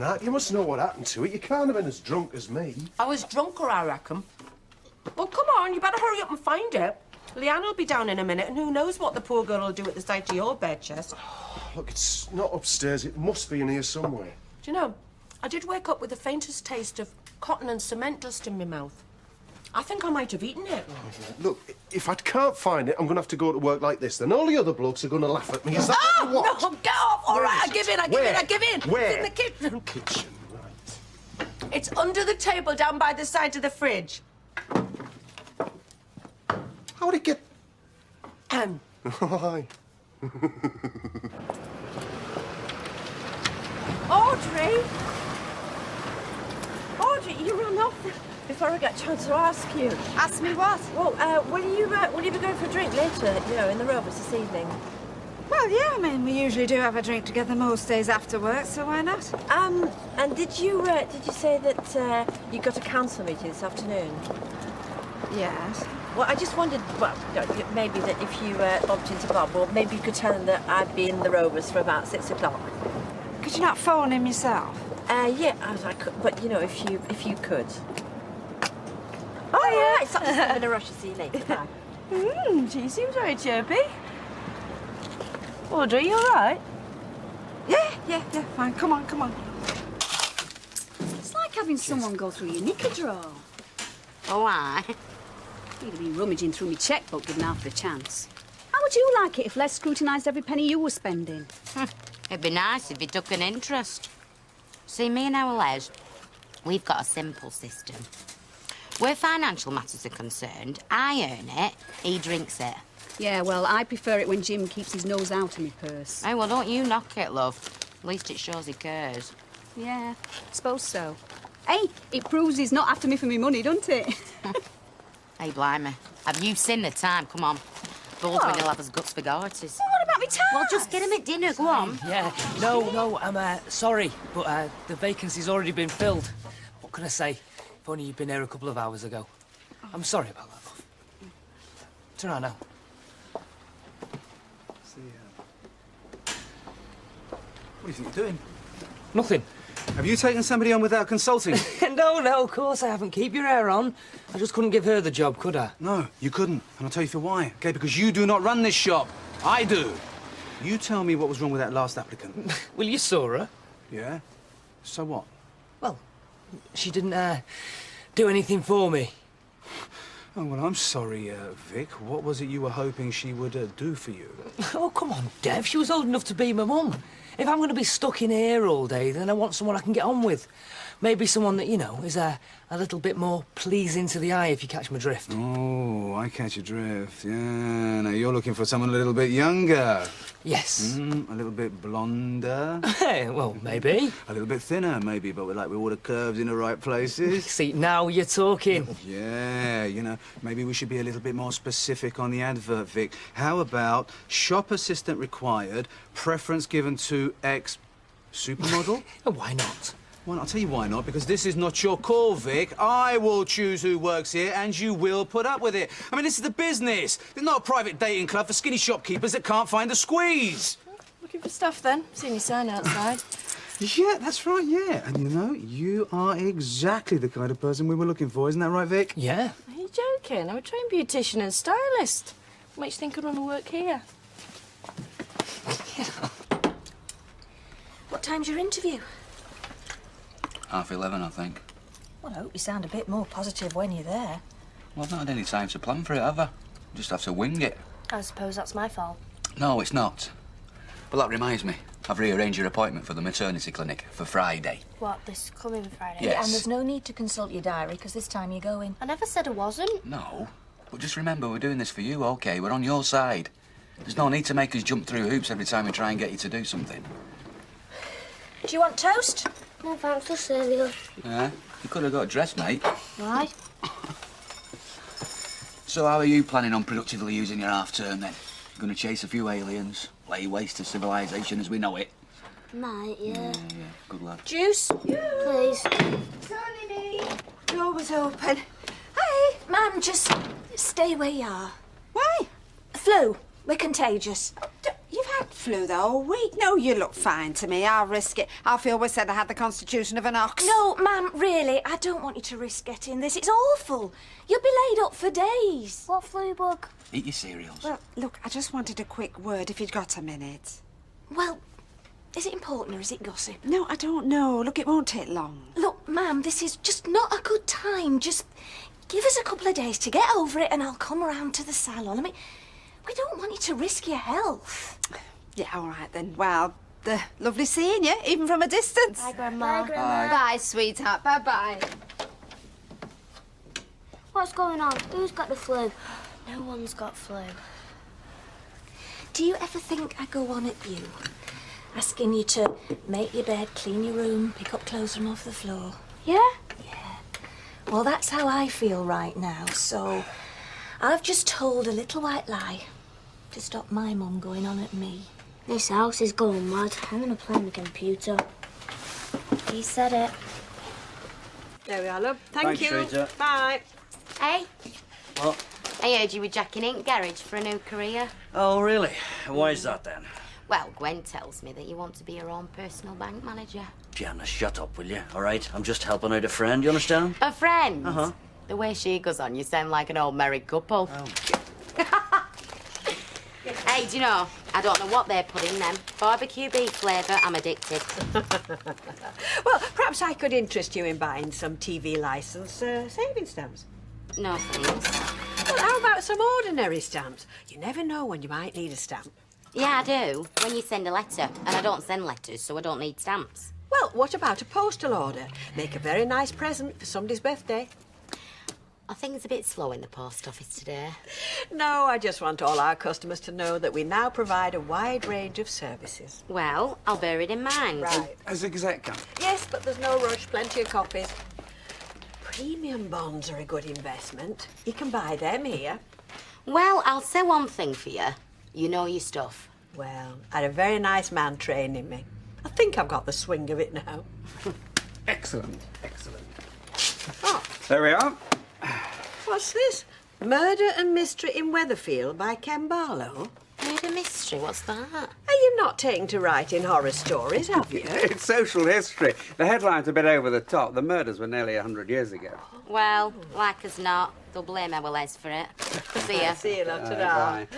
that. You must know what happened to it. You can't have been as drunk as me. I was drunker, I reckon. Well, come on, you better hurry up and find it. Leanne will be down in a minute, and who knows what the poor girl will do at the sight of your bed chest. Look, it's not upstairs. It must be in here somewhere. Do you know, I did wake up with the faintest taste of cotton and cement dust in my mouth. I think I might have eaten it. Oh, look, if I can't find it, I'm going to have to go to work like this. Then all the other blokes are going to laugh at me. Is that what? No, get off! All right, I give in, I give in. Where? It's in the kitchen. Kitchen, right. It's under the table down by the side of the fridge. How would it get... Audrey! Audrey, you ran off before I got a chance to ask you. Ask me what? Well, will you be going for a drink later, you know, in the Rovers this evening? Well, yeah, I mean, we usually do have a drink together most days after work, so why not? And did you say that you got a council meeting this afternoon? Yes. Well, I just wondered, well, maybe that if you bumped into Bob, or maybe you could tell him that I'd be in the Rovers for about 6 o'clock. Could you not phone him yourself? Yeah, I could, but, you know, if you could. Oh, yeah. It's not I'm in a rush to see you later. Bye. She seems very chirpy. Audrey, you all right? Yeah, fine. Come on. It's like having someone go through your knicker drawer. Oh, aye. You'd have been rummaging through my chequebook given half the chance. How would you like it if Les scrutinised every penny you were spending? It'd be nice if you took an interest. See, me and our Les, we've got a simple system. Where financial matters are concerned, I earn it, he drinks it. Yeah, well, I prefer it when Jim keeps his nose out of my purse. Oh, well, don't you knock it, love. At least it shows he cares. Yeah, suppose so. Hey, it proves he's not after me for my money, doesn't it? Hey, blimey. Have you seen the time? Come on. Baldwin will have his guts for garters. What about me time? Well, just get him at dinner, go on. Yeah, no, I'm sorry, but the vacancy's already been filled. What can I say? If only you'd been here a couple of hours ago. I'm sorry about that, love. Turn around now. What do you think you're doing? Nothing. Have you taken somebody on without consulting? No, of course I haven't. Keep your hair on. I just couldn't give her the job, could I? No, you couldn't. And I'll tell you for why. Okay, because you do not run this shop. I do. You tell me what was wrong with that last applicant. Well, you saw her. Yeah? So what? Well, she didn't do anything for me. Oh, well, I'm sorry, Vic. What was it you were hoping she would do for you? Oh, come on, Dev. She was old enough to be my mum. If I'm going to be stuck in here all day, then I want someone I can get on with. Maybe someone that, you know, is a little bit more pleasing to the eye, if you catch my drift. Oh, I catch your drift. Yeah, now you're looking for someone a little bit younger. Yes. A little bit blonder. Well, maybe. A little bit thinner, maybe, but with all the curves in the right places. See, now you're talking. Yeah, you know, maybe we should be a little bit more specific on the advert, Vic. How about shop assistant required, preference given to ex-supermodel? Why not? Well, I'll tell you why not, because this is not your call, Vic. I will choose who works here, and you will put up with it. I mean, this is the business. It's not a private dating club for skinny shopkeepers that can't find a squeeze. Looking for stuff, then? Seen your sign outside. Yeah, that's right, yeah. And, you know, you are exactly the kind of person we were looking for. Isn't that right, Vic? Yeah. Are you joking? I'm a trained beautician and stylist. What makes you think I'd want to work here? What time's your interview? 11:30, I think. Well, I hope you sound a bit more positive when you're there. Well, I've not had any time to plan for it, have I? Just have to wing it. I suppose that's my fault. No, it's not. But that reminds me, I've rearranged your appointment for the maternity clinic for Friday. What, this coming Friday? Yes. Yeah, and there's no need to consult your diary, because this time you're going. I never said I wasn't. No, but just remember, we're doing this for you, OK? We're on your side. There's no need to make us jump through hoops every time we try and get you to do something. Do you want toast? No, thanks for cereal. Yeah, you could have got dressed, mate. Why? So how are you planning on productively using your half-term, then? You're going to chase a few aliens, lay waste to civilization as we know it? Might, yeah. Yeah, good lad. Juice? Please. Tony me. Door was open. Hey, Mum, just stay where you are. Why? Flu. We're contagious. You've cat flu the whole week. No, you look fine to me. I'll risk it. I feel we said I had the constitution of an ox. No, ma'am, really, I don't want you to risk getting this. It's awful. You'll be laid up for days. What flu bug? Eat your cereals. Well, look, I just wanted a quick word if you'd got a minute. Well, is it important or is it gossip? No, I don't know. Look, it won't take long. Look, ma'am, this is just not a good time. Just give us a couple of days to get over it and I'll come round to the salon. I mean, we don't want you to risk your health. Yeah, all right then. Well, lovely seeing you, even from a distance. Bye, Grandma. Bye, Grandma. Bye, sweetheart. Bye-bye. What's going on? Who's got the flu? No one's got flu. Do you ever think I go on at you? Asking you to make your bed, clean your room, pick up clothes from off the floor? Yeah? Yeah. Well, that's how I feel right now, so I've just told a little white lie to stop my mum going on at me. This house is going mad. I'm gonna play on the computer. He said it. There we are, love. Thank you. Rita. Bye. Hey, What? I heard you were jacking Ink Garage for a new career. Oh, really? Why is that then? Well, Gwen tells me that you want to be your own personal bank manager. Gianna, shut up, will you? All right? I'm just helping out a friend, you understand? A friend? Uh-huh. The way she goes on, you sound like an old married couple. Oh. Hey, do you know, I don't know what they put in them. Barbecue beef flavour, I'm addicted. Well, perhaps I could interest you in buying some TV licence saving stamps. No, thanks. Well, how about some ordinary stamps? You never know when you might need a stamp. Yeah, I do. When you send a letter. And I don't send letters, so I don't need stamps. Well, what about a postal order? Make a very nice present for somebody's birthday. Are things a bit slow in the post office today? No, I just want all our customers to know that we now provide a wide range of services. Well, I'll bear it in mind. Right. Has the Gazette come? Yes, but there's no rush. Plenty of copies. Premium bonds are a good investment. You can buy them here. Well, I'll say one thing for you. You know your stuff. Well, I had a very nice man training me. I think I've got the swing of it now. Excellent, excellent. Oh, There we are. what's this? Murder and Mystery in Weatherfield by Ken Barlow? Murder mystery, what's that? Are you not taking to writing horror stories, have you? It's social history. The headline's a bit over the top. The murders were nearly 100 years ago. Well, like as not, they'll blame our Les for it. See ya. See you, love. Ta-da. Bye.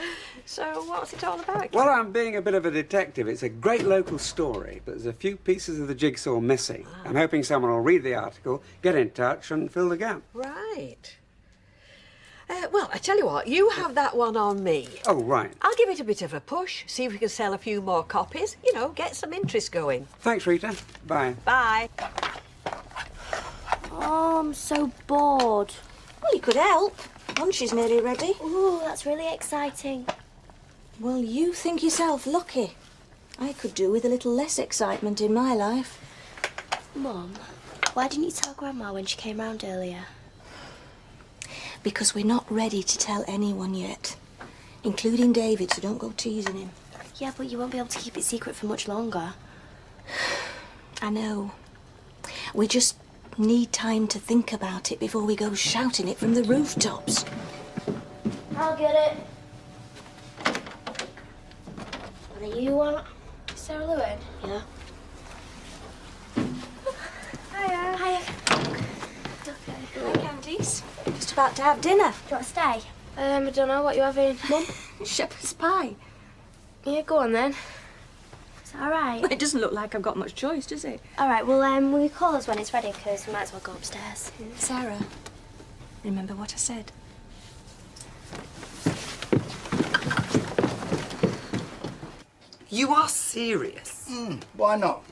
So, what's it all about? Well, I'm being a bit of a detective. It's a great local story, but there's a few pieces of the jigsaw missing. I'm hoping someone will read the article, get in touch and fill the gap. Right. Well, I tell you what, you have that one on me. Oh, right. I'll give it a bit of a push, see if we can sell a few more copies. You know, get some interest going. Thanks, Rita. Bye. Bye. Oh, I'm so bored. Well, you could help. Lunch is nearly ready. Ooh, that's really exciting. Well, you think yourself lucky. I could do with a little less excitement in my life. Mum, why didn't you tell Grandma when she came round earlier? Because we're not ready to tell anyone yet, including David, so don't go teasing him. Yeah, but you won't be able to keep it secret for much longer. I know. We just need time to think about it before we go shouting it from the rooftops. I'll get it. What do you want? Sarah Lewin? Yeah? Hiya. Hiya. Hi, Candice. Just about to have dinner. Do you want to stay? I don't know what you're having. Mum, shepherd's pie. Yeah, go on then. Is that all right? It doesn't look like I've got much choice, does it? All right, well, will you call us when it's ready? Because we might as well go upstairs. Sarah, remember what I said? You are serious? Why not?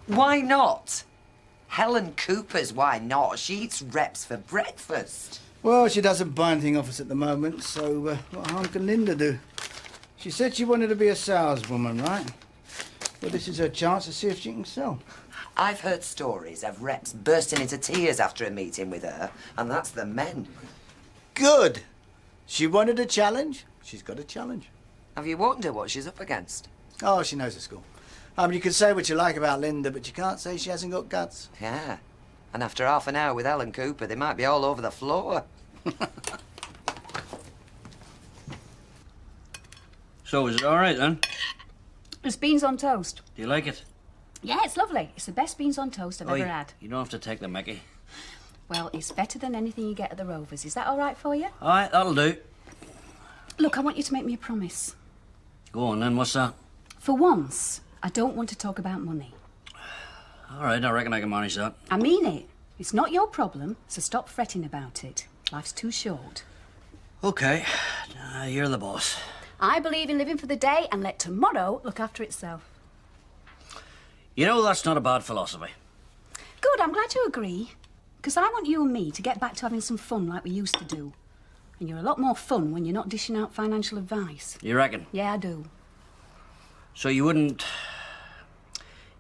Why not? Helen Cooper's why not? She eats reps for breakfast. Well, she doesn't buy anything off us at the moment, so what harm can Linda do? She said she wanted to be a saleswoman, right? Well, this is her chance to see if she can sell. I've heard stories of reps bursting into tears after a meeting with her, and that's the men. Good. She wanted a challenge. She's got a challenge. Have you warned her what she's up against? Oh, she knows the school. You can say what you like about Linda, but you can't say she hasn't got guts. Yeah. And after half an hour with Helen Cooper, they might be all over the floor. So is it all right then? It's beans on toast. Do you like it? Yeah, it's lovely. It's the best beans on toast I've Oi, ever had. you don't have to take the mickey. Well, it's better than anything you get at the Rovers. Is that all right for you? All right, that'll do. Look, I want you to make me a promise. Go on then, what's that? For once, I don't want to talk about money. All right, I reckon I can manage that. I mean it. It's not your problem, so stop fretting about it. Life's too short. OK, you're the boss. I believe in living for the day and let tomorrow look after itself. You know, that's not a bad philosophy. Good, I'm glad you agree. Because I want you and me to get back to having some fun like we used to do. And you're a lot more fun when you're not dishing out financial advice. You reckon? Yeah, I do. So you wouldn't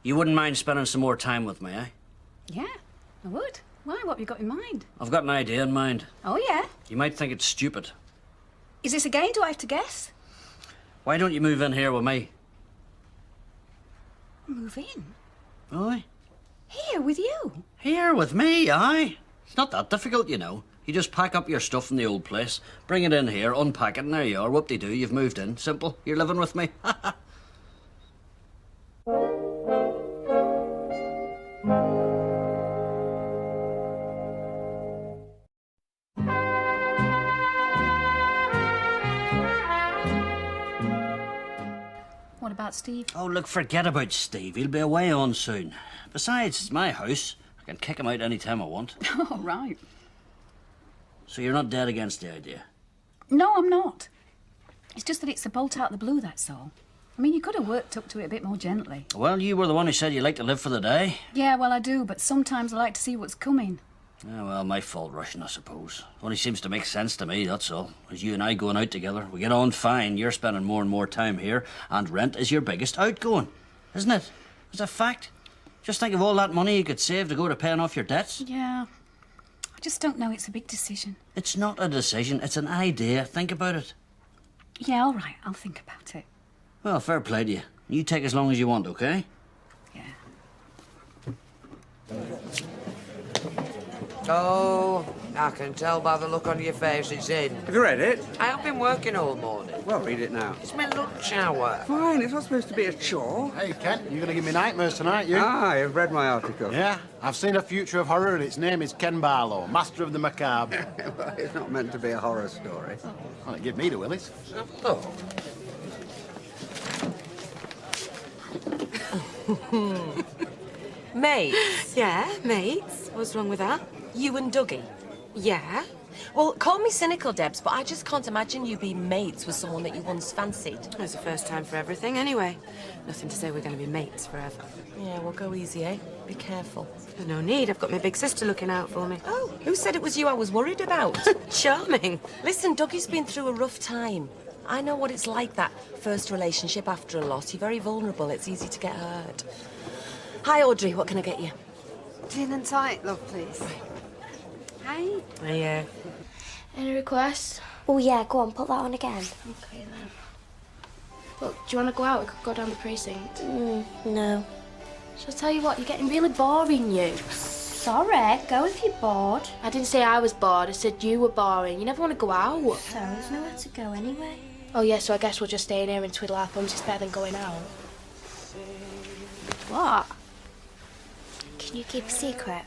mind spending some more time with me, eh? Yeah, I would. Why? What have you got in mind? I've got an idea in mind. Oh, yeah? You might think it's stupid. Is this a game? Do I have to guess? Why don't you move in here with me? Move in? Aye. Here, with you? Here with me, aye. It's not that difficult, you know. You just pack up your stuff from the old place, bring it in here, unpack it, and there you are. Whoop-de-doo, you've moved in. Simple. You're living with me. What about Steve? Oh, look, forget about Steve. He'll be away on soon. Besides, it's my house. I can kick him out any time I want. Oh, right. So you're not dead against the idea? No, I'm not. It's just that it's a bolt out of the blue, that's all. I mean, you could have worked up to it a bit more gently. Well, you were the one who said you like to live for the day. Yeah, well, I do, but sometimes I like to see what's coming. Yeah, well, my fault rushing, I suppose. Only seems to make sense to me, that's all. As you and I going out together, we get on fine. You're spending more and more time here, and rent is your biggest outgoing, isn't it? It's a fact. Just think of all that money you could save to go to paying off your debts. Yeah. I just don't know. It's a big decision. It's not a decision, it's an idea. Think about it. Yeah, all right. I'll think about it. Well, fair play to you. You take as long as you want, OK? Oh, I can tell by the look on your face it's in. Have you read it? I have been working all morning. Well, read it now. It's my lunch hour. Fine, it's not supposed to be a chore. Hey, Kent, you're going to give me nightmares tonight, you? Ah, I've read my article. Yeah, I've seen a future of horror and its name is Ken Barlow, master of the macabre. Well, it's not meant to be a horror story. Well, it give me the willies. Oh. Mates? Yeah, mates. What's wrong with that? You and Dougie? Yeah. Well, call me cynical, Debs, but I just can't imagine you being mates with someone that you once fancied. It's the first time for everything, anyway. Nothing to say we're going to be mates forever. Yeah, well, go easy, eh? Be careful. There's no need. I've got my big sister looking out for me. Oh, who said it was you I was worried about? Charming. Listen, Dougie's been through a rough time. I know what it's like, that first relationship after a loss. You're very vulnerable. It's easy to get hurt. Hi, Audrey. What can I get you? Gin and tonic, love, please. Hi. Hiya. Any requests? Oh, yeah, go on, put that on again. Okay, then. Look, do you want to go out? We could go down the precinct. No. Shall I tell you what? You're getting really boring, you. Sorry, go if you're bored. I didn't say I was bored. I said you were boring. You never want to go out. So, there's nowhere to go anyway. Oh, yeah, so I guess we'll just stay in here and twiddle our thumbs. It's better than going out. What? Can you keep a secret?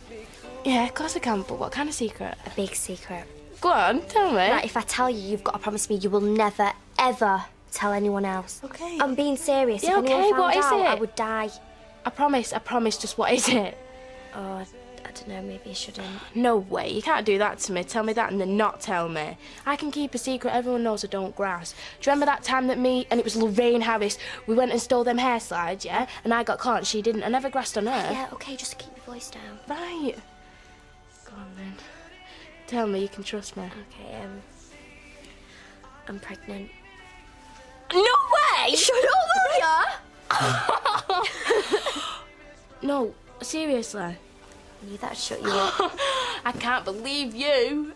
Yeah, of course I can, but what kind of secret? A big secret. Go on, tell me. Right, if I tell you, you've got to promise me you will never, ever tell anyone else. Okay. I'm being serious. Yeah, if anyone okay, found what is out, it? I would die. I promise, just what is it? Oh, I don't know, maybe I shouldn't. No way, you can't do that to me. Tell me that and then not tell me. I can keep a secret, everyone knows I don't grass. Do you remember that time that me, and it was Lorraine Harris, we went and stole them hair slides, yeah? And I got caught and she didn't. I never grassed on her. Yeah, okay, just keep your voice down. Right. Go on then. Tell me, you can trust me. Okay, I'm pregnant. No way! Shut up, will ya? No, seriously. I knew that'd shut you up. I can't believe you.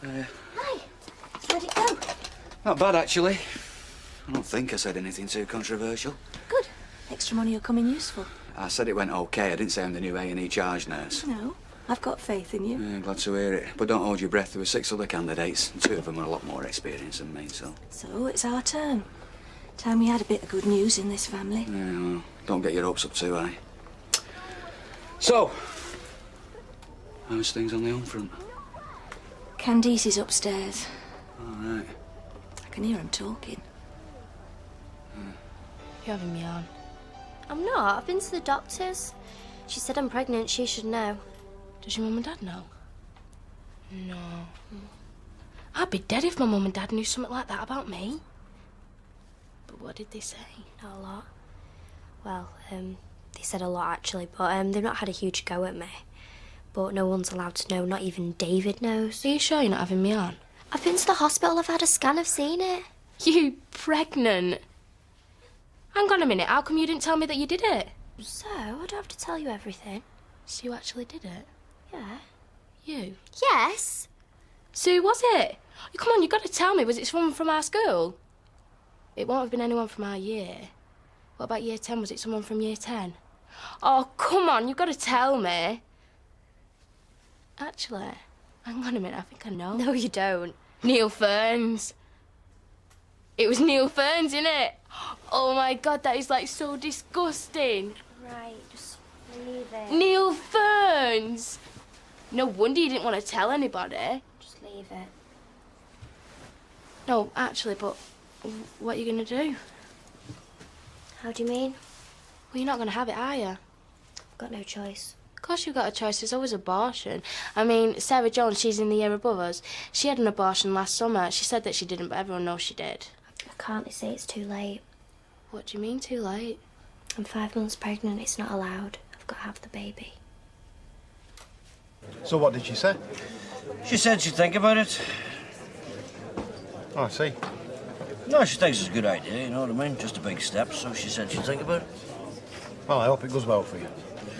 Hi, where'd it go? Not bad, actually. I don't think I said anything too controversial. Good. Extra money will come in useful. I said it went okay. I didn't say I'm the new A&E charge nurse. No, I've got faith in you. Yeah, glad to hear it. But don't hold your breath. There were 6 other candidates, and 2 of them are a lot more experienced than me, so... So, it's our turn. Time we had a bit of good news in this family. Yeah, well, don't get your hopes up too high. So, how's things on the home front? Candice is upstairs. All right. I can hear him talking. You're having me on. I'm not. I've been to the doctors. She said I'm pregnant. She should know. Does your mum and dad know? No. I'd be dead if my mum and dad knew something like that about me. But what did they say? Not a lot. Well, they said a lot actually, but they've not had a huge go at me. But no one's allowed to know, not even David knows. Are you sure you're not having me on? I've been to the hospital, I've had a scan, I've seen it. You pregnant? Hang on a minute, how come you didn't tell me that you did it? So, I don't have to tell you everything. So you actually did it? Yeah. You? Yes. So who was it? Come on, you've got to tell me. Was it someone from our school? It won't have been anyone from our year. What about year 10? Was it someone from year 10? Oh, come on, you've got to tell me. Actually, hang on a minute, I think I know. No, you don't. Neil Ferns. It was Neil Ferns, innit? Oh my God, that is like so disgusting. Right, just leave it. Neil Ferns! No wonder you didn't want to tell anybody. Just leave it. No, actually, but what are you going to do? How do you mean? Well, you're not going to have it, are you? I've got no choice. Of course you've got a choice. There's always abortion. I mean, Sarah Jones, she's in the year above us. She had an abortion last summer. She said that she didn't, but everyone knows she did. I can't. They say it's too late. What do you mean, too late? I'm 5 months pregnant. It's not allowed. I've got to have the baby. So what did she say? She said she'd think about it. Oh, I see. No, she thinks it's a good idea, you know what I mean? Just a big step, so she said she'd think about it. Well, I hope it goes well for you.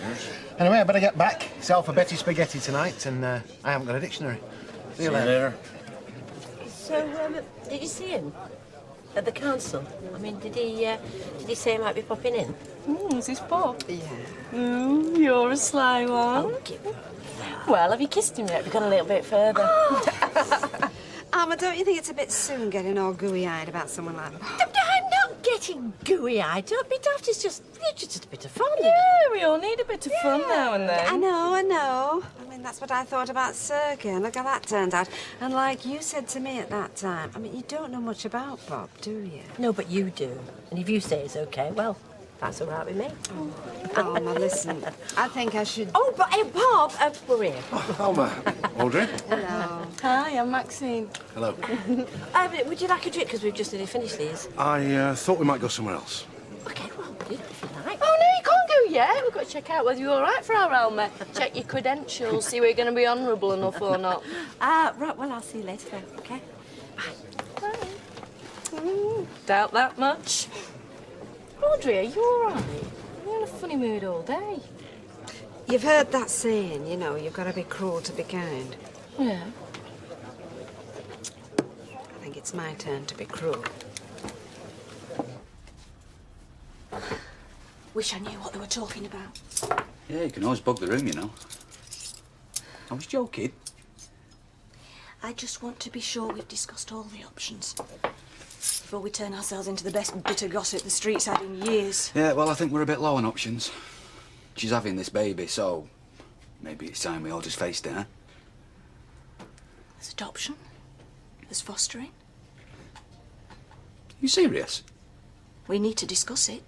Cheers. Anyway, I better get back. It's alphabetic spaghetti tonight, and I haven't got a dictionary. See you later. So, did you see him at the council? I mean, did he say he might be popping in? Is this Bob? Yeah. You're a sly one. Oh, give up. Well, have you kissed him yet? Have you gone a little bit further? Alma, don't you think it's a bit soon getting all gooey-eyed about someone like that? I'm not getting gooey-eyed. Don't be daft. It's just a bit of fun. Yeah, we all need a bit of fun now and then. I know. I mean, that's what I thought about Circa, and look how that turned out. And like you said to me at that time, I mean, you don't know much about Bob, do you? No, but you do. And if you say it's okay, well, that's all right with me. Oh, now listen, I think I should... Oh, but hey, Bob, we're here. Alma. Audrey. Hello. Hi, I'm Maxine. Hello. Would you like a drink? Because we've just nearly finished these. I thought we might go somewhere else. Okay, well, if you like. Oh, no, you can't go yet. We've got to check out whether you're all right for our Alma. Check your credentials, see whether you're going to be honourable enough or not. Right, well, I'll see you later then, okay? Doubt that much. Audrey, are you all right? You're in a funny mood all day. You've heard that saying, you know, you've got to be cruel to be kind. Yeah. I think it's my turn to be cruel. Wish I knew what they were talking about. Yeah, you can always bug the room, you know. I was joking. I just want to be sure we've discussed all the options before we turn ourselves into the best bit of gossip the street's had in years. Yeah, well, I think we're a bit low on options. She's having this baby, so maybe it's time we all just faced it, huh? There's adoption. There's fostering. You serious? We need to discuss it.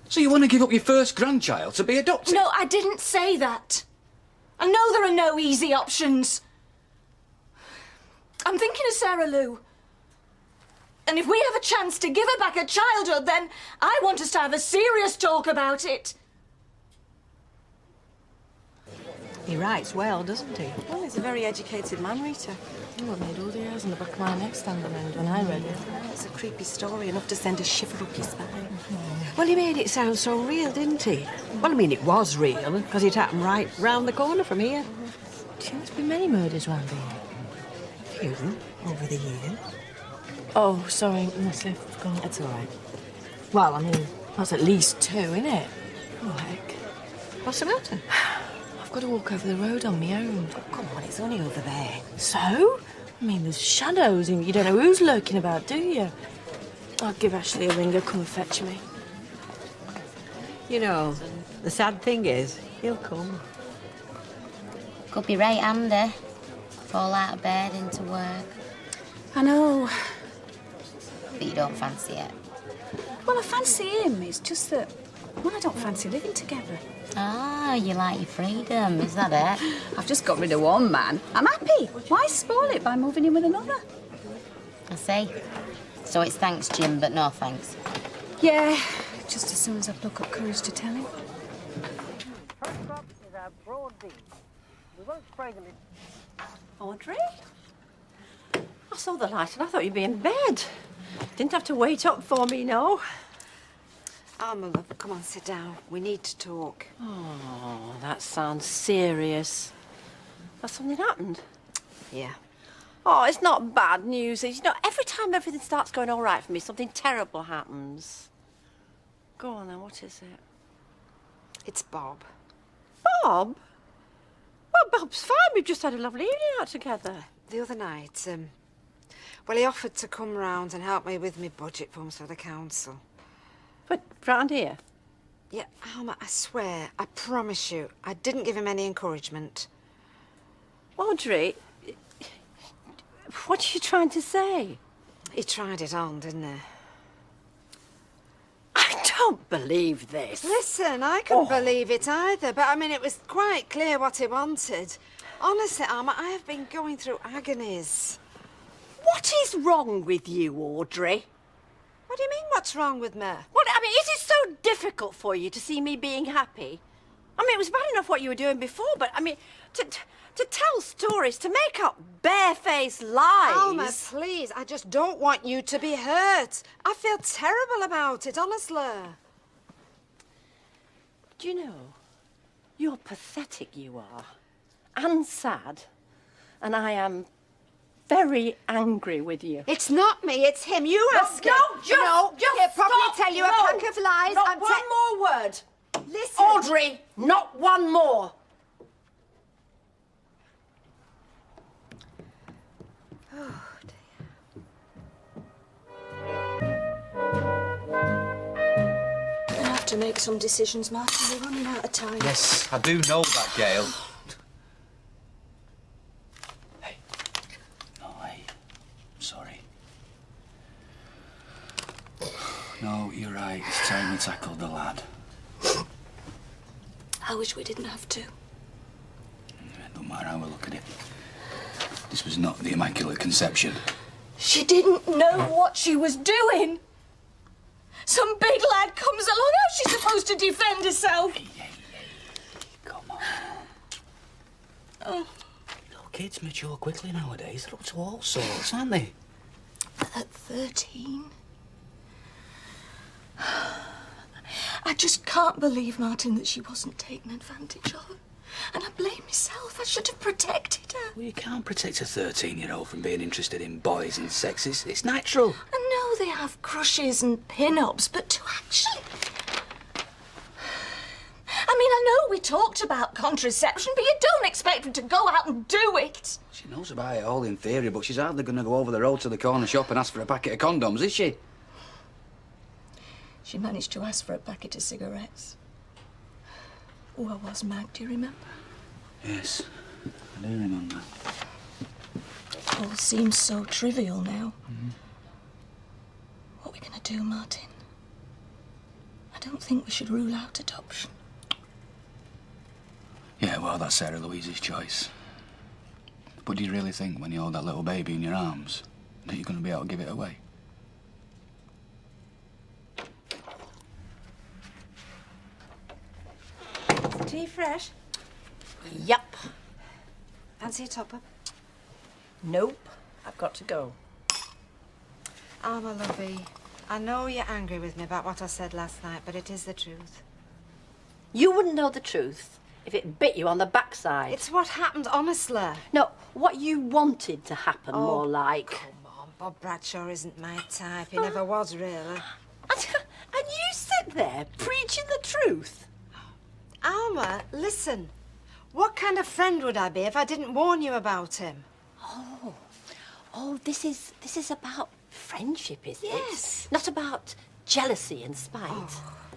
So you want to give up your first grandchild to be adopted? No, I didn't say that. I know there are no easy options. I'm thinking of Sarah Lou. And if we have a chance to give her back her childhood, then I want us to have a serious talk about it. He writes well, doesn't he? Well, he's a very educated man, Rita. You wouldn't need all the hairs on the back of my neck stand on end when I read it. It's a creepy story, enough to send a shiver up your spine. Well, he made it sound so real, didn't he? Well, I mean, it was real, because it happened right round the corner from here. Seems to be many murders round here. A few over the years. Oh, sorry, Leslie, I've gone. That's all right. Well, I mean, that's at least 2, isn't it? Oh, heck. What's the matter? I've got to walk over the road on my own. Oh, come on, it's only over there. So? I mean, there's shadows and you don't know who's lurking about, do you? I'll give Ashley a ring, he'll come and fetch me. You know, the sad thing is, he'll come. Could be right handy. Fall out of bed into work. I know. But you don't fancy it. Well, I fancy him. It's just that, well, I don't fancy living together. Ah, you like your freedom, is that it? I've just got rid of one man. I'm happy. Why spoil it by moving in with another? I see. So it's thanks, Jim, but no thanks. Yeah, just as soon as I pluck up courage to tell him. Audrey? I saw the light and I thought you'd be in bed. Didn't have to wait up for me, no. Oh, my love, come on, sit down. We need to talk. Oh, that sounds serious. Has something happened? Yeah. Oh, it's not bad news. You know, every time everything starts going all right for me, something terrible happens. Go on, then, what is it? It's Bob. Bob? Well, Bob's fine. We've just had a lovely evening out together. The other night, well, he offered to come round and help me with my budget forms for the council. But round here? Yeah, Alma, I swear, I promise you, I didn't give him any encouragement. Audrey, what are you trying to say? He tried it on, didn't he? I don't believe this. Listen, I couldn't believe it either, but I mean, it was quite clear what he wanted. Honestly, Alma, I have been going through agonies. What is wrong with you, Audrey? What do you mean, what's wrong with me? What, I mean, is it so difficult for you to see me being happy? I mean, it was bad enough what you were doing before, but, I mean, to tell stories, to make up barefaced lies... Alma, please, I just don't want you to be hurt. I feel terrible about it, honestly. Do you know, you're pathetic, you are. And sad. And I am very angry with you. It's not me, it's him. You ask him. No, just He'll probably stop. tell you No. a pack of lies. Not one more word. Listen. Audrey, not one more. Oh, We'll have to make some decisions, Martin. We're running out of time. Yes, I do know that, Gail. Sorry. No, you're right. It's time we tackled the lad. I wish we didn't have to. It don't matter how we look at it. This was not the Immaculate Conception. She didn't know what she was doing. Some big lad comes along. How's she supposed to defend herself? Come on. Oh. Kids mature quickly nowadays. They're up to all sorts, aren't they? At 13? I just can't believe, Martin, that she wasn't taken advantage of. And I blame myself. I should have protected her. Well, you can't protect a 13-year-old from being interested in boys and sex. It's natural. I know they have crushes and pin-ups, but to actually... I mean, I know we talked about contraception, but you don't expect her to go out and do it. She knows about it all in theory, but she's hardly going to go over the road to the corner shop and ask for a packet of condoms, is she? She managed to ask for a packet of cigarettes. Oh, I was mad, do you remember? Yes, I do remember. It all seems so trivial now. What are we going to do, Martin? I don't think we should rule out adoption. Yeah, well, that's Sarah Louise's choice. But do you really think when you hold that little baby in your arms that you're going to be able to give it away? Tea fresh? Yup. Fancy a topper? Nope. I've got to go. Alma, lovey, I know you're angry with me about what I said last night, but it is the truth. You wouldn't know the truth if it bit you on the backside. It's what happened, honestly. No, what you wanted to happen, more like. Come on, Bob Bradshaw isn't my type. He never was, really. And you sit there preaching the truth. Alma, listen. What kind of friend would I be if I didn't warn you about him? Oh, this is about friendship, is it? Yes. Not about jealousy and spite.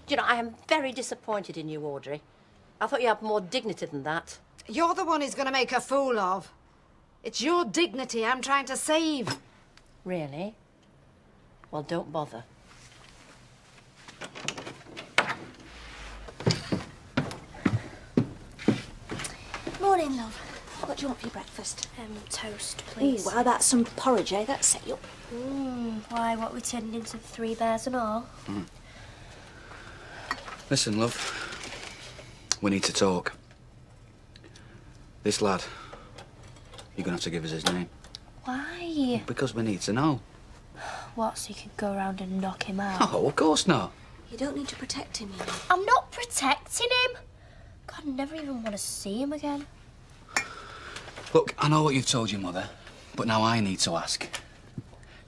Do you know, I am very disappointed in you, Audrey. I thought you had more dignity than that. You're the one he's going to make a fool of. It's your dignity I'm trying to save. Really? Well, don't bother. Morning, love. What do you want for your breakfast? Toast, please. Ooh, how about some porridge, eh? That'll set you up. Why, what, we turned into 3 bears and all? Listen, love. We need to talk. This lad, you're going to have to give us his name. Why? Because we need to know. What, so you could go around and knock him out? Oh, of course not. You don't need to protect him, you know. I'm not protecting him. God, I never even want to see him again. Look, I know what you've told your mother, but now I need to ask.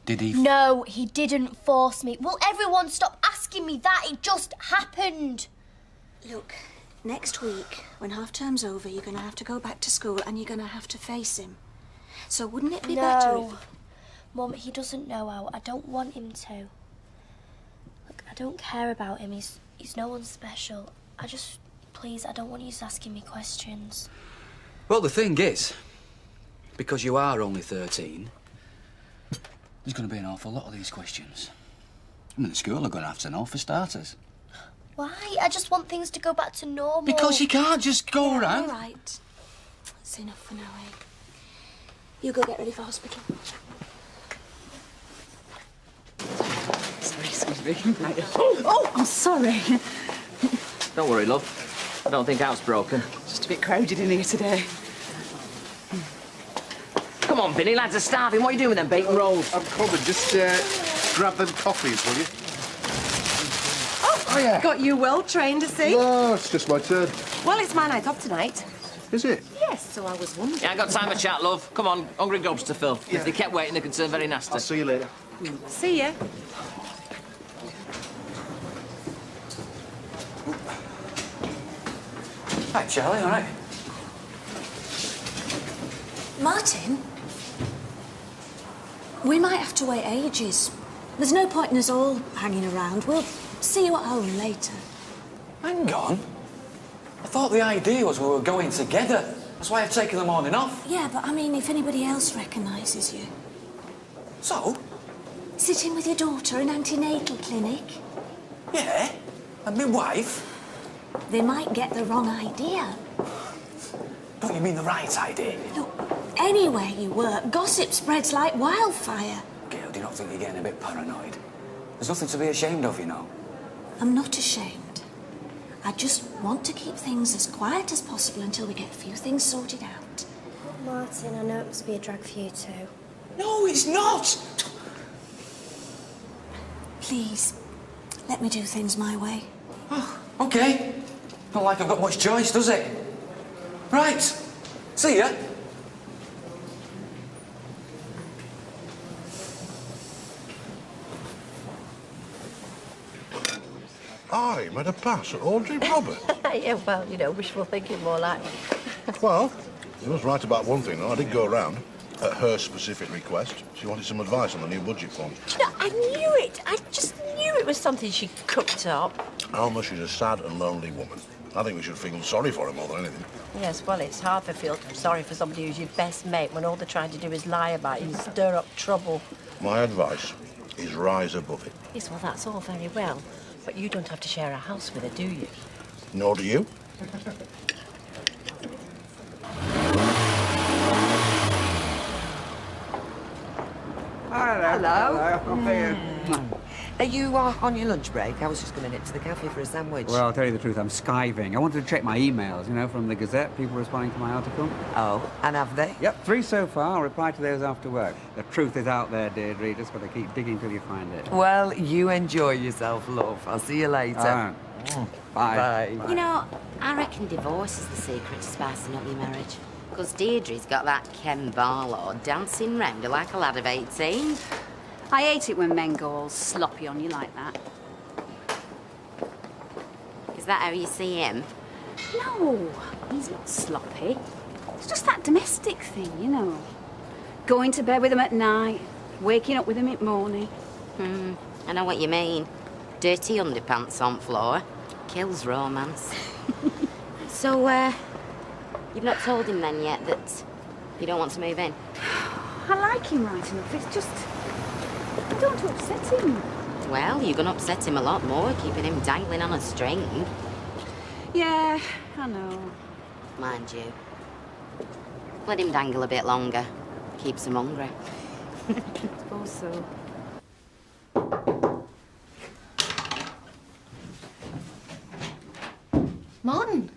Did he... No, he didn't force me. Will everyone stop asking me that? It just happened. Look, next week, when half-term's over, you're going to have to go back to school and you're going to have to face him. So wouldn't it be better if... Mum, he doesn't know how. I don't want him to. Look, I don't care about him. He's no one special. I just... Please, I don't want you asking me questions. Well, the thing is, because you are only 13, there's going to be an awful lot of these questions. I mean, the school are going to have to know, for starters. Why? I just want things to go back to normal. Because you can't just go around. All right. That's enough for now, eh? You go get ready for hospital. Sorry, excuse me. Oh, I'm sorry. Don't worry, love. I don't think out's broken. Just a bit crowded in here today. Come on, Binny, lads are starving. What are you doing with them bacon rolls? I'm coming. Just grab them coffees, will you? Oh, yeah. Got you well trained to see. No, it's just my turn. Well, it's my night off tonight. Is it? Yes, so I was wondering. Yeah, I got time for chat, love. Come on, hungry gobs to fill. Yeah. If they kept waiting, they could turn very nasty. I'll see you later. See ya. Hi, Charlie, all right? Martin? We might have to wait ages. There's no point in us all hanging around. We'll see you at home later. Hang on. I thought the idea was we were going together. That's why I've taken the morning off. Yeah, but I mean, if anybody else recognises you. So? Sitting with your daughter in antenatal clinic. Yeah, and my wife. They might get the wrong idea. Don't you mean the right idea? Look, anywhere you work, gossip spreads like wildfire. Gail, do you not think you're getting a bit paranoid? There's nothing to be ashamed of, you know. I'm not ashamed. I just want to keep things as quiet as possible until we get a few things sorted out. Martin, I know it must be a drag for you too. No, it's not! Please, let me do things my way. Oh, OK. Not like I've got much choice, does it? Right. See ya. I made a pass at Audrey Roberts. Yeah, well, you know, wishful thinking more like. Well, you was right about one thing, though. I did go around at her specific request. She wanted some advice on the new budget form. Do you know, I knew it. I just knew it was something she cooked up. Alma, she's a sad and lonely woman. I think we should feel sorry for her more than anything. Yes, well, it's hard to feel sorry for somebody who's your best mate when all they're trying to do is lie about you and stir up trouble. My advice is rise above it. Yes, well, that's all very well. But you don't have to share a house with her, do you? Nor do you. Hello. Are you on your lunch break? I was just going to nip to the cafe for a sandwich. Well, I'll tell you the truth, I'm skiving. I wanted to check my emails, you know, from the Gazette, people responding to my article. Oh, and have they? Yep, 3 so far. I'll reply to those after work. The truth is out there, Deirdre. You just got to keep digging till you find it. Well, you enjoy yourself, love. I'll see you later. Bye. Bye. You know, I reckon divorce is the secret to spicing up your marriage. Because Deirdre's got that Ken Barlow dancing round her like a lad of 18. I hate it when men go all sloppy on you like that. Is that how you see him? No, he's not sloppy. It's just that domestic thing, you know. Going to bed with him at night, waking up with him in the morning. I know what you mean. Dirty underpants on floor. Kills romance. So, you've not told him then yet that you don't want to move in? I like him right enough. It's just... I don't want to upset him. Well, you're going to upset him a lot more, keeping him dangling on a string. Yeah, I know. Mind you. Let him dangle a bit longer. Keeps him hungry. I suppose so. Martin,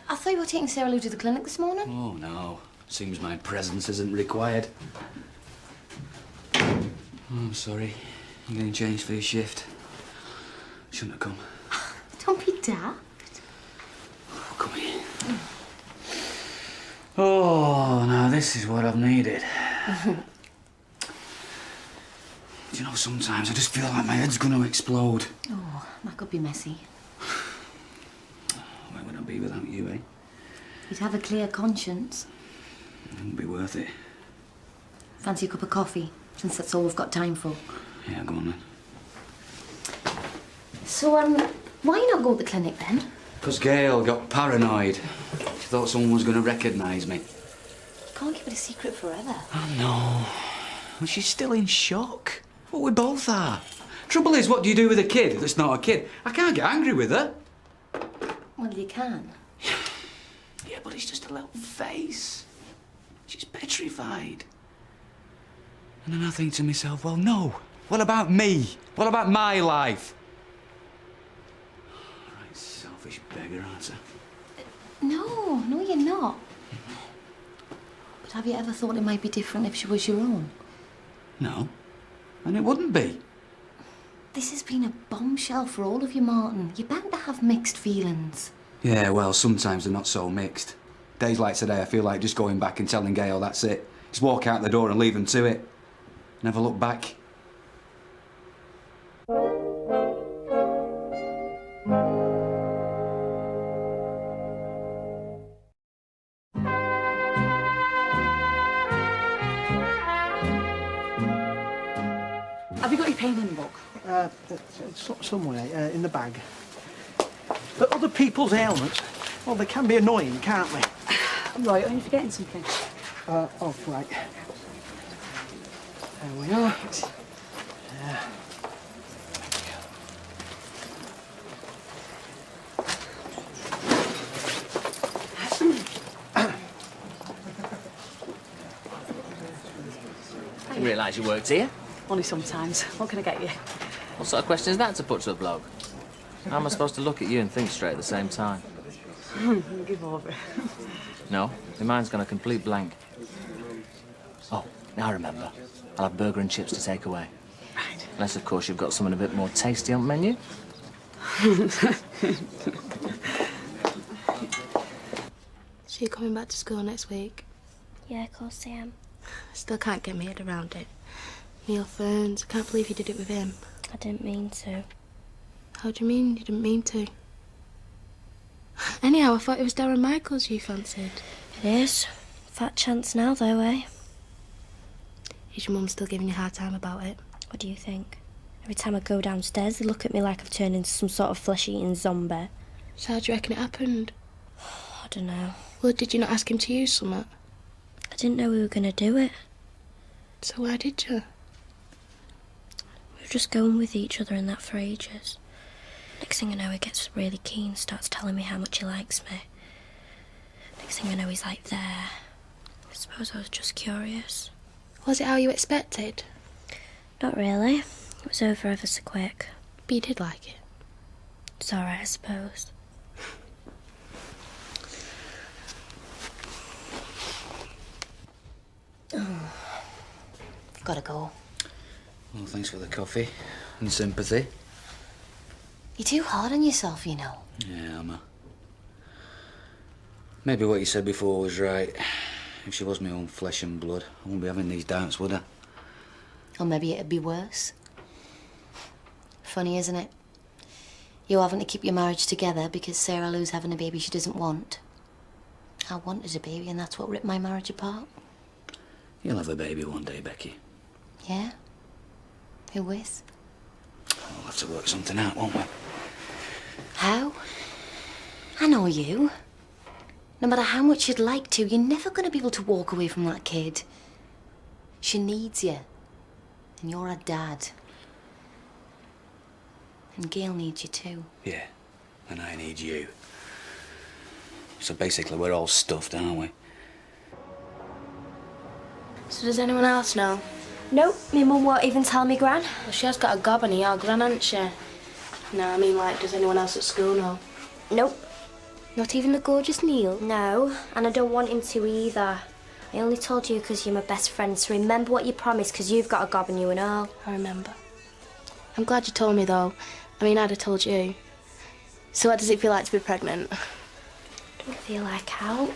I thought you were taking Sarah Lou to the clinic this morning. Oh, no. Seems my presence isn't required. Oh, I'm sorry. You're getting changed for your shift. Shouldn't have come. Don't be daft. Oh, come here. Oh, now this is what I've needed. Do you know, sometimes I just feel like my head's going to explode. Oh, that could be messy. Where would I be without you, eh? You'd have a clear conscience. It wouldn't be worth it. Fancy a cup of coffee, since that's all we've got time for. Yeah, go on then. So, why you not go to the clinic then? Because Gail got paranoid. She thought someone was going to recognise me. Can't keep it a secret forever. Oh, no. Well, she's still in shock. Well, we both are. Trouble is, what do you do with a kid that's not a kid? I can't get angry with her. Well, you can. Yeah, but it's just a little face. She's petrified. And then I think to myself, well, no. What about me? What about my life? Right, selfish beggar, aren't I? No, you're not. But have you ever thought it might be different if she was your own? No. And it wouldn't be. This has been a bombshell for all of you, Martin. You're bound to have mixed feelings. Yeah, well, sometimes they're not so mixed. Days like today, I feel like just going back and telling Gail that's it. Just walk out the door and leave them to it. Never look back. Have you got your pen and book? Somewhere in the bag. But other people's ailments, well, they can be annoying, can't they? Right, are you forgetting something? Oh, right. There we are. I didn't realise you worked here. Only sometimes. What can I get you? What sort of question is that to put to a bloke? How am I supposed to look at you and think straight at the same time? Give over. No, your mind's gone a complete blank. Oh, now I remember. I'll have burger and chips to take away. Right. Unless, of course, you've got something a bit more tasty on the menu. So you're coming back to school next week? Yeah, of course I am. I still can't get my head around it. Neil Ferns, I can't believe you did it with him. I didn't mean to. How do you mean you didn't mean to? Anyhow, I thought it was Darren Michaels you fancied. It is. Fat chance now, though, eh? Is your mum still giving you a hard time about it? What do you think? Every time I go downstairs, they look at me like I've turned into some sort of flesh-eating zombie. So how do you reckon it happened? I don't know. Well, did you not ask him to use something? I didn't know we were going to do it. So why did you? We were just going with each other in that for ages. Next thing I know, he gets really keen, starts telling me how much he likes me. Next thing I know, he's like there. I suppose I was just curious. Was it how you expected? Not really. It was over ever so quick. But you did like it? It's alright, I suppose. I've got to go. Well, thanks for the coffee and sympathy. You're too hard on yourself, you know. Yeah, Emma. Maybe what you said before was right. If she was my own flesh and blood, I wouldn't be having these doubts, would I? Or maybe it'd be worse. Funny, isn't it? You having to keep your marriage together because Sarah Lou's having a baby she doesn't want. I wanted a baby and that's what ripped my marriage apart. You'll have a baby one day, Becky. Yeah? Who with? We'll have to work something out, won't we? How? I know you. No matter how much you'd like to, you're never going to be able to walk away from that kid. She needs you. And you're her dad. And Gail needs you too. Yeah, and I need you. So basically, we're all stuffed, aren't we? So does anyone else know? Nope, my mum won't even tell me, Gran. Well, she has got a gob on your Gran, hasn't she? No, I mean, like, does anyone else at school know? Nope. Not even the gorgeous Neil? No, and I don't want him to either. I only told you because you're my best friend, so remember what you promised, because you've got a gob on you and all. I remember. I'm glad you told me, though. I mean, I'd have told you. So what does it feel like to be pregnant? Don't feel like how?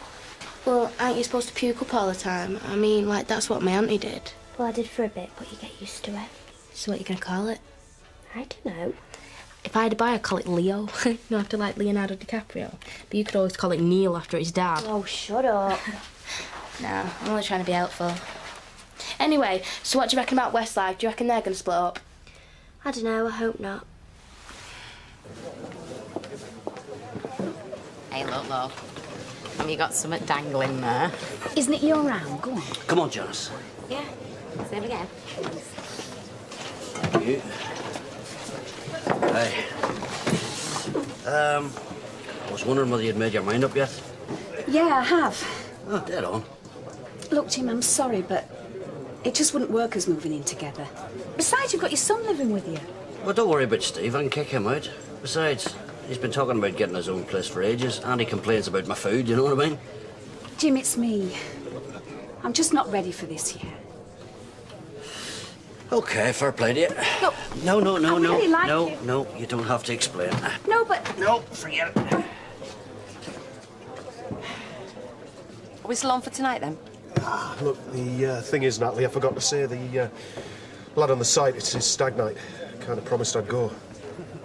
Well, aren't you supposed to puke up all the time? I mean, like, that's what my auntie did. Well, I did for a bit, but you get used to it. So what are you going to call it? I don't know. If I had a boy, I'd call it Leo. You know, after, like, Leonardo DiCaprio. But you could always call it Neil after his dad. Oh, shut up. No, I'm only trying to be helpful. Anyway, so what do you reckon about Westlife? Do you reckon they're going to split up? I don't know, I hope not. Hey, look, love. Have you got something dangling there? Isn't it your round? Go on. Come on, Janice. Yeah. Same again. Thank you. Hey. I was wondering whether you'd made your mind up yet. Yeah, I have. Oh, dead on. Look, Jim, I'm sorry, but it just wouldn't work us moving in together. Besides, you've got your son living with you. Well, don't worry about Steve. I can kick him out. Besides, he's been talking about getting his own place for ages, and he complains about my food, you know what I mean? Jim, it's me. I'm just not ready for this yet. Okay, fair play to you. No, No, I really like you. No, you don't have to explain. No, but... No, forget it. Are we still on for tonight, then? Look, the thing is, Natalie, I forgot to say, the lad on the site, it's his stag night. Kind of promised I'd go.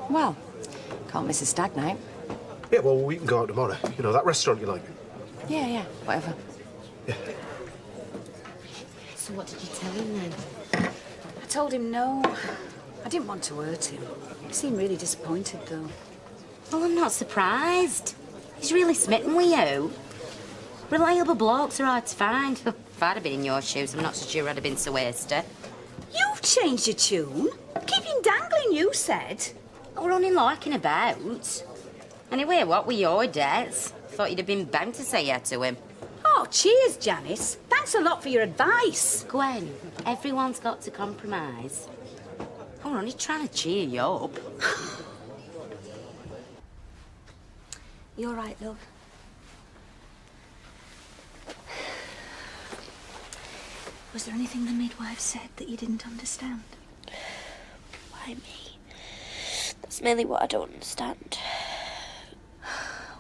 Well, can't miss a stag night. Yeah, well, we can go out tomorrow. You know, that restaurant you like. Yeah, whatever. So what did you tell him then? I told him no. I didn't want to hurt him. He seemed really disappointed, though. Well, I'm not surprised. He's really smitten with you. Reliable blokes are hard to find. If I'd have been in your shoes, I'm not so sure I'd have been so wasted. You've changed your tune. Keep him dangling, you said. We're only larking about. Anyway, what were your debts? Thought you'd have been bound to say yeah to him. Oh, cheers, Janice. Thanks a lot for your advice. Gwen, everyone's got to compromise. I'm only trying to cheer you up. You all right, love? Was there anything the midwife said that you didn't understand? Why me? That's mainly what I don't understand.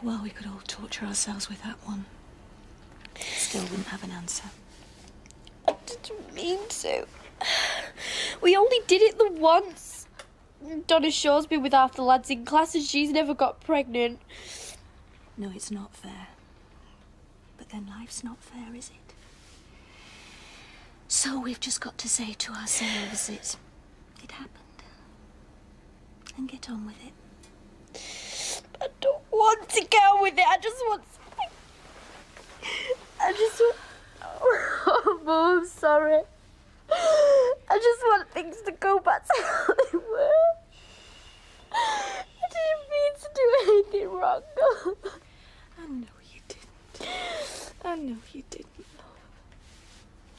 Well, we could all torture ourselves with that one. Still wouldn't have an answer. I didn't mean to. We only did it the once. Donna Shaw's been with half the lads in class and she's never got pregnant. No, it's not fair. But then life's not fair, is it? So we've just got to say to ourselves it happened. And get on with it. I don't want to get on with it. I just want... Oh, Mum, I'm sorry. I just want things to go back to how they were. I didn't mean to do anything wrong. I know you didn't. I know you didn't,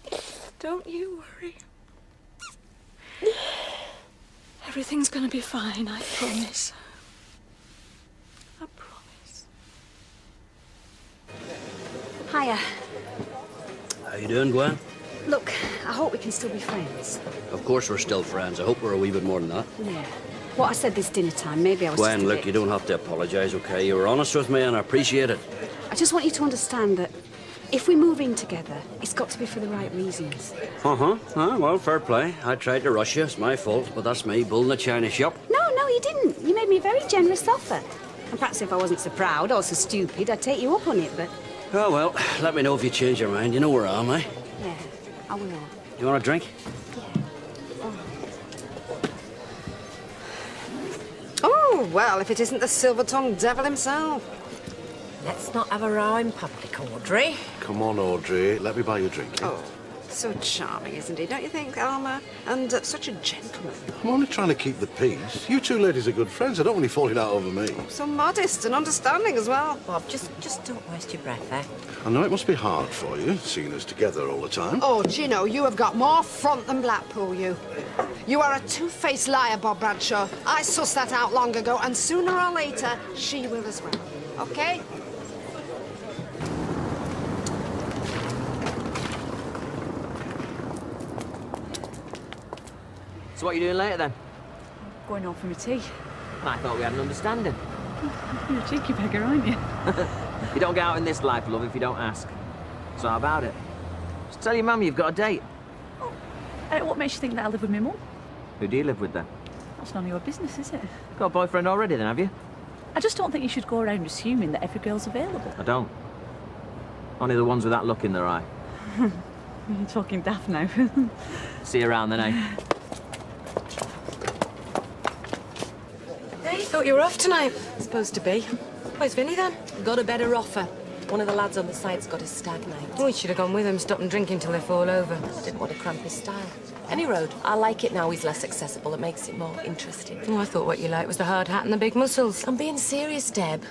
love. Don't you worry. Everything's gonna be fine, I promise. I promise. Hiya. How you doing, Gwen? Look, I hope we can still be friends. Of course we're still friends. I hope we're a wee bit more than that. Yeah. What I said this dinner time, maybe I was just Gwen, a look, bit... you don't have to apologise, OK? You were honest with me and I appreciate it. I just want you to understand that if we move in together, it's got to be for the right reasons. Well, fair play. I tried to rush you. It's my fault, but that's me, bull in the china shop. No, No, you didn't. You made me a very generous offer. And perhaps if I wasn't so proud or so stupid, I'd take you up on it, but... Oh, well, let me know if you change your mind. You know where I am, eh? Yeah, I will. You want a drink? Oh, well, if it isn't the silver-tongued devil himself. Let's not have a row in public, Audrey. Come on, Audrey. Let me buy you a drink. Oh, so charming, isn't he? Don't you think, Alma? And such a gentleman. I'm only trying to keep the peace. You two ladies are good friends. I don't want you falling out over me. So modest and understanding as well. Bob, just don't waste your breath, eh? I know it must be hard for you, seeing us together all the time. Oh, do you know, you have got more front than Blackpool, you. You are a two-faced liar, Bob Bradshaw. I sussed that out long ago, and sooner or later, she will as well. OK? So what are you doing later, then? Going home for my tea. I thought we had an understanding. You're a cheeky beggar, aren't you? You don't get out in this life, love, if you don't ask. So how about it? Just tell your mum you've got a date. What makes you think that I live with my mum? Who do you live with, then? That's none of your business, is it? Got a boyfriend already, then, have you? I just don't think you should go around assuming that every girl's available. I don't. Only the ones with that look in their eye. You're talking daft now. See you around, then, eh? Hey, thought you were off tonight. Supposed to be. Where's Vinny, then? Got a better offer. One of the lads on the site's got a stag night. Oh, we should have gone with him, stop and drink until they fall over. Didn't want to cramp his style. Any road. I like it now he's less accessible. It makes it more interesting. Oh, I thought what you liked was the hard hat and the big muscles. I'm being serious, Deb.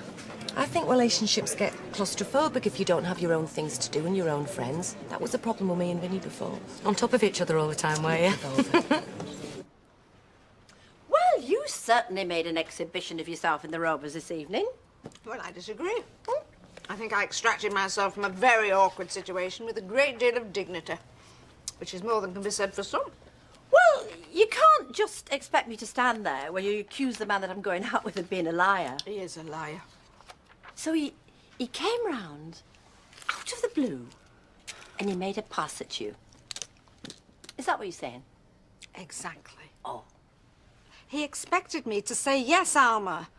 I think relationships get claustrophobic if you don't have your own things to do and your own friends. That was a problem with me and Vinny before. On top of each other all the time, were you? Well, you certainly made an exhibition of yourself in the Rovers this evening. Well, I disagree. I think I extracted myself from a very awkward situation with a great deal of dignity, which is more than can be said for some. Well, you can't just expect me to stand there where you accuse the man that I'm going out with of being a liar. He is a liar. So he came round out of the blue and he made a pass at you. Is that what you're saying? Exactly. Oh. He expected me to say yes, Alma.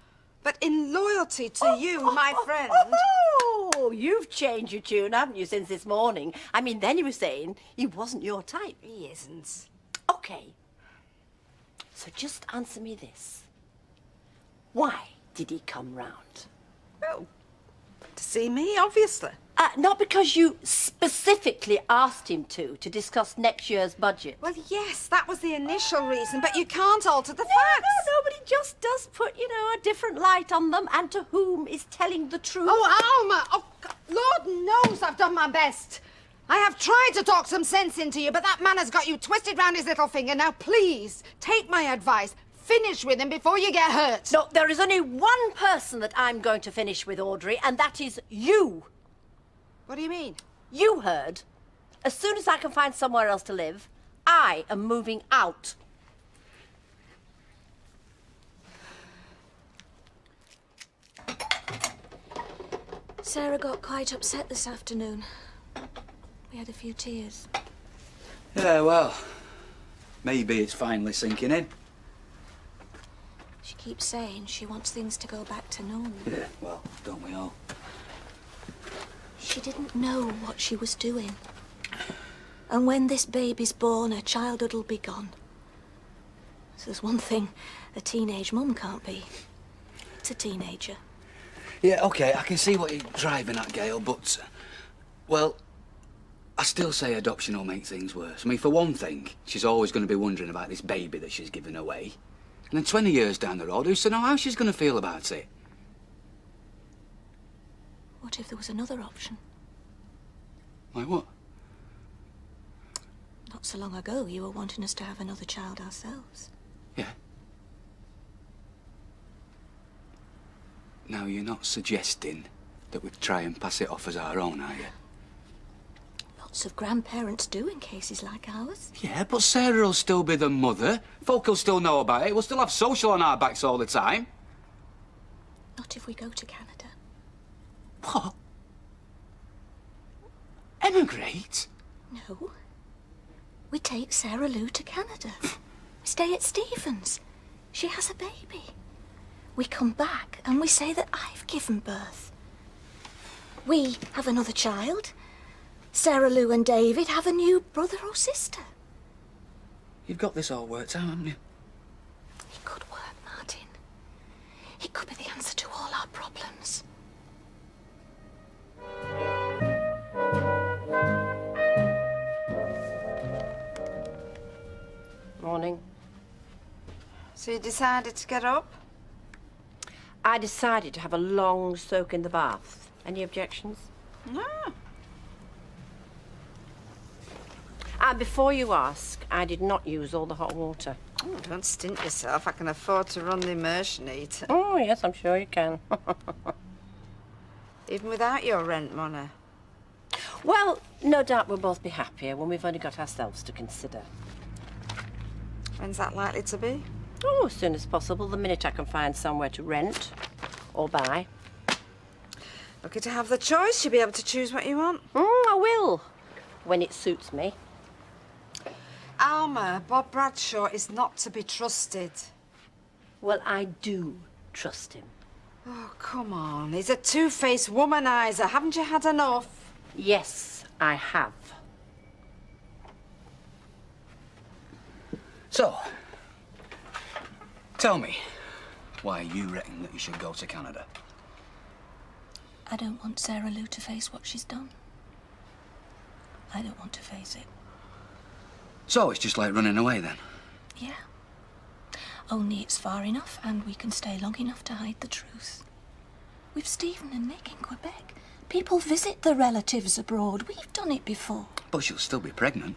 But in loyalty to you, my friend... Oh, you've changed your tune, haven't you, since this morning? I mean, then you were saying he wasn't your type. He isn't. OK. So just answer me this. Why did he come round? Well, to see me, obviously. Not because you specifically asked him to discuss next year's budget. Well, yes, that was the initial reason, but you can't alter the facts. No, but he just does put, you know, a different light on them, and to whom is telling the truth. Oh, Alma! Oh, Lord knows I've done my best. I have tried to talk some sense into you, but that man has got you twisted round his little finger. Now, please, take my advice. Finish with him before you get hurt. No, there is only one person that I'm going to finish with, Audrey, and that is you. What do you mean? You heard. As soon as I can find somewhere else to live, I am moving out. Sarah got quite upset this afternoon. We had a few tears. Yeah, well, maybe it's finally sinking in. She keeps saying she wants things to go back to normal. Yeah, well, don't we all? She didn't know what she was doing. And when this baby's born, her childhood'll be gone. So there's one thing a teenage mum can't be. It's a teenager. Yeah, OK, I can see what you're driving at, Gail, but... Well, I still say adoption will make things worse. I mean, for one thing, she's always going to be wondering about this baby that she's given away. And then 20 years down the road, who's to know how she's going to feel about it? What if there was another option? Like what? Not so long ago, you were wanting us to have another child ourselves. Yeah. Now, you're not suggesting that we try and pass it off as our own, are you? Lots of grandparents do in cases like ours. Yeah, but Sarah'll still be the mother. Folk will still know about it. We'll still have social on our backs all the time. Not if we go to Canada. What? Emigrate? No. We take Sarah Lou to Canada. We stay at Stephen's. She has a baby. We come back and we say that I've given birth. We have another child. Sarah Lou and David have a new brother or sister. You've got this all worked out, haven't you? It could work, Martin. It could be the answer to all our problems. Morning. So you decided to get up? I decided to have a long soak in the bath. Any objections? No. And before you ask, I did not use all the hot water. Oh, don't stint yourself. I can afford to run the immersion heater. Oh, yes, I'm sure you can. Even without your rent money. Well, no doubt we'll both be happier when we've only got ourselves to consider. When's that likely to be? Oh, as soon as possible, the minute I can find somewhere to rent or buy. Lucky to have the choice. You'll be able to choose what you want. I will, when it suits me. Alma, Bob Bradshaw is not to be trusted. Well, I do trust him. Oh, come on. He's a two-faced womanizer. Haven't you had enough? Yes, I have. So, tell me why you reckon that you should go to Canada. I don't want Sarah Lou to face what she's done. I don't want to face it. So it's just like running away then? Yeah. Only it's far enough and we can stay long enough to hide the truth. With Stephen and Nick in Quebec, people visit their relatives abroad. We've done it before. But she'll still be pregnant.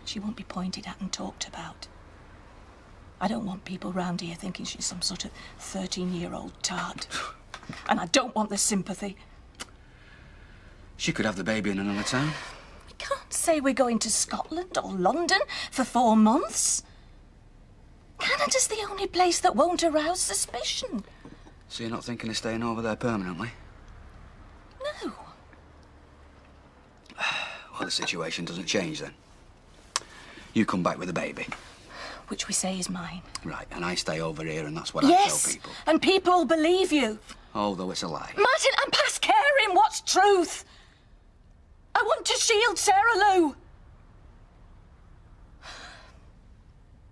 She won't be pointed at and talked about. I don't want people round here thinking she's some sort of 13-year-old tart. And I don't want the sympathy. She could have the baby in another town. We can't say we're going to Scotland or London for 4 months. Canada's the only place that won't arouse suspicion. So you're not thinking of staying over there permanently? No. Well, the situation doesn't change then. You come back with a baby. Which we say is mine. Right, and I stay over here and that's what I Yes, tell people. and people will believe you. Although it's a lie. Martin, I'm past caring what's truth. I want to shield Sarah Lou.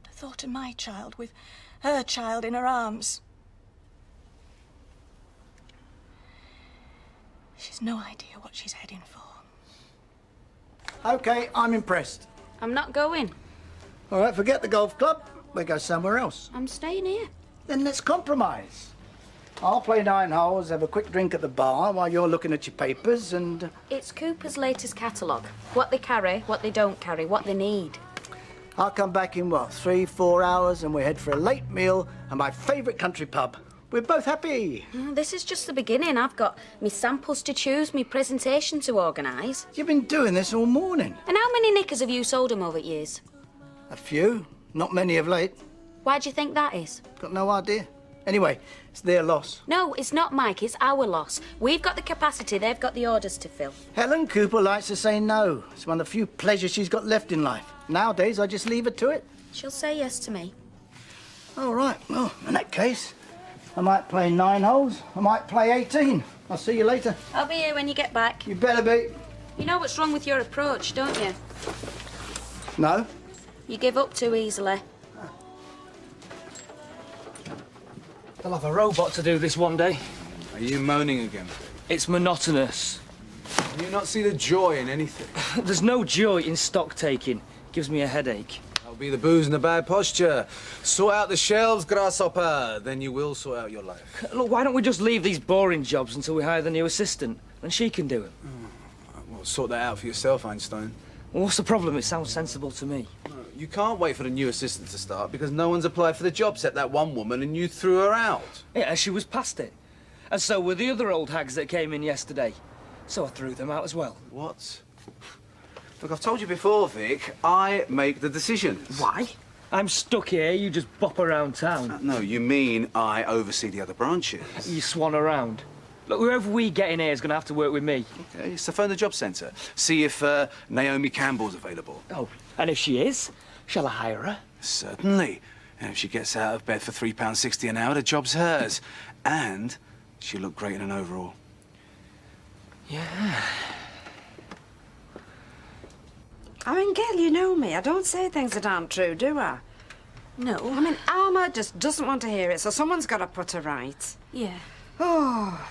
The thought of my child with her child in her arms. She's no idea what she's heading for. OK, I'm impressed. I'm not going. All right, forget the golf club. We'll go somewhere else. I'm staying here. Then let's compromise. I'll play 9 holes, have a quick drink at the bar while you're looking at your papers and... It's Cooper's latest catalogue. What they carry, what they don't carry, what they need. I'll come back in, what, 3, 4 hours and we head for a late meal and my favourite country pub. We're both happy. This is just the beginning. I've got me samples to choose, me presentation to organise. You've been doing this all morning. And how many knickers have you sold them over the years? A few. Not many of late. Why do you think that is? Got no idea. Anyway, it's their loss. No, it's not, Mike. It's our loss. We've got the capacity, they've got the orders to fill. Helen Cooper likes to say no. It's one of the few pleasures she's got left in life. Nowadays, I just leave her to it. She'll say yes to me. All right. Well, in that case, I might play 9 holes. I might play 18. I'll see you later. I'll be here when you get back. You better be. You know what's wrong with your approach, don't you? No? You give up too easily. They'll have a robot to do this one day. Are you moaning again? It's monotonous. Do you not see the joy in anything? There's no joy in stock taking. Gives me a headache. That'll be the booze and the bad posture. Sort out the shelves, grasshopper. Then you will sort out your life. Look, why don't we just leave these boring jobs until we hire the new assistant? And she can do them. Well, sort that out for yourself, Einstein. Well, what's the problem? It sounds sensible to me. You can't wait for the new assistant to start because no one's applied for the job except that one woman and you threw her out. Yeah, she was past it. And so were the other old hags that came in yesterday. So I threw them out as well. What? Look, I've told you before, Vic, I make the decisions. Why? I'm stuck here, you just bop around town. No, you mean I oversee the other branches. You swan around. Look, whoever we get in here is going to have to work with me. Okay, so phone the job centre. See if Naomi Campbell's available. Oh, and if she is, shall I hire her? Certainly. If she gets out of bed for £3.60 an hour, the job's hers. And she'll look great in an overall. Yeah. I mean, Gail, you know me. I don't say things that aren't true, do I? No. I mean, Alma just doesn't want to hear it, so someone's got to put her right. Yeah. Oh,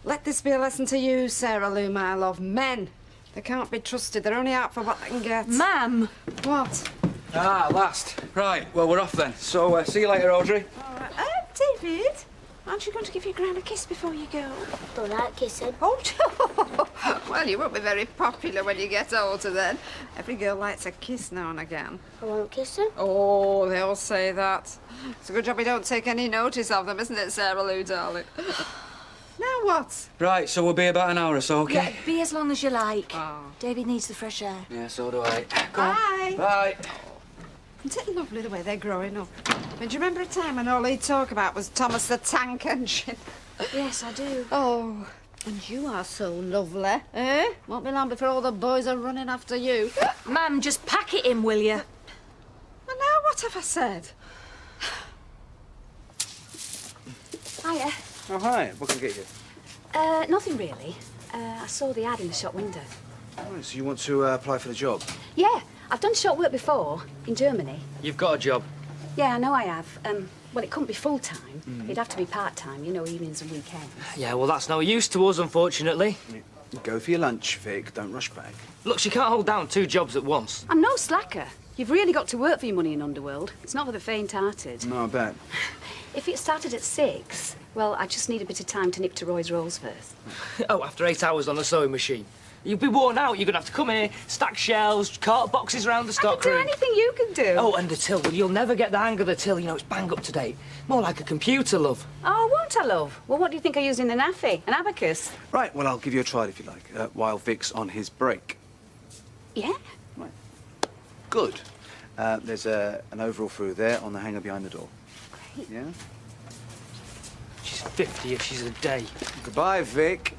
let this be a lesson to you, Sarah Lou, my love. Men, they can't be trusted. They're only out for what they can get. Ma'am! What? Ah, last. Right, well, we're off then. So, see you later, Audrey. All right. David, aren't you going to give your gran a kiss before you go? Don't like kissing. Oh, well, you won't be very popular when you get older then. Every girl likes a kiss now and again. I won't kiss her. Oh, they all say that. It's a good job we don't take any notice of them, isn't it, Sarah Lou, darling? Now what? Right, so we'll be about an hour or so, okay? Yeah, be as long as you like. Oh. David needs the fresh air. Yeah, so do I. Bye. Bye. Isn't it lovely the way they're growing up? I mean, do you remember a time when all he'd talk about was Thomas the Tank Engine? Yes, I do. Oh, and you are so lovely, eh? Won't be long before all the boys are running after you. Ma'am, just pack it in, will you? Well, now what have I said? Hiya. Oh, hi. What can I get you? Nothing really. I saw the ad in the shop window. Oh, so you want to apply for the job? Yeah, I've done shop work before, in Germany. You've got a job. Yeah, I know I have. Well, it couldn't be full-time. It'd have to be part-time, you know, evenings and weekends. Yeah, well, that's no use to us, unfortunately. Go for your lunch, Vic. Don't rush back. Look, she can't hold down 2 jobs at once. I'm no slacker. You've really got to work for your money in Underworld. It's not for the faint-hearted. No, I bet. If it started at 6, well, I just need a bit of time to nip to Roy's Rolls first. Oh, after 8 hours on the sewing machine. You'll be worn out. You're going to have to come here, stack shelves, cart boxes around the stock room. I can do anything you can do. Oh, and the till. Well, you'll never get the hang of the till. You know, it's bang up to date. More like a computer, love. Oh, won't I, love? Well, what do you think I use in the naffy? An abacus? Right, well, I'll give you a try if you like, while Vic's on his break. Yeah? Right. Good. There's an overall through there on the hanger behind the door. Great. Yeah? She's 50 if she's a day. Goodbye, Vic.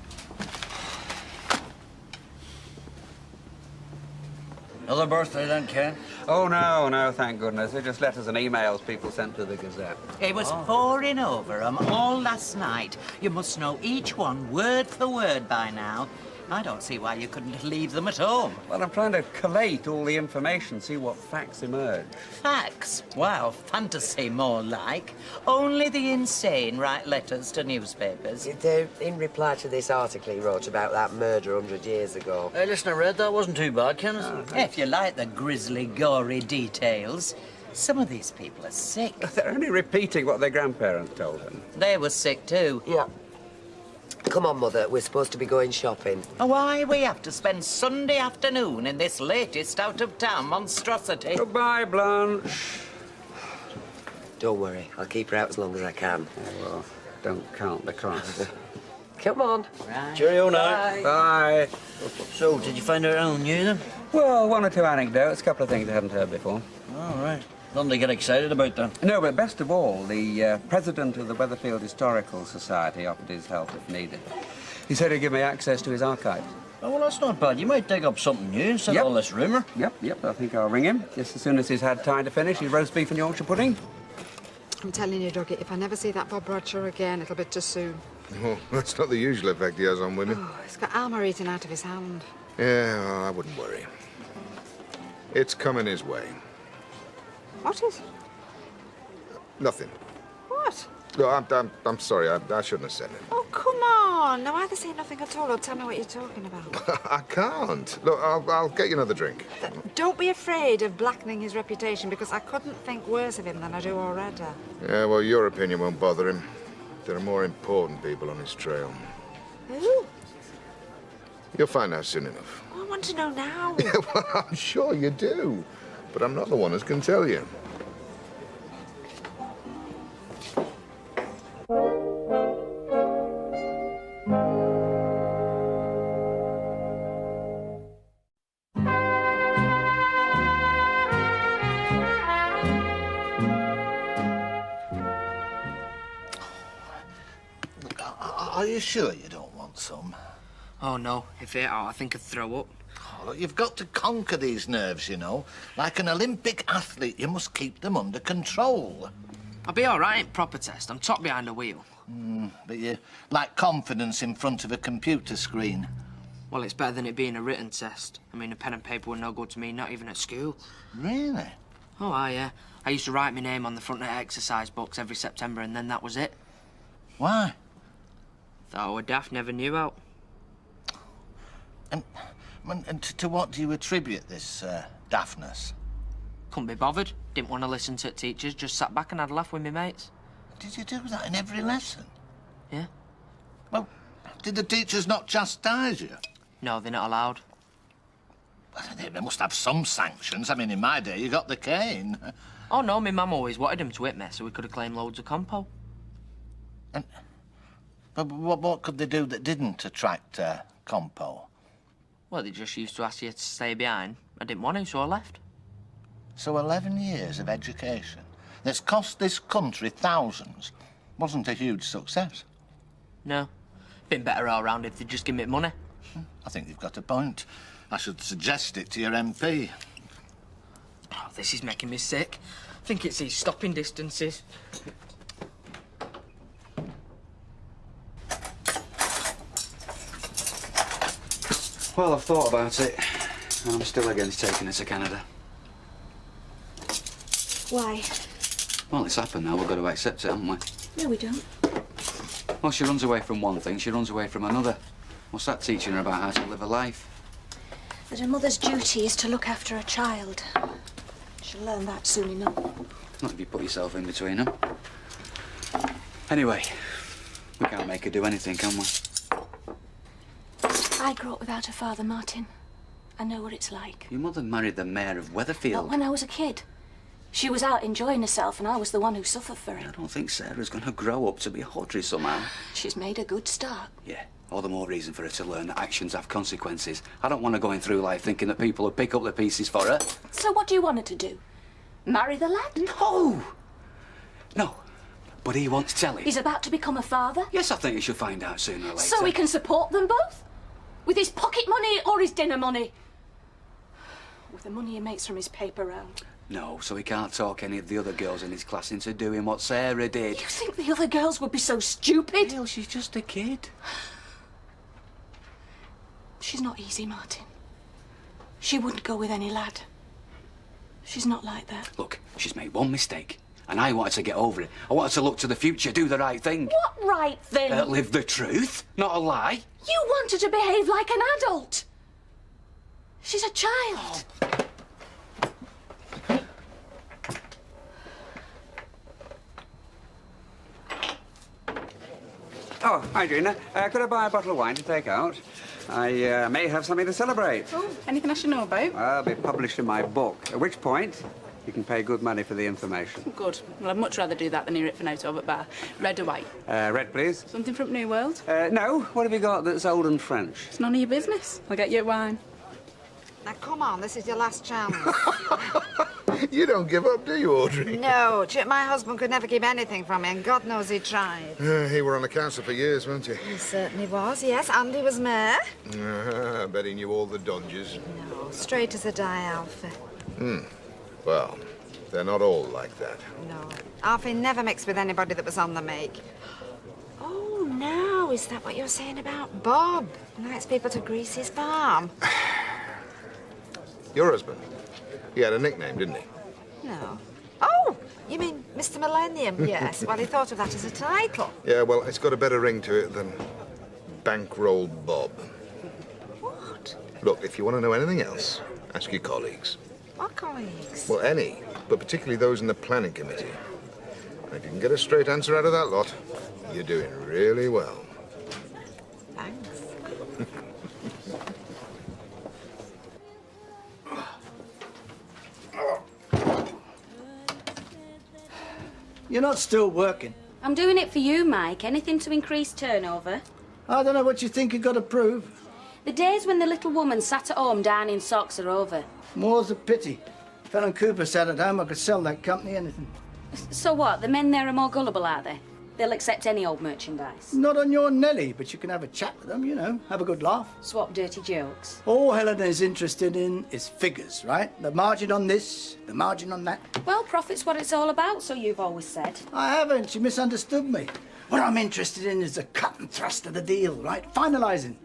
Another birthday then, Ken? Oh, no, thank goodness. They're just letters and emails people sent to the Gazette. It was pouring over 'em all last night. You must know each one word for word by now. I don't see why you couldn't leave them at home. Well, I'm trying to collate all the information, see what facts emerge. Facts? Well, fantasy more like. Only the insane write letters to newspapers. They're in reply to this article he wrote about that murder 100 years ago. Hey, listen, I read that. Wasn't too bad, Ken. If you like the grisly, gory details, some of these people are sick. They're only repeating what their grandparents told them. They were sick too. Yeah. Come on, Mother, we're supposed to be going shopping. Why we have to spend Sunday afternoon in this latest out-of-town monstrosity? Goodbye, Blanche. Don't worry, I'll keep her out as long as I can. Well, don't count the cost. Come on. Right. Cheerio now. Bye. So, did you find out anything new then? Well, 1 or 2 anecdotes, a couple of things I hadn't heard before. All right. Nothing to get excited about then. No, but best of all, the president of the Weatherfield Historical Society offered his help if needed. He said he'd give me access to his archives. Oh, well, that's not bad. You might dig up something new instead of all this rumour. Yep, I think I'll ring him. Just as soon as he's had time to finish his roast beef and Yorkshire pudding. I'm telling you, Dougie, if I never see that Bob Bradshaw again, it'll be too soon. Oh, that's not the usual effect he has on women. Oh, he's got Alma eating out of his hand. Yeah, well, I wouldn't worry. It's coming his way. What is? Nothing. What? No, I'm sorry. I shouldn't have said it. Oh, come on. Now, either say nothing at all or tell me what you're talking about. I can't. Look, I'll get you another drink. Don't be afraid of blackening his reputation, because I couldn't think worse of him than I do already. Yeah, well, your opinion won't bother him. There are more important people on his trail. Who? You'll find out soon enough. Oh, I want to know now. Yeah, well, I'm sure you do. But I'm not the one who can tell you. Are you sure you don't want some? Oh, no. If it are, I think I'd throw up. Oh, look, you've got to conquer these nerves, you know. Like an Olympic athlete, you must keep them under control. I'll be all right in proper test. I'm top behind the wheel. But you lack confidence in front of a computer screen. Well, it's better than it being a written test. I mean, a pen and paper were no good to me, not even at school. Really? Oh, yeah. I used to write my name on the front of exercise books every September, and then that was it. Why? Thought I were daft, never knew how. And to what do you attribute this daftness? Couldn't be bothered. Didn't want to listen to teachers, just sat back and had a laugh with my mates. Did you do that in every lesson? Yeah. Well, did the teachers not chastise you? No, they're not allowed. They must have some sanctions. I mean, in my day, you got the cane. Oh, no, my mum always wanted them to whip me, so we could have claimed loads of compo. But what could they do that didn't attract compo? Well, they just used to ask you to stay behind. I didn't want to, so I left. So 11 years of education that's cost this country thousands wasn't a huge success. No. Been better all round if they'd just give me money. I think you've got a point. I should suggest it to your MP. Oh, this is making me sick. I think it's these stopping distances. Well, I've thought about it, and I'm still against taking her to Canada. Why? Well, it's happened now. We've got to accept it, haven't we? No, we don't. Well, she runs away from one thing, she runs away from another. What's that teaching her about how to live a life? That a mother's duty is to look after a child. She'll learn that soon enough. Not if you put yourself in between them. Anyway, we can't make her do anything, can we? I grew up without a father, Martin. I know what it's like. Your mother married the mayor of Weatherfield. Not when I was a kid. She was out enjoying herself and I was the one who suffered for it. I don't think Sarah's going to grow up to be a Audrey somehow. She's made a good start. Yeah, all the more reason for her to learn that actions have consequences. I don't want her going through life thinking that people will pick up the pieces for her. So what do you want her to do? Marry the lad? No! No. But he wants telly. He's about to become a father? Yes, I think he should find out sooner or later. So we can support them both? With his pocket money or his dinner money? With the money he makes from his paper round. No, so he can't talk any of the other girls in his class into doing what Sarah did. You think the other girls would be so stupid? Hell, she's just a kid. She's not easy, Martin. She wouldn't go with any lad. She's not like that. Look, she's made one mistake, and I want her to get over it. I want her to look to the future, do the right thing. What right thing? Live the truth, not a lie. You want her to behave like an adult. She's a child. Oh, hi, Gina. Could I buy a bottle of wine to take out? I may have something to celebrate. Oh, anything I should know about? I'll be publishing my book, at which point you can pay good money for the information. Good. Well, I'd much rather do that than hear it for out over at bar. Red or white? Red, please. Something from New World? No. What have you got that's old and French? It's none of your business. I'll get you wine. Now, come on, this is your last chance. You don't give up, do you, Audrey? No, my husband could never keep anything from me, and God knows he tried. He were on the council for years, weren't you? He certainly was, yes. And he was mayor. I bet he knew all the dodges. No, straight as a die, Alfie. Well, they're not all like that. No. Alfie never mixed with anybody that was on the make. Oh, now, is that what you're saying about Bob? Likes people to grease his palm. Your husband, he had a nickname, didn't he? No. Oh, you mean Mr. Millennium? Yes. Well, he thought of that as a title. Yeah, well, it's got a better ring to it than Bankroll Bob. What? Look, if you want to know anything else, ask your colleagues. What colleagues? Well, any, but particularly those in the planning committee. And if you can get a straight answer out of that lot, you're doing really well. Thanks. You're not still working. I'm doing it for you, Mike. Anything to increase turnover. I don't know what you think you've got to prove. The days when the little woman sat at home darning socks are over. More's a pity. If Helen Cooper sat at home, I could sell that company anything. So what? The men there are more gullible, are they? They'll accept any old merchandise. Not on your Nelly, but you can have a chat with them, you know, have a good laugh. Swap dirty jokes. All Helen is interested in is figures, right? The margin on this, the margin on that. Well, profit's what it's all about, so you've always said. I haven't. She misunderstood me. What I'm interested in is the cut and thrust of the deal, right? Finalising.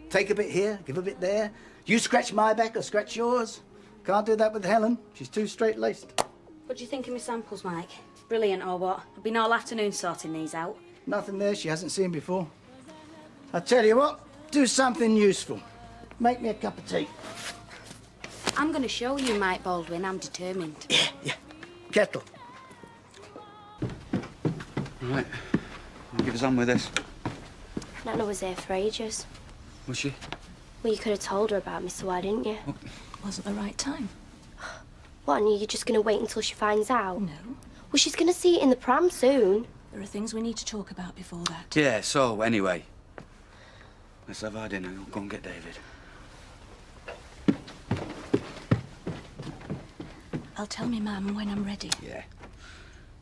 Take a bit here, give a bit there. You scratch my back or scratch yours. Can't do that with Helen. She's too straight-laced. What do you think of my samples, Mike? Brilliant or what? I've been all afternoon sorting these out. Nothing there she hasn't seen before. I'll tell you what, do something useful. Make me a cup of tea. I'm going to show you, Mike Baldwin. I'm determined. Yeah. Kettle. Right. Give us on with this. Nana was there for ages. Was she? Well, you could have told her about me, so why didn't you? Wasn't the right time. What, and you're just going to wait until she finds out? No. Well, she's going to see it in the pram soon. There are things we need to talk about before that. Yeah, so, anyway. Let's have our dinner. We'll go and get David. I'll tell me Mum when I'm ready. Yeah.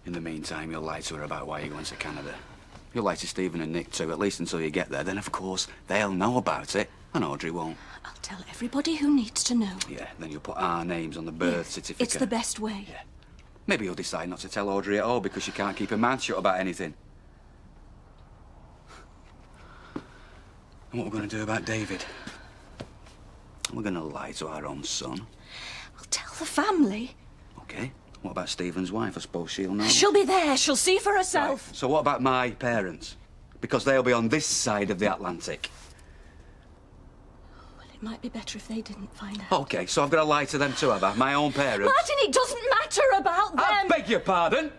In the meantime, you'll lie to her about why you're going to Canada. You'll lie to Stephen and Nick too, at least until you get there. Then, of course, they'll know about it, and Audrey won't. I'll tell everybody who needs to know. Yeah, then you'll put our names on the birth certificate. It's the best way. Yeah. Maybe you'll decide not to tell Audrey at all because she can't keep her mouth shut about anything. And what we're going to do about David? We're going to lie to our own son. I'll tell the family. Okay. What about Stephen's wife? I suppose she'll know. She'll be there. She'll see for herself. Right. So what about my parents? Because they'll be on this side of the Atlantic. Well, it might be better if they didn't find out. Okay, so I've got to lie to them too, have I? My own parents? Martin, it doesn't matter about them. I beg your pardon?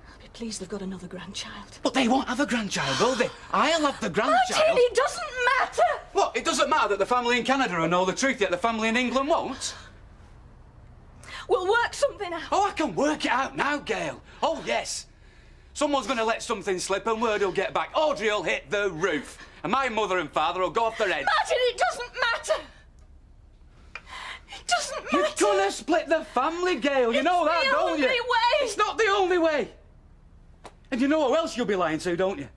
I'll be pleased they've got another grandchild. But they won't have a grandchild, will they? I'll have the grandchild. Martin, it doesn't matter. What? It doesn't matter that the family in Canada will know the truth, yet the family in England won't? We'll work something out. Oh, I can work it out now, Gail. Oh, yes. Someone's going to let something slip and word will get back. Audrey will hit the roof. And my mother and father will go off their head. Martin, it doesn't matter. It doesn't matter. You're going to split the family, Gail. You know that, don't you? It's the only way. It's not the only way. And you know who else you'll be lying to, don't you?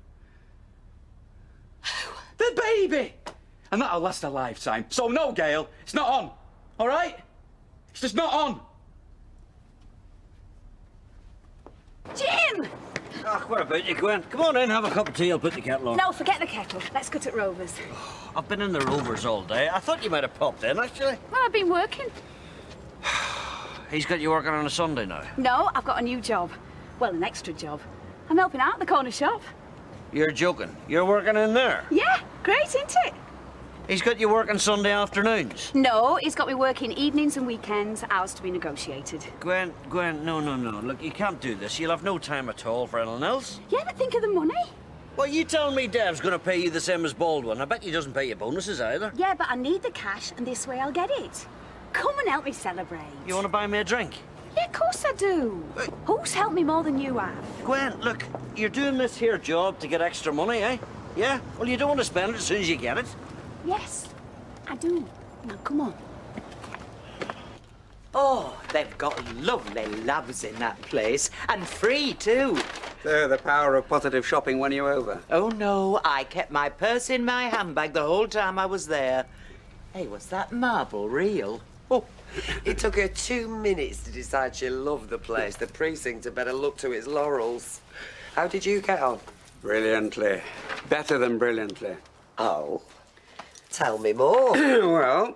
Who? The baby. And that'll last a lifetime. So no, Gail, it's not on. All right? It's just not on. Jim! Ah, what about you, Gwen? Come on in, have a cup of tea. I'll put the kettle on. No, forget the kettle. Let's cut at Rover's. I've been in the Rovers all day. I thought you might have popped in, actually. Well, I've been working. He's got you working on a Sunday now. No, I've got a new job. Well, an extra job. I'm helping out at the corner shop. You're joking. You're working in there? Yeah, great, isn't it? He's got you working Sunday afternoons? No, he's got me working evenings and weekends, hours to be negotiated. Gwen, no. Look, you can't do this. You'll have no time at all for anything else. You ever think of the money? Well, you telling me Dev's going to pay you the same as Baldwin. I bet he doesn't pay you bonuses either. Yeah, but I need the cash, and this way I'll get it. Come and help me celebrate. You want to buy me a drink? Yeah, of course I do. Who's helped me more than you have? Gwen, look, you're doing this here job to get extra money, eh? Yeah? Well, you don't want to spend it as soon as you get it. Yes, I do. Now, come on. Oh, they've got lovely labs in that place. And free, too. So, the power of positive shopping won you over? Oh, no. I kept my purse in my handbag the whole time I was there. Hey, was that marble real? Oh, it took her 2 minutes to decide she loved the place. The precinct had better look to its laurels. How did you get on? Brilliantly. Better than brilliantly. Oh. Tell me more. Well,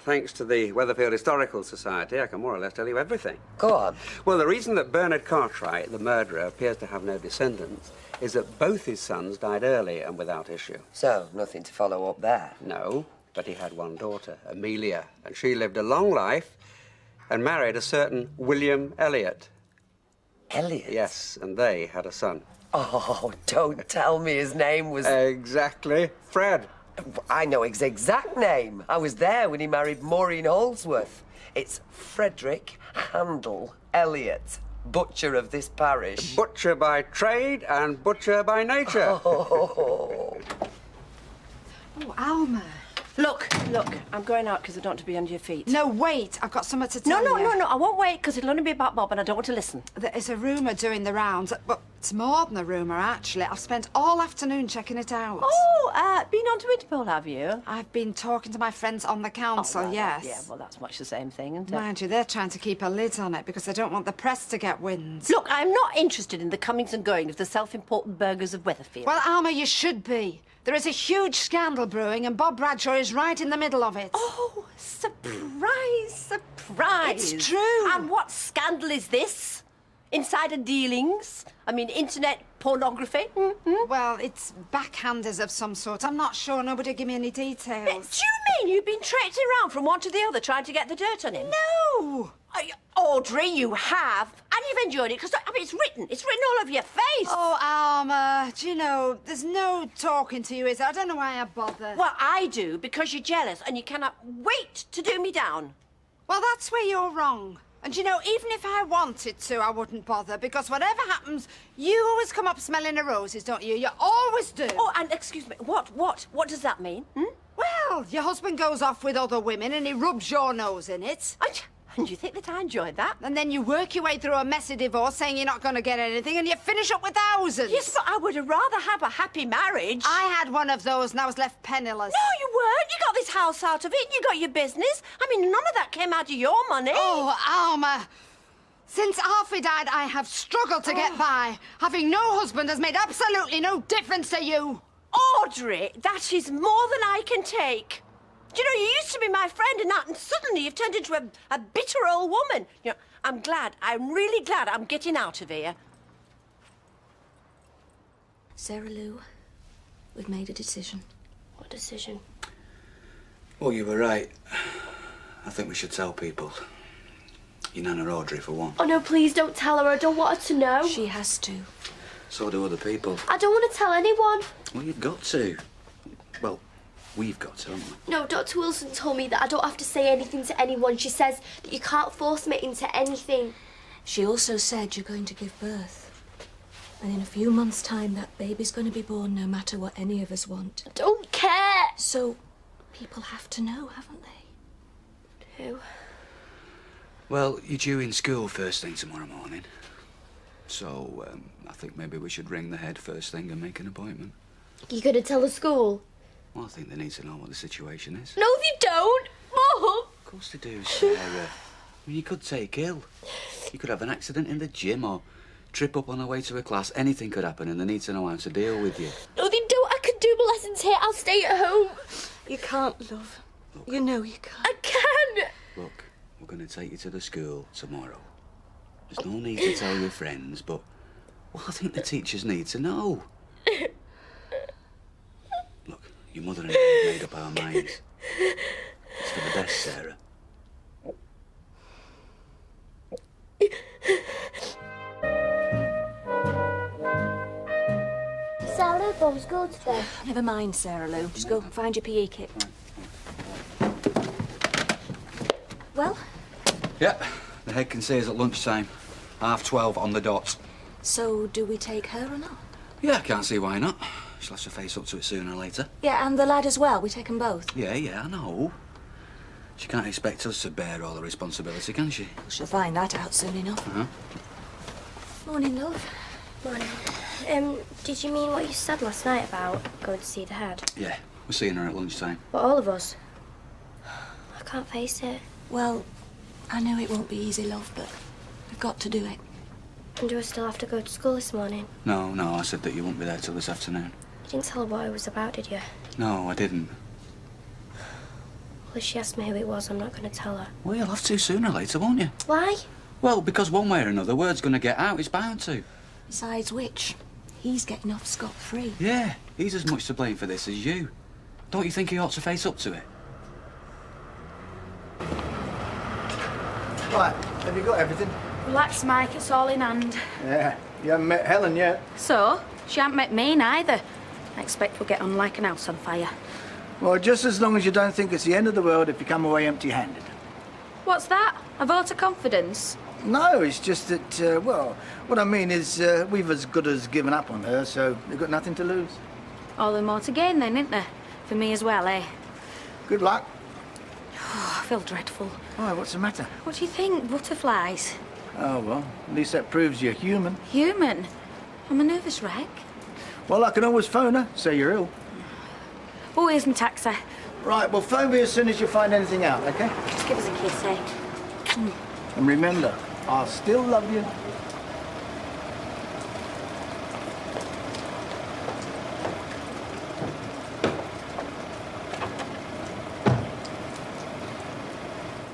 thanks to the Weatherfield Historical Society, I can more or less tell you everything. Go on. Well, the reason that Bernard Cartwright, the murderer, appears to have no descendants is that both his sons died early and without issue. So, nothing to follow up there? No, but he had one daughter, Amelia, and she lived a long life and married a certain William Elliot. Elliot? Yes, and they had a son. Oh, don't tell me his name was... Exactly. Fred. I know his exact name. I was there when he married Maureen Holdsworth. It's Frederick Handel Elliot, butcher of this parish. Butcher by trade and butcher by nature. Oh, Alma, Look, I'm going out because I don't want to be under your feet. No, wait. I've got something to tell you. No, I won't wait because it'll only be about Bob and I don't want to listen. There's a rumour doing the rounds, but it's more than a rumour, actually. I've spent all afternoon checking it out. Oh, been on to Interpol, have you? I've been talking to my friends on the council, well, yes. Yeah, well, that's much the same thing, isn't it? Mind you, they're trying to keep a lid on it because they don't want the press to get wind. Look, I'm not interested in the comings and goings of the self-important burghers of Weatherfield. Well, Alma, you should be. There is a huge scandal brewing and Bob Bradshaw is right in the middle of it. Oh, surprise! It's true. And what scandal is this? Insider dealings? I mean, internet pornography? Mm-hmm. Well, it's backhanders of some sort. I'm not sure. Nobody give me any details. Do you mean you've been traipsing around from one to the other trying to get the dirt on him? No! Audrey, you have. And you've enjoyed it, because, I mean, it's written all over your face. Oh, Alma, do you know, there's no talking to you, is there? I don't know why I bother. Well, I do, because you're jealous and you cannot wait to do me down. Well, that's where you're wrong. And, you know, even if I wanted to, I wouldn't bother, because whatever happens, you always come up smelling of roses, don't you? You always do. Oh, and excuse me, what does that mean? Well, your husband goes off with other women and he rubs your nose in it. And you think that I enjoyed that? And then you work your way through a messy divorce saying you're not going to get anything and you finish up with thousands. Yes, but I would have rather have a happy marriage. I had one of those and I was left penniless. No, you weren't. You got this house out of it and you got your business. I mean, none of that came out of your money. Oh, Alma. Since Alfie died, I have struggled to get by. Having no husband has made absolutely no difference to you. Audrey, that is more than I can take. Do you know, you used to be my friend and suddenly you've turned into a bitter old woman. You know, I'm really glad I'm getting out of here. Sarah Lou, we've made a decision. What decision? Well, you were right. I think we should tell people. Your Nana Audrey, for one. Oh, no, please don't tell her. I don't want her to know. She has to. So do other people. I don't want to tell anyone. Well, you've got to. Well, we've got to, haven't we? No, Dr. Wilson told me that I don't have to say anything to anyone. She says that you can't force me into anything. She also said you're going to give birth. And in a few months' time, that baby's going to be born no matter what any of us want. I don't care. So, people have to know, haven't they? Who? Well, you're due in school first thing tomorrow morning. So, I think maybe we should ring the head first thing and make an appointment. You gonna tell the school? Well, I think they need to know what the situation is. No, they don't. Mom! Of course they do, Sarah. I mean, you could take ill. You could have an accident in the gym or trip up on the way to a class. Anything could happen and they need to know how to deal with you. No, they don't. I can do my lessons here. I'll stay at home. You can't, love. You know you can't. I can! Look, we're going to take you to the school tomorrow. There's no need to tell your friends, but, well, I think the teachers need to know. Look, your mother and I have made up our minds. It's for the best, Sarah. Sarah Lou, Bob's school today. Never mind, Sarah Lou. Just go find your PE kit. Well? Yep, the head can see us at lunchtime. 12:30 on the dot. So, do we take her or not? Yeah, I can't see why not. She'll have to face up to it sooner or later. Yeah, and the lad as well. We take them both. Yeah, I know. She can't expect us to bear all the responsibility, can she? She'll find that out soon enough. Uh-huh. Morning, love. Morning. Did you mean what you said last night about going to see the head? Yeah, we're seeing her at lunchtime. Well, all of us. I can't face it. Well, I know it won't be easy, love, but we've got to do it. And do I still have to go to school this morning? No, I said that you won't be there till this afternoon. You didn't tell her what it was about, did you? No, I didn't. Well, if she asked me who it was, I'm not going to tell her. Well, you'll have to sooner or later, won't you? Why? Well, because one way or another, word's going to get out. It's bound to. Besides which, he's getting off scot-free. Yeah, he's as much to blame for this as you. Don't you think he ought to face up to it? Right, have you got everything? Relax, Mike, it's all in hand. Yeah, you haven't met Helen yet. So, she hasn't met me neither. I expect we'll get on like an house on fire. Well, just as long as you don't think it's the end of the world if you come away empty-handed. What's that? A vote of confidence? No, it's just that, well, what I mean is we've as good as given up on her, so we've got nothing to lose. All the more to gain then, isn't there? For me as well, eh? Good luck. Oh, I feel dreadful. Why, what's the matter? What do you think? Butterflies? Oh, well, at least that proves you're human. Human? I'm a nervous wreck. Well, I can always phone her, say you're ill. Oh, here's my taxi. Right, well, phone me as soon as you find anything out, OK? Just give us a kiss, eh? And remember, I'll still love you.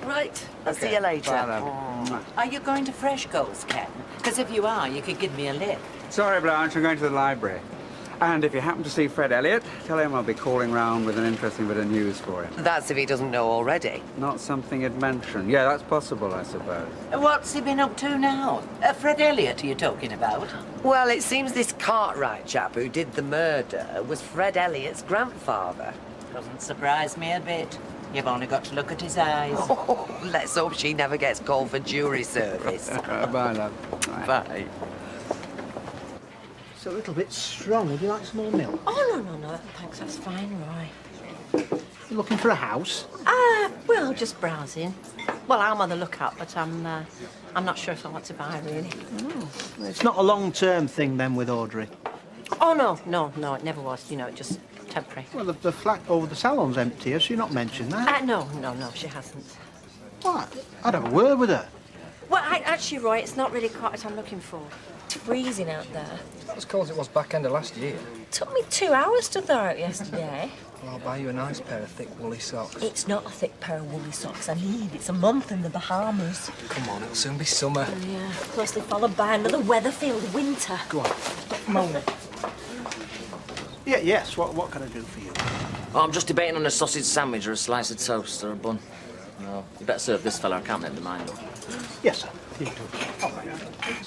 Right, I'll see you later. Are you going to Fresh Goals, Ken? Because if you are, you could give me a lift. Sorry, Blanche, I'm going to the library. And if you happen to see Fred Elliott, tell him I'll be calling round with an interesting bit of news for him. That's if he doesn't know already. Not something he'd mention. Yeah, that's possible, I suppose. What's he been up to now? Fred Elliott, are you talking about? Well, it seems this Cartwright chap who did the murder was Fred Elliott's grandfather. Doesn't surprise me a bit. You've only got to look at his eyes. Oh, let's hope she never gets called for jury service. Bye, love. Bye. It's a little bit strong. Would you like some more milk? Oh, no. Thanks, that's fine, Roy. You looking for a house? Well, just browsing. Well, I'm on the lookout, but I'm not sure if I want to buy, really. Oh, it's not a long-term thing, then, with Audrey? Oh, no, it never was. You know, just temporary. Well, the flat over the salon's empty. Has she not mentioned that? No, she hasn't. What? I'd have a word with her. Well, actually, Roy, it's not really quite what I'm looking for. It's freezing out there. Not as cold as it was back end of last year. It took me 2 hours to thaw out yesterday. Well, I'll buy you a nice pair of thick woolly socks. It's not a thick pair of woolly socks I need. It's a month in the Bahamas. Come on, it'll soon be summer. Yeah, closely followed by another Weatherfield winter. Go on, stop moaning. Yes, what can I do for you? Oh, I'm just debating on a sausage sandwich or a slice of toast or a bun. Oh, you better serve this fella. I can't make my mind up. Yes, sir. You do.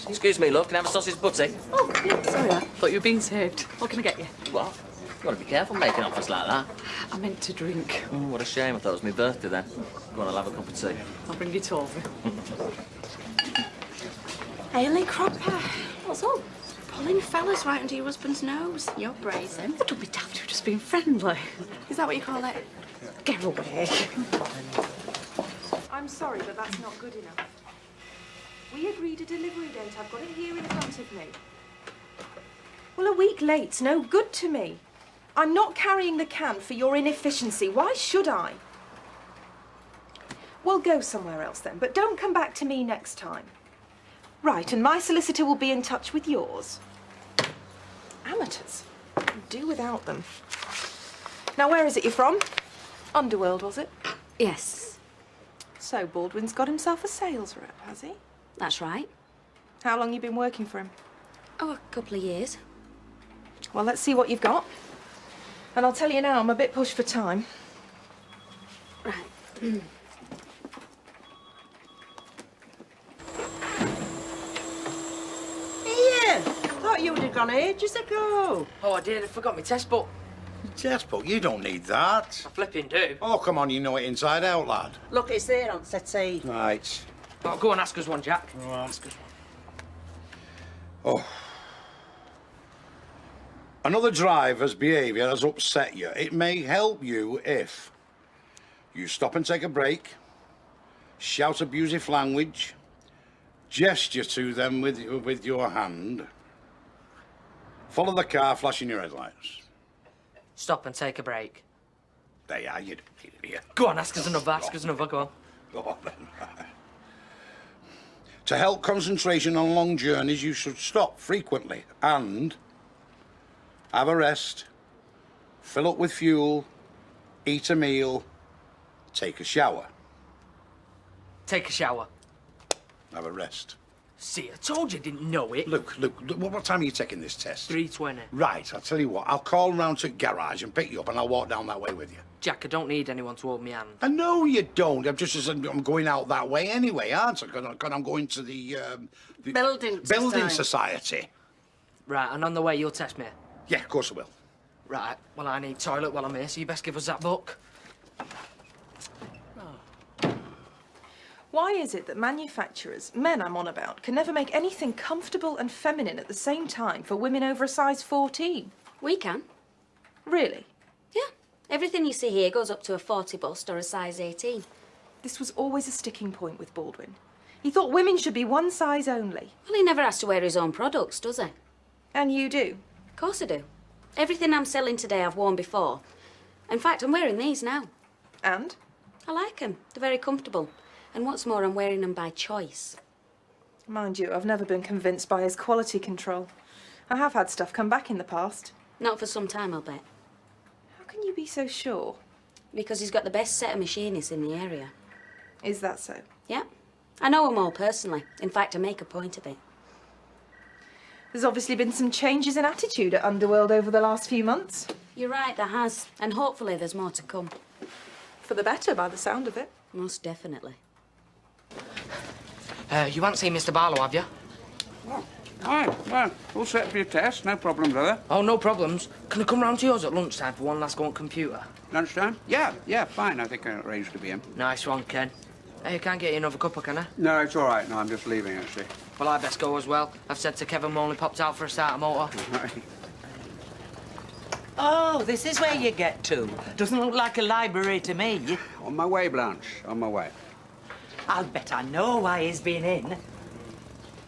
Excuse me, look. Can I have a sausage butty? Oh, yeah, sorry. I thought you were being served. What can I get you? What? You've got to be careful making offers like that. I meant to drink. Oh, what a shame. I thought it was my birthday then. Go on, I'll have a cup of tea. I'll bring it over. Hayley Cropper. What's up? Pulling fellas right under your husband's nose. You're brazen. Don't be daft, you're just being friendly. Is that what you call it? Get away. I'm sorry, but that's not good enough. We agreed a delivery date. I've got it here in front of me. Well, a week late's no good to me. I'm not carrying the can for your inefficiency. Why should I? We'll go somewhere else then, but don't come back to me next time. Right, and my solicitor will be in touch with yours. Amateurs. Do without them. Now, where is it you're from? Underworld, was it? Yes. So Baldwin's got himself a sales rep, has he? That's right. How long you been working for him? Oh, a couple of years. Well, let's see what you've got. And I'll tell you now, I'm a bit pushed for time. Right. Ian! Thought you would have gone ages ago. Oh, I did. I forgot my test book. Test book? You don't need that. I flipping do. Oh, come on, you know it inside out, lad. Look, it's there on settee. Right. Oh, go on, ask us one, Jack. Go on. Ask us one. Oh. Another driver's behaviour has upset you. It may help you if you stop and take a break, shout abusive language, gesture to them with your hand, follow the car flashing your headlights. Stop and take a break. There you are, you idiot. Go on, ask us another, go on. Go on then. To help concentration on long journeys, you should stop frequently and have a rest, fill up with fuel, eat a meal, take a shower. Take a shower. Have a rest. See, I told you I didn't know it. Luke, what time are you taking this test? 3:20. Right, I'll tell you what, I'll call round to the garage and pick you up and I'll walk down that way with you. Jack, I don't need anyone to hold me hand. I know you don't. I'm going out that way anyway, aren't I? Because I'm going to the Building Society. Right, and on the way you'll test me? Yeah, of course I will. Right, well, I need toilet while I'm here, so you best give us that book. Why is it that manufacturers, men I'm on about, can never make anything comfortable and feminine at the same time for women over a size 14? We can. Really? Yeah. Everything you see here goes up to a 40 bust or a size 18. This was always a sticking point with Baldwin. He thought women should be one size only. Well, he never has to wear his own products, does he? And you do? Of course I do. Everything I'm selling today I've worn before. In fact, I'm wearing these now. And? I like them. They're very comfortable. And what's more, I'm wearing them by choice. Mind you, I've never been convinced by his quality control. I have had stuff come back in the past. Not for some time, I'll bet. How can you be so sure? Because he's got the best set of machinists in the area. Is that so? Yeah. I know them all personally. In fact, I make a point of it. There's obviously been some changes in attitude at Underworld over the last few months. You're right, there has. And hopefully there's more to come. For the better, by the sound of it. Most definitely. You haven't seen Mr. Barlow, have you? Oh, aye, well, all set for your test, no problem, brother. Oh, no problems. Can I come round to yours at lunchtime for one last go on computer? Lunchtime? Yeah, fine. I think I arranged to be in. Nice one, Ken. Hey, I can't get you another cuppa, can I? No, it's all right. No, I'm just leaving, actually. Well, I best go as well. I've said to Kevin Moley popped out for a starter motor. Oh, this is where you get to. Doesn't look like a library to me. On my way, Blanche. On my way. I'll bet I know why he's been in.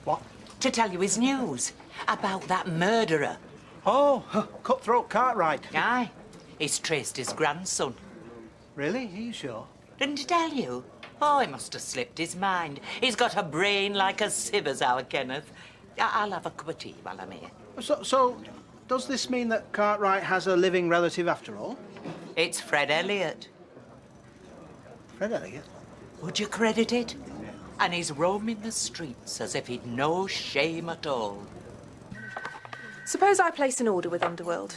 What? To tell you his news about that murderer. Oh, Cutthroat Cartwright. Aye. He's traced his grandson. Really? Are you sure? Didn't he tell you? Oh, he must have slipped his mind. He's got a brain like a sieve, as our Kenneth. I'll have a cup of tea while I'm here. So, does this mean that Cartwright has a living relative after all? It's Fred Elliot. Fred Elliot? Would you credit it? And he's roaming the streets as if he'd no shame at all. Suppose I place an order with Underworld.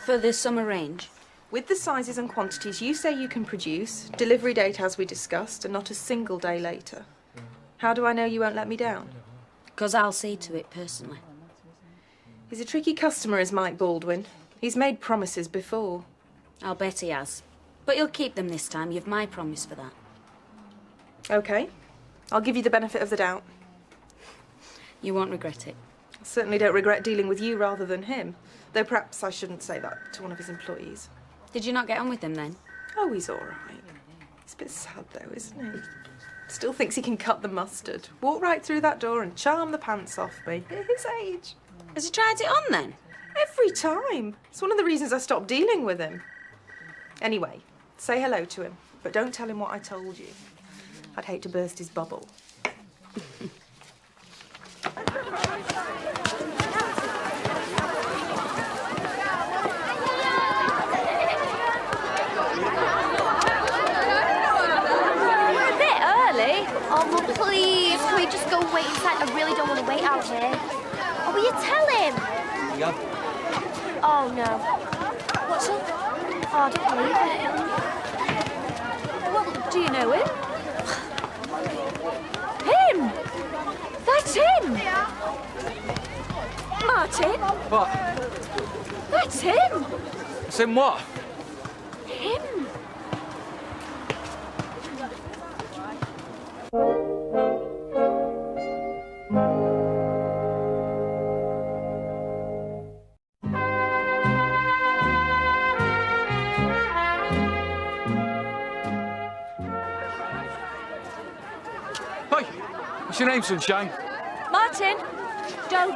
For the summer range? With the sizes and quantities you say you can produce, delivery date as we discussed, and not a single day later. How do I know you won't let me down? Because I'll see to it personally. He's a tricky customer, is Mike Baldwin. He's made promises before. I'll bet he has. But you'll keep them this time. You've my promise for that. OK. I'll give you the benefit of the doubt. You won't regret it. I certainly don't regret dealing with you rather than him. Though perhaps I shouldn't say that to one of his employees. Did you not get on with him then? Oh, he's all right. He's a bit sad, though, isn't he? Still thinks he can cut the mustard. Walk right through that door and charm the pants off me. At his age. Has he tried it on, then? Every time. It's one of the reasons I stopped dealing with him. Anyway, say hello to him, but don't tell him what I told you. I'd hate to burst his bubble. Oh, well, please, can we just go wait inside? I really don't want to wait out here. Oh, will you tell him? Yeah. Oh, no. What's up? Oh, I don't believe it. Well, do you know him? Him! That's him! Martin? What? That's him! It's him what? Him! What's your name, Sunshine? Martin! Joe!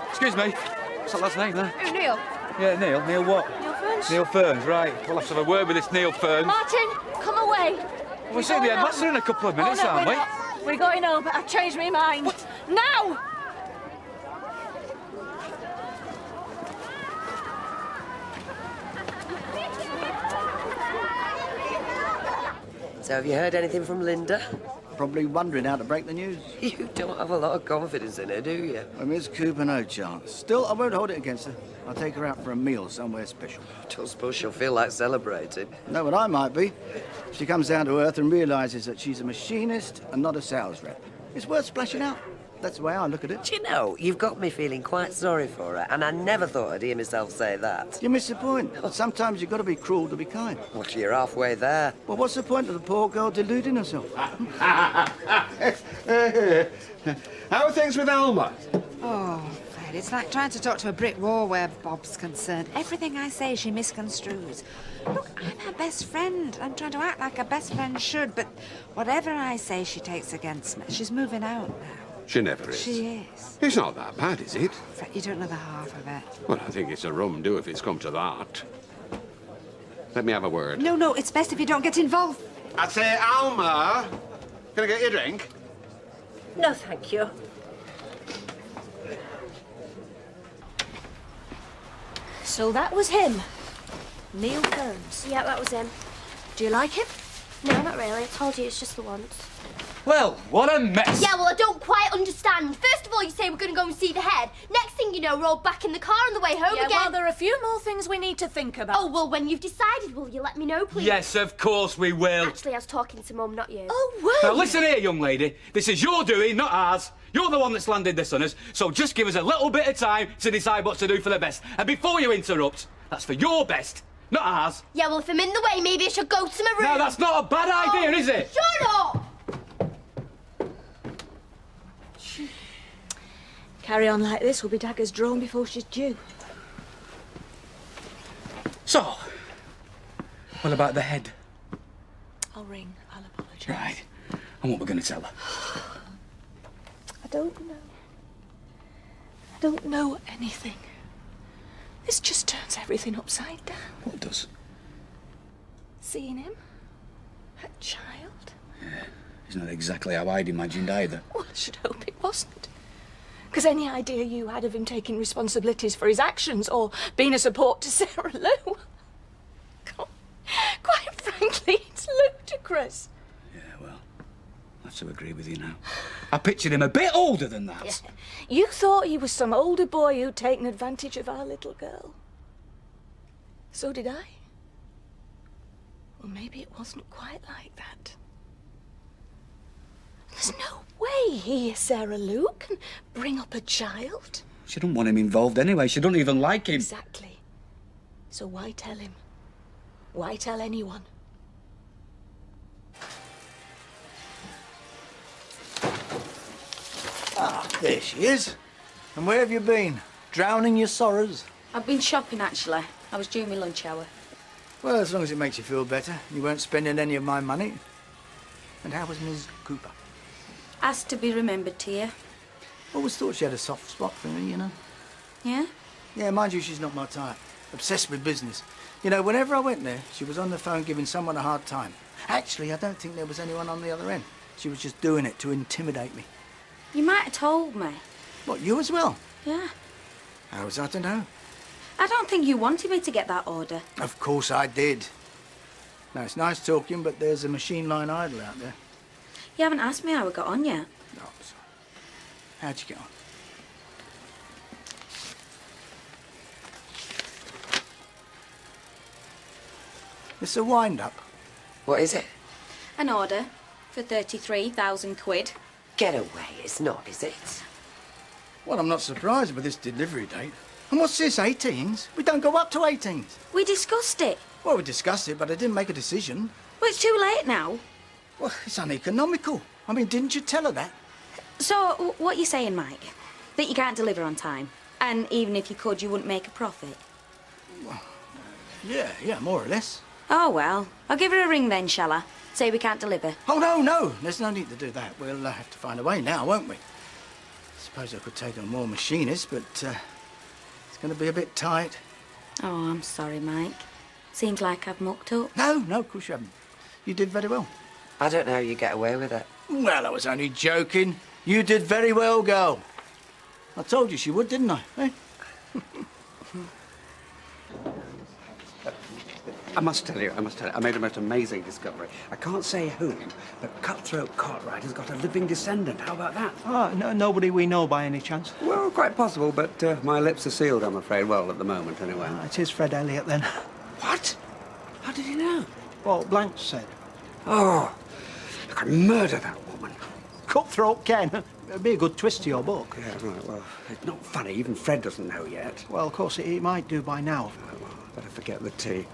Excuse me. What's that last name there? Oh, Neil. Yeah, Neil. Neil what? Neil Ferns. Neil Ferns, right. We'll have to have a word with this Neil Ferns. Martin, come away. We'll see the headmaster in a couple of minutes, no, aren't we? We're going home, but I've changed my mind. What? Now! So have you heard anything from Linda? Probably wondering how to break the news. You don't have a lot of confidence in her, do you? Well, Miss Cooper, no chance. Still, I won't hold it against her. I'll take her out for a meal somewhere special. Don't suppose she'll feel like celebrating. Know what I might be? She comes down to earth and realises that she's a machinist and not a sales rep. It's worth splashing out. That's the way I look at it. Do you know, you've got me feeling quite sorry for her, and I never thought I'd hear myself say that. You miss the point. Sometimes you've got to be cruel to be kind. Well, you're halfway there. Well, what's the point of the poor girl deluding herself? How are things with Alma? Oh, Fred, it's like trying to talk to a brick wall where Bob's concerned. Everything I say, she misconstrues. Look, I'm her best friend. I'm trying to act like a best friend should, but whatever I say, she takes against me. She's moving out now. She never is. She is. It's not that bad, is it? Fred, you don't know the half of it. Well, I think it's a rum do if it's come to that. Let me have a word. No, it's best if you don't get involved. I'd say, Alma, can I get you a drink? No, thank you. So that was him. Neil Burns. Yeah, that was him. Do you like him? No, not really. I told you it's just the once. Well, what a mess. Yeah, well, I don't quite understand. First of all, you say we're going to go and see the head. Next thing you know, we're all back in the car on the way home Yeah, again. well, there are a few more things we need to think about. Oh, well, when you've decided, will you let me know, please? Yes, of course we will. Actually, I was talking to Mum, not you. Oh, wait. Now, listen here, young lady. This is your doing, not ours. You're the one that's landed this on us, so just give us a little bit of time to decide what to do for the best. And before you interrupt, that's for your best, not ours. Yeah, well, if I'm in the way, maybe I should go to my room. Now, that's not a bad idea, is it? Shut up! Carry on like this, we'll be daggers drawn before she's due. So, what about the head? I'll ring. I'll apologise. Right. And what we're going to tell her? I don't know. I don't know anything. This just turns everything upside down. What does? Seeing him? A child? Yeah, it's not exactly how I'd imagined either. Well, I should hope it wasn't. Because any idea you had of him taking responsibilities for his actions or being a support to Sarah Lou, quite frankly, it's ludicrous. Yeah, well, I have to agree with you now. I pictured him a bit older than that. Yeah. You thought he was some older boy who'd taken advantage of our little girl. So did I. Well, maybe it wasn't quite like that. There's no way he, Sarah Lou, can bring up a child. She don't want him involved anyway. She don't even like him. Exactly. So why tell him? Why tell anyone? Ah, there she is. And where have you been? Drowning your sorrows? I've been shopping, actually. I was due my lunch hour. Well, as long as it makes you feel better. You weren't spending any of my money. And how was Ms. Cooper? Asked to be remembered to you. Always thought she had a soft spot for me, you know. Yeah? Yeah, mind you, she's not my type. Obsessed with business. You know, whenever I went there, she was on the phone giving someone a hard time. Actually, I don't think there was anyone on the other end. She was just doing it to intimidate me. You might have told me. What, you as well? Yeah. How was I to know? I don't think you wanted me to get that order. Of course I did. Now, it's nice talking, but there's a machine line idler out there. You haven't asked me how we got on yet. Oh, sorry. How'd you get on? It's a wind-up. What is it? An order for 33,000 quid. Get away, it's not, is it? Well, I'm not surprised with this delivery date. And what's this, 18s? We don't go up to 18s. We discussed it. Well, we discussed it, but I didn't make a decision. Well, it's too late now. Well, it's uneconomical. I mean, didn't you tell her that? So, what are you saying, Mike? That you can't deliver on time? And even if you could, you wouldn't make a profit? Well, yeah, more or less. Oh, well. I'll give her a ring then, shall I? Say we can't deliver. Oh, no. There's no need to do that. We'll have to find a way now, won't we? Suppose I could take on more machinists, but it's going to be a bit tight. Oh, I'm sorry, Mike. Seems like I've mucked up. No, of course you haven't. You did very well. I don't know how you get away with it. Well, I was only joking. You did very well, girl. I told you she would, didn't I? Eh? I must tell you, I made a most amazing discovery. I can't say who, but Cutthroat Cartwright has got a living descendant. How about that? Oh, nobody we know by any chance? Well, quite possible, but my lips are sealed, I'm afraid. Well, at the moment, anyway. It is Fred Elliott, then. What? How did he know? Well, Blanche said. Oh, I could murder that woman. Cutthroat Ken. It'd be a good twist to your book. Yeah, right, well, it's not funny. Even Fred doesn't know yet. Well, of course, he might do by now. Oh, well, better forget the tea.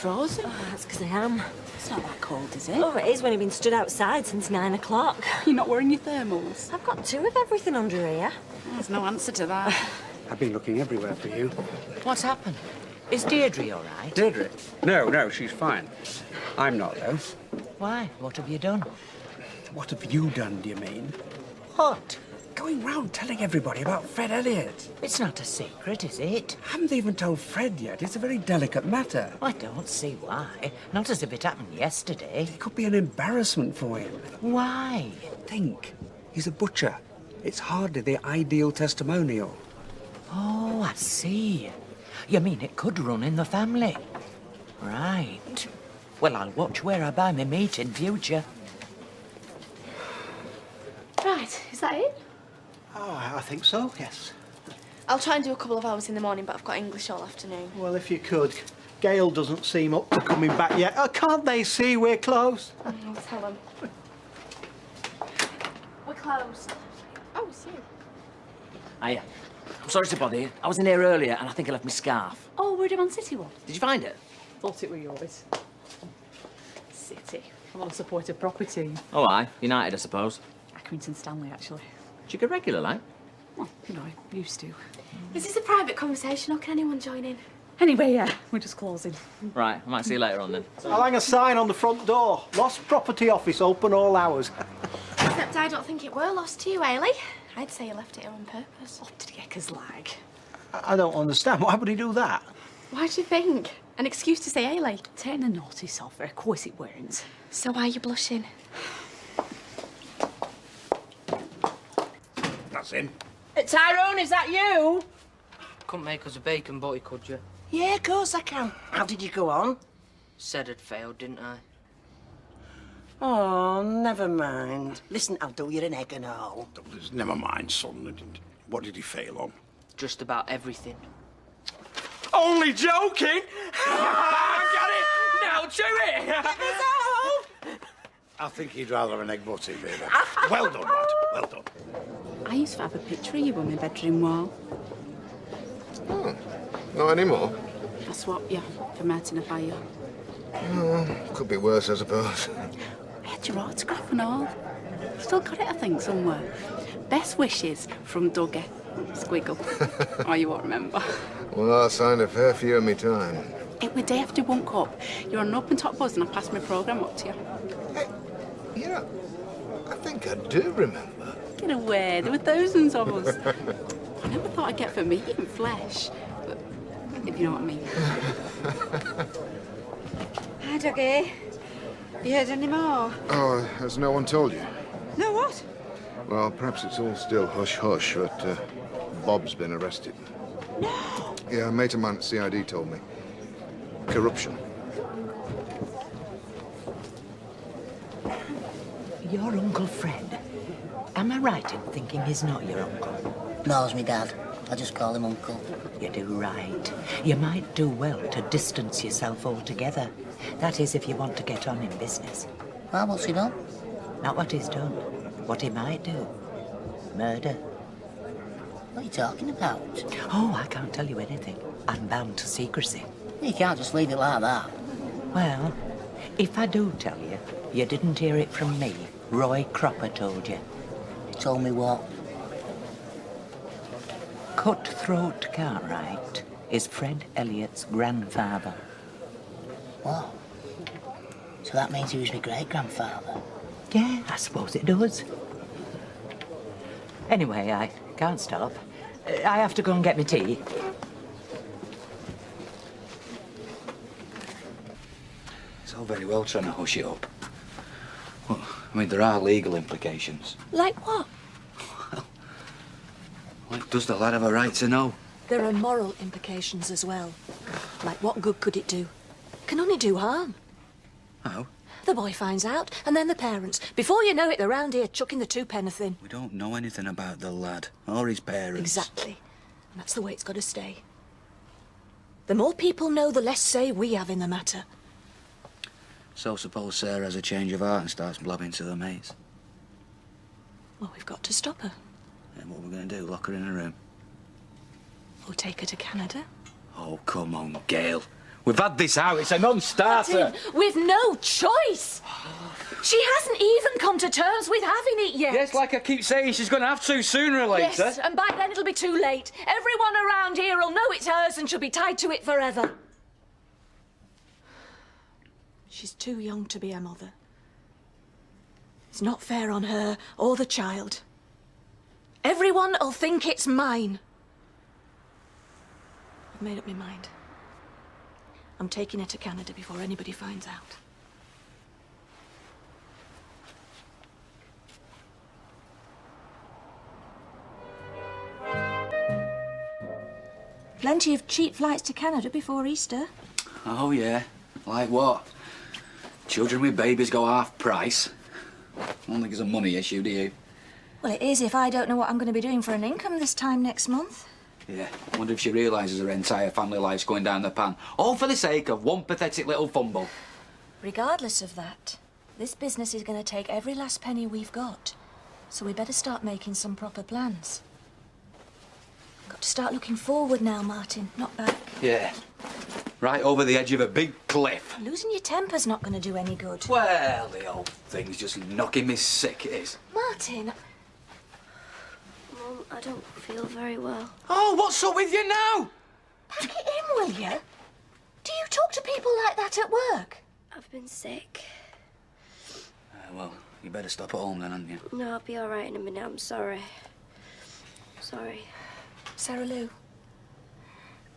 frozen. Oh, that's because I am. It's not that cold, is it? Oh, it is when I've been stood outside since 9 o'clock. You're not wearing your thermals? I've got 2 of everything under here. There's no answer to that. I've been looking everywhere for you. What's happened? Is Deirdre all right? Deirdre? No, she's fine. I'm not, though. Why? What have you done? What have you done, do you mean? What? Going round telling everybody about Fred Elliott. It's not a secret, is it? I haven't even told Fred yet. It's a very delicate matter. I don't see why. Not as if it happened yesterday. It could be an embarrassment for him. Why? Think. He's a butcher. It's hardly the ideal testimonial. Oh, I see. You mean it could run in the family? Right. Well, I'll watch where I buy my meat in future. Right, is that it? Oh, I think so, yes. I'll try and do a couple of hours in the morning, but I've got English all afternoon. Well, if you could. Gail doesn't seem up to coming back yet. Can't they see we're close? I'll tell them. We're closed. Oh, it's you. Hiya. I'm sorry to bother you. I was in here earlier and I think I left my scarf. Oh, we're on City one. Did you find it? Thought it were yours. City. I'm on a supporter property. Oh, aye. United, I suppose. Accrington Stanley, actually. Do you go regular, like? Well, you know, I used to. Is this a private conversation or can anyone join in? Anyway, yeah, we're just closing. Right, I might see you later on then. I'll hang a sign on the front door. Lost property office, open all hours. Except I don't think it were lost to you, Ailey. I'd say you left it here on purpose. What did Gekker's like? I don't understand. Why would he do that? Why do you think? An excuse to say Ailey? Turn the notice off her. Of course it weren't. So why are you blushing? That's him. Tyrone, is that you? Couldn't make us a bacon butty, could you? Yeah, of course I can. How did you go on? Said I'd failed, didn't I? Oh, never mind. Listen, I'll do you an egg and all. Never mind, son. What did he fail on? Just about everything. Only joking! I got it! Now chew it! I think he'd rather an egg butty, baby. Well done, lad. Well done. I used to have a picture of you on my bedroom wall. Oh, not anymore. That's what, yeah, for melting a fire. Could be worse, I suppose. I had your autograph and all. Still got it, I think, somewhere. Best wishes from Dougie. Squiggle. Oh, you won't remember. Well, I signed a fair few of me time. It was day after one cup. You're on an open top buzz and I passed my programme up to you. Yeah, I think I do remember. Get away, there were thousands of us. I never thought I'd get for meat and flesh, but if you know what I mean. Hi, Dougie. Have you heard any more? Oh, has no one told you? No, what? Well, perhaps it's all still hush-hush, but Bob's been arrested. No! Yeah, a mate of mine at CID told me. Corruption. Your Uncle Fred. Am I right in thinking he's not your uncle? No, it's me dad. I just call him Uncle. You do right. You might do well to distance yourself altogether. That is, if you want to get on in business. Well, what's he done? Not what he's done. What he might do. Murder. What are you talking about? Oh, I can't tell you anything. I'm bound to secrecy. You can't just leave it like that. Well, if I do tell you, you didn't hear it from me. Roy Cropper told you. Told me what? Cutthroat Cartwright is Fred Elliott's grandfather. What? So that means he was my great-grandfather? Yeah, I suppose it does. Anyway, I can't stop. I have to go and get my tea. It's all very well trying to hush it up. Well, I mean, there are legal implications. Like what? Well, does the lad have a right to know? There are moral implications as well. Like what good could it do? Can only do harm. Oh? The boy finds out, and then the parents. Before you know it, they're round here chucking the twopenny in. We don't know anything about the lad or his parents. Exactly. And that's the way it's got to stay. The more people know, the less say we have in the matter. So suppose Sarah has a change of heart and starts blabbing to the mates. Well, we've got to stop her. And what we're going to do, lock her in a room? Or take her to Canada. Oh, come on, Gail. We've had this out. It's a non-starter. Martin, we've no choice. She hasn't even come to terms with having it yet. Yes, like I keep saying, she's going to have to sooner or later. Yes, and by then it'll be too late. Everyone around here will know it's hers and she'll be tied to it forever. She's too young to be a mother. It's not fair on her or the child. Everyone will think it's mine. I've made up my mind. I'm taking her to Canada before anybody finds out. Plenty of cheap flights to Canada before Easter. Oh, yeah. Like what? Children with babies go half price. I don't think it's a money issue, do you? Well, it is if I don't know what I'm going to be doing for an income this time next month. Yeah. I wonder if she realises her entire family life's going down the pan. All for the sake of one pathetic little fumble. Regardless of that, this business is going to take every last penny we've got. So we better start making some proper plans. Got to start looking forward now, Martin, not back. Yeah. Right over the edge of a big cliff. Losing your temper's not going to do any good. Well, the old thing's just knocking me sick, it is. Martin! Mum, I don't feel very well. Oh, what's up with you now? Pack it in, will you? Do you talk to people like that at work? I've been sick. Well, you better stop at home then, hadn't you? No, I'll be all right in a minute. I'm sorry. Sorry. Sarah Lou,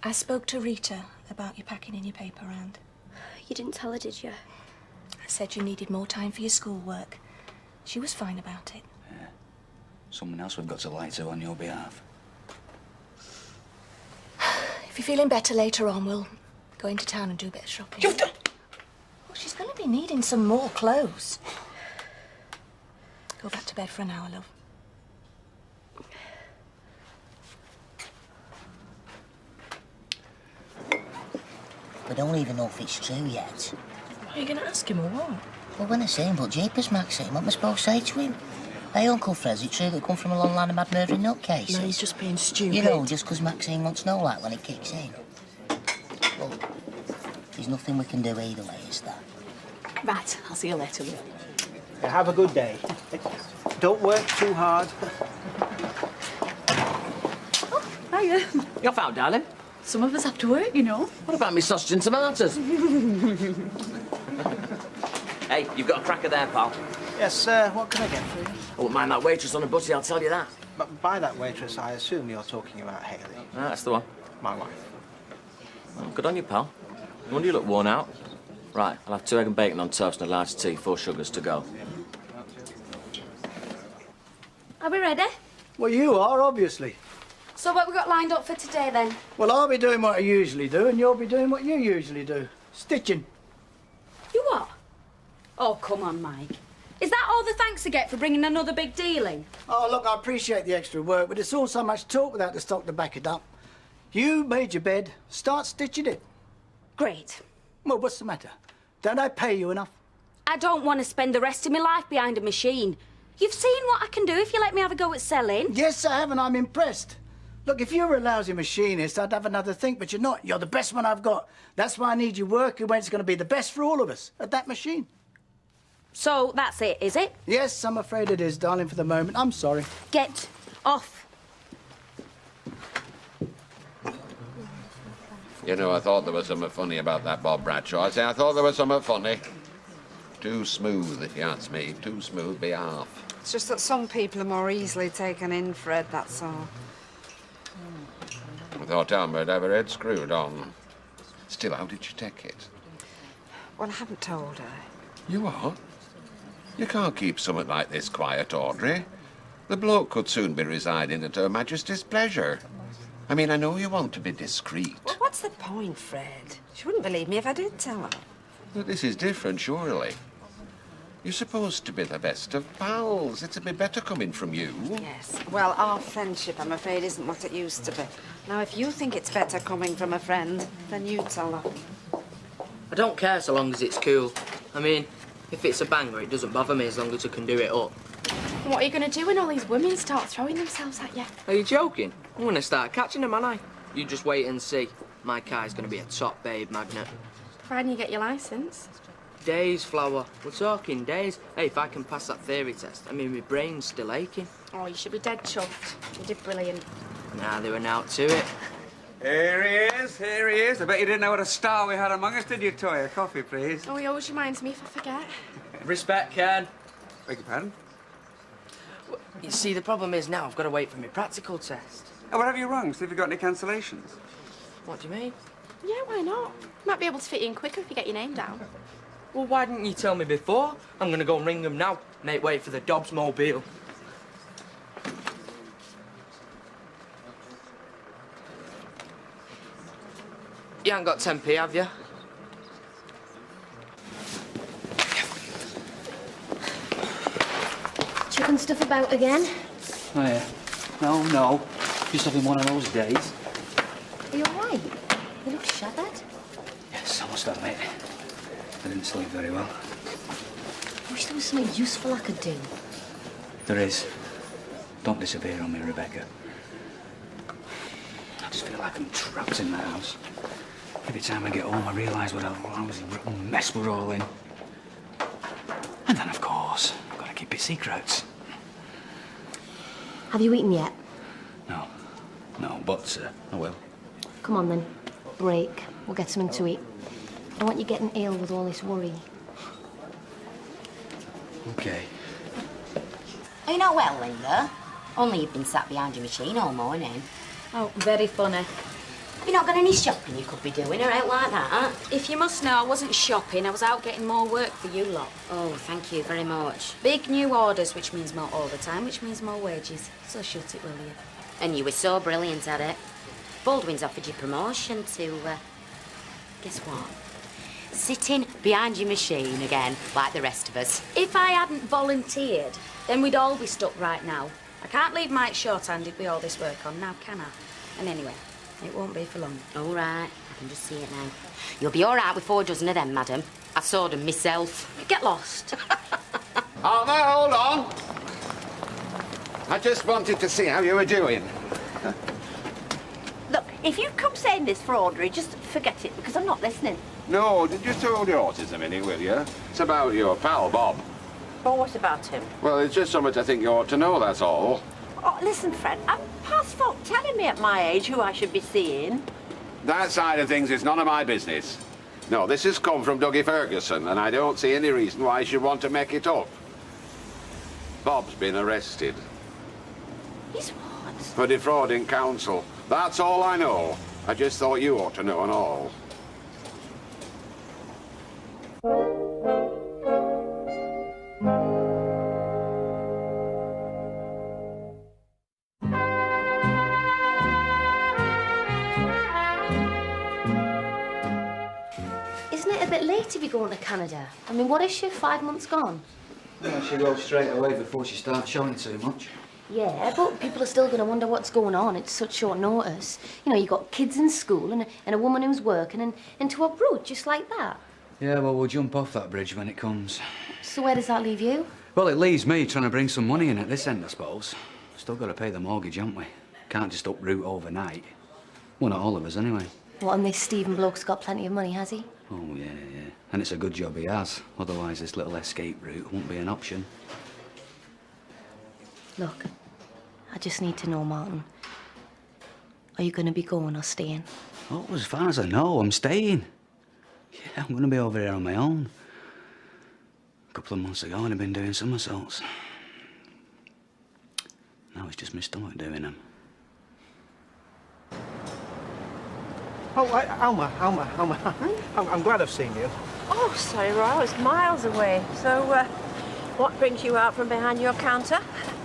I spoke to Rita about you packing in your paper round. You didn't tell her, did you? I said you needed more time for your schoolwork. She was fine about it. Yeah. Someone else we've got to lie to on your behalf. If you're feeling better later on, we'll go into town and do a bit of shopping. You've done... Well, she's going to be needing some more clothes. Go back to bed for an hour, love. We don't even know if it's true yet. Are you going to ask him or what? Well, when I say him, but jeepers, Maxine, what am I supposed to say to him? Hey, Uncle Fred, is it true that come from a long line of mad murdering nutcases? No, he's just being stupid. You know, just because Maxine wants to know, like, when it kicks in. Well, there's nothing we can do either way, is there? Right, I'll see you later, love. Have a good day. Don't work too hard. Hiya. You off out, darling? Some of us have to work, you know. What about me sausage and tomatoes? Hey, you've got a cracker there, pal. Yes, sir. What can I get for you? I wouldn't mind that waitress on a butty, I'll tell you that. But by that waitress, I assume you're talking about Hayley. Ah, that's the one. My wife. Well, good on you, pal. No wonder you look worn out. Right, I'll have 2 egg and bacon on toast and a large tea, 4 sugars to go. Are we ready? Well, you are, obviously. So what we got lined up for today, then? Well, I'll be doing what I usually do, and you'll be doing what you usually do. Stitching. You what? Oh, come on, Mike. Is that all the thanks I get for bringing another big deal in? Oh, look, I appreciate the extra work, but it's all so much talk without the stock to back it up. You made your bed, start stitching it. Great. Well, what's the matter? Don't I pay you enough? I don't want to spend the rest of my life behind a machine. You've seen what I can do if you let me have a go at selling. Yes, I have, and I'm impressed. Look, if you were a lousy machinist, I'd have another think, but you're not. You're the best one I've got. That's why I need you working when it's going to be the best for all of us, at that machine. So that's it, is it? Yes, I'm afraid it is, darling, for the moment. I'm sorry. Get off. You know, I thought there was something funny about that Bob Bradshaw. I say, I thought there was something funny. Too smooth, if you ask me. Too smooth be half. It's just that some people are more easily taken in, Fred, that's all. I thought Elmer had ever had screwed on. Still, how did you take it? Well, I haven't told her. You what? You can't keep something like this quiet, Audrey. The bloke could soon be residing at Her Majesty's pleasure. I mean, I know you want to be discreet. Well, what's the point, Fred? She wouldn't believe me if I did tell her. But this is different, surely. You're supposed to be the best of pals. It'd be better coming from you. Yes. Well, our friendship, I'm afraid, isn't what it used to be. Now, if you think it's better coming from a friend, then you tell her. I don't care so long as it's cool. I mean, if it's a banger, it doesn't bother me as long as I can do it up. What are you going to do when all these women start throwing themselves at you? Are you joking? I'm going to start catching them, aren't I? You just wait and see. My car's going to be a top babe magnet. Providing you get your licence. Days, Flower. We're talking days. Hey, if I can pass that theory test, I mean, my brain's still aching. Oh, you should be dead chuffed. You did brilliant. Nah, they were out to it. Here he is, here he is. I bet you didn't know what a star we had among us, did you, Toya? Coffee, please. Oh, he always reminds me if I forget. Respect, Ken. Beg your pardon? You see, the problem is now I've got to wait for my practical test. Oh, what have you wrong? See if you've got any cancellations. What do you mean? Yeah, why not? Might be able to fit you in quicker if you get your name down. Well, why didn't you tell me before? I'm going to go and ring them now. Make way for the Dobbs mobile. You haven't got 10p, have you? Chucking stuff about again? Oh, yeah. No. Just having one of those days. Are you all right? You look shattered. Yes, I must admit. I didn't sleep very well. I wish there was something useful I could do. There is. Don't disappear on me, Rebecca. I just feel like I'm trapped in that house. Every time I get home, I realise what a lousy rotten mess we're all in. And then, of course, I've got to keep it secret. Have you eaten yet? No, but I will. Come on then. Break. We'll get something to eat. I don't want you getting ill with all this worry. Okay. Are you not well, Linda? Only you've been sat behind your machine all morning. Oh, very funny. You've not got any shopping you could be doing or out like that? If you must know, I wasn't shopping. I was out getting more work for you lot. Oh, thank you very much. Big new orders, which means more overtime, which means more wages. So shut it, will you? And you were so brilliant at it. Baldwin's offered you promotion to, guess what? Sitting behind your machine again, like the rest of us. If I hadn't volunteered, then we'd all be stuck right now. I can't leave Mike short-handed with all this work on now, can I? And anyway, it won't be for long. All right, I can just see it now. You'll be all right with 4 dozen of them, madam. I saw them myself. Get lost. Oh, no, hold on. I just wanted to see how you were doing. Look, if you come saying this for Audrey, just forget it, because I'm not listening. No, just hold your horses a minute, will you? It's about your pal, Bob. But what about him? Well, it's just something I think you ought to know, that's all. Oh, listen, Fred, I'm past folk telling me at my age who I should be seeing. That side of things is none of my business. No, this has come from Dougie Ferguson, and I don't see any reason why you should want to make it up. Bob's been arrested. He's what? For defrauding council. That's all I know. I just thought you ought to know and all. Isn't it a bit late to be going to Canada? I mean, what is she, 5 months gone? Well, she goes straight away before she starts showing too much. Yeah, but people are still going to wonder what's going on. It's such short notice. You know, you've got kids in school and a woman who's working and to uproot just like that. Yeah, well, we'll jump off that bridge when it comes. So where does that leave you? Well, it leaves me trying to bring some money in at this end, I suppose. Still got to pay the mortgage, haven't we? Can't just uproot overnight. Well, not all of us, anyway. What, and this Stephen bloke's got plenty of money, has he? Oh, yeah. And it's a good job he has. Otherwise, this little escape route won't be an option. Look, I just need to know, Martin. Are you going to be going or staying? Oh, as far as I know, I'm staying. Yeah, I'm going to be over here on my own. A couple of months ago, I'd have been doing somersaults. Now it's just my stomach doing them. Oh, Alma. I'm glad I've seen you. Oh, sorry, Roy, I was miles away. So, what brings you out from behind your counter?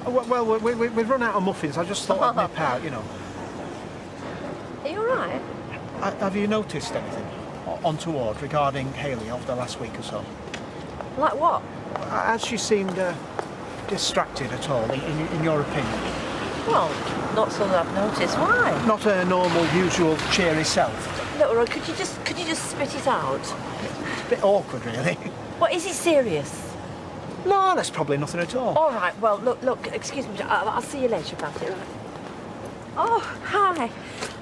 Well, we've run out of muffins. I just thought I'd nip out, you know. Are you all right? Have you noticed anything untoward regarding Hayley over the last week or so? Like what? Has she seemed distracted at all, in your opinion? Well, not so that I've noticed. Why? Not her normal, usual, cheery self. Look, Roy, could you just spit it out? It's a bit awkward, really. What, is it serious? No, that's probably nothing at all. All right, well, look, excuse me, I'll see you later about it, right? Oh, hi.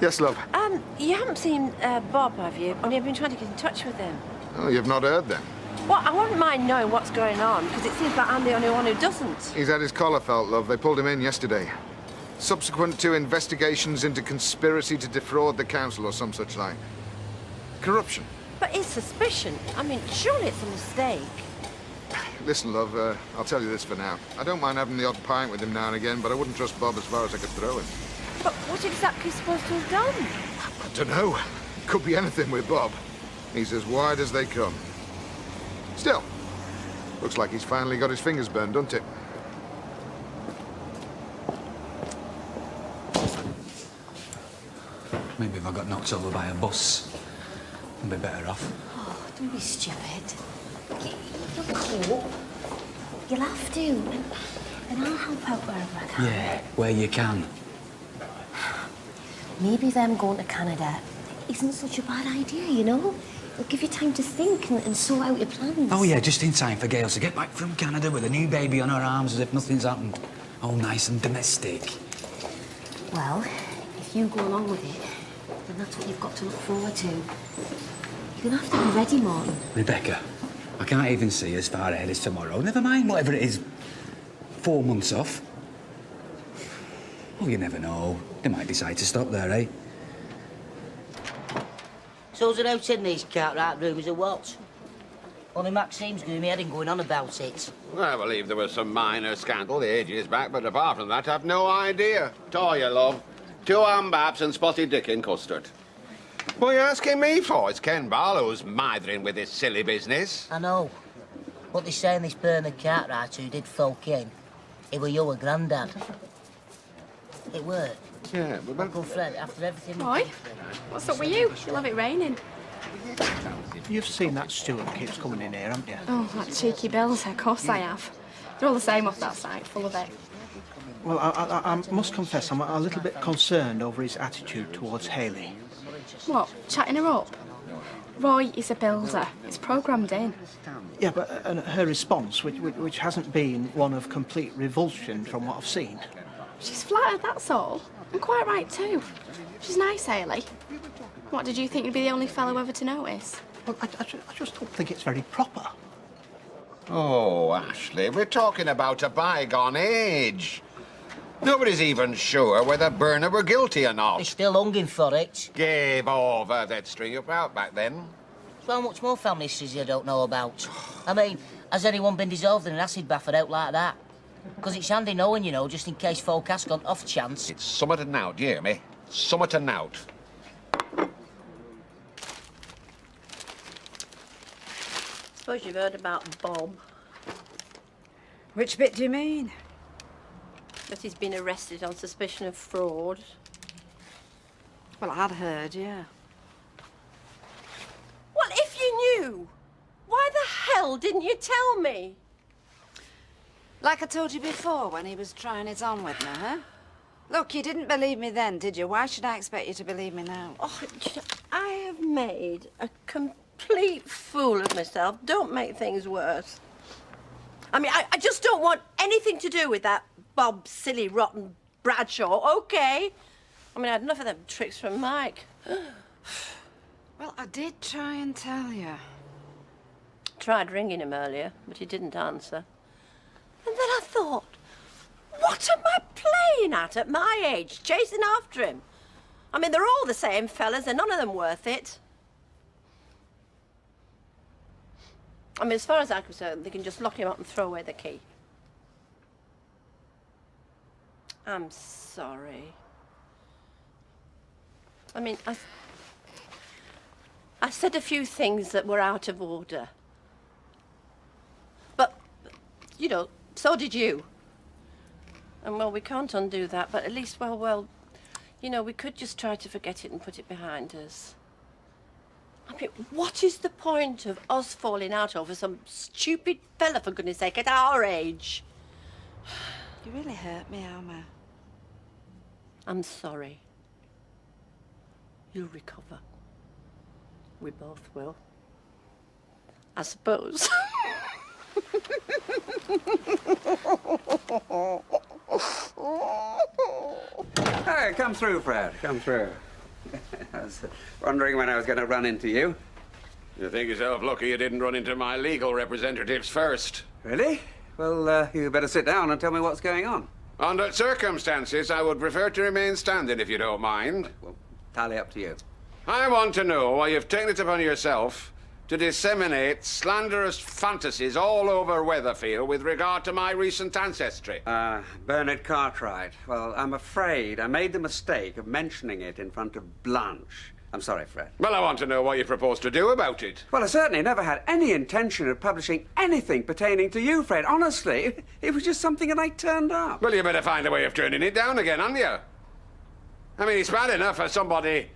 Yes, love. You haven't seen Bob, have you? Only I've been trying to get in touch with him. Oh, you've not heard then? Well, I wouldn't mind knowing what's going on, because it seems like I'm the only one who doesn't. He's had his collar felt, love. They pulled him in yesterday. Subsequent to investigations into conspiracy to defraud the council or some such like. Corruption. But it's suspicion. I mean, surely it's a mistake. Listen, love, I'll tell you this for now. I don't mind having the odd pint with him now and again, but I wouldn't trust Bob as far as I could throw him. But what exactly is he supposed to have done? I don't know. Could be anything with Bob. He's as wide as they come. Still, looks like he's finally got his fingers burned, doesn't it? Maybe if I got knocked over by a bus, I'd be better off. Oh, don't be stupid. You'll cope. You'll have to. And I'll help out wherever I can. Yeah, where you can. Maybe them going to Canada isn't such a bad idea, you know? It'll give you time to think and sort out your plans. Oh, yeah, just in time for Gail to get back from Canada with a new baby on her arms as if nothing's happened. All nice and domestic. Well, if you go along with it, then that's what you've got to look forward to. You're gonna have to be ready, Martin. Rebecca, I can't even see as far ahead as tomorrow. Never mind whatever it is. 4 months off. Oh, you never know. They might decide to stop there, eh? So's it out in these Cartwright rumours or what? Only Maxime's giving me head and going on about it. I believe there was some minor scandal ages back, but apart from that, I've no idea. Toya, love. 2 ambaps and spotted dick in custard. What are you asking me for? It's Ken Barlow's mithering with this silly business. I know. What they say in this Bernard Cartwright who did folk in, it were your granddad. It worked. Yeah, but... Uncle Fred, after everything... Roy, what's up with you? You'll have it raining. You've seen that Stuart keeps coming in here, haven't you? Oh, that cheeky Bills, of course I have. They're all the same off that side, full of it. Well, I must confess, I'm a little bit concerned over his attitude towards Hayley. What, chatting her up? Roy is a builder. It's programmed in. Yeah, but her response, which hasn't been one of complete revulsion from what I've seen. She's flattered, that's all. And quite right, too. She's nice, Hayley. What, did you think you'd be the only fellow ever to notice? Well, I just don't think it's very proper. Oh, Ashley, we're talking about a bygone age. Nobody's even sure whether Bernard were guilty or not. They're still hunging for it. Give over. They'd string you out back then. So how much more family histories you don't know about? I mean, has anyone been dissolved in an acid bath or out like that? Because it's handy knowing, you know, just in case folk ask on off chance. It's summer to nout, you hear me? Summer to nout. Suppose you've heard about Bob. Which bit do you mean? That he's been arrested on suspicion of fraud. Well, I had heard, yeah. Well, if you knew, why the hell didn't you tell me? Like I told you before when he was trying it on with me, huh? Look, you didn't believe me then, did you? Why should I expect you to believe me now? Oh, I have made a complete fool of myself. Don't make things worse. I mean, I just don't want anything to do with that Bob silly rotten Bradshaw, okay? I mean, I had enough of them tricks from Mike. Well, I did try and tell you. Tried ringing him earlier, but he didn't answer. And then I thought, what am I playing at my age, chasing after him? I mean, they're all the same fellas, and none of them worth it. I mean, as far as I'm concerned, they can just lock him up and throw away the key. I'm sorry. I mean, I said a few things that were out of order. But, you know, so did you. And, well, we can't undo that, but at least, well, you know, we could just try to forget it and put it behind us. I mean, what is the point of us falling out over some stupid fella, for goodness sake, at our age? You really hurt me, Alma. I'm sorry. You'll recover. We both will. I suppose. Hey, come through, Fred. Come through. I was wondering when I was going to run into you. You think yourself lucky you didn't run into my legal representatives first. Really? Well, you better sit down and tell me what's going on. Under circumstances, I would prefer to remain standing, if you don't mind. Well, tally up to you. I want to know why you've taken it upon yourself to disseminate slanderous fantasies all over Weatherfield with regard to my recent ancestry. Bernard Cartwright. Well, I'm afraid I made the mistake of mentioning it in front of Blanche. I'm sorry, Fred. Well, I want to know what you propose to do about it. Well, I certainly never had any intention of publishing anything pertaining to you, Fred. Honestly, it was just something that I turned up. Well, you better find a way of turning it down again, haven't you? I mean, it's bad enough for somebody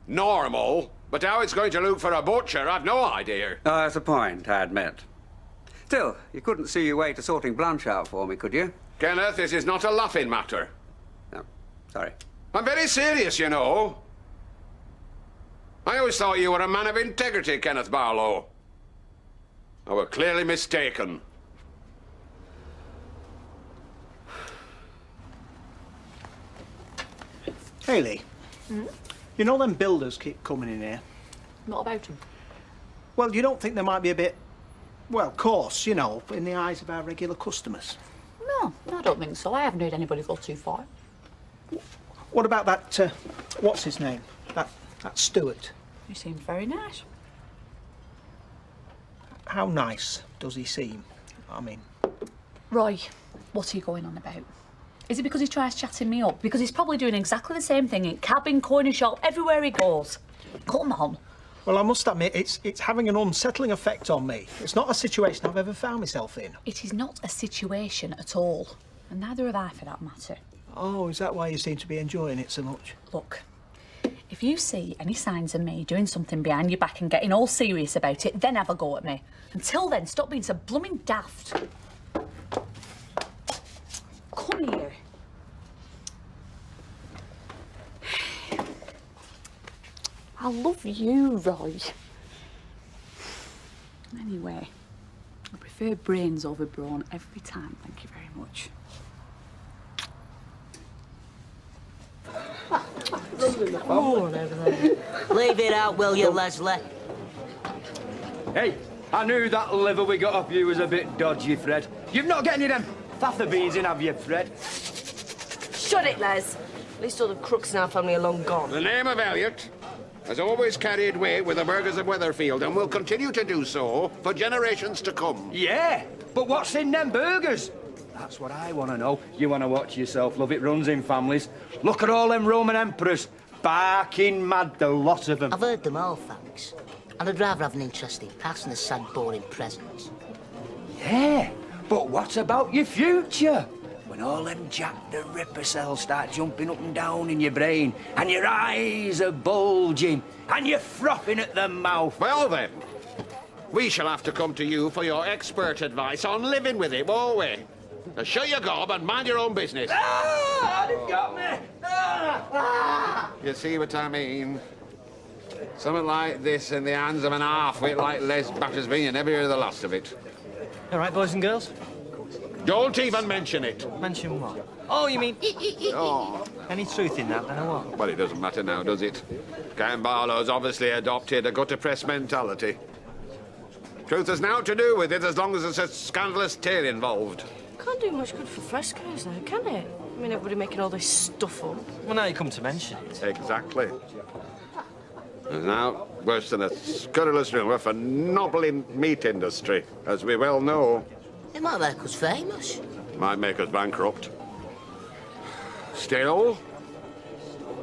normal, but how it's going to look for a butcher, I've no idea. Oh, that's a point, I admit. Still, you couldn't see your way to sorting Blanche out for me, could you? Kenneth, this is not a laughing matter. No, sorry. I'm very serious, you know. I always thought you were a man of integrity, Kenneth Barlow. I were clearly mistaken. Hayley, you know them builders keep coming in here? What about them? Well, you don't think they might be a bit, well, coarse, you know, in the eyes of our regular customers? No, I don't think so. I haven't heard anybody go too far. What about that, what's his name? That Stuart? He seems very nice. How nice does he seem? I mean... Roy, what are you going on about? Is it because he tries chatting me up? Because he's probably doing exactly the same thing in cabin, corner shop, everywhere he goes. Come on. Well, I must admit, it's having an unsettling effect on me. It's not a situation I've ever found myself in. It is not a situation at all. And neither have I, for that matter. Oh, is that why you seem to be enjoying it so much? Look, if you see any signs of me doing something behind your back and getting all serious about it, then have a go at me. Until then, stop being so blooming daft. Come here. I love you, Roy. Anyway, I prefer brains over brawn every time, thank you very much. Leave it out, will you, Leslie? Hey, I knew that liver we got off you was a bit dodgy, Fred. You've not got any of them father beans in, have you, Fred? Shut it, Les. At least all the crooks in our family are long gone. The name of Elliot has always carried weight with the burghers of Weatherfield and will continue to do so for generations to come. Yeah, but what's in them burgers? That's what I want to know. You want to watch yourself, love. It runs in families. Look at all them Roman emperors. Barking mad, the lot of them. I've heard them all, thanks. And I'd rather have an interesting past than a sad, boring present. Yeah, but what about your future? When all them Jack the Ripper cells start jumping up and down in your brain, and your eyes are bulging, and you're frothing at the mouth. Well then, we shall have to come to you for your expert advice on living with it, won't we? Now shut your gob and mind your own business. Ah! They've got me! Ah! Ah! You see what I mean? Something like this in the hands of an half-wit like Les Battersby, you never hear the last of it. All right, boys and girls? Don't even mention it. Mention what? Oh, you mean... Oh. Any truth in that, then, or what? Well, it doesn't matter now, does it? Ken Barlow's obviously adopted a gutter-press mentality. Truth has now to do with it as long as there's a scandalous tale involved. Can't do much good for frescoes, though, can it? I mean, everybody making all this stuff up. Well, now you come to mention it. Exactly. And now, worse than a scurrilous rumour for nobbling meat industry, as we well know. It might make us famous. Might make us bankrupt. Still,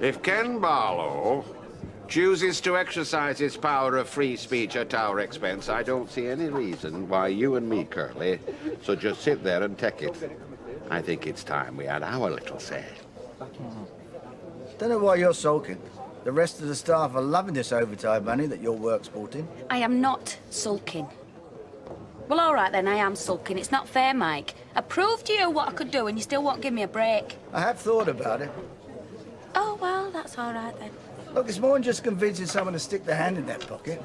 if Ken Barlow chooses to exercise his power of free speech at our expense, I don't see any reason why you and me, Curly, should just sit there and take it. I think it's time we had our little say. Don't know why you're sulking. The rest of the staff are loving this overtime money that your work's brought in. I am not sulking. Well, all right then, I am sulking. It's not fair, Mike. I proved to you what I could do and you still won't give me a break. I have thought about it. Oh, well, that's all right then. Look, it's more than just convincing someone to stick their hand in their pocket.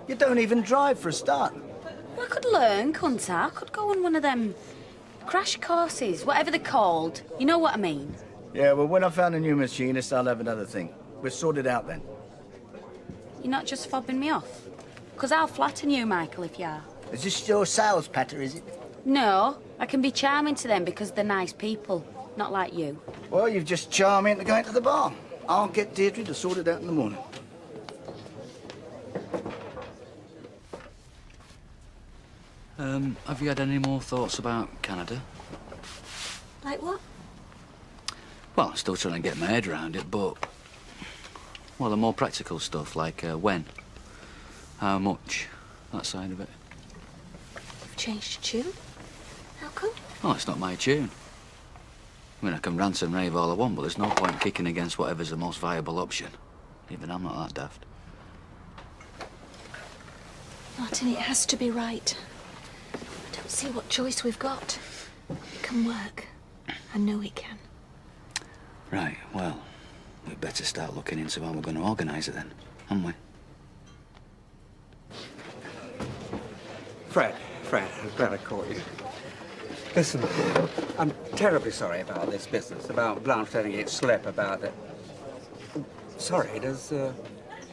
You don't even drive for a start. Well, I could learn, couldn't I? I could go on one of them Crash courses, whatever they're called. You know what I mean? Yeah, well, when I found a new machinist, I'll have another thing. We'll sort it out then. You're not just fobbing me off? Because I'll flatten you, Michael, if you are. Is this your sales patter, is it? No, I can be charming to them because they're nice people, not like you. Well, you've just charmed me into going to the bar. I'll get Deirdre to sort it out in the morning. Have you had any more thoughts about Canada? Like what? Well, I'm still trying to get my head around it, but... Well, the more practical stuff, like when, how much, that side of it. You've changed your tune? How come? Well, it's not my tune. I mean, I can rant and rave all I want, but there's no point kicking against whatever's the most viable option. Even I'm not that daft. Martin, it has to be right. I don't see what choice we've got. It can work. I know it can. Right, well, we'd better start looking into how we're going to organise it then, haven't we? Fred, I'm glad I caught you. Listen, I'm terribly sorry about this business, about Blanche letting it slip, about it. Sorry, does,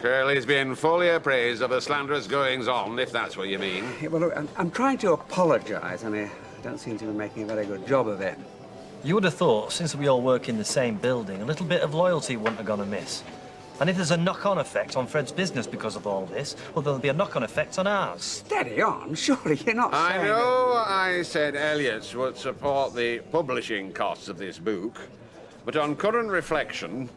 Curly's been fully appraised of the slanderous goings-on, if that's what you mean. Yeah, well, look, I'm trying to apologise, and I don't seem to be making a very good job of it. You would have thought, since we all work in the same building, a little bit of loyalty wouldn't have gone amiss. And if there's a knock-on effect on Fred's business because of all this, well, there'll be a knock-on effect on ours. Steady on, surely you're not I saying know I said Elliot would support the publishing costs of this book, but on current reflection,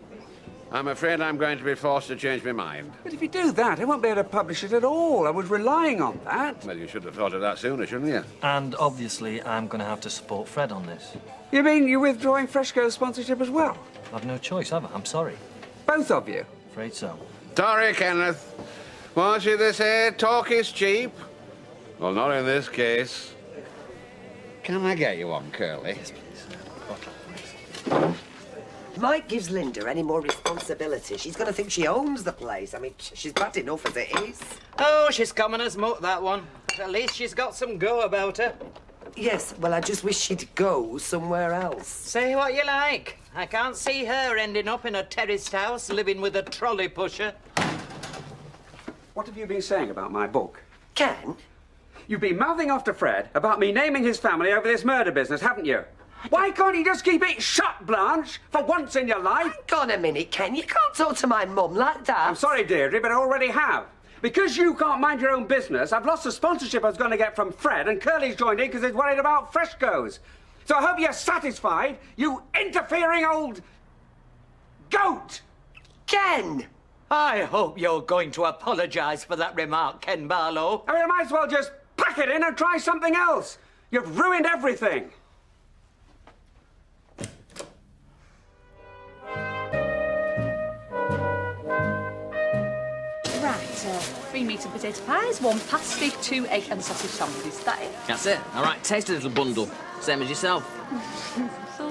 I'm afraid I'm going to be forced to change my mind. But if you do that, I won't be able to publish it at all. I was relying on that. Well, you should have thought of that sooner, shouldn't you? And obviously, I'm going to have to support Fred on this. You mean you're withdrawing Fresco's sponsorship as well? I've no choice, have I? I'm sorry. Both of you? Afraid so. Sorry, Kenneth. What's it they say? Talk is cheap. Well, not in this case. Can I get you one, Curly? Yes, please. Mike gives Linda any more responsibility, she's going to think she owns the place. I mean, she's bad enough as it is. Oh, she's common as muck, that one. At least she's got some go about her. Yes, well, I just wish she'd go somewhere else. Say what you like. I can't see her ending up in a terraced house living with a trolley pusher. What have you been saying about my book? Ken? You've been mouthing off to Fred about me naming his family over this murder business, haven't you? Why can't you just keep it shut, Blanche, for once in your life? Hang on a minute, Ken. You can't talk to my mum like that. I'm sorry, Deirdre, but I already have. Because you can't mind your own business, I've lost the sponsorship I was going to get from Fred, and Curly's joined in because he's worried about Fresco's. So I hope you're satisfied, you interfering old goat! Ken! I hope you're going to apologise for that remark, Ken Barlow. I mean, I might as well just pack it in and try something else. You've ruined everything. Right, 3 meat and potato pies, 1 pasty, 2 egg and sausage sandwiches. Is that it? That's it. All right, taste a little bundle. Same as yourself. So,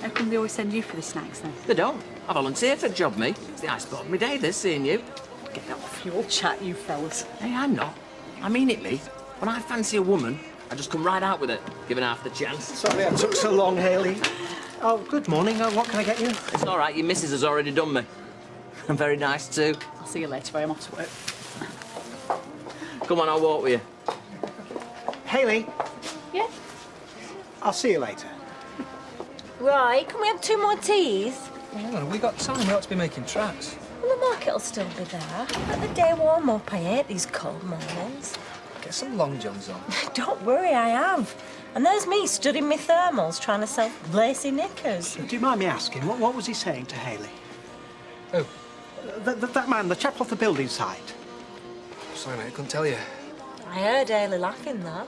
how come they always send you for the snacks then? They don't. I volunteer for the job, me. It's the iceball of my day, this, seeing you. Get off your chat, you fellas. Hey, I'm not. I mean it, me. When I fancy a woman, I just come right out with it, given half the chance. Sorry I took so long, Hayley. Oh, good morning. What can I get you? It's all right. Your missus has already done me. And very nice, too. I'll see you later, I'm off to work. Come on, I'll walk with you. Hayley, Yeah? I'll see you later. Right, can we have 2 more teas? Hang on, have we got time? We ought to be making tracks. Well, the market will still be there. Let the day warm up, I hate these cold mornings. Get some long johns on. Don't worry, I have. And there's me stood in my thermals trying to sell lacy knickers. Do you mind me asking, what was he saying to Hayley? Oh. That man, the chap off the building site. Sorry, mate, I couldn't tell you. I heard Hayley laughing, though.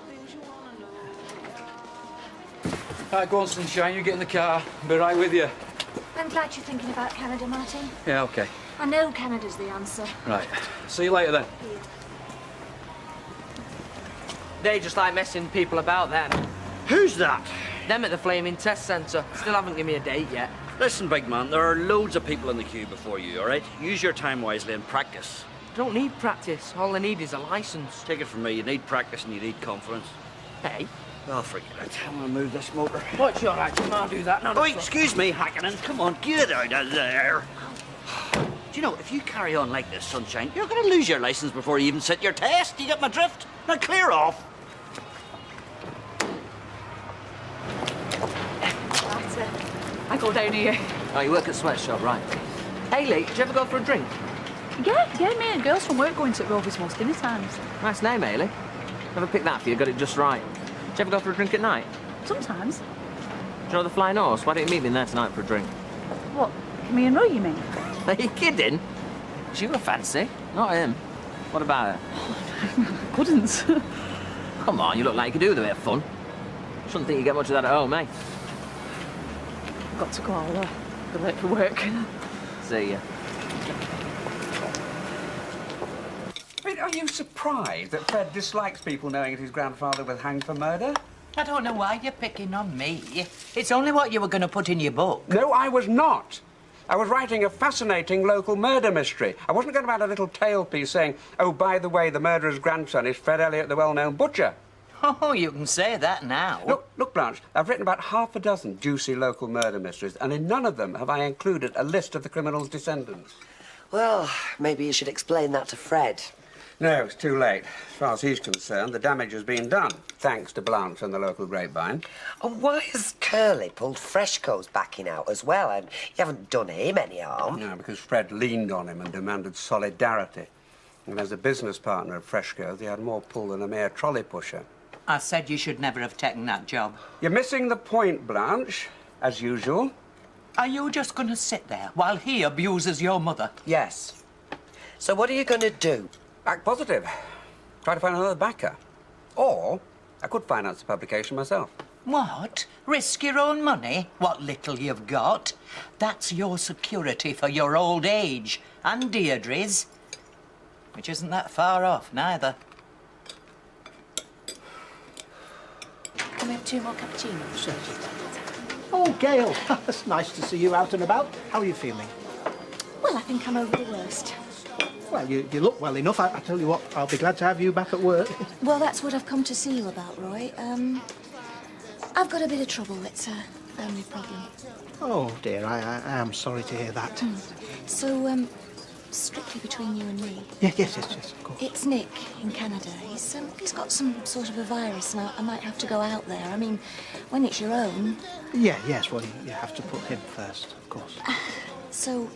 Right, go on, sunshine. You get in the car. I'll be right with you. I'm glad you're thinking about Canada, Martin. Yeah, OK. I know Canada's the answer. Right. See you later, then. They just like messing people about, them. Who's that? Them at the Flaming Test Centre. Still haven't given me a date yet. Listen, big man, there are loads of people in the queue before you, all right? Use your time wisely and practice. Don't need practice. All I need is a licence. Take it from me, you need practice and you need confidence. Hey, Oh, forget it. I'm gonna move this motor. What's your right? You can't do that. Oh, excuse me, Hackenen. Come on, get out of there. Do you know, if you carry on like this, Sunshine, you're gonna lose your license before you even sit your test. You get my drift? Now clear off. I go down here. Oh, you work at sweatshop, right? Hayley, did you ever go for a drink? Yeah, me and girls from work going to Rovers most dinner times. Nice name, Hayley. Never picked that for you, got it just right. Did you ever go for a drink at night? Sometimes. Do you know the Flying Horse? Why don't you meet me in there tonight for a drink? What, me and Roy, you mean? Are you kidding? She were fancy, not him. What about her? Couldn't. Come on, you look like you could do with a bit of fun. Shouldn't think you get much of that at home, eh? Got to go, I'll be late for work. See ya. I mean, are you surprised that Fred dislikes people knowing that his grandfather was hanged for murder? I don't know why you're picking on me. It's only what you were going to put in your book. No, I was not. I was writing a fascinating local murder mystery. I wasn't going to add a little tale piece saying, oh, by the way, the murderer's grandson is Fred Elliott, the well-known butcher. Oh, you can say that now. Look, Blanche, I've written about half a dozen juicy local murder mysteries, and in none of them have I included a list of the criminal's descendants. Well, maybe you should explain that to Fred. No, it's too late. As far as he's concerned, the damage has been done, thanks to Blanche and the local grapevine. And why has Curly pulled Freshco's backing out as well? And you haven't done him any harm. No, because Fred leaned on him and demanded solidarity. And as a business partner of Freshco's, he had more pull than a mere trolley pusher. I said you should never have taken that job. You're missing the point, Blanche, as usual. Are you just going to sit there while he abuses your mother? Yes. So what are you going to do? Act positive. Try to find another backer. Or I could finance the publication myself. What? Risk your own money? What little you've got? That's your security for your old age. And Deirdre's. Which isn't that far off, neither. Can we have 2 more cappuccinos? Sure. Oh, Gail, it's nice to see you out and about. How are you feeling? Well, I think I'm over the worst. Well, you look well enough. I tell you what, I'll be glad to have you back at work. Well, that's what I've come to see you about, Roy. I've got a bit of trouble. It's a family problem. Oh, dear, I am sorry to hear that. So, strictly between you and me. Yes, of course. It's Nick in Canada. He's got some sort of a virus, and I might have to go out there. I mean, when it's your own. Yes, well, you have to put him first, of course. So,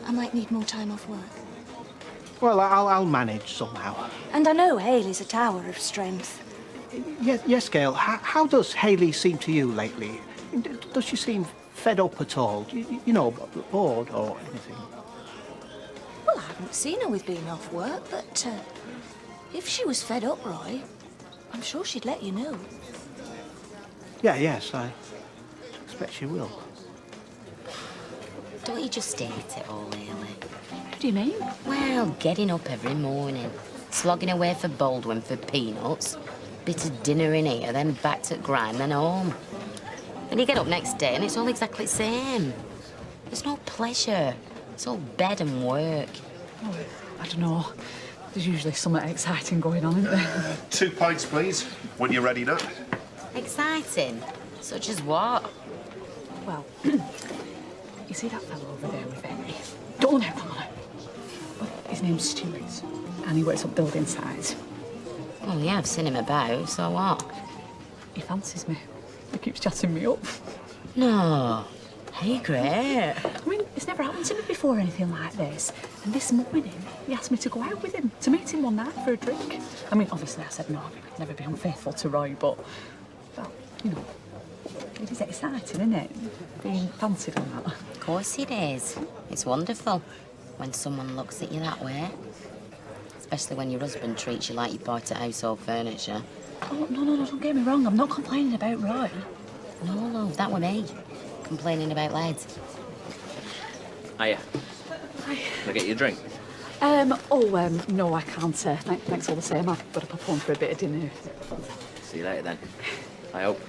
I might need more time off work. Well, I'll manage somehow. And I know Hayley's a tower of strength. Yes, Gail. How does Hayley seem to you lately? Does she seem fed up at all? You know, bored or anything? Well, I haven't seen her with being off work, but if she was fed up, Roy, I'm sure she'd let you know. Yes, I expect she will. Don't you just hate it all, Hayley? What do you mean? Well, getting up every morning, slogging away for Baldwin for peanuts, bit of dinner in here, then back to grind, then home. Then you get up next day and it's all exactly the same. There's no pleasure. It's all bed and work. Oh, I don't know. There's usually something exciting going on, isn't there? 2 pints, please, when you're ready, Nat. Exciting? Such as what? Well, you see that fellow over there with Henry? Don't let him on. His name's Stuart, and he works up building sites. Oh, yeah, I've seen him about, so what? He fancies me. He keeps chatting me up. No. Hey, great. I mean, it's never happened to me before, anything like this. And this morning, he asked me to go out with him, to meet him one night for a drink. I mean, obviously I said no, I'd never be unfaithful to Roy, but, well, you know, it is exciting, isn't it? Being fancied and that. Of course it is. It's wonderful when someone looks at you that way. Especially when your husband treats you like you bought at household furniture. Oh, no, don't get me wrong. I'm not complaining about Roy. No, that were me. Complaining about lads. Hiya. Hi. Can I get you a drink? No, I can't. Thanks all the same. I've got to pop on for a bit of dinner. See you later, then. I hope.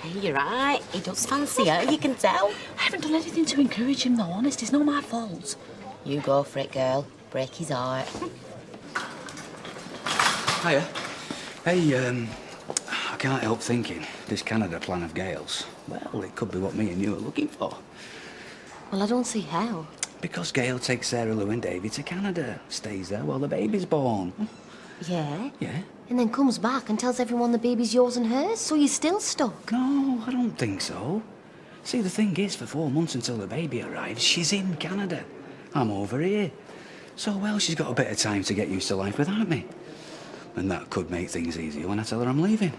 Hey, you're right. He does fancy her, you can tell. I haven't done anything to encourage him, though, honest. It's not my fault. You go for it, girl. Break his heart. Hiya. Hey, I can't help thinking this Canada plan of Gail's, well, it could be what me and you are looking for. Well, I don't see how. Because Gail takes Sarah Lou and Davy to Canada, stays there while the baby's born. Yeah? Yeah? And then comes back and tells everyone the baby's yours and hers, so you're still stuck. No, I don't think so. See, the thing is, for 4 months until the baby arrives, she's in Canada. I'm over here. So, well, she's got a bit of time to get used to life without me. And that could make things easier when I tell her I'm leaving.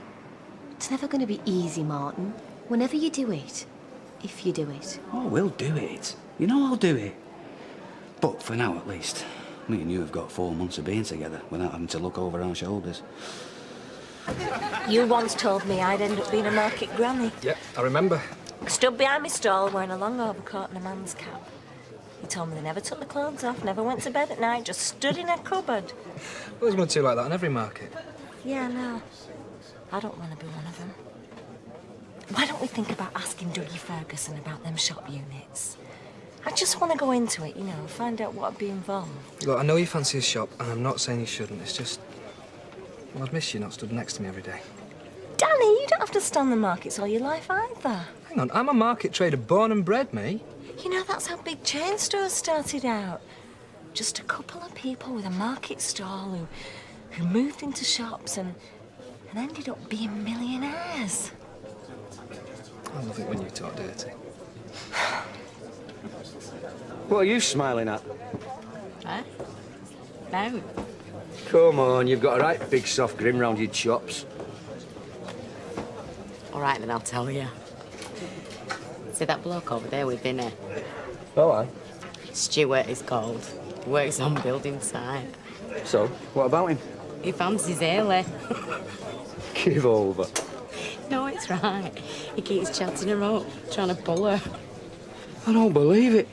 It's never going to be easy, Martin. Whenever you do it, if you do it. Oh, we'll do it. You know I'll do it. But for now, at least, me and you have got 4 months of being together without having to look over our shoulders. You once told me I'd end up being a market granny. Yep, I remember. I stood behind my stall wearing a long overcoat and a man's cap. He told me they never took the clothes off, never went to bed at night, just stood in a cupboard. Well, there's one or two like that in every market. Yeah, I know. I don't want to be one of them. Why don't we think about asking Dougie Ferguson about them shop units? I just want to go into it, you know, find out what'd be involved. Look, I know you fancy a shop, and I'm not saying you shouldn't. It's just... well, I'd miss you not stood next to me every day. Danny, you don't have to stand the markets all your life either. Hang on, I'm a market trader born and bred, me. You know, that's how big chain stores started out. Just a couple of people with a market stall who moved into shops and ended up being millionaires. I love it when you talk dirty. What are you smiling at? Huh? No. Come on, you've got a right big soft grin round your chops. All right, then I'll tell you. See that bloke over there with dinner? Oh, aye. Stuart is called. He works on building site. So, what about him? He fancies Hayley. Give over. No, it's right. He keeps chatting her up, trying to pull her. I don't believe it.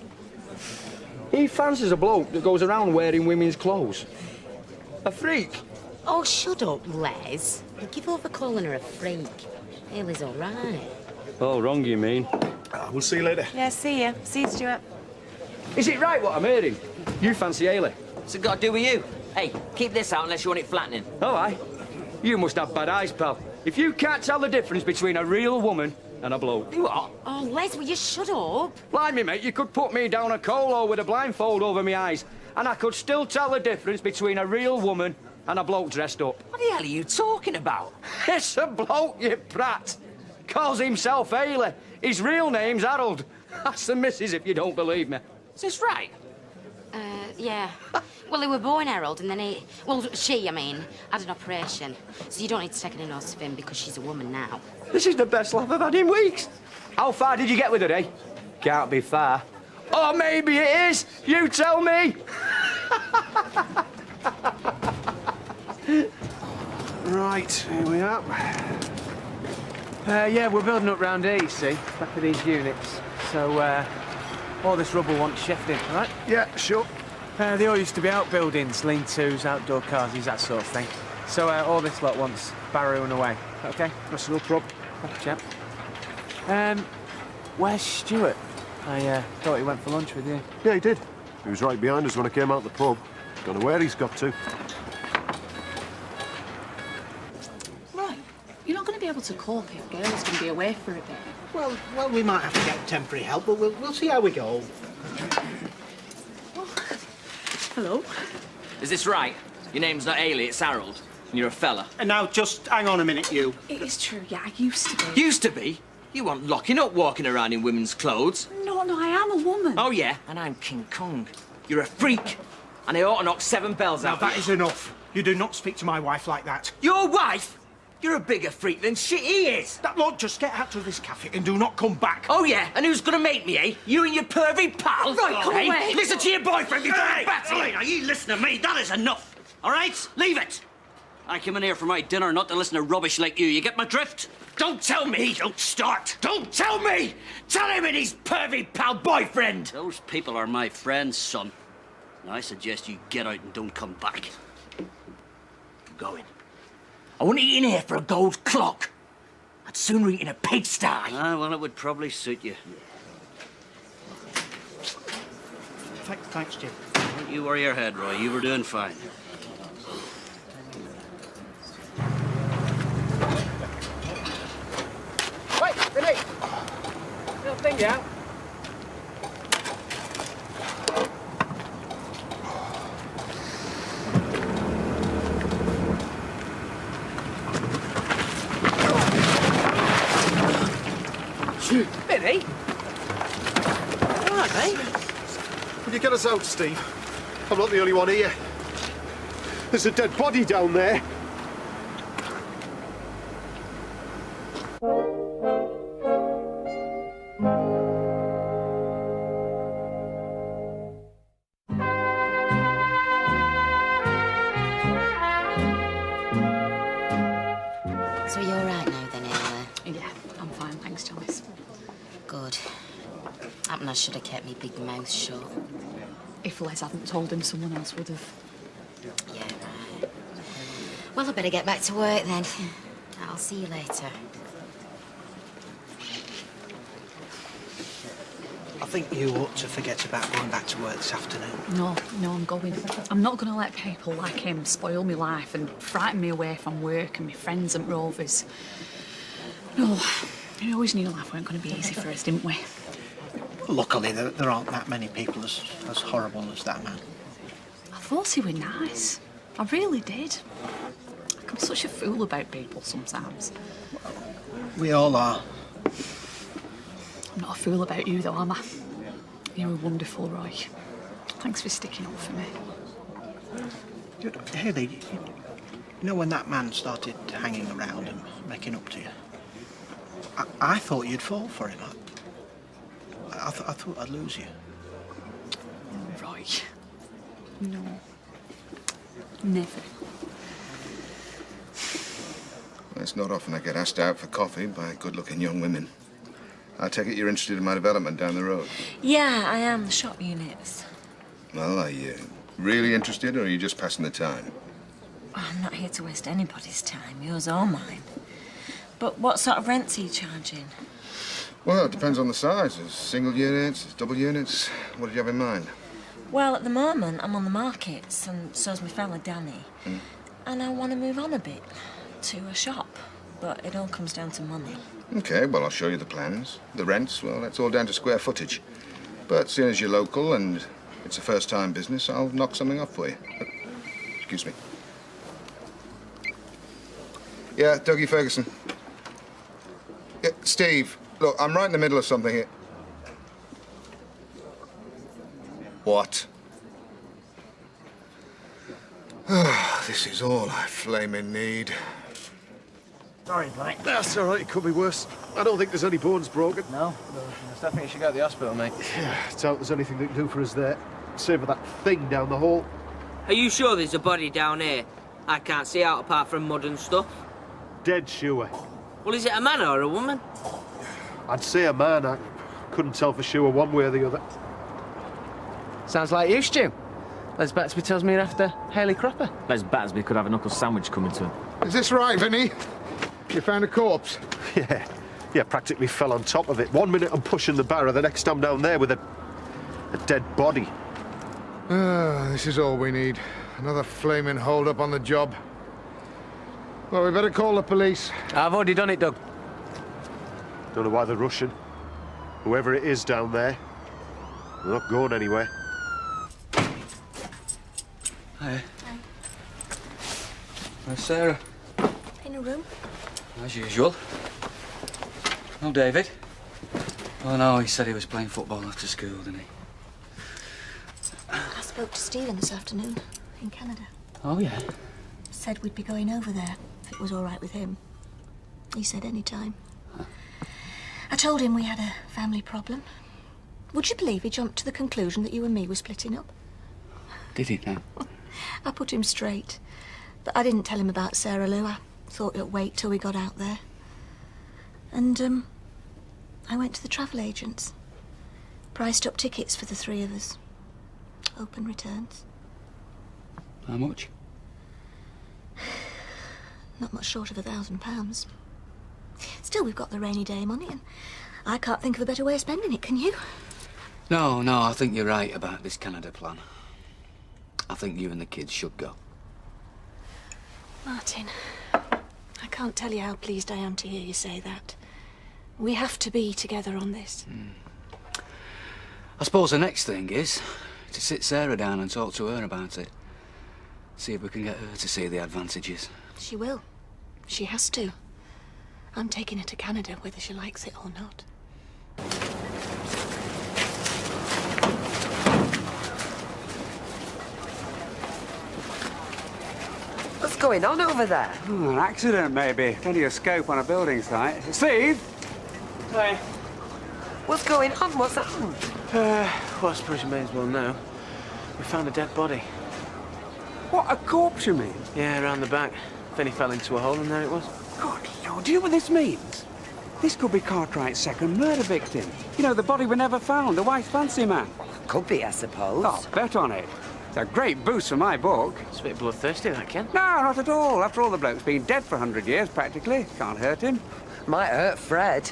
He fancies a bloke that goes around wearing women's clothes. A freak. Oh, shut up, Les. Give over calling her a freak. Hayley's all right. Oh, wrong you mean. We'll see you later. Yeah, see ya. See you, Stuart. Is it right what I'm hearing? You fancy Hayley? What's it got to do with you? Hey, keep this out unless you want it flattening. Oh, aye. You must have bad eyes, pal. If you can't tell the difference between a real woman and a bloke. What? Oh, Les, will you shut up? Blimey, mate, you could put me down a coal with a blindfold over my eyes, and I could still tell the difference between a real woman and a bloke dressed up. What the hell are you talking about? It's a bloke, you prat. Calls himself Hayley. His real name's Harold. Ask the missus if you don't believe me. Is this right? Yeah. Well, he were born Harold, and then she, had an operation. So you don't need to take any notice of him because she's a woman now. This is the best laugh I've had in weeks. How far did you get with her, eh? Can't be far. Or maybe it is. You tell me. Right, here we are. Yeah, we're building up round here, you see, back of these units. So, all this rubble wants shifting, right? Yeah, sure. They all used to be outbuildings, lean-tos, outdoor cars, that sort of thing. So, all this lot wants barrowing away. Okay? That's no problem. Chap. Where's Stuart? I thought he went for lunch with you. Yeah, he did. He was right behind us when I came out the pub. Don't know where he's got to. Right. You're not going to be able to cope if Gail's going to be away for a bit. Well, we might have to get temporary help, but we'll see how we go. Hello. Is this right? Your name's not Hayley, it's Harold. And you're a fella. And now, just hang on a minute, you. It is true, yeah, I used to be. Used to be? You weren't locking up walking around in women's clothes. No, I am a woman. Oh, yeah? And I'm King Kong. You're a freak. And I ought to knock 7 bells out. Now, that is enough. You do not speak to my wife like that. Your wife? You're a bigger freak than she is. Look, just get out of this cafe and do not come back. Oh, yeah? And who's going to make me, eh? You and your pervy pal? Right, come hey? away. Listen to your boyfriend before you batty. Now, you listen to me. That is enough. All right? Leave it. I came in here for my dinner, not to listen to rubbish like you. You get my drift? Don't tell me. Don't start. Don't tell me. Tell him and his pervy pal boyfriend. Those people are my friends, son. Now, I suggest you get out and don't come back. I'm going. I wouldn't eat in here for a gold clock. I'd sooner eat in a pigsty. Ah, well, it would probably suit you. Thanks, Jim. Don't you worry your head, Roy. You were doing fine. Thank you. Benny? All right, mate? Will you get us out, Steve? I'm not the only one here. There's a dead body down there. So you're all right now, then, Ella? Yeah, I'm fine, thanks, Thomas. Good. Happen I should have kept me big mouth shut. If Les hadn't told him, someone else would have. Yeah, right. Well, I better get back to work then. I'll see you later. I think you ought to forget about going back to work this afternoon. No, I'm going. I'm not going to let people like him spoil my life and frighten me away from work and my friends and Rovers. No, we always knew life weren't going to be easy for us, didn't we? Luckily, there aren't that many people as horrible as that man. I thought he were nice. I really did. I'm such a fool about people sometimes. We all are. I'm not a fool about you, though, am I? You were wonderful, Roy. Thanks for sticking up for me. Hayley, you know when that man started hanging around and making up to you? I thought you'd fall for him. I thought I'd lose you. Roy. No. Never. It's not often I get asked out for coffee by good-looking young women. I take it you're interested in my development down the road. Yeah, I am. The shop units. Well, are you really interested, or are you just passing the time? I'm not here to waste anybody's time, yours or mine. But what sort of rents are you charging? Well, it depends on the size. There's single units, there's double units. What did you have in mind? Well, at the moment, I'm on the markets, and so's my fella Danny. And I want to move on a bit to a shop. But it all comes down to money. OK, well, I'll show you the plans. The rents, well, that's all down to square footage. But seeing as you're local and it's a first-time business, I'll knock something off for you. Excuse me. Yeah, Dougie Ferguson. Yeah, Steve, look, I'm right in the middle of something here. What? This is all I flaming need. Sorry, mate. That's all right. It could be worse. I don't think there's any bones broken. No, I still think you should go to the hospital, mate. Yeah, doubt there's anything they can do for us there. Save for that thing down the hall. Are you sure there's a body down here? I can't see out apart from mud and stuff. Dead sure. Well, is it a man or a woman? I'd say a man. I couldn't tell for sure one way or the other. Sounds like you, Stu. Les Batsby tells me you're after Hayley Cropper. Les Batsby could have a knuckle sandwich coming to him. Is this right, Vinny? You found a corpse? Yeah, practically fell on top of it. 1 minute I'm pushing the barrow, the next I'm down there with a dead body. This is all we need. Another flaming hold-up on the job. Well, we better call the police. I've already done it, Doug. Don't know why they're rushing. Whoever it is down there, they're not going anywhere. Hi. Where's Sarah? In a room. As usual. No, David? Oh, no, he said he was playing football after school, didn't he? I spoke to Stephen this afternoon in Canada. Oh, yeah? Said we'd be going over there if it was all right with him. He said any time. Huh. I told him we had a family problem. Would you believe he jumped to the conclusion that you and me were splitting up? Did he now? I put him straight. But I didn't tell him about Sarah Lou. I thought it'd wait till we got out there. And, I went to the travel agents. Priced up tickets for the three of us. Open returns. How much? Not much short of £1,000. Still, we've got the rainy day money, and I can't think of a better way of spending it, can you? No, I think you're right about this Canada plan. I think you and the kids should go. Martin, I can't tell you how pleased I am to hear you say that. We have to be together on this. I suppose the next thing is to sit Sarah down and talk to her about it. See if we can get her to see the advantages. She will. She has to. I'm taking her to Canada, whether she likes it or not. What's going on over there? An accident, maybe. Only a scope on a building site. Steve? Hi. What's going on? What's happened? Well, I suppose you may as well know. We found a dead body. What, a corpse, you mean? Yeah, around the back. Then he fell into a hole and there it was. Good Lord, do you know what this means? This could be Cartwright's second murder victim. You know, the body we never found, the white fancy man. Could be, I suppose. Oh, bet on it. It's a great boost for my book. It's a bit bloodthirsty, that, Ken. No, not at all. After all, the bloke's been dead for 100 years, practically. Can't hurt him. Might hurt Fred.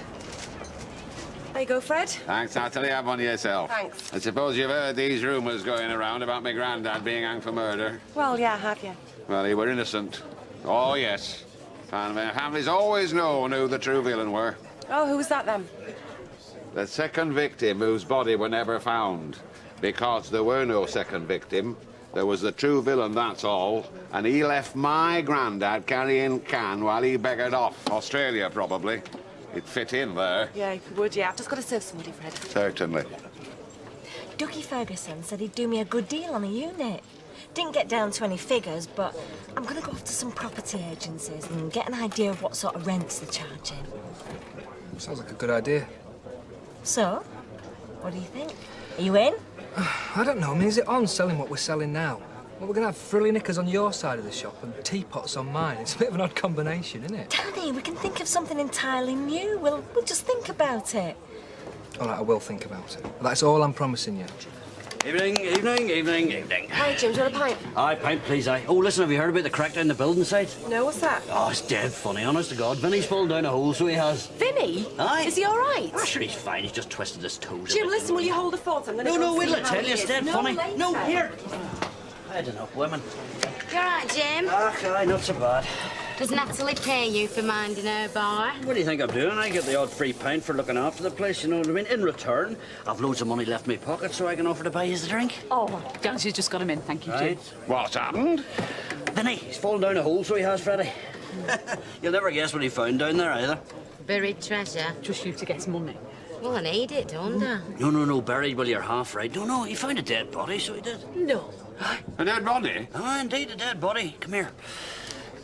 There you go, Fred. Thanks, Natalie. Have one yourself. Thanks. I suppose you've heard these rumours going around about my granddad being hanged for murder. Well, yeah, have you? Well, he were innocent. Oh, yes. And my family's always known who the true villain were. Oh, who was that, then? The second victim whose body were never found. Because there were no second victim. There was the true villain, that's all. And he left my granddad carrying can while he beggared off. Australia, probably. He'd fit in there. Yeah, you would, yeah. I've just got to serve somebody, Fred. Certainly. Dougie Ferguson said he'd do me a good deal on a unit. Didn't get down to any figures, but I'm going to go off to some property agencies and get an idea of what sort of rents they're charging. Sounds like a good idea. So, what do you think? Are you in? I don't know. I mean, is it on selling what we're selling now? Well, we're going to have frilly knickers on your side of the shop and teapots on mine. It's a bit of an odd combination, isn't it? Danny, we can think of something entirely new. We'll just think about it. All right, I will think about it. That's all I'm promising you. Evening, evening, evening, evening. Hi, Jim. Do you want a pint? Aye, pint, please, aye. Oh, listen, have you heard about the crack down the building site? No, what's that? Oh, it's dead funny, honest to God. Vinny's fallen down a hole, so he has. Vinny? Aye. Is he all right? Ah, sure, he's fine. He's just twisted his toes. a Jim, bit, listen, you will know. you hold the fort? I'm going to No, go no, and wait see till I how tell he you. It's is. dead No, funny. later. No, here. I don't know, women. You all right, Jim? Aye, not so bad. Does Natalie pay you for minding her bar? What do you think I'm doing? I get the odd £3 for looking after the place, you know what I mean? In return, I've loads of money left in my pocket so I can offer to buy you a drink. Oh, Dancy's just got him in. Thank you, Jim. Right. What's happened? Vinny, he's fallen down a hole, so he has, Freddie. You'll never guess what he found down there, either. Buried treasure. Just you to get some money. Well, I need it, don't I? No, buried. Well, you're half right. No, he found a dead body, so he did. No. A dead body? Ah, indeed, a dead body. Come here.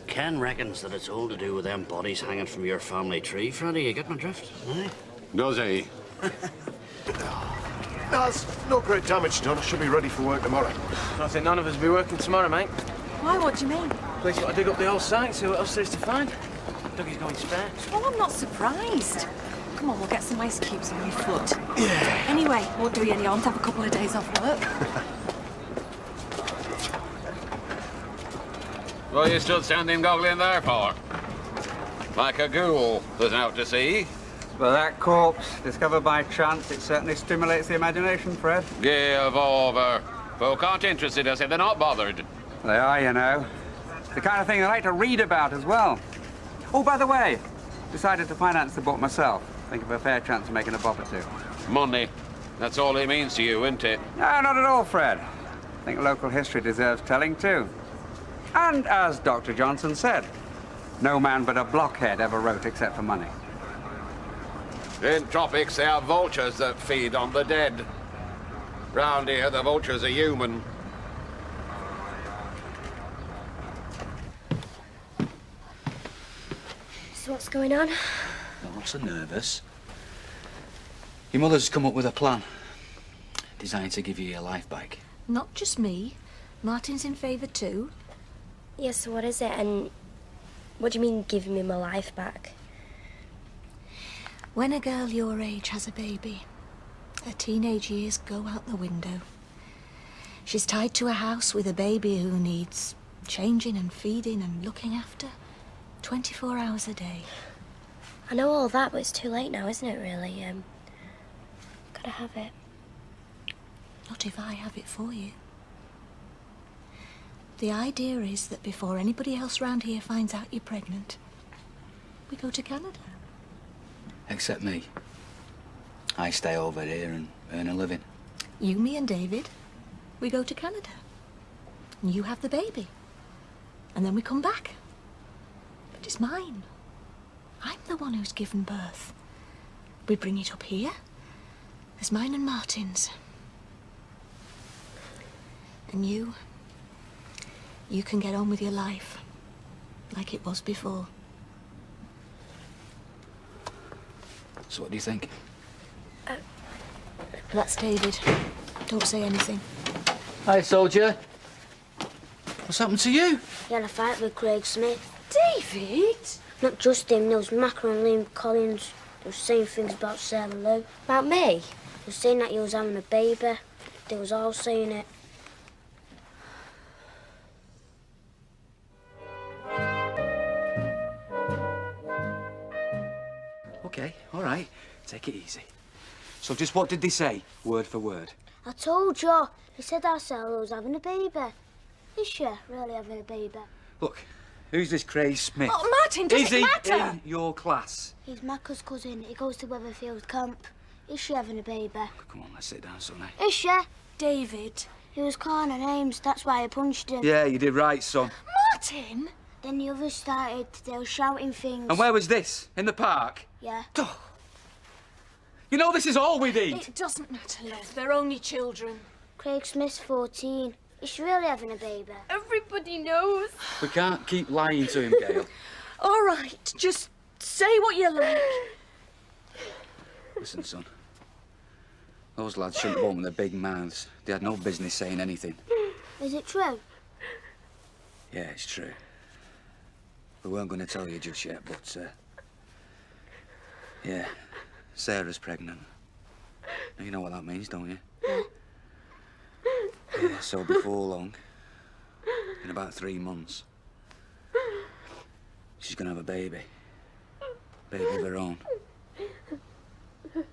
Ken reckons that it's all to do with them bodies hanging from your family tree, Freddie. You get my drift? Aye. Does he? There's no great damage done. Should be ready for work tomorrow. I think none of us will be working tomorrow, mate. Why? What do you mean? Police got to dig up the whole site, see what else there is to find. Dougie's going spare. Well, I'm not surprised. Come on, we'll get some ice cubes on your foot. Yeah. Anyway, won't do you any harm to have a couple of days off work. What are you still standing goggling there for? Like a ghoul that's out to sea? Well, that corpse, discovered by chance, it certainly stimulates the imagination, Fred. Give over. Folk aren't interested, I say. They're not bothered. They are, you know. It's the kind of thing they like to read about as well. Oh, by the way, decided to finance the book myself. Think of a fair chance of making a bob or two. Money. That's all it means to you, isn't it? No, not at all, Fred. I think local history deserves telling, too. And as Dr. Johnson said, no man but a blockhead ever wrote except for money. In tropics, they have vultures that feed on the dead. Round here, the vultures are human. So what's going on? I'm not so nervous. Your mother's come up with a plan. Designed to give you your life back. Not just me. Martin's in favour too. Yes, so what is it? And what do you mean giving me my life back? When a girl your age has a baby, her teenage years go out the window. She's tied to a house with a baby who needs changing and feeding and looking after 24 hours a day. I know all that, but it's too late now, isn't it, really? Gotta have it. Not if I have it for you. The idea is that before anybody else round here finds out you're pregnant, we go to Canada. Except me. I stay over here and earn a living. You, me and David, we go to Canada. And you have the baby. And then we come back. But it's mine. I'm the one who's given birth. We bring it up here. As mine and Martin's. And you can get on with your life. Like it was before. So what do you think? That's David. Don't say anything. Hi, soldier. What's happened to you? He had a fight with Craig Smith. David? Not just him, there was Macron and Liam Collins. They were saying things about Sarah Lou. About me? They were saying that he was having a baby. They was all saying it. OK, all right. Take it easy. So just what did they say, word for word? I told you. He said that Sarah Lou was having a baby. Is she really having a baby? Look, who's this Craig Smith? Oh, Martin, does it matter? Is he in your class? He's Macca's cousin. He goes to Weatherfield Camp. Is she having a baby? Come on, let's sit down, sonny. Is she? David. He was calling her names. That's why I punched him. Yeah, you did right, son. Martin? Then the others started. They were shouting things. And where was this? In the park? Yeah. You know, this is all we need. It doesn't matter, love. They're only children. Craig Smith's 14. Is she really having a baby? Everybody knows. We can't keep lying to him, Gail. All right, just say what you like. Listen, son. Those lads shouldn't have opened their big mouths. They had no business saying anything. Is it true? Yeah, it's true. We weren't going to tell you just yet, but, yeah, Sarah's pregnant. Now, you know what that means, don't you? Yeah. Yeah, so before long, in about 3 months, she's going to have a baby. Baby of her own. You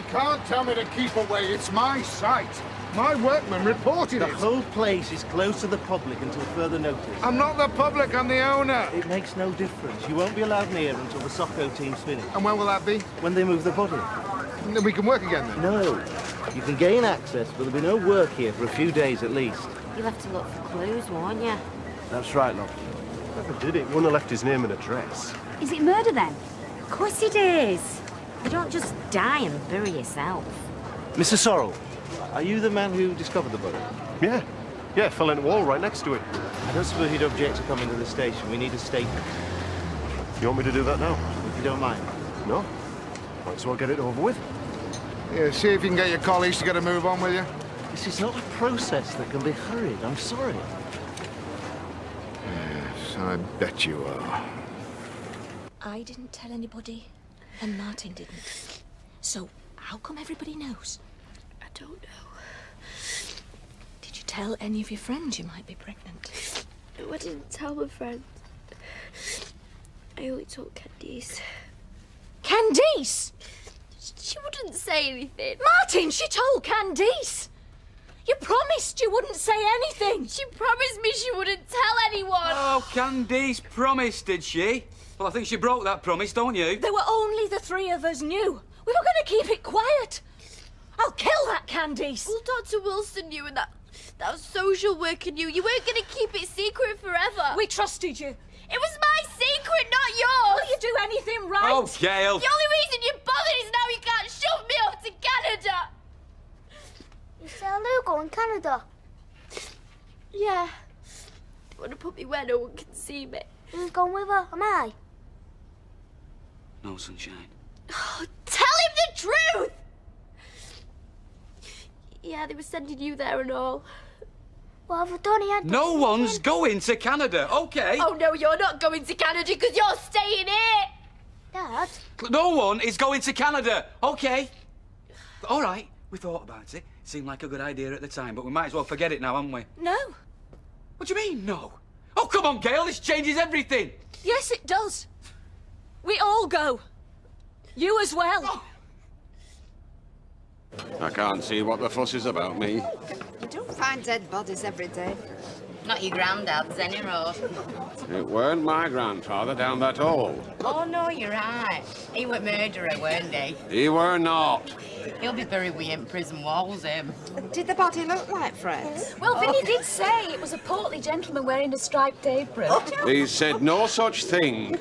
can't tell me to keep away. It's my site. My workman reported it. The whole place is closed to the public until further notice. I'm not the public, I'm the owner. It makes no difference. You won't be allowed near until the Socko team's finished. And when will that be? When they move the body. And then we can work again then? No. You can gain access, but there'll be no work here for a few days at least. You'll have to look for clues, won't you? That's right, love. Whoever did it wouldn't have left his name and address. Is it murder then? Of course it is. You don't just die and bury yourself. Mr. Sorrell, are you the man who discovered the body? Yeah. Yeah, fell in the wall right next to it. I don't suppose you'd object to coming to the station. We need a statement. You want me to do that now? If you don't mind. No. Might as well get it over with. Yeah, see if you can get your colleagues to get a move on with you. This is not a process that can be hurried. I'm sorry. Yes, I bet you are. I didn't tell anybody, and Martin didn't. So, how come everybody knows? I don't know. Did you tell any of your friends you might be pregnant? No, I didn't tell my friends. I only told Candice. Candice? She wouldn't say anything. Martin, she told Candice. You promised you wouldn't say anything. She promised me she wouldn't tell anyone. Oh, Candice promised, did she? Well, I think she broke that promise, don't you? There were only the three of us knew. We were going to keep it quiet. I'll kill that Candice. Well, Dr. Wilson knew and that social worker knew. You weren't going to keep it secret forever. We trusted you. It was my secret, not yours. Will you do anything right? Oh, Gail. The only reason you're bothered is now you can't shove me off to Canada. Is Sarah Lou going to Canada? Yeah. They want to put me where no one can see me. Who's going with her? Am I? No, sunshine. Oh, tell him the truth! Yeah, they were sending you there and all. What have I done? He had No one's going to Canada, OK? Oh, no, you're not going to Canada because you're staying here! Dad? No one is going to Canada, OK? All right, we thought about it. Seemed like a good idea at the time, but we might as well forget it now, haven't we? No. What do you mean, no? Oh, come on, Gail, this changes everything. Yes, it does. We all go. You as well. Oh. I can't see what the fuss is about me. You don't find dead bodies every day. Not your granddad's, any road. It weren't my grandfather down that hole. Oh, no, you're right. He were murderer, weren't he? He were not. He'll be buried within prison walls, him. Did the body look like Fred? Well, Vinny did say it was a portly gentleman wearing a striped apron. He said no such thing.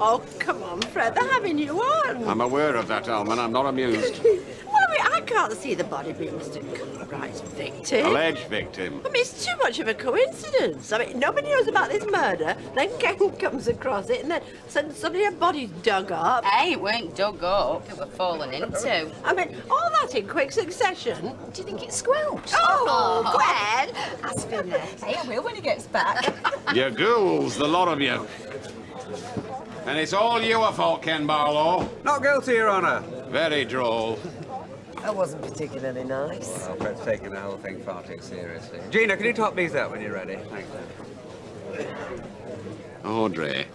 Oh, come on, Fred, they're having you on. I'm aware of that, Alman. I'm not amused. Well, I mean, I can't see the body being Mr. Cartwright's victim. Alleged victim. I mean, it's too much of a coincidence. I mean, nobody knows about this murder, then Ken comes across it, and then suddenly a body's dug up. Hey, it weren't dug up, it were fallen into. I mean, all that in quick succession. Do you think it squelched? Oh, Gwen! Ask Vinny. Hey, I will when he gets back. You ghouls, the lot of you. And it's all your fault, Ken Barlow. Not guilty, Your Honour. Very droll. That wasn't particularly nice. Well, Fred's taking the whole thing far too seriously. Gina, can you top these out when you're ready? Thanks, then. Audrey,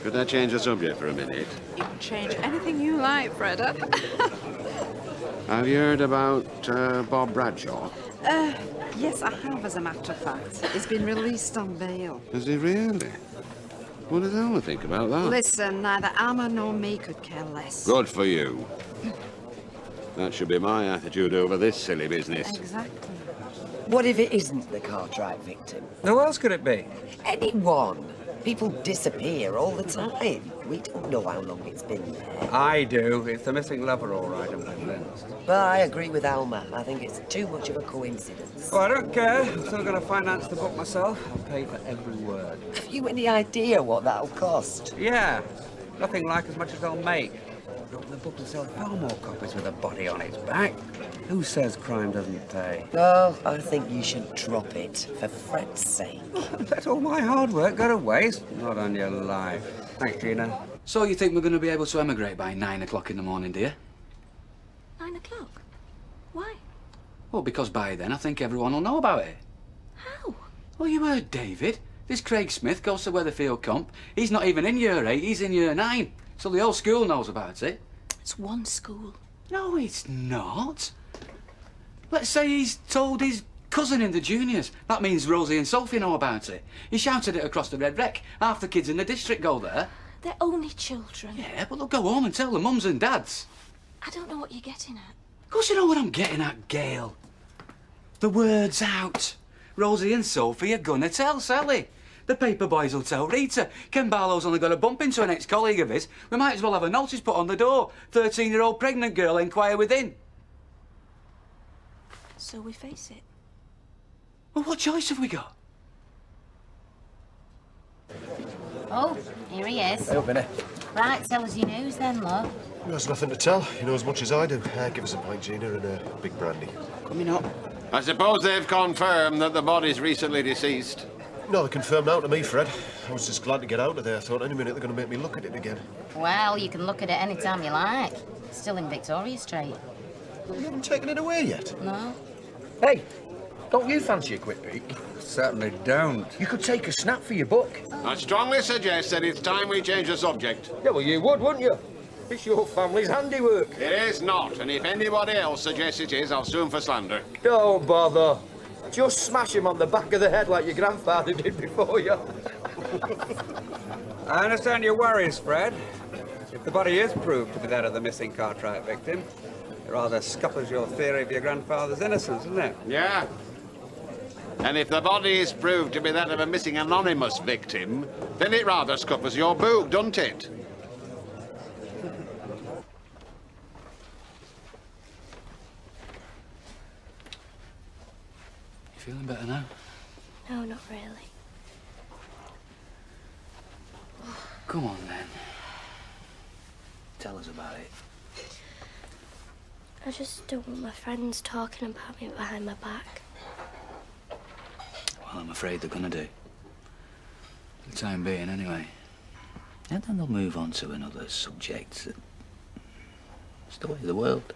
could I change the subject for a minute? You can change anything you like, Freda. Have you heard about Bob Bradshaw? Yes, I have, as a matter of fact. He's been released on bail. Has he really? What does Alma think about that? Listen, neither Alma nor me could care less. Good for you. That should be my attitude over this silly business. Exactly. What if it isn't the Cartwright victim? Who else could it be? Anyone. People disappear all the time. We don't know how long it's been there. I do. It's the missing lover, all right, I'm convinced. But I agree with Alma. I think it's too much of a coincidence. Well, I don't care. I'm still going to finance the book myself. I'll pay for every word. Have you any idea what that'll cost? Yeah. Nothing like as much as they'll make. Open the book and sell far more copies with a body on its back. Who says crime doesn't pay? Oh, I think you should drop it, for Fred's sake. Let all my hard work go to waste. Not on your life. Thanks, Gina. So you think we're going to be able to emigrate by 9 o'clock in the morning, dear? 9 o'clock? Why? Well, because by then I think everyone will know about it. How? Well, you heard David. This Craig Smith goes to Weatherfield Comp. He's not even in year 8, he's in year 9. So the whole school knows about it. It's one school. No, it's not. Let's say he's told his cousin in the juniors. That means Rosie and Sophie know about it. He shouted it across the Red Wreck. Half the kids in the district go there. They're only children. Yeah, but they'll go home and tell their mums and dads. I don't know what you're getting at. Of course you know what I'm getting at, Gail. The word's out. Rosie and Sophie are gonna tell Sally. The paper boys will tell Rita. Ken Barlow's only got a bump into an ex-colleague of his. We might as well have a notice put on the door. 13-year-old pregnant girl, inquire within. So we face it. Well, what choice have we got? Oh, here he is. Hey, Vinny. Right, tell us your news then, love. There's nothing to tell. You know as much as I do. Give us a pint, Gina, and a big brandy. Coming up. I suppose they've confirmed that the body's recently deceased. No, they confirmed now to me, Fred. I was just glad to get out of there. I thought any minute they're going to make me look at it again. Well, you can look at it any time you like. Still in Victoria Street. You haven't taken it away yet? No. Hey, don't you fancy a quick peek? Certainly don't. You could take a snap for your book. I strongly suggest that it's time we change the subject. Yeah, well, you would, wouldn't you? It's your family's handiwork. It is not, and if anybody else suggests it is, I'll sue him for slander. Don't bother. Just smash him on the back of the head like your grandfather did before you. I understand your worries, Fred. If the body is proved to be that of the missing Cartwright victim, it rather scuppers your theory of your grandfather's innocence, doesn't it? Yeah. And if the body is proved to be that of a missing anonymous victim, then it rather scuppers your book, doesn't it? You feeling better now? No, not really. Come on, then. Tell us about it. I just don't want my friends talking about me behind my back. Well, I'm afraid they're gonna do. For the time being, anyway. And then they'll move on to another subject. It's the way of the world.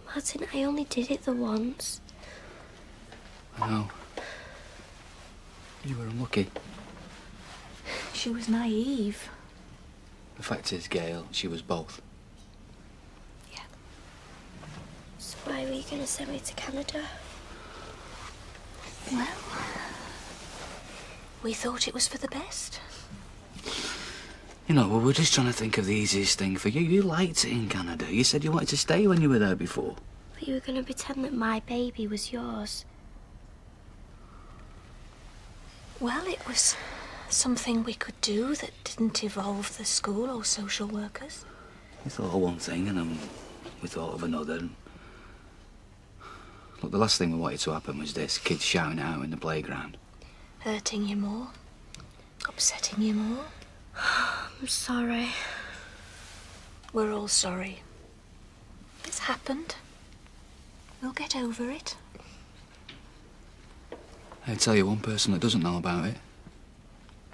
Martin, I only did it the once. I know. You were unlucky. She was naive. The fact is, Gail, she was both. So why were you going to send me to Canada? Well, We thought it was for the best. You know, well, we're just trying to think of the easiest thing for you. You liked it in Canada. You said you wanted to stay when you were there before. But you were going to pretend that my baby was yours. Well, it was something we could do that didn't involve the school or social workers. We thought of one thing and then we thought of another. Look, the last thing we wanted to happen was this, kids shouting out in the playground. Hurting you more? Upsetting you more? I'm sorry. We're all sorry. It's happened. We'll get over it. I'll tell you one person that doesn't know about it.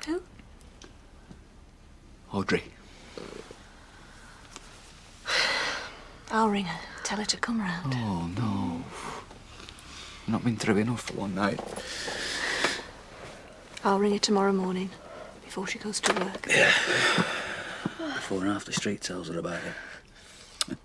Who? Audrey. I'll ring her. Tell her to come round. Oh, no. I've not been through enough for one night. I'll ring her tomorrow morning, before she goes to work. Yeah. Before half the street tells her about it.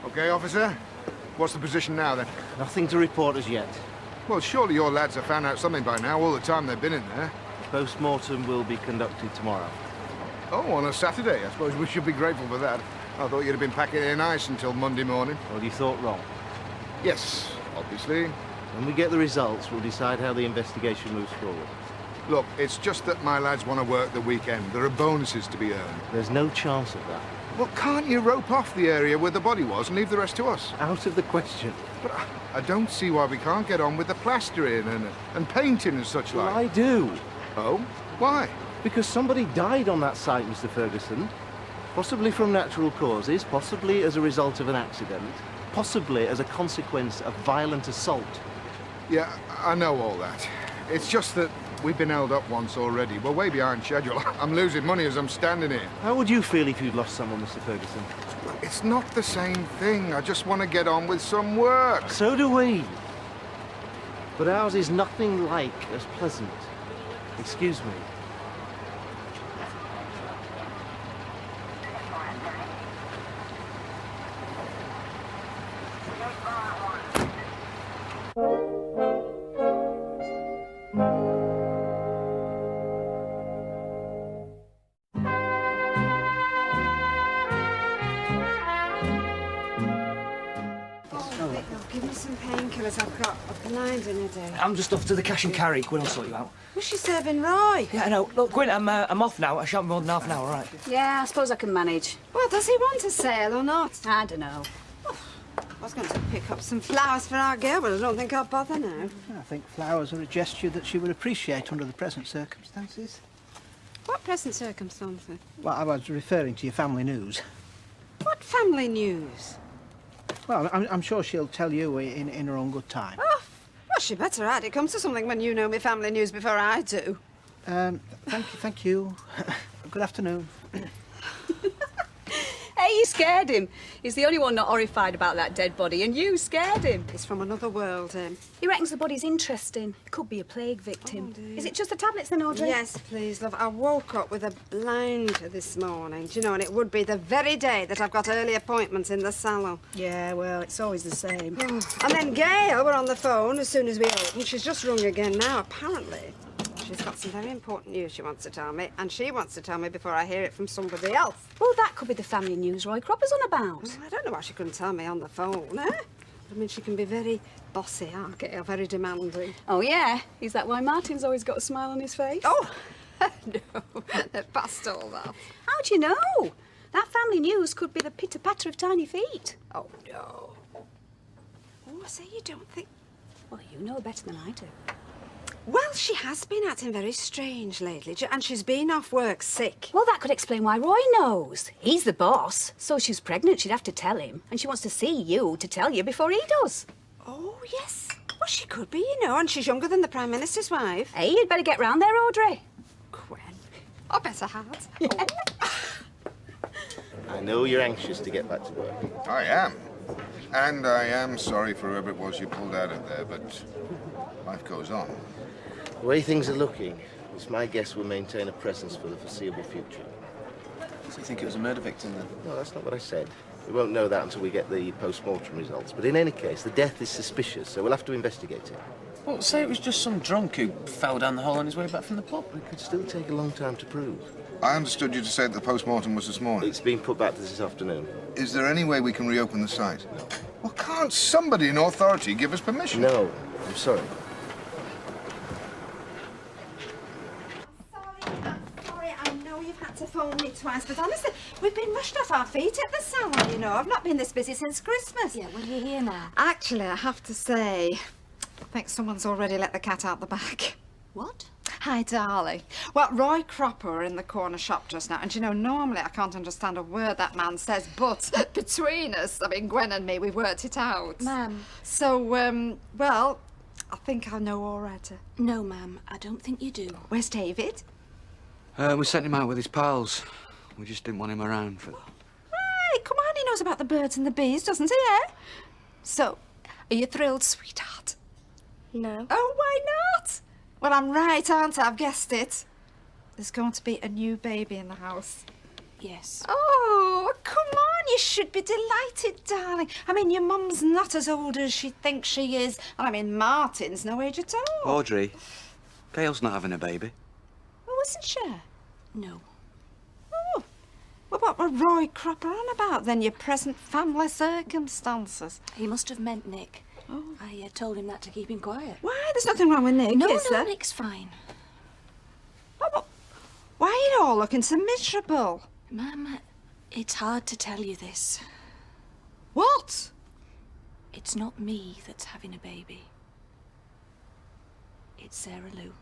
Okay, officer. What's the position now, then? Nothing to report as yet. Well, surely your lads have found out something by now, all the time they've been in there. Post-mortem will be conducted tomorrow. Oh, on a Saturday. I suppose we should be grateful for that. I thought you'd have been packing in ice until Monday morning. Well, you thought wrong. Yes, obviously. When we get the results, we'll decide how the investigation moves forward. Look, it's just that my lads want to work the weekend. There are bonuses to be earned. There's no chance of that. Well, can't you rope off the area where the body was and leave the rest to us? Out of the question. But I don't see why we can't get on with the plastering and painting and such like. Well, I do. Oh? Why? Because somebody died on that site, Mr. Ferguson. Possibly from natural causes, possibly as a result of an accident, possibly as a consequence of violent assault. Yeah, I know all that. It's just that we've been held up once already. We're way behind schedule. I'm losing money as I'm standing here. How would you feel if you'd lost someone, Mr. Ferguson? It's not the same thing. I just want to get on with some work. So do we. But ours is nothing like as pleasant. Excuse me. Give me some painkillers. I've got a blind in a day. I'm just off to the cash and carry. Gwyn will sort you out. Was she serving Roy? Yeah, no. Look, Gwyn, I'm off now. I shan't be more than half an hour, all right? Yeah, I suppose I can manage. Well, does he want a sale or not? I don't know. I was going to pick up some flowers for our girl, but I don't think I'll bother now. I think flowers are a gesture that she would appreciate under the present circumstances. What present circumstances? Well, I was referring to your family news. What family news? Well, I'm sure she'll tell you in her own good time. Oh, well, she better add. It comes to something when you know my family news before I do. Thank you. Good afternoon. Hey, you scared him. He's the only one not horrified about that dead body, and you scared him. He's from another world, him. He reckons the body's interesting. It could be a plague victim. Is it just the tablets then, Audrey? Yes, please, love. I woke up with a blind this morning, do you know, and it would be the very day that I've got early appointments in the salon. Yeah, well, it's always the same. And then Gail were on the phone as soon as we opened. She's just rung again now, apparently. She's got some very important news she wants to tell me, and she wants to tell me before I hear it from somebody else. Well, that could be the family news Roy Cropper's on about. Well, I don't know why she couldn't tell me on the phone, eh? I mean, she can be very bossy, Gail, very demanding. Oh, yeah? Is that why Martin's always got a smile on his face? Oh, no, they're past all that. How do you know? That family news could be the pitter-patter of tiny feet. Oh, no. Oh, I say you don't think... Well, you know better than I do. Well, she has been acting very strange lately, and she's been off work sick. Well, that could explain why Roy knows. He's the boss, so she's pregnant, she'd have to tell him. And she wants to see you to tell you before he does. Oh, yes. Well, she could be, you know, and she's younger than the Prime Minister's wife. Hey, you'd better get round there, Audrey. Gwen. I better have. Yeah. I know you're anxious to get back to work. I am. And I am sorry for whoever it was you pulled out of there, but life goes on. The way things are looking, it's my guess we'll maintain a presence for the foreseeable future. So you think it was a murder victim, then? No, that's not what I said. We won't know that until we get the post-mortem results. But in any case, the death is suspicious, so we'll have to investigate it. Well, say it was just some drunk who fell down the hole on his way back from the pub. It could still take a long time to prove. I understood you to say that the post-mortem was this morning. It's been put back to this afternoon. Is there any way we can reopen the site? No. Well, can't somebody in authority give us permission? No, I'm sorry. Sorry, I know you've had to phone me twice, but honestly, we've been rushed off our feet at the salon, you know. I've not been this busy since Christmas. Yeah, well, you're here now. Actually, I have to say, I think someone's already let the cat out the bag. What? Hi, darling. Well, Roy Cropper were in the corner shop just now, and you know, normally I can't understand a word that man says, but between us, I mean, Gwen and me, we've worked it out. Ma'am. So, well, I think I know already. No, ma'am, I don't think you do. Where's David? We sent him out with his pals. We just didn't want him around for... Hey, come on, he knows about the birds and the bees, doesn't he, eh? So, are you thrilled, sweetheart? No. Oh, why not? Well, I'm right, aren't I? I've guessed it. There's going to be a new baby in the house. Yes. Oh, come on, you should be delighted, darling. I mean, your mum's not as old as she thinks she is. And I mean, Martin's no age at all. Audrey, Gail's not having a baby. Oh, isn't she? No. Oh. Well, what were Roy Cropper on about, then? Your present family circumstances? He must have meant Nick. Oh. I told him that to keep him quiet. Why? There's nothing wrong with Nick, No, is no, there? Nick's fine. Why are you all looking so miserable? Ma'am, it's hard to tell you this. What? It's not me that's having a baby. It's Sarah Lou.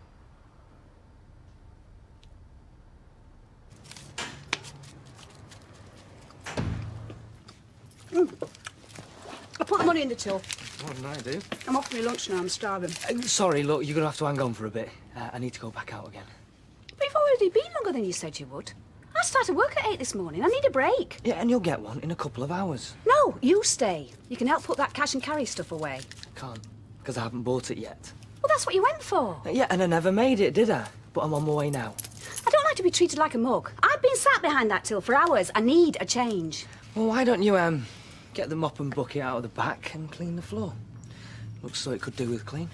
I put the money in the till. What did I do? I'm off for my lunch now, I'm starving. Sorry, look, you're gonna have to hang on for a bit. I need to go back out again. But you've already been longer than you said you would. I started work at 8 this morning. I need a break. Yeah, and you'll get one in a couple of hours. No, you stay. You can help put that cash and carry stuff away. Can't, because I haven't bought it yet. Well, that's what you went for. Yeah, and I never made it, did I? But I'm on my way now. I don't like to be treated like a mug. I've been sat behind that till for hours. I need a change. Well, why don't you, get the mop and bucket out of the back and clean the floor? Looks so it could do with clean.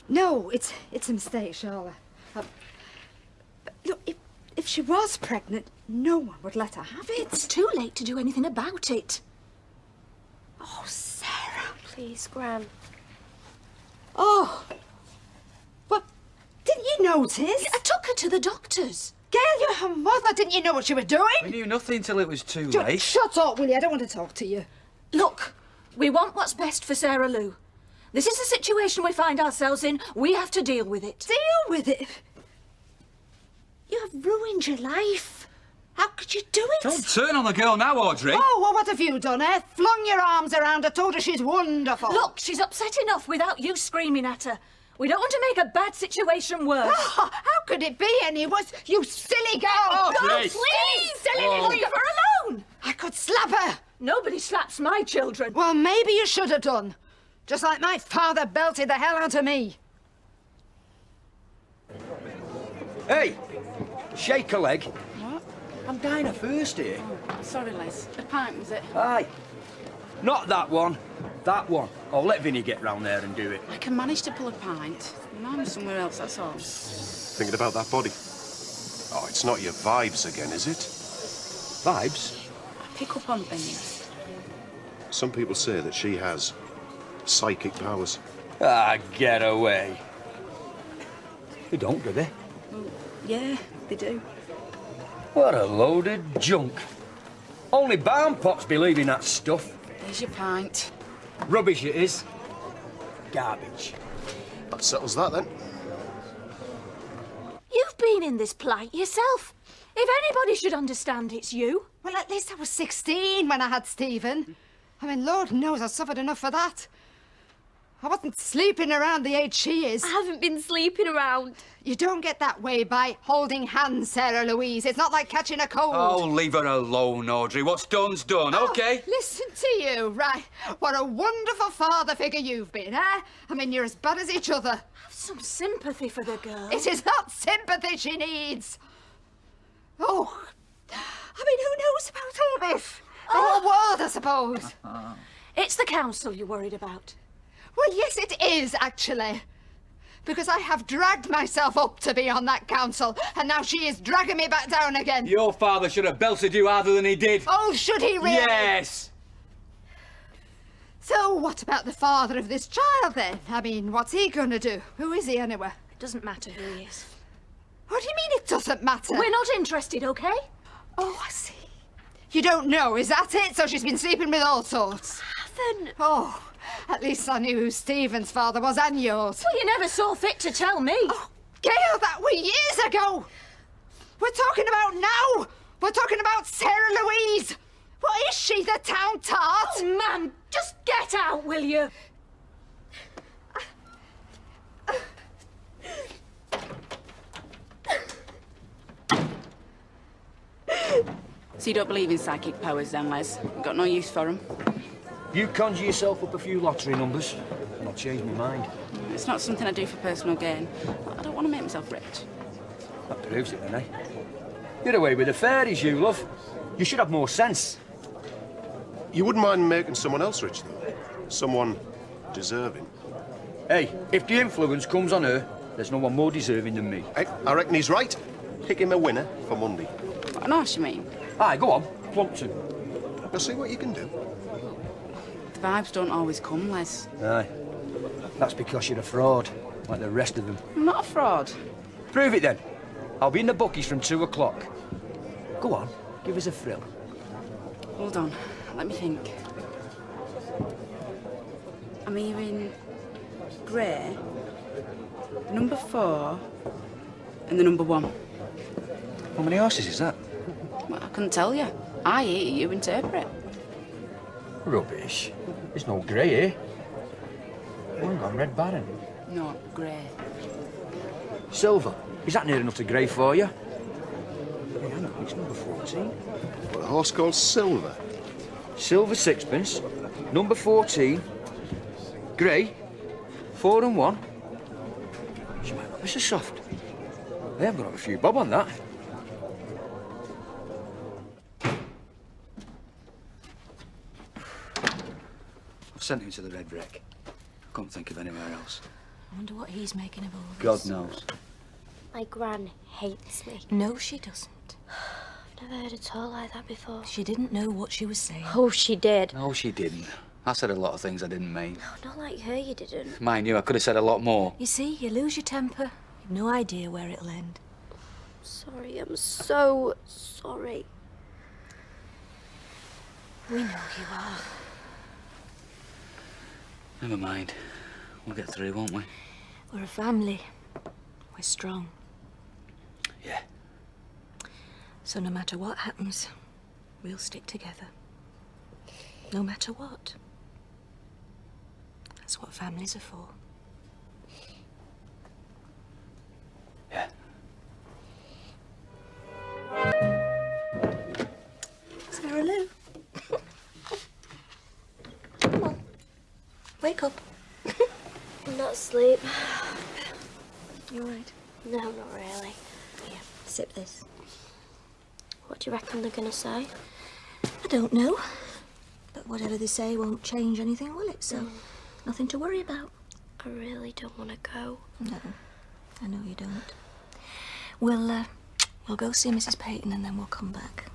No, it's a mistake, Charlotte. Look, if she was pregnant, no one would let her have it. It's too late to do anything about it. Oh, Sarah. Please, Gran. Oh. Well, didn't you notice? I took her to the doctors. Gail, you're her mother. Didn't you know what you were doing? We knew nothing till it was too late. Shut up, will you? I don't want to talk to you. Look, we want what's best for Sarah Lou. This is the situation we find ourselves in. We have to deal with it. Deal with it? You have ruined your life. How could you do it? Don't turn on the girl now, Audrey. Oh, well, what have you done, eh? Flung your arms around her, told her she's wonderful. Look, she's upset enough without you screaming at her. We don't want to make a bad situation worse. Oh, how could it be any worse? You silly girl! Oh, Audrey. God, please! Whoa. Leave her alone! I could slap her. Nobody slaps my children. Well, maybe you should have done. Just like my father belted the hell out of me. Hey, shake a leg. What? I'm dying of thirst here. Sorry, Les. A pint, was it? Aye. Not that one. That one. I'll let Vinny get round there and do it. I can manage to pull a pint. I'm somewhere else, that's all. Thinking about that body? Oh, it's not your vibes again, is it? Vibes? I pick up on things. Some people say that she has psychic powers. Ah, get away. They don't, do they? Well, yeah, they do. What a load of junk. Only barn pots believe in that stuff. There's your pint. Rubbish it is. Garbage. That settles that, then. You've been in this plight yourself. If anybody should understand, it's you. Well, at least I was 16 when I had Stephen. I mean, Lord knows I suffered enough for that. I wasn't sleeping around the age she is. I haven't been sleeping around. You don't get that way by holding hands, Sarah Louise. It's not like catching a cold. Oh, leave her alone, Audrey. What's done's done, OK? Listen to you, right? What a wonderful father figure you've been, eh? I mean, you're as bad as each other. Have some sympathy for the girl. It is not sympathy she needs. Oh, I mean, who knows about all this? The whole world, I suppose. It's the council you're worried about. Well, yes, it is, actually. Because I have dragged myself up to be on that council, and now she is dragging me back down again. Your father should have belted you harder than he did. Oh, should he really? Yes! So what about the father of this child, then? I mean, what's he going to do? Who is he, anyway? It doesn't matter who he is. What do you mean it doesn't matter? We're not interested, OK? Oh, I see. You don't know, is that it? So she's been sleeping with all sorts? Haven't. Oh, at least I knew who Stephen's father was and yours. Well, you never saw fit to tell me. Oh, Gail, that were years ago. We're talking about now. We're talking about Sarah Louise. What is she, the town tart? Oh, man, just get out, will you? So you don't believe in psychic powers then, Les? Got no use for them? You conjure yourself up a few lottery numbers, and I'll change my mind. It's not something I do for personal gain. I don't want to make myself rich. That proves it, then, eh? You're away with the fairies, you love. You should have more sense. You wouldn't mind making someone else rich, though? Someone deserving? Hey, if the influence comes on her, there's no one more deserving than me. Hey, I reckon he's right. Pick him a winner for Monday. What an arse, you mean? Aye, go on. Plump to. Now see what you can do. The vibes don't always come, Les. Aye. That's because you're a fraud, like the rest of them. I'm not a fraud. Prove it, then. I'll be in the bookies from 2 o'clock. Go on, give us a thrill. Hold on, let me think. I'm hearing grey, number 4, and the number 1. How many horses is that? Well, I couldn't tell you. I hear you interpret. Rubbish. There's no grey here. We haven't got Red Baron. No, grey. Silver. Is that near enough to grey for you? Hey, hang on, it's number 14. What, a horse called Silver? Silver sixpence, number 14, grey, 4 and 1. She might not be so soft. They have got a few bob on that. I've sent him to the Red Wreck. I can't think of anywhere else. I wonder what he's making of all this. God knows. My gran hates me. No, she doesn't. I've never heard a talk like that before. She didn't know what she was saying. Oh, she did. No, she didn't. I said a lot of things I didn't mean. No, not like her, you didn't. Mind you, I could have said a lot more. You see, you lose your temper. You've no idea where it'll end. Sorry, I'm so sorry. We know you are. Never mind. We'll get through, won't we? We're a family. We're strong. Yeah. So no matter what happens, we'll stick together. No matter what. That's what families are for. Yeah. Sarah Lou. Come on. Wake up. I'm not asleep. You all right? No, not really. Here, sip this. What do you reckon they're gonna say? I don't know. But whatever they say won't change anything, will it? So, nothing to worry about. I really don't want to go. No, I know you don't. We'll go see Mrs. Peyton and then we'll come back.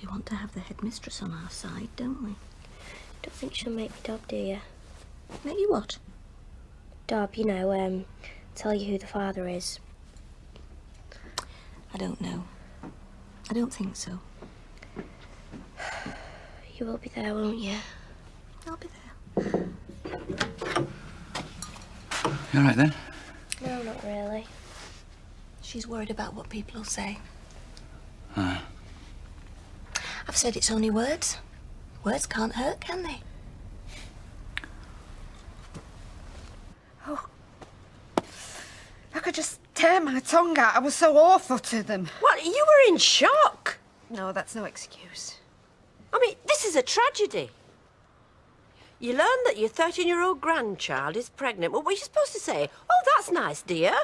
We want to have the headmistress on our side, don't we? Don't think she'll make me Dob, do you? Make you what? Dob, you know, tell you who the father is. I don't know. I don't think so. You will be there, won't you? I'll be there. You all right, then? No, not really. She's worried about what people will say. Aye. I've said it's only words. Words can't hurt, can they? could just tear my tongue out. I was so awful to them. Well, you were in shock. No, that's no excuse. I mean, this is a tragedy. You learn that your 13-year-old grandchild is pregnant. Well, what are you supposed to say? Oh, that's nice, dear.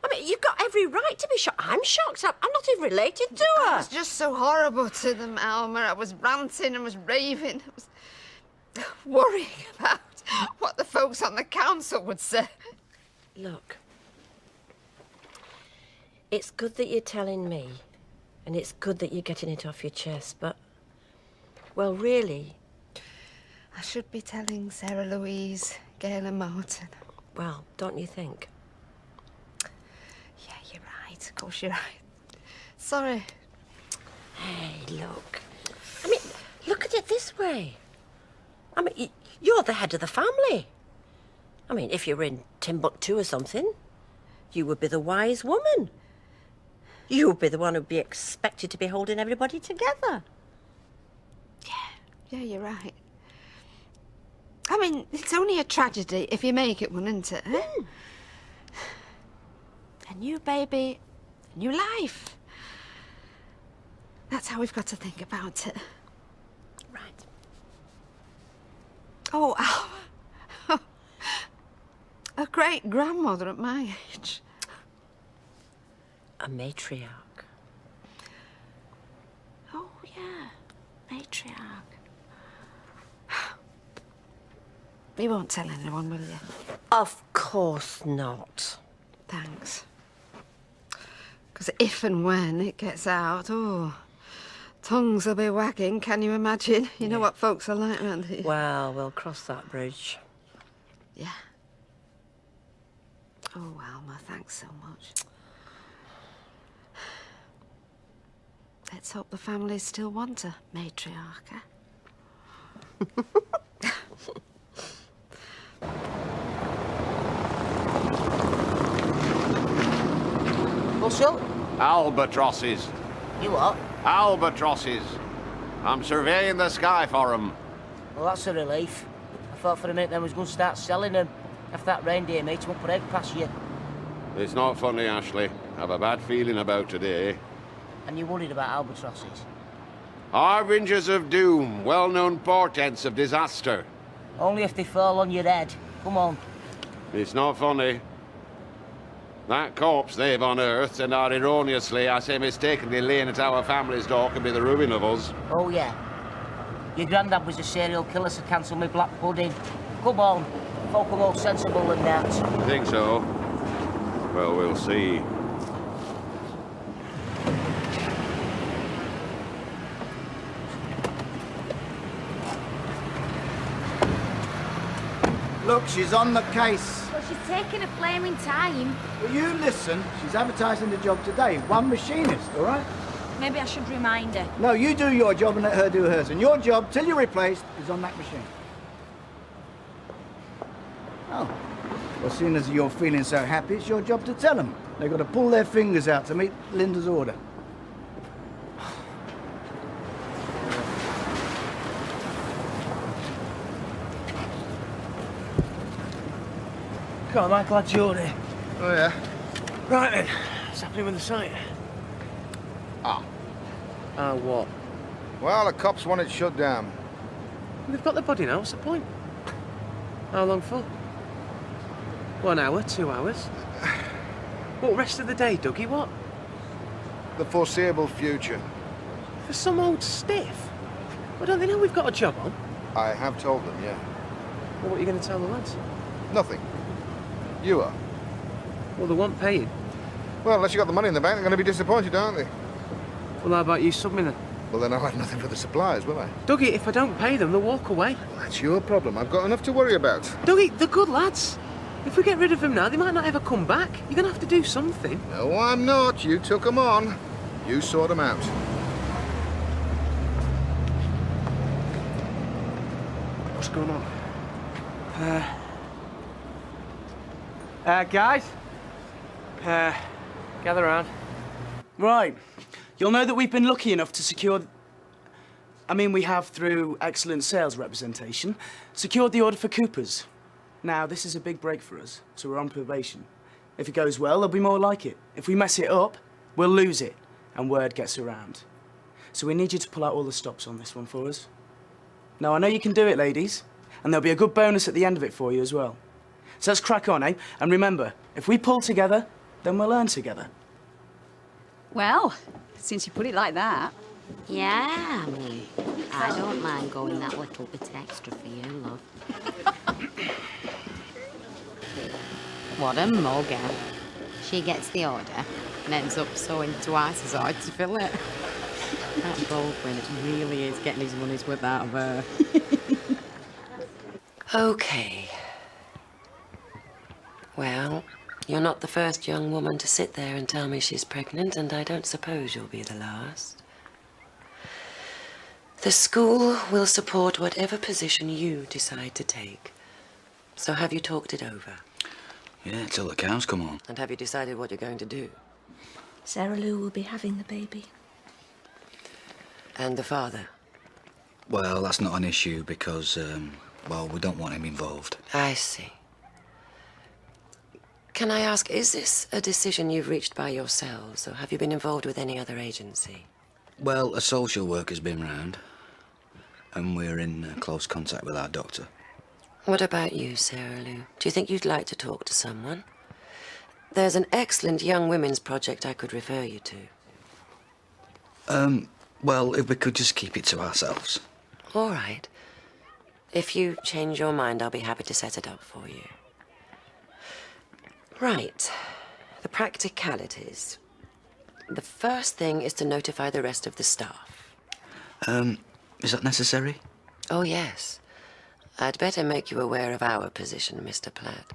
I mean, you've got every right to be shocked. I'm shocked. I'm not even related to her. I was just so horrible to them, Alma. I was ranting and was raving. I was worrying about what the folks on the council would say. Look, it's good that you're telling me, and it's good that you're getting it off your chest, but, well, really... I should be telling Sarah Louise, Gail and Martin. Well, don't you think? Yeah, you're right. Of course you're right. Sorry. Hey, look. I mean, look at it this way. I mean, you're the head of the family. I mean, if you were in Timbuktu or something, you would be the wise woman. You would be the one who'd be expected to be holding everybody together. Yeah, you're right. I mean, it's only a tragedy if you make it one, isn't it? Eh? A new baby, a new life. That's how we've got to think about it. Right. Oh, Alma. A great-grandmother at my age. A matriarch. Oh, yeah. Matriarch. You won't tell anyone, will you? Of course not. Thanks. Because if and when it gets out, oh, tongues will be wagging, can you imagine? You know what folks are like around here. Well, we'll cross that bridge. Yeah. Oh, Alma, thanks so much. Let's hope the family still want a matriarch, eh? What's up? Albatrosses. You what? Albatrosses. I'm surveying the sky for 'em. Well, that's a relief. I thought for a minute then was going to start selling them. After that reindeer mate won't put egg past you. It's not funny, Ashley. I've a bad feeling about today. And you're worried about albatrosses? Harbingers of doom, well-known portents of disaster. Only if they fall on your head. Come on. It's not funny. That corpse they've unearthed and are erroneously, I say mistakenly, laying at our family's door can be the ruin of us. Oh, yeah. Your granddad was a serial killer, so cancel me black pudding. Come on. Folk are more sensible than that. You think so? Well, we'll see. Look, she's on the case. Well, she's taking a flaming time. Will you listen? She's advertising the job today. One machinist, all right? Maybe I should remind her. No, you do your job and let her do hers. And your job, till you're replaced, is on that machine. Oh. Well, seeing as you're feeling so happy, it's your job to tell them. They've got to pull their fingers out to meet Linda's order. God, I'm glad you're here. Oh, yeah? Right then, what's happening with the site? What? Well, the cops want it shut down. They've got the body now, what's the point? How long for? 1 hour, 2 hours? What, rest of the day, Dougie, what? The foreseeable future. For some old stiff? Well, don't they know we've got a job on? I have told them, yeah. Well, what are you going to tell the lads? Nothing. You are. Well, they want paying. Well, unless you got the money in the bank, they're going to be disappointed, aren't they? Well, how about you sub me then? Well, then I'll have nothing for the supplies, will I? Dougie, if I don't pay them, they'll walk away. Well, that's your problem. I've got enough to worry about. Dougie, they're good lads. If we get rid of them now, they might not ever come back. You're going to have to do something. No, I'm not. You took them on. You sort them out. What's going on? Guys? Gather around. Right. You'll know that we've been lucky enough to secure... we have, through excellent sales representation, secured the order for Coopers. Now, this is a big break for us, so we're on probation. If it goes well, there'll be more like it. If we mess it up, we'll lose it, and word gets around. So we need you to pull out all the stops on this one for us. Now, I know you can do it, ladies, and there'll be a good bonus at the end of it for you as well. So let's crack on, eh? And remember, if we pull together, then we'll learn together. Well, since you put it like that. Yeah, I mean, I don't mind going that little bit extra for you, love. What a mugger. She gets the order and ends up sewing twice as hard to fill it. That Baldwin really is getting his money's worth out of her. OK. Well, you're not the first young woman to sit there and tell me she's pregnant, and I don't suppose you'll be the last. The school will support whatever position you decide to take. So have you talked it over? Yeah, till the cows come on. And have you decided what you're going to do? Sarah Lou will be having the baby. And the father? Well, that's not an issue because, well, we don't want him involved. I see. Can I ask, is this a decision you've reached by yourselves, or have you been involved with any other agency? Well, a social worker's been round, and we're in close contact with our doctor. What about you, Sarah Lou? Do you think you'd like to talk to someone? There's an excellent young women's project I could refer you to. Well, if we could just keep it to ourselves. All right. If you change your mind, I'll be happy to set it up for you. Right. The practicalities. The first thing is to notify the rest of the staff. Is that necessary? Oh, yes. I'd better make you aware of our position, Mr. Platt.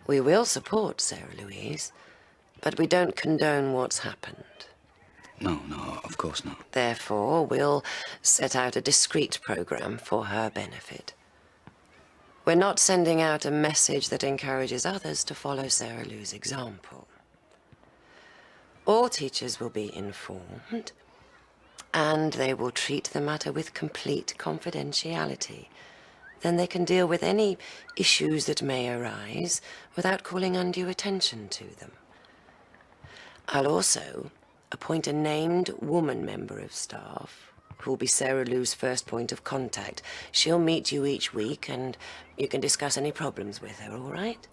We will support Sarah Louise, but we don't condone what's happened. No, of course not. Therefore, we'll set out a discreet program for her benefit. We're not sending out a message that encourages others to follow Sarah Lou's example. All teachers will be informed, and they will treat the matter with complete confidentiality. Then they can deal with any issues that may arise without calling undue attention to them. I'll also appoint a named woman member of staff who will be Sarah Lou's first point of contact. She'll meet you each week and you can discuss any problems with her, all right?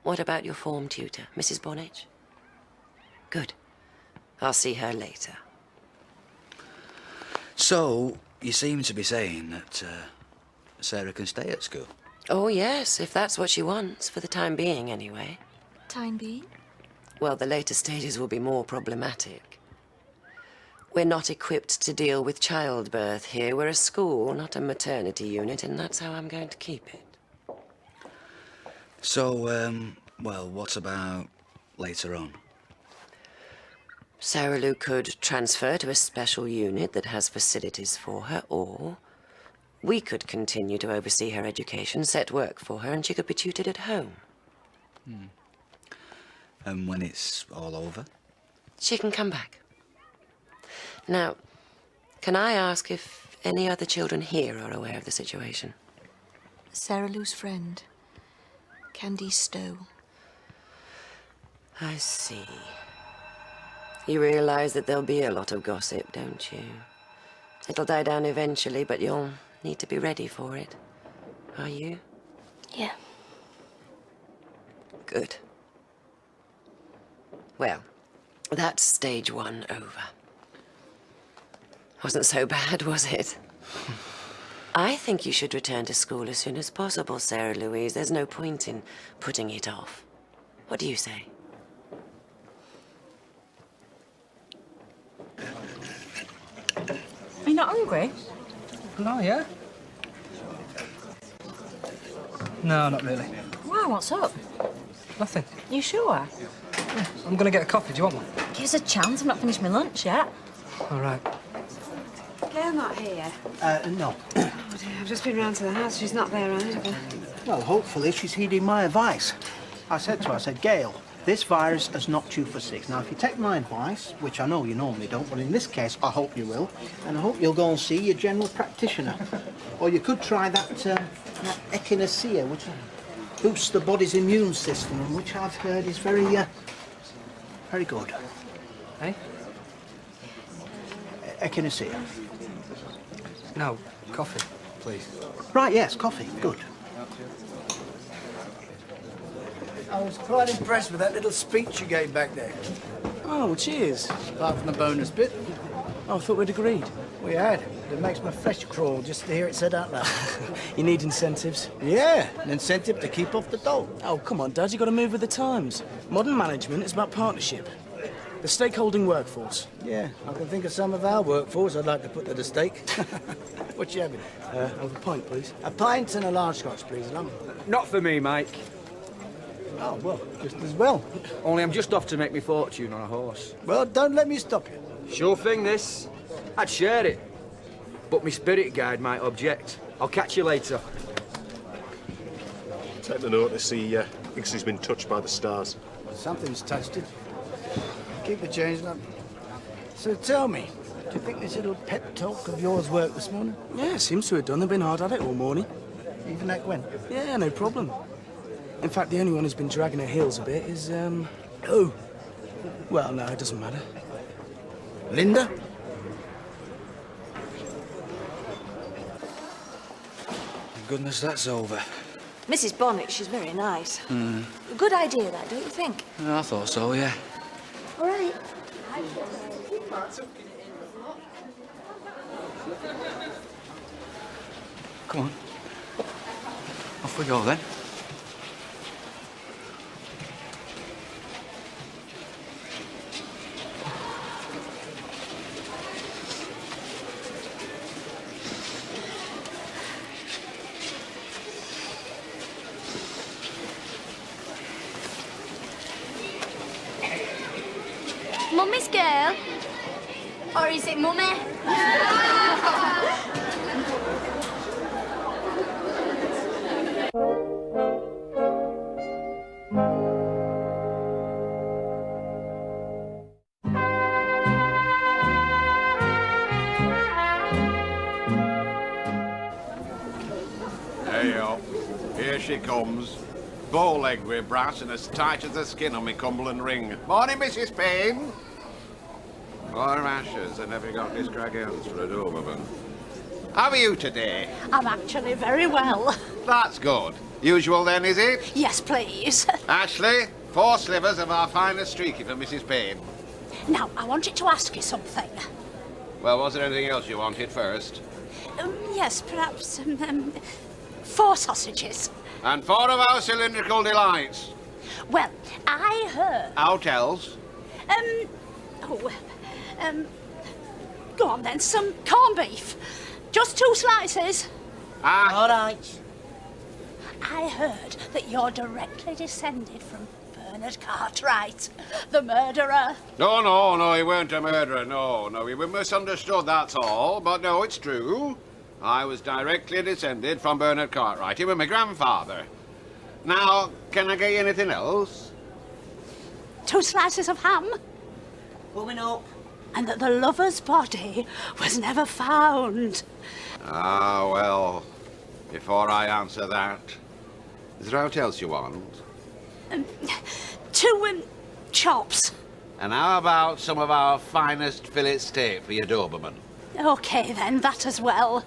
What about your form tutor, Mrs. Bonnage? Good. I'll see her later. So, you seem to be saying that Sarah can stay at school? Oh, yes, if that's what she wants, for the time being, anyway. Time being? Well, the later stages will be more problematic. We're not equipped to deal with childbirth here. We're a school, not a maternity unit, and that's how I'm going to keep it. So, well, what about later on? Sarah Lou could transfer to a special unit that has facilities for her, or we could continue to oversee her education, set work for her, and she could be tutored at home. And when it's all over? She can come back. Now, can I ask if any other children here are aware of the situation? Sarah Lou's friend, Candy Stowe. I see. You realize that there'll be a lot of gossip, don't you? It'll die down eventually, but you'll need to be ready for it. Are you? Yeah. Good. Well, that's stage one over. Wasn't so bad, was it? I think you should return to school as soon as possible, Sarah Louise. There's no point in putting it off. What do you say? Are you not hungry? No, yeah? No, not really. Why, what's up? Nothing. You sure? Yeah, I'm gonna get a coffee. Do you want one? Give us a chance, I've not finished my lunch yet. All right. Gail not here. No. Oh dear, I've just been round to the house. She's not there either. Well, hopefully she's heeding my advice. I said to her, I said, Gail, this virus has knocked you for 6. Now, if you take my advice, which I know you normally don't, but in this case, I hope you will, and I hope you'll go and see your general practitioner. Or you could try that echinacea, which... boosts the body's immune system, and which I've heard is very good. Eh? Echinacea. No, coffee, please. Right, yes, coffee. Good. I was quite impressed with that little speech you gave back there. Oh, well, cheers. Apart from the bonus bit. Oh, I thought we'd agreed. We had. It makes my flesh crawl just to hear it said out loud. You need incentives? Yeah, an incentive to keep off the dole. Oh, come on, Dad, you got to move with the times. Modern management is about partnership. The stakeholding workforce. Yeah, I can think of some of our workforce I'd like to put to the stake. What you having? Have a pint, please. A pint and a large scotch, please, Lum. Not for me, Mike. Oh, well, just as well. Only I'm just off to make me fortune on a horse. Well, don't let me stop you. Sure thing, this. I'd share it. But my spirit guide might object. I'll catch you later. Take the notice, he thinks he's been touched by the stars. Something's touched it. Keep the change, Lum. So tell me, do you think this little pep talk of yours worked this morning? Yeah, seems to have done. They've been hard at it all morning. Even that Gwen? Yeah, no problem. In fact, the only one who's been dragging her heels a bit is, Who? Well, no, it doesn't matter. Linda? Goodness, that's over. Mrs. Bonnet, she's very nice. Hmm. Good idea, that, don't you think? I thought so, yeah. All right. Come on. Off we go, then. Mummy's girl? Or is it Mummy? Hey-o. Here she comes. Bow-legged with brass and as tight as the skin on me Cumberland ring. Morning, Mrs. Payne. More ashes, and have you got this scraggy hands for a Doberman? How are you today? I'm actually very well. That's good. Usual then, is it? Yes, please. Ashley, 4 slivers of our finest streaky for Mrs. Payne. Now, I wanted to ask you something. Well, was there anything else you wanted first? Yes, perhaps 4 sausages. And 4 of our cylindrical delights. Well, I heard... Out else? Go on then, some corned beef. Just 2 slices. Ah. All right. I heard that you're directly descended from Bernard Cartwright, the murderer. No, he weren't a murderer, no. We were misunderstood, that's all. But no, it's true. I was directly descended from Bernard Cartwright. He was my grandfather. Now, can I get you anything else? 2 slices of ham. Coming up. And that the lover's body was never found. Ah, well, before I answer that, is there aught else you want? 2 chops. And how about some of our finest fillet steak for your Doberman? OK, then, that as well.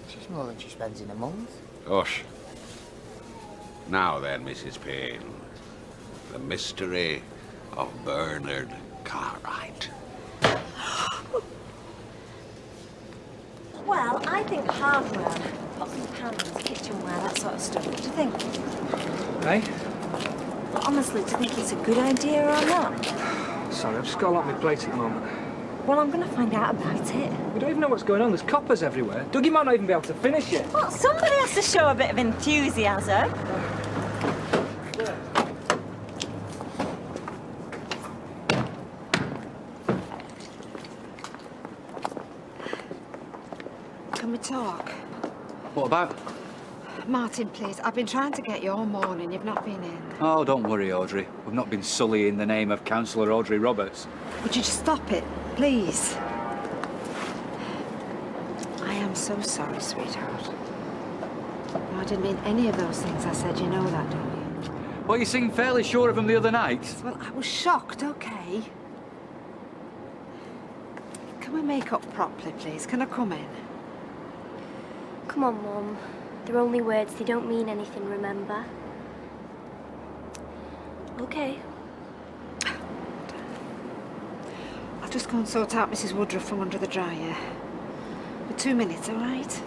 She's more than she spends in a month. Hush. Now then, Mrs. Payne, the mystery of Bernard Cartwright. Well, I think hardware, pots and pans, kitchenware, that sort of stuff. What do you think? Hey? Well, honestly, do you think it's a good idea or not? Sorry, I've just got a lot on my plate at the moment. Well, I'm going to find out about it. We don't even know what's going on. There's coppers everywhere. Dougie might not even be able to finish it. Well, somebody has to show a bit of enthusiasm. Can we talk? What about? Martin, please. I've been trying to get you all morning. You've not been in. Oh, don't worry, Audrey. We've not been sullying the name of Councillor Audrey Roberts. Would you just stop it, please? I am so sorry, sweetheart. I didn't mean any of those things I said. You know that, don't you? Well, you seemed fairly sure of them the other night. Well, I was shocked, okay. Can we make up properly, please? Can I come in? Come on, Mum. They're only words. They don't mean anything, remember? Okay. I'll just go and sort out Mrs. Woodruff from under the dryer. For 2 minutes, all right?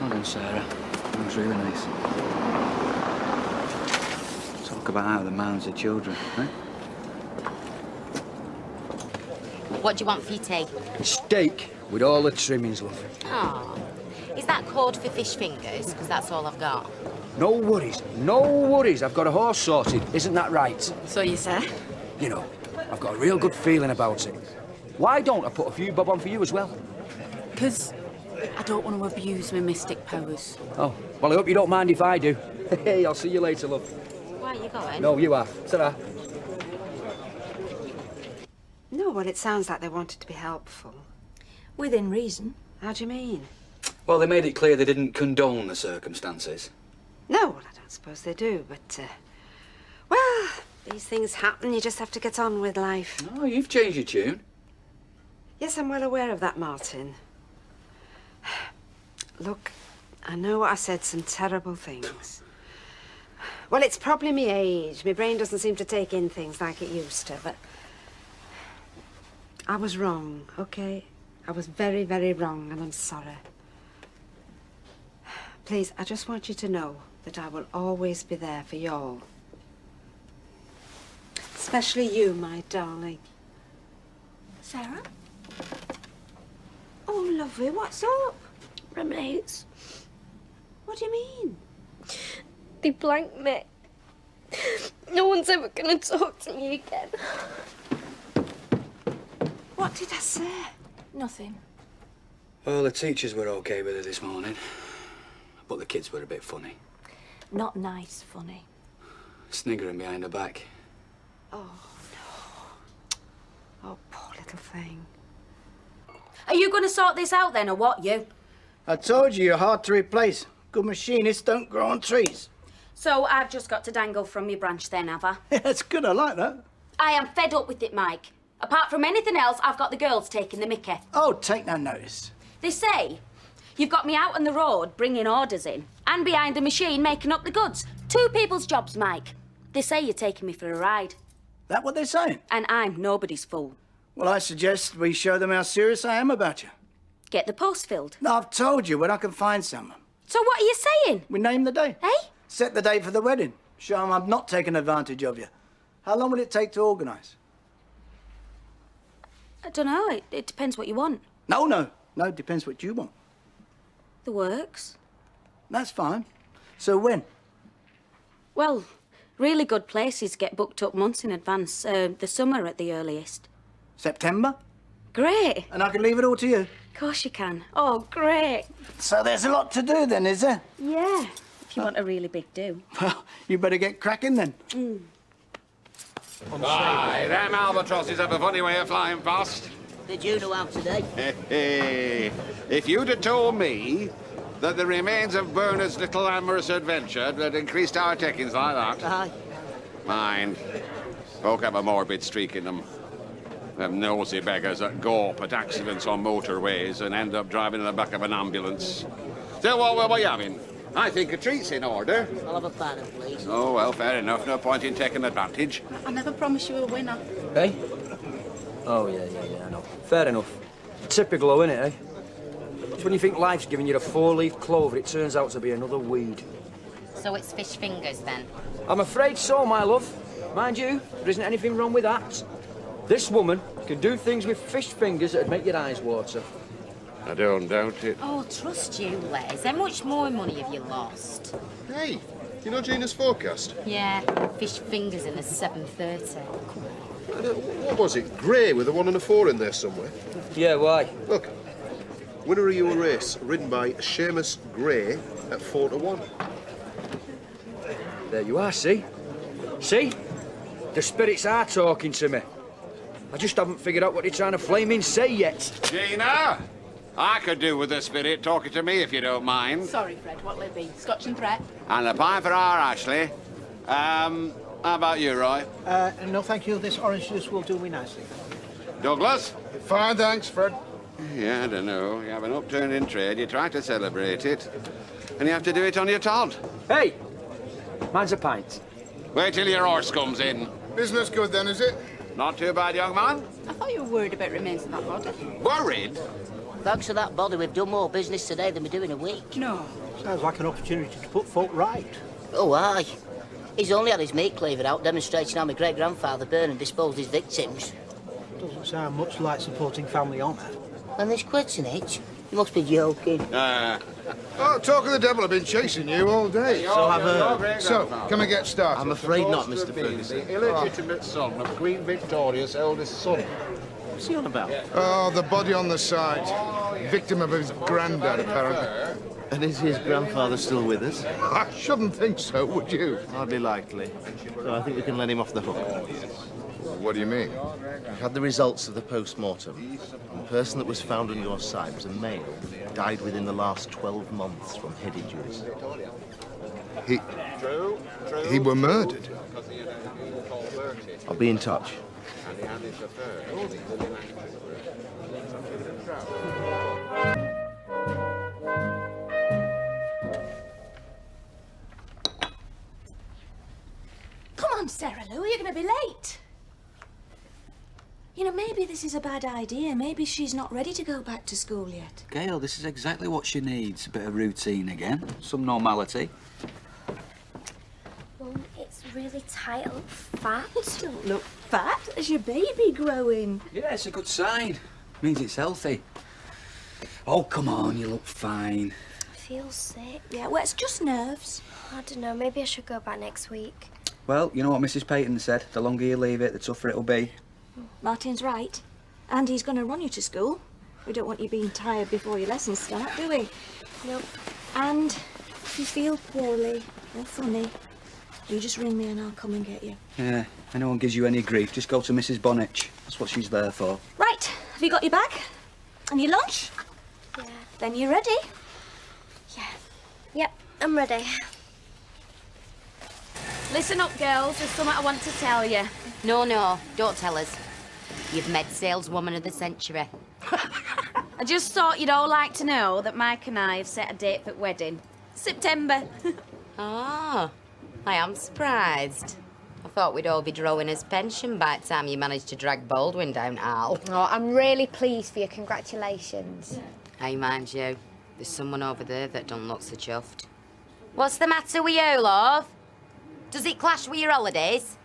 Well done, Sarah. That was really nice. Talk about out of the mouths of children, eh? What do you want for your tea? Steak with all the trimmings, love. Oh, is that code for fish fingers? Because that's all I've got. No worries, no worries. I've got a horse sorted. Isn't that right? So you say? You know, I've got a real good feeling about it. Why don't I put a few bob on for you as well? Because I don't want to abuse my mystic powers. Oh, well, I hope you don't mind if I do. Hey, I'll see you later, love. Where are you going? No, you are. Ta-ra. No, well, it sounds like they wanted to be helpful. Within reason. How do you mean? Well, they made it clear they didn't condone the circumstances. No, well, I don't suppose they do, but, well, these things happen. You just have to get on with life. Oh, you've changed your tune. Yes, I'm well aware of that, Martin. Look, I know I said some terrible things. Well, it's probably my age. My brain doesn't seem to take in things like it used to, but I was wrong, okay? I was very, very wrong, and I'm sorry. Please, I just want you to know that I will always be there for y'all. Especially you, my darling. Sarah? Oh, lovely, what's up? Roommates. What do you mean? They blanked me. No one's ever gonna talk to me again. What did I say? Nothing. Well, the teachers were okay with her this morning, but the kids were a bit funny. Not nice funny. Sniggering behind her back. Oh, no. Oh, poor little thing. Are you going to sort this out then, or what, you? I told you, you're hard to replace. Good machinists don't grow on trees. So I've just got to dangle from your branch then, have I? That's good, I like that. I am fed up with it, Mike. Apart from anything else, I've got the girls taking the mickey. Oh, take no notice. They say you've got me out on the road bringing orders in and behind a machine making up the goods. 2 people's jobs, Mike. They say you're taking me for a ride. That what they're saying? And I'm nobody's fool. Well, I suggest we show them how serious I am about you. Get the post filled. No, I've told you when I can find someone. So what are you saying? We name the day. Hey? Set the date for the wedding. Show them I'm not taking advantage of you. How long will it take to organise? I don't know. It depends what you want. No, it depends what you want. The works. That's fine. So when? Well, really good places get booked up months in advance. The summer at the earliest. September? Great. And I can leave it all to you? Of course you can. Oh, great. So there's a lot to do then, is there? Yeah. If you want a really big do. Well, you better get cracking then. Aye, them albatrosses have a funny way of flying past. Did you know out today? Hey, if you'd have told me that the remains of Bernard's little amorous adventure had increased our takings like that. Aye. Mind. Folk have a morbid streak in them. Them nosy beggars that gawp at accidents on motorways and end up driving in the back of an ambulance. So what were you having? I think a treat's in order. I'll have a pardon, please. Oh, well, fair enough. No point in taking advantage. I never promised you a winner. Hey? Oh, yeah, I know. Fair enough. Typical, though, innit, eh? It's when you think life's giving you a 4-leaf clover, it turns out to be another weed. So it's fish fingers, then? I'm afraid so, my love. Mind you, there isn't anything wrong with that. This woman can do things with fish fingers that'd make your eyes water. I don't doubt it. Oh, trust you, Les. How much more money have you lost? Hey, you know Gina's forecast? Yeah, fish fingers in the 7:30. What was it? Grey with a 1 and a 4 in there somewhere? Yeah, why? Look, winner of your race, ridden by Seamus Gray at 4 to 1. There you are, see? See? The spirits are talking to me. I just haven't figured out what they're trying to flaming say yet. Gina! I could do with the spirit talking to me if you don't mind. Sorry, Fred, what'll it be? Scotch and threat? And a pint for our Ashley. How about you, Roy? No, thank you. This orange juice will do me nicely. Douglas? Fine, thanks, Fred. Yeah, I don't know. You have an upturn in trade, you try to celebrate it, and you have to do it on your Todd. Hey! Mine's a pint. Wait till your horse comes in. Business good then, is it? Not too bad, young man. I thought you were worried about remains of that body. Worried? Thanks to that body, we've done more business today than we do in a week. No. Sounds like an opportunity to put folk right. Oh, aye. He's only had his meat cleavered out, demonstrating how my great-grandfather burned and disposed his victims. Doesn't sound much like supporting family honour. And there's quits in it. You must be joking. Oh, talk of the devil, I've been chasing you all day. So I've heard. So, can I get started? I'm afraid not, Mr. Ferguson. The illegitimate son of Queen Victoria's eldest son. What's he on about? Oh, the body on the site. Victim of his granddad, apparently. And is his grandfather still with us? I shouldn't think so, would you? Hardly likely. So I think we can let him off the hook. What do you mean? We've had the results of the post-mortem. The person that was found on your site was a male. Died within the last 12 months from head injuries. He were murdered? I'll be in touch. Come on, Sarah Lou, you're going to be late. You know, maybe this is a bad idea. Maybe she's not ready to go back to school yet. Gail, this is exactly what she needs. A bit of routine again. Some normality. Mum, it's really tight. I look fat. Don't look fat. There's your baby growing. Yeah, it's a good sign. Means it's healthy. Oh, come on, you look fine. I feel sick. Yeah, well, it's just nerves. I don't know. Maybe I should go back next week. Well, you know what Mrs. Payton said. The longer you leave it, the tougher it'll be. Martin's right. And he's going to run you to school. We don't want you being tired before your lessons start, do we? Nope. And if you feel poorly or funny, you just ring me and I'll come and get you. Yeah, and no one gives you any grief. Just go to Mrs. Bonnich. That's what she's there for. Right, have you got your bag? And your lunch? Yeah. Then you're ready? Yeah. Yep, I'm ready. Listen up, girls. There's something I want to tell you. No, don't tell us. You've made saleswoman of the century. I just thought you'd all like to know that Mike and I have set a date for the wedding. September. Ah, I am surprised. I thought we'd all be drawing his pension by the time you managed to drag Baldwin down Al. Oh, I'm really pleased for you. Congratulations. Hey, mind you, there's someone over there that don't look so chuffed. What's the matter with you, love? Does it clash with your holidays?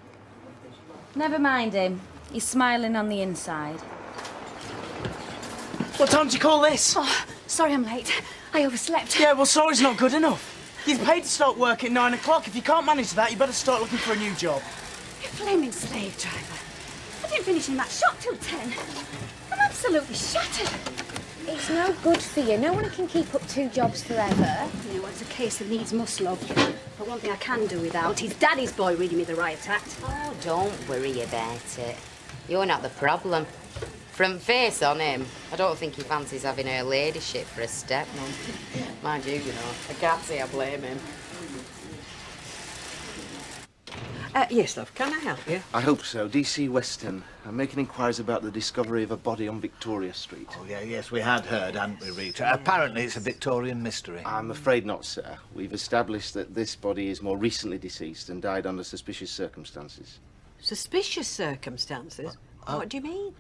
Never mind him. He's smiling on the inside. What time do you call this? Oh, sorry I'm late. I overslept. Yeah, well, sorry's not good enough. You've paid to start work at 9 o'clock. If you can't manage that, you better start looking for a new job. You flaming slave driver. I didn't finish in that shop till 10. I'm absolutely shattered. It's no good for you. No one can keep up 2 jobs forever. You know, it's a case that needs muscle. But one thing I can do without is Daddy's boy reading me the riot act. Oh, don't worry about it. You're not the problem. From face on him, I don't think he fancies having her ladyship for a stepmom. Mind you, I can't say I blame him. Yes, love. Can I help you? I hope so. DC Western. I'm making inquiries about the discovery of a body on Victoria Street. Oh, yes, we had heard, hadn't we, Rita? Apparently it's a Victorian mystery. I'm afraid not, sir. We've established that this body is more recently deceased and died under suspicious circumstances. Suspicious circumstances? What do you mean?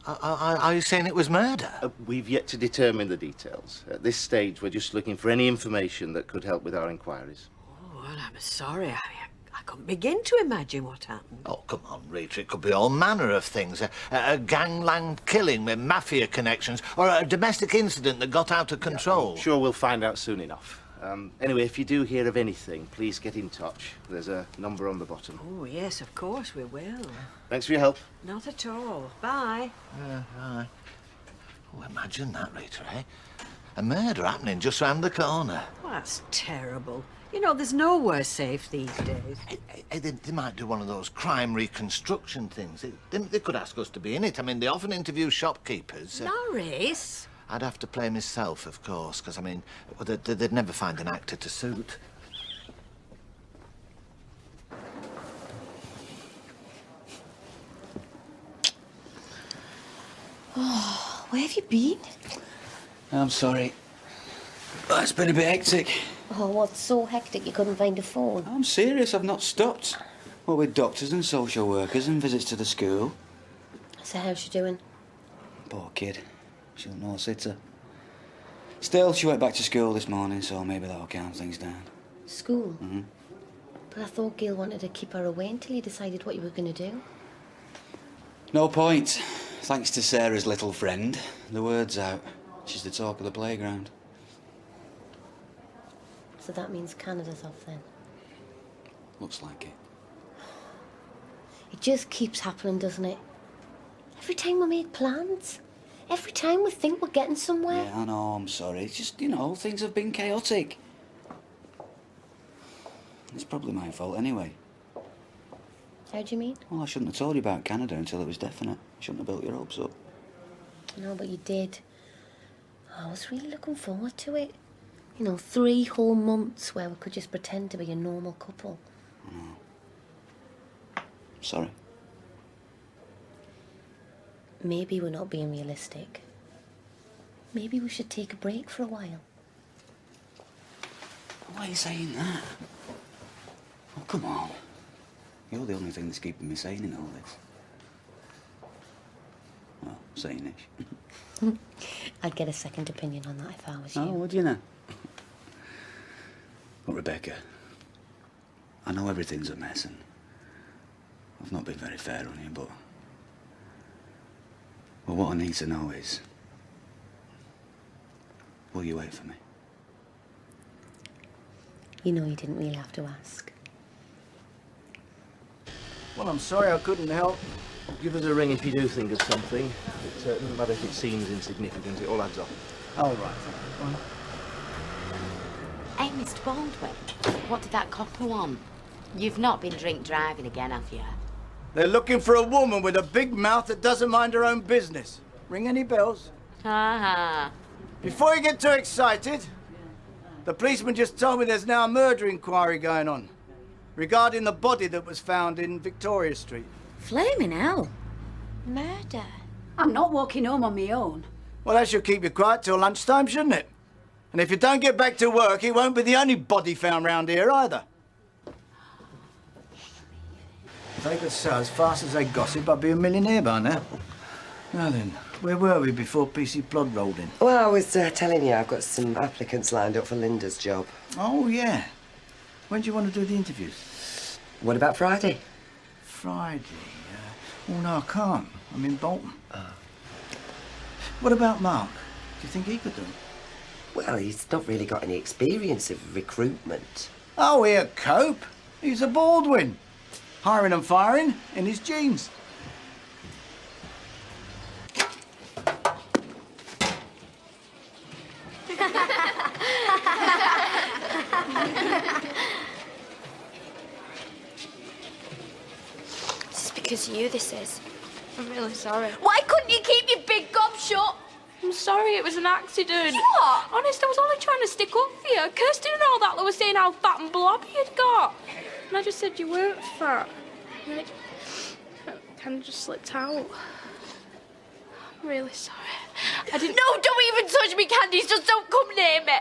Are you saying it was murder? We've yet to determine the details. At this stage, we're just looking for any information that could help with our inquiries. Oh, well, I'm sorry. I couldn't begin to imagine what happened. Oh, come on, Rita. It could be all manner of things. A gangland killing with mafia connections, or a domestic incident that got out of control. I'm sure we'll find out soon enough. Anyway, if you do hear of anything, please get in touch. There's a number on the bottom. Oh, yes, of course we will. Thanks for your help. Not at all. Bye. Aye. Oh, imagine that, Rita, eh? A murder happening just round the corner. Well, that's terrible. You know, there's nowhere safe these days. Hey, they might do one of those crime reconstruction things. They could ask us to be in it. I mean, they often interview shopkeepers. Norris? I'd have to play myself, of course, because, I mean, they'd never find an actor to suit. Oh, where have you been? I'm sorry. It's been a bit hectic. Oh, what's so hectic you couldn't find a phone? I'm serious, I've not stopped. Well, with doctors and social workers and visits to the school. So how's she doing? Poor kid. She'll no sitter. Still, she went back to school this morning, so maybe that'll calm things down. School? Mm-hmm. But I thought Gail wanted to keep her away until you decided what you were going to do. No point. Thanks to Sarah's little friend, the word's out. She's the talk of the playground. So that means Canada's off then? Looks like it. It just keeps happening, doesn't it? Every time we make plans, every time we think we're getting somewhere. Yeah, I know, I'm sorry. It's just, you know, things have been chaotic. It's probably my fault anyway. How do you mean? Well, I shouldn't have told you about Canada until it was definite. I shouldn't have built your hopes up. No, but you did. I was really looking forward to it. You know, 3 whole months where we could just pretend to be a normal couple. I know. Sorry. Maybe we're not being realistic. Maybe we should take a break for a while. Why are you saying that? Oh, come on. You're the only thing that's keeping me sane in all this. Well, sane-ish. I'd get a second opinion on that if I was you. Oh, would you now? But Rebecca, I know everything's a mess and I've not been very fair on you, but... Well, what I need to know is... Will you wait for me? You know you didn't really have to ask. Well, I'm sorry I couldn't help. Give us a ring if you do think of something. It doesn't matter if it seems insignificant, it all adds up. All right. Hey, Mr. Baldwin, what did that copper want? You've not been drink driving again, have you? They're looking for a woman with a big mouth that doesn't mind her own business. Ring any bells? Ha Before you get too excited, the policeman just told me there's now a murder inquiry going on regarding the body that was found in Victoria Street. Flaming hell. Murder? I'm not walking home on my own. Well, that should keep you quiet till lunchtime, shouldn't it? And if you don't get back to work, it won't be the only body found round here either. Take it so, as fast as they gossip, I'd be a millionaire by now. Now then, where were we before PC Plod rolled in? Well, I was telling you I've got some applicants lined up for Linda's job. Oh, yeah. When do you want to do the interviews? What about Friday? Friday? Oh, no, I can't. I'm in Bolton. What about Mark? Do you think he could do it? Well, he's not really got any experience of recruitment. Oh, he'll cope. He's a Baldwin. Hiring and firing in his genes. This is because of you, this is. I'm really sorry. Why couldn't you keep your big gob shut? I'm sorry, it was an accident. What? Honest, I was only trying to stick up for you. Kirsty and all that, they were saying how fat and blobby you'd got. And I just said you weren't fat. And it kind of just slipped out. I'm really sorry. I didn't... No, don't even touch me, Candice. Just don't come near me.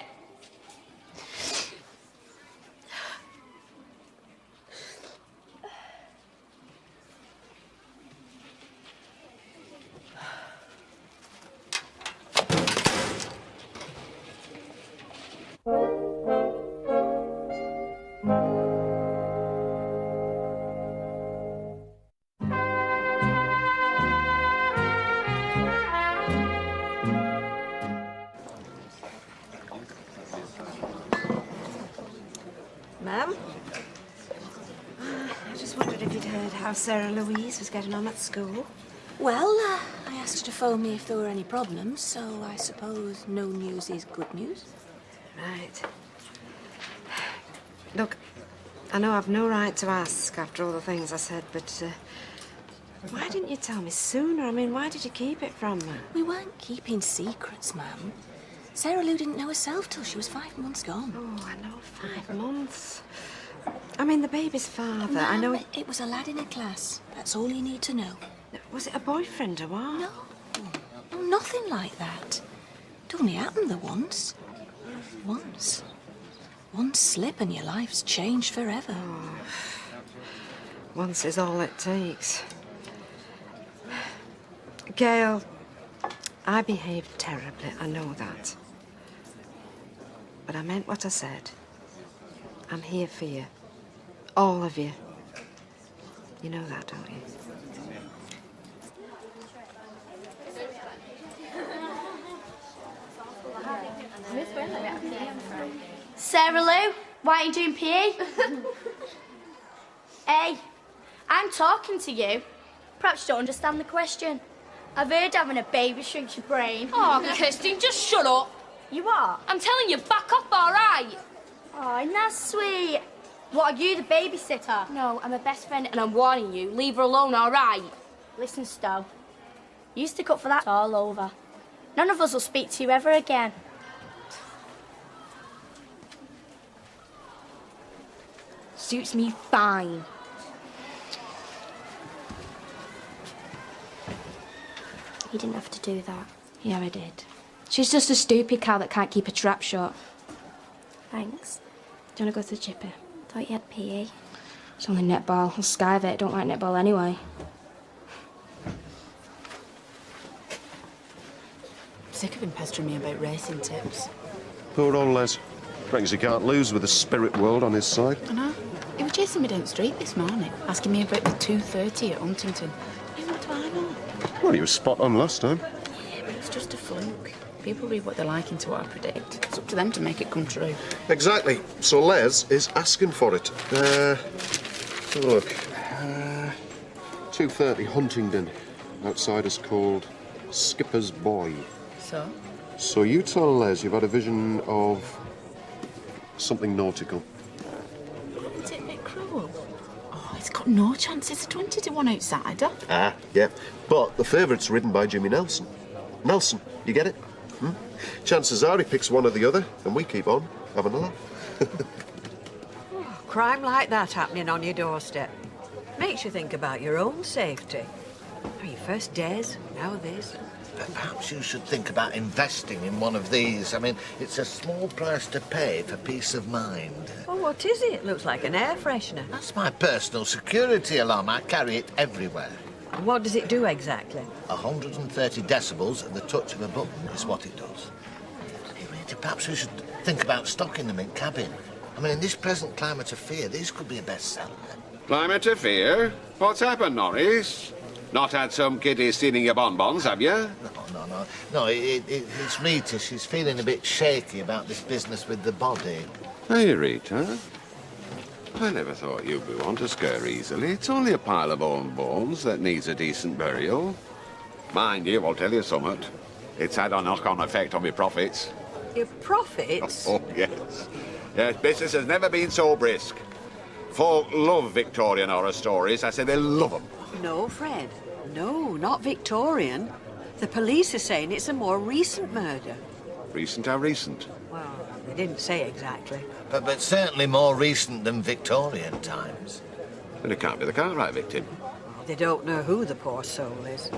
Ma'am? I just wondered if you'd heard how Sarah Louise was getting on at school. Well, I asked her to phone me if there were any problems, so I suppose no news is good news. Right. Look, I know I've no right to ask after all the things I said, but Why didn't you tell me sooner? I mean, why did you keep it from me? We weren't keeping secrets, ma'am. Sarah Lou didn't know herself till she was 5 months gone. Oh, I know, 5 months. I mean, the baby's father, I know... It was a lad in a class. That's all you need to know. Was it a boyfriend or what? No. No, nothing like that. It only happened the once. Once. One slip and your life's changed forever. Oh. Once is all it takes. Gail, I behaved terribly, I know that. But I meant what I said. I'm here for you. All of you. You know that, don't you? Sarah Lou, why are you doing PE? Hey, I'm talking to you. Perhaps you don't understand the question. I've heard having a baby shrinks your brain. Oh, Kirsten, just shut up. You are? I'm telling you, back off, all right? Oh, isn't that sweet? What, are you the babysitter? No, I'm her best friend and I'm warning you, leave her alone, all right? Listen, Stowe, you stick up for that, it's all over. None of us will speak to you ever again. Suits me fine. You didn't have to do that. Yeah, I did. She's just a stupid cow that can't keep a trap shut. Thanks. Do you want to go to the chippy? Thought you had PE. It's only netball. I'll skive it. Don't like netball anyway. Sick of him pestering me about racing tips. Poor old Les. Reckons he can't lose with the spirit world on his side. I know. He was chasing me down the street this morning, asking me about the 2:30 at Huntington. I mean, what do I know? Well, he was spot on last time. Yeah, but it's just a fluke. People read what they like into what I predict. It's up to them to make it come true. Exactly. So Les is asking for it. Have a look. 2:30 Huntingdon. Outside is called Skipper's Boy. So? So you tell Les you've had a vision of something nautical. Is it a bit cruel? Oh, it's got no chance. It's a 20-1 outsider. Ah, yeah. But the favourite's ridden by Jimmy Nelson. Nelson, you get it? Hmm? Chances are he picks one or the other, and we keep on having a laugh. Crime like that happening on your doorstep makes you think about your own safety. Oh, your first days, now this. Perhaps you should think about investing in one of these. I mean, it's a small price to pay for peace of mind. Oh, what is it? Looks like an air freshener. That's my personal security alarm. I carry it everywhere. And what does it do exactly? 130 decibels at the touch of a button is what it does. Hey, Rita, perhaps we should think about stocking them in cabin. I mean, in this present climate of fear, these could be a bestseller. Climate of fear? What's happened, Norris? Not had some kiddies stealing your bonbons, have you? No, it's Rita. She's feeling a bit shaky about this business with the body. Hey, Rita. I never thought you'd be one to scare easily. It's only a pile of old bones that needs a decent burial. Mind you, I'll tell you something. It's had a knock-on effect on my profits. Your profits? Oh, yes. Yes, business has never been so brisk. Folk love Victorian horror stories. I say they love them. No, Fred. No, not Victorian. The police are saying it's a more recent murder. Recent how recent? Well, they didn't say exactly. But certainly more recent than Victorian times. And it can't be the Cartwright victim. They don't know who the poor soul is.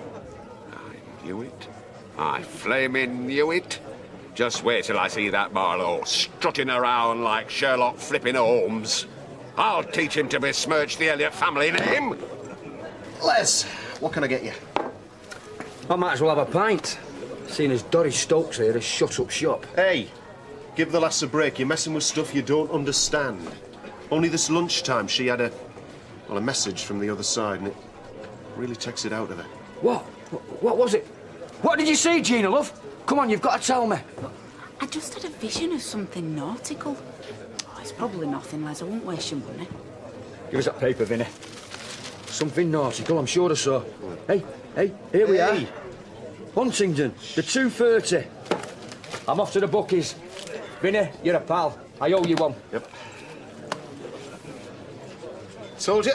I knew it. I flaming knew it. Just wait till I see that Barlow strutting around like Sherlock flipping Holmes. I'll teach him to besmirch the Elliot family name. Les, what can I get you? I might as well have a pint, seeing as Doris Stokes here has shut up shop. Hey, give the lass a break. You're messing with stuff you don't understand. Only this lunchtime she had a message from the other side, and it really takes it out of her. What? What was it? What did you see, Gina, love? Come on, you've got to tell me. I just had a vision of something nautical. Oh, it's probably nothing, Les. I won't waste your money. Give us that paper, Vinny. Something nautical, I'm sure I saw. Hey, here we are. Huntingdon, the 2:30. I'm off to the bookies. Vinny, you're a pal. I owe you one. Yep. Told you.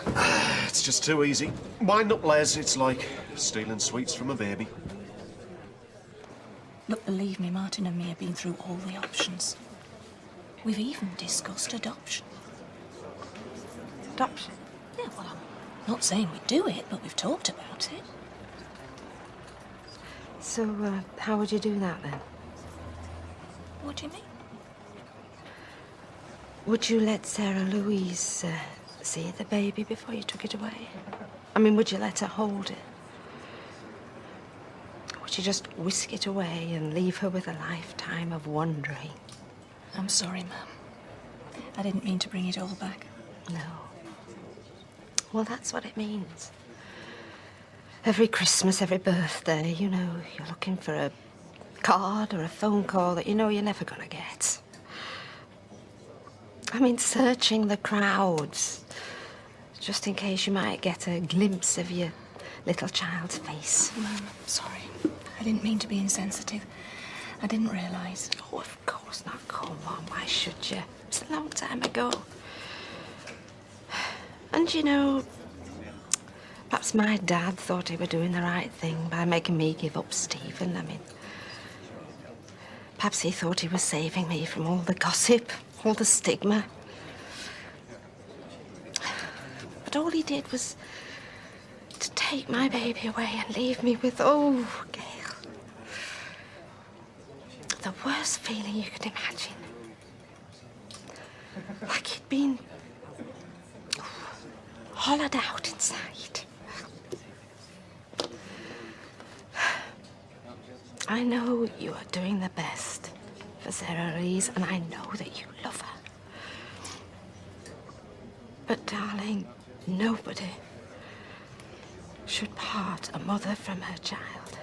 It's just too easy. Wind up, Les. It's like stealing sweets from a baby. Look, believe me, Martin and me have been through all the options. We've even discussed adoption. Adoption? Yeah, well, I'm not saying we'd do it, but we've talked about it. So, how would you do that then? What do you mean? Would you let Sarah Louise see the baby before you took it away? I mean, would you let her hold it? Would you just whisk it away and leave her with a lifetime of wandering? I'm sorry, Mum. I didn't mean to bring it all back. No. Well, that's what it means. Every Christmas, every birthday, you know, you're looking for a card or a phone call that you know you're never gonna get. I mean, searching the crowds, just in case you might get a glimpse of your little child's face. Mum, I'm sorry. I didn't mean to be insensitive. I didn't realise. Oh, of course not. Come on, why should you? It's a long time ago. And, you know, perhaps my dad thought he were doing the right thing by making me give up Stephen. I mean, perhaps he thought he was saving me from all the gossip, all the stigma. But all he did was to take my baby away and leave me with, oh, Gail, the worst feeling you could imagine. Like he'd been hollowed out inside. I know you are doing the best for Sarah Louise, and I know that you love her. But, darling, nobody should part a mother from her child,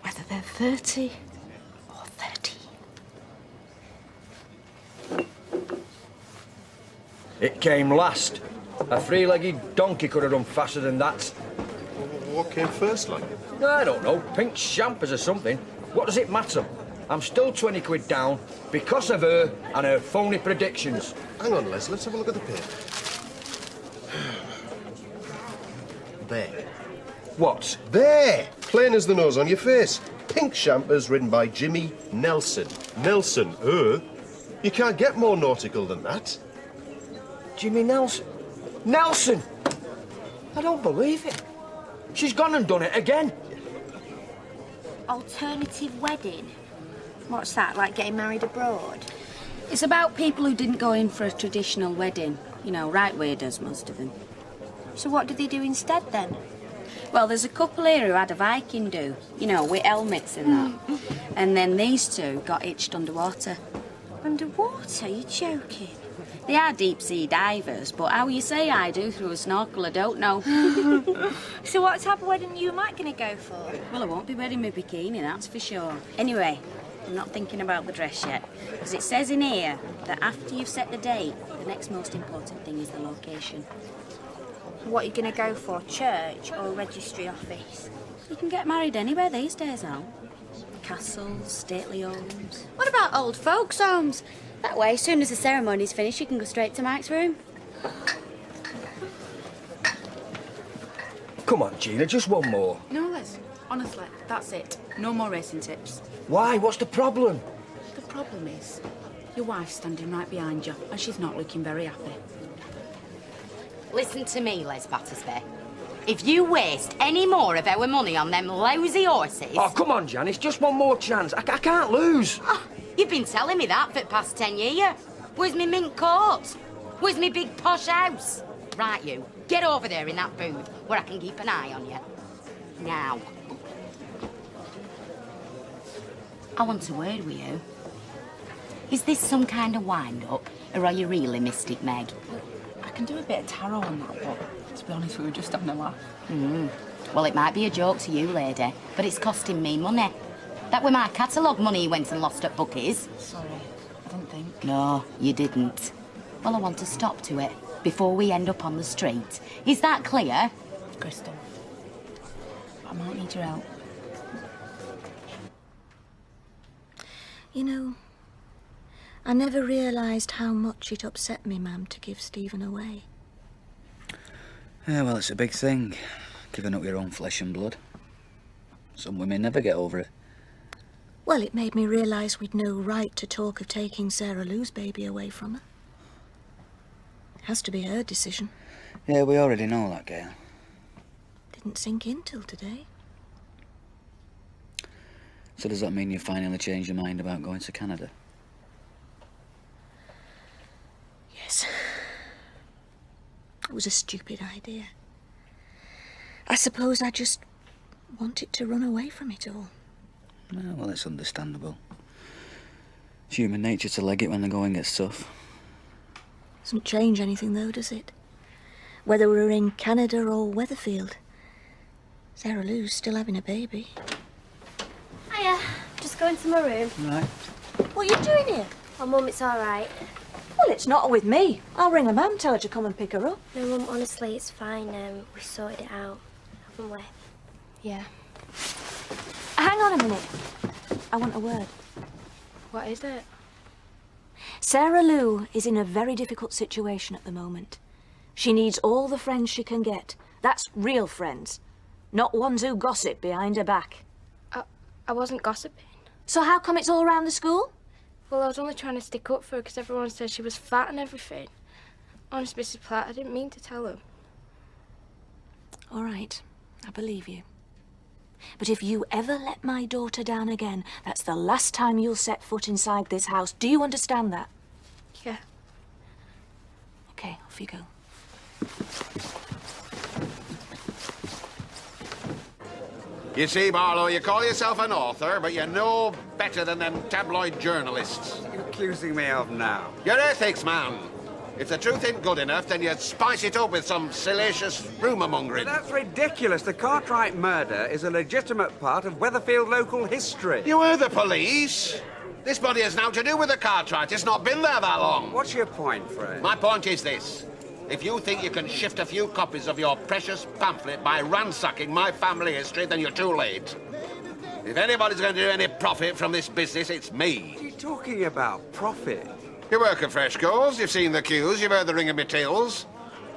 whether they're 30 or 13. It came last. A three-legged donkey could have done faster than that. What came first, like? I don't know. Pink champers or something. What does it matter? I'm still 20 quid down because of her and her phony predictions. Hang on, Les. Let's have a look at the paper. There. What? There! Plain as the nose on your face. Pink Champers, written by Jimmy Nelson. Nelson, you can't get more nautical than that. Jimmy Nelson? Nelson! I don't believe it. She's gone and done it again. Alternative wedding? What's that, like getting married abroad? It's about people who didn't go in for a traditional wedding. You know, right weirdos, most of them. So what did they do instead, then? Well, there's a couple here who had a Viking do, you know, with helmets and that. And then these two got hitched underwater. Underwater? You're joking? They are deep-sea divers, but how you say I do through a snorkel, I don't know. So what type of wedding are you and Mike going to go for? Well, I won't be wearing my bikini, that's for sure. Anyway, I'm not thinking about the dress yet, because it says in here that after you've set the date, the next most important thing is the location. What are you going to go for, church or registry office? You can get married anywhere these days, Al. Castles, stately homes. What about old folks' homes? That way, as soon as the ceremony's finished, you can go straight to Mike's room. Come on, Gina, just one more. No, Les. Honestly, that's it. No more racing tips. Why? What's the problem? The problem is, your wife's standing right behind you, and she's not looking very happy. Listen to me, Les Battersby. If you waste any more of our money on them lousy horses... Oh, come on, Jan, it's just one more chance. I can't lose. Oh, you've been telling me that for the past 10 years. Where's me mint coat? Where's me big posh house? Right, you, get over there in that booth where I can keep an eye on you. Now. I want a word with you. Is this some kind of wind-up, or are you really Mystic Meg? I can do a bit of tarot on that, but to be honest, we were just having a laugh. Well, it might be a joke to you, lady, but it's costing me money. That were my catalogue money you went and lost at Bucky's. Sorry, I didn't think. No, you didn't. Well, I want to stop to it before we end up on the street. Is that clear? Crystal, I might need your help. You know, I never realised how much it upset me, Mum, to give Stephen away. Yeah, well, it's a big thing, giving up your own flesh and blood. Some women never get over it. Well, it made me realise we'd no right to talk of taking Sarah Lou's baby away from her. It has to be her decision. Yeah, we already know that, Gail. Didn't sink in till today. So does that mean you finally changed your mind about going to Canada? Yes. It was a stupid idea. I suppose I just wanted to run away from it all. No, well, it's understandable. It's human nature to leg it when the going gets tough. Doesn't change anything though, does it? Whether we're in Canada or Weatherfield. Sarah Lou's still having a baby. Hiya, just going to my room. Right. What are you doing here? Oh, Mum, it's all right. Well, it's not with me. I'll ring her mum, tell her to come and pick her up. No, Mum, honestly, it's fine. We sorted it out, haven't we? Yeah. Hang on a minute. I want a word. What is it? Sarah Lou is in a very difficult situation at the moment. She needs all the friends she can get. That's real friends, not ones who gossip behind her back. I wasn't gossiping. So how come it's all around the school? Well, I was only trying to stick up for her because everyone said she was fat and everything. Honest, Mrs. Platt, I didn't mean to tell them. All right, I believe you. But if you ever let my daughter down again, that's the last time you'll set foot inside this house. Do you understand that? Yeah. Okay, off you go. You see, Barlow, you call yourself an author, but you're no better than them tabloid journalists. What are you accusing me of now? Your ethics, man. If the truth ain't good enough, then you spice it up with some salacious rumour-mongering. That's ridiculous. The Cartwright murder is a legitimate part of Weatherfield local history. You were the police. This body has now to do with the Cartwright. It's not been there that long. What's your point, Fred? My point is this. If you think you can shift a few copies of your precious pamphlet by ransacking my family history, then you're too late. If anybody's going to do any profit from this business, it's me. What are you talking about? Profit? You work at Freshco's, you've seen the queues, you've heard the ring of my tales.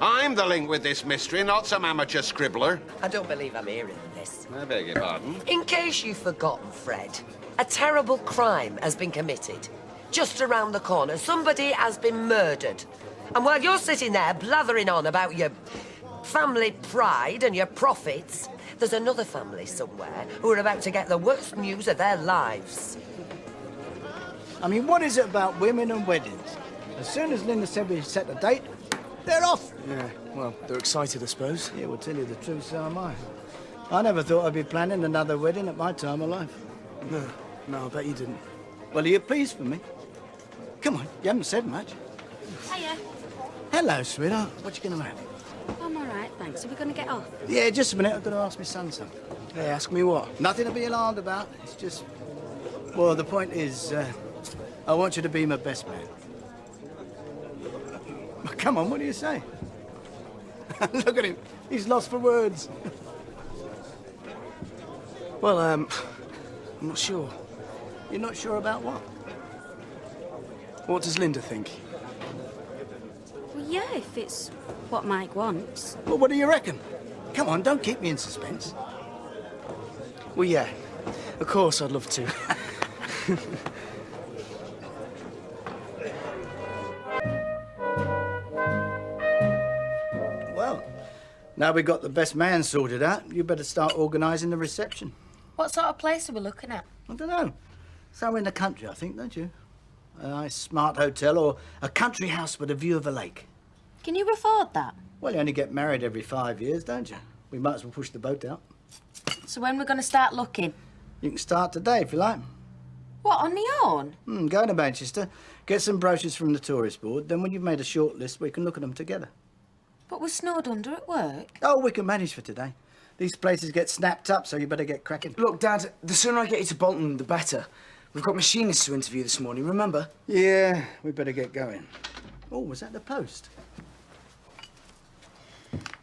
I'm the link with this mystery, not some amateur scribbler. I don't believe I'm hearing this. I beg your pardon? In case you've forgotten, Fred, a terrible crime has been committed. Just around the corner, somebody has been murdered. And while you're sitting there blathering on about your family pride and your profits, there's another family somewhere who are about to get the worst news of their lives. I mean, what is it about women and weddings? As soon as Linda said we set a date, they're off. Yeah, well, they're excited, I suppose. Yeah, well, tell you the truth, so am I. I never thought I'd be planning another wedding at my time of life. No, I bet you didn't. Well, are you pleased for me? Come on, you haven't said much. Hiya. Hello, sweetheart. What you going to have? I'm all right, thanks. Are we going to get off? Yeah, just a minute. I've got to ask my son something. Hey, ask me what? Nothing to be alarmed about. It's just... Well, the point is, I want you to be my best man. Well, come on, what do you say? Look at him. He's lost for words. Well, I'm not sure. You're not sure about what? What does Linda think? Well, yeah, if it's what Mike wants. Well, what do you reckon? Come on, don't keep me in suspense. Well, yeah. Of course, I'd love to. Well, now we've got the best man sorted out, you better start organising the reception. What sort of place are we looking at? I don't know. Somewhere in the country, I think, don't you? A nice, smart hotel or a country house with a view of a lake. Can you afford that? Well, you only get married every 5 years, don't you? We might as well push the boat out. So when we're going to start looking? You can start today if you like. What, on your own? Go to Manchester, get some brochures from the tourist board, then when you've made a short list, we can look at them together. But we're snowed under at work. Oh, we can manage for today. These places get snapped up, so you better get cracking. Look, Dad, the sooner I get you to Bolton, the better. We've got machinists to interview this morning, remember? Yeah, we better get going. Oh, was that the post?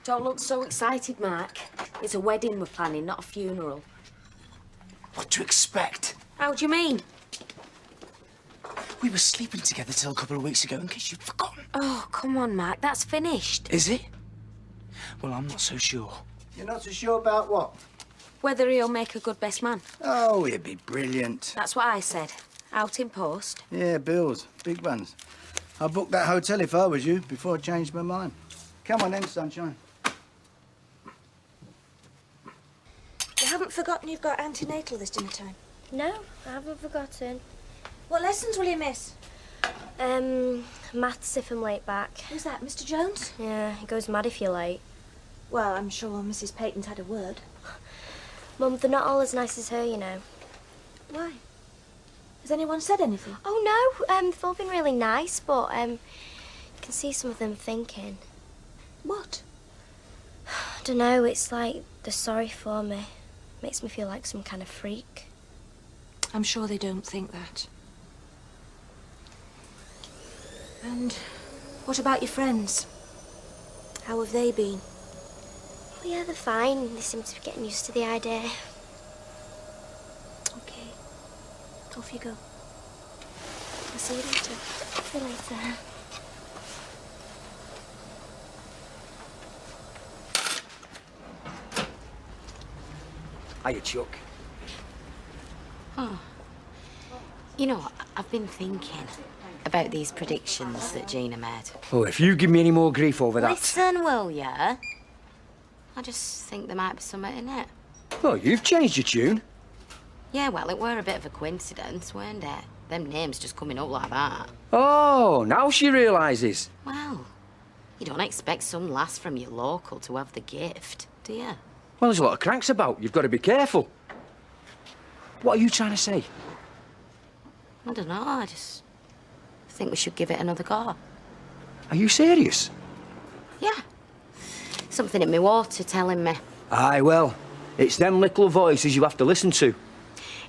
Don't look so excited, Mark. It's a wedding we're planning, not a funeral. What do you expect? How do you mean? We were sleeping together till a couple of weeks ago, in case you'd forgotten. Oh, come on, Mark. That's finished. Is it? Well, I'm not so sure. You're not so sure about what? Whether he'll make a good best man. Oh, he'd be brilliant. That's what I said. Out in post. Yeah, bills. Big ones. I'd book that hotel if I was you, before I changed my mind. Come on then, sunshine. You haven't forgotten you've got antenatal this dinner time? No, I haven't forgotten. What lessons will you miss? Maths if I'm late back. Who's that, Mr. Jones? Yeah, he goes mad if you're late. Well, I'm sure Mrs. Peyton's had a word. Mum, they're not all as nice as her, you know. Why? Has anyone said anything? Oh, no, they've all been really nice, but, you can see some of them thinking. What? I don't know, it's like they're sorry for me. Makes me feel like some kind of freak. I'm sure they don't think that. And what about your friends? How have they been? Well, yeah, they're fine. They seem to be getting used to the idea. Okay. Off you go. I'll see you later. See you later. Hiya, Chuck. Oh. You know, I've been thinking about these predictions that Gina made. Oh, if you give me any more grief over that... Listen, will ya? I just think there might be something in it. Oh, you've changed your tune. Yeah, well, it were a bit of a coincidence, weren't it? Them names just coming up like that. Oh, now she realises. Well, you don't expect some lass from your local to have the gift, do you? Well, there's a lot of cranks about. You've got to be careful. What are you trying to say? I don't know, I just think we should give it another go. Are you serious? Yeah. Something in my water telling me. Aye, well, it's them little voices you have to listen to.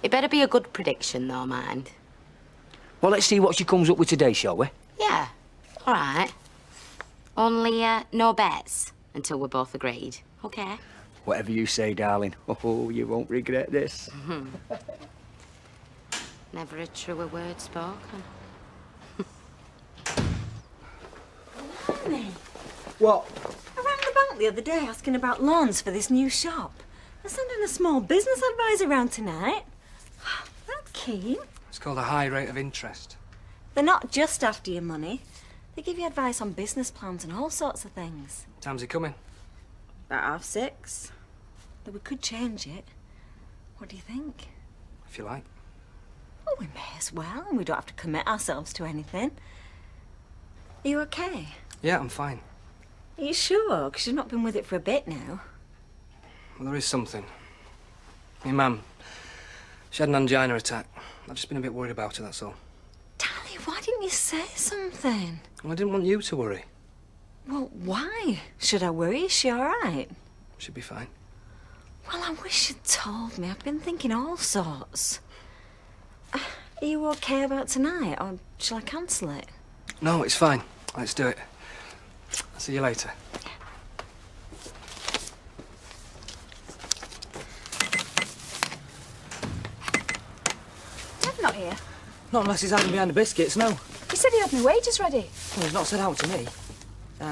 It better be a good prediction, though, mind. Well, let's see what she comes up with today, shall we? Yeah, all right. Only no bets until we're both agreed, OK? Whatever you say, darling. Oh, you won't regret this. Never a truer word spoken. What? I rang the bank the other day asking about loans for this new shop. They're sending a small business advisor around tonight. That keen. It's called a high rate of interest. They're not just after your money. They give you advice on business plans and all sorts of things. Time's it coming? About 6:30. Though we could change it. What do you think? If you like. Well, we may as well. We don't have to commit ourselves to anything. Are you okay? Yeah, I'm fine. Are you sure? Because you've not been with it for a bit now. Well, there is something. My mum, she had an angina attack. I've just been a bit worried about her, that's all. Darling, why didn't you say something? Well, I didn't want you to worry. Well, why? Should I worry? Is she all right? She'd be fine. Well, I wish you'd told me. I've been thinking all sorts. Are you okay about tonight, or shall I cancel it? No, it's fine. Let's do it. I'll see you later. Dev not here. Not unless he's hiding behind the biscuits, no. He said he had my wages ready. Well, he's not said out to me.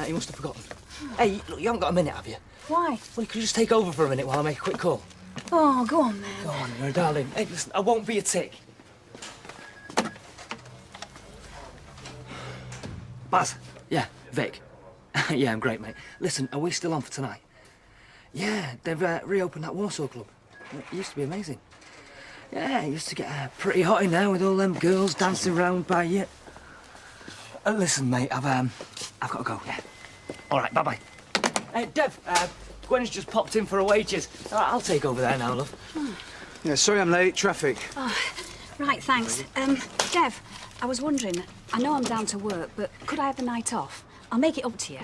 He must have forgotten. Hey, look, you haven't got a minute, have you? Why? Well, you could just take over for a minute while I make a quick call. Oh, go on then. Go on, no, darling. Hey, listen, I won't be a tick. Baz. Yeah, Vic. Yeah, I'm great, mate. Listen, are we still on for tonight? Yeah, they've reopened that Warsaw club. It used to be amazing. Yeah, it used to get pretty hot in there with all them girls dancing around by you. Listen, mate, I've got to go, yeah. All right, bye-bye. Hey, Dev, Gwen's just popped in for her wages. All right, I'll take over there now, love. Yeah, sorry I'm late. Traffic. Oh, right, thanks. Dev, I was wondering, I know I'm down to work, but could I have the night off? I'll make it up to you.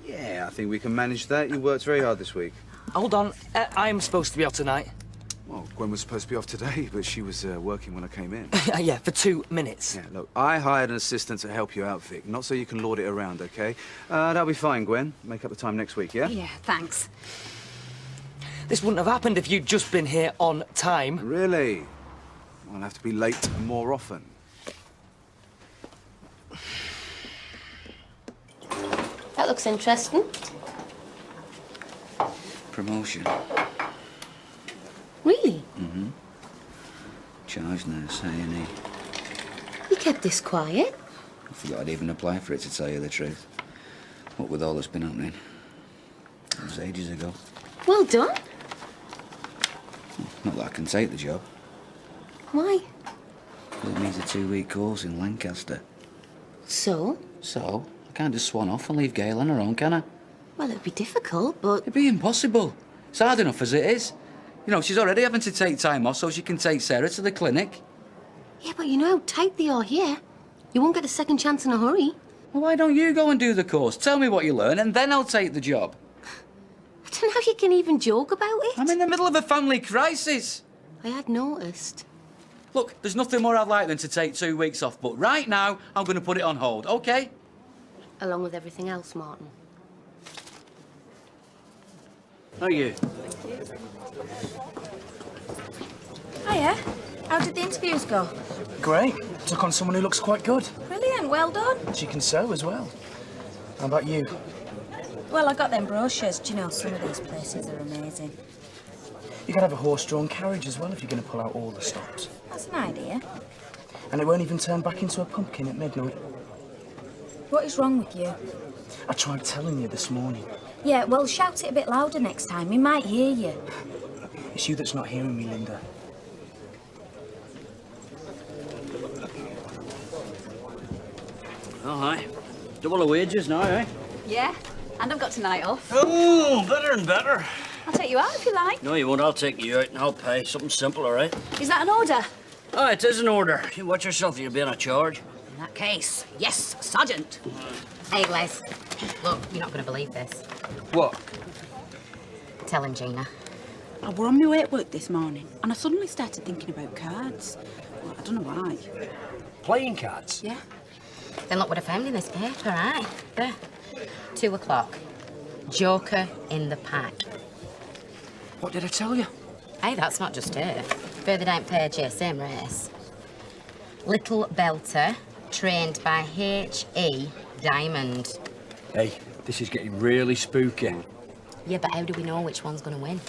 Yeah, I think we can manage that. You worked very hard this week. Hold on, I'm supposed to be off tonight. Well, Gwen was supposed to be off today, but she was working when I came in. Yeah, for 2 minutes. Yeah, look, I hired an assistant to help you out, Vic. Not so you can lord it around, OK? That'll be fine, Gwen. Make up the time next week, yeah? Yeah, thanks. This wouldn't have happened if you'd just been here on time. Really? I'll have to be late more often. That looks interesting. promotion. Really? Mm-hmm. Charge nurse, A&E. You kept this quiet? I forgot I'd even apply for it, to tell you the truth. What with all that's been happening. It was ages ago. Well done. Not that I can take the job. Why? Well, it needs a 2-week course in Lancaster. So? So, I can't just swan off and leave Gail on her own, can I? Well, it'd be difficult, but... It'd be impossible. It's hard enough as it is. You know, she's already having to take time off so she can take Sarah to the clinic. Yeah, but you know how tight they are here. You won't get a second chance in a hurry. Well, why don't you go and do the course? Tell me what you learn and then I'll take the job. I don't know how you can even joke about it. I'm in the middle of a family crisis. I had noticed. Look, there's nothing more I'd like than to take 2 weeks off, but right now, I'm going to put it on hold, OK? Along with everything else, Martin. How are you? Hiya. How did the interviews go? Great. Took on someone who looks quite good. Brilliant, well done. She can sew as well. How about you? Well, I got them brochures. Do you know, some of these places are amazing. You can have a horse-drawn carriage as well if you're going to pull out all the stops. That's an idea. And it won't even turn back into a pumpkin at midnight. What is wrong with you? I tried telling you this morning. Yeah, well, shout it a bit louder next time. He might hear you. It's you that's not hearing me, Linda. Oh, hi. Double the wages now, eh? Yeah, and I've got tonight off. Oh, better and better. I'll take you out if you like. No, you won't. I'll take you out and I'll pay. Something simple, all right? Is that an order? Oh, it is an order. You watch yourself, you'll be on a charge. In that case, yes, Sergeant. Hey, Les. Look, you're not going to believe this. What? Tell him, Gina. I were on my way at work this morning and I suddenly started thinking about cards. Well, I don't know why. Playing cards? Yeah. Then look what I found in this paper, right? There. 2 o'clock. Joker in the pack. What did I tell you? Hey, that's not just it. Further down page here, same race. Little Belter, trained by H.E. Diamond. Hey, this is getting really spooky. Yeah, but how do we know which one's going to win?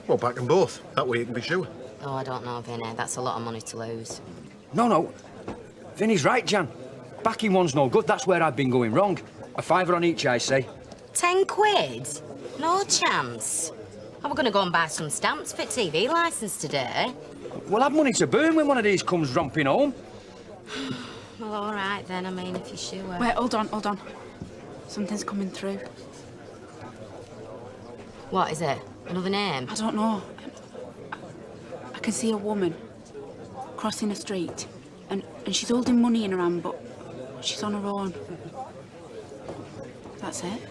Well, back them both. That way you can be sure. Oh, I don't know, Vinny. That's a lot of money to lose. No. Vinny's right, Jan. Backing one's no good. That's where I've been going wrong. A fiver on each, I say. 10 quid? No chance. I was going to go and buy some stamps for TV licence today. We'll have money to burn when one of these comes romping home. Well, all right then. I mean, if you're sure. Wait, hold on. Something's coming through. What is it? Another name? I don't know. I can see a woman crossing a street and she's holding money in her hand, but she's on her own. That's it.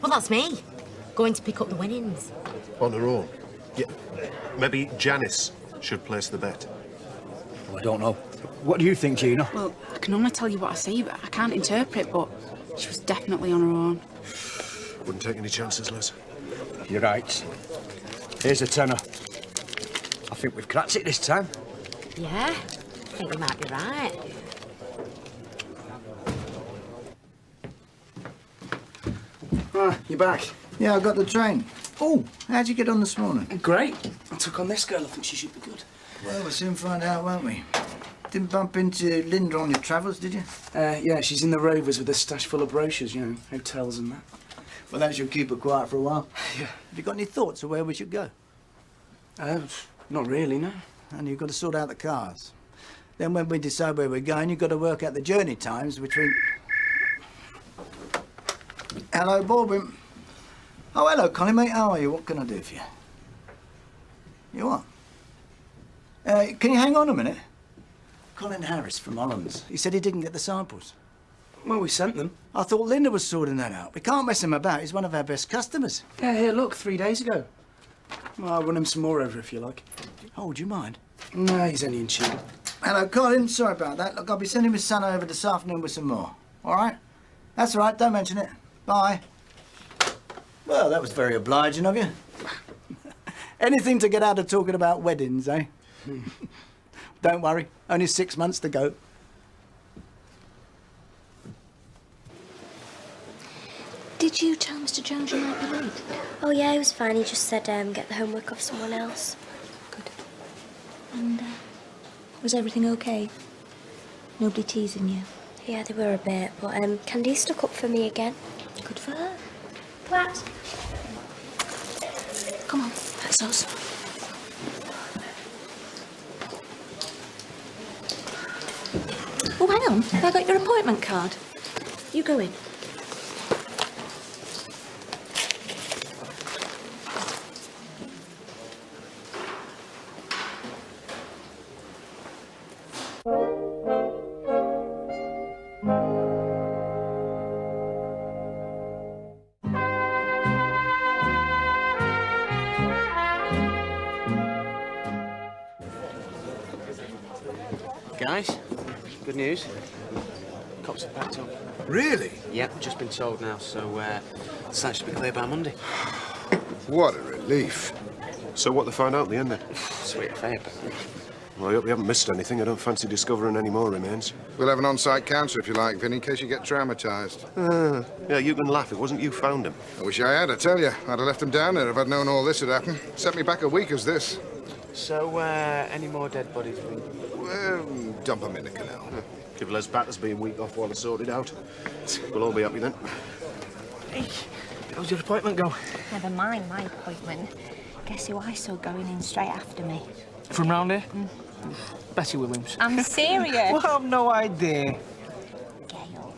Well, that's me. Going to pick up the winnings. On her own. Yeah. Maybe Janice should place the bet. Oh, I don't know. What do you think, Gina? Well, I can only tell you what I see, but I can't interpret, but she was definitely on her own. Wouldn't take any chances, Les. You're right. Here's a tenner. I think we've cracked it this time. Yeah, I think you might be right. Ah, you're back. Yeah, I got the train. Oh, how'd you get on this morning? Great. I took on this girl. I think she should be good. Well, we'll soon find out, won't we? Didn't bump into Linda on your travels, did you? Yeah, she's in the Rovers with a stash full of brochures, you know, hotels and that. Well, that should keep her quiet for a while. Yeah. Have you got any thoughts of where we should go? Not really, no. And you've got to sort out the cars. Then when we decide where we're going, you've got to work out the journey times between... Hello, Baldwin. Oh, hello, Connie, mate. How are you? What can I do for you? You what? Can you hang on a minute? Colin Harris from Hollands. He said he didn't get the samples. Well, we sent them. I thought Linda was sorting that out. We can't mess him about. He's one of our best customers. Yeah, here, look, 3 days ago. Well, I'll run him some more over if you like. Oh, would you mind? No, he's only in tune. Hello, Colin. Sorry about that. Look, I'll be sending my son over this afternoon with some more. All right? That's all right. Don't mention it. Bye. Well, that was very obliging of you. Anything to get out of talking about weddings, eh? Don't worry. Only 6 months to go. Did Did you tell Mr. Jones you might be late? Oh, yeah, he was fine. He just said get the homework off someone else. Good. And was everything okay? Nobody teasing you? Yeah, they were a bit, but Candy stuck up for me again. Good for her. Platt. Come on, that's us. Oh, hang on. Have I got your appointment card? You go in. Guys, good news. Cops have packed up. Really? Yep, just been told now, so the site should be clear by Monday. What a relief. So what they find out at the end then? Sweet affair, but... Well, I hope you haven't missed anything. I don't fancy discovering any more remains. We'll have an on-site counter if you like, Vinny, in case you get traumatised. Yeah, you can laugh. It wasn't you found him. I wish I had, I tell you. I'd have left him down there if I'd known all this had happened. Set me back a week as this. So, any more dead bodies? Well, dump them in the canal. Give Les Battersby a week off while I sort it out. We'll all be happy then. Hey, how's your appointment go? Never mind my appointment. Guess who I saw going in straight after me? From round here? Betty Williams. I'm serious. Well, I've no idea. Gail.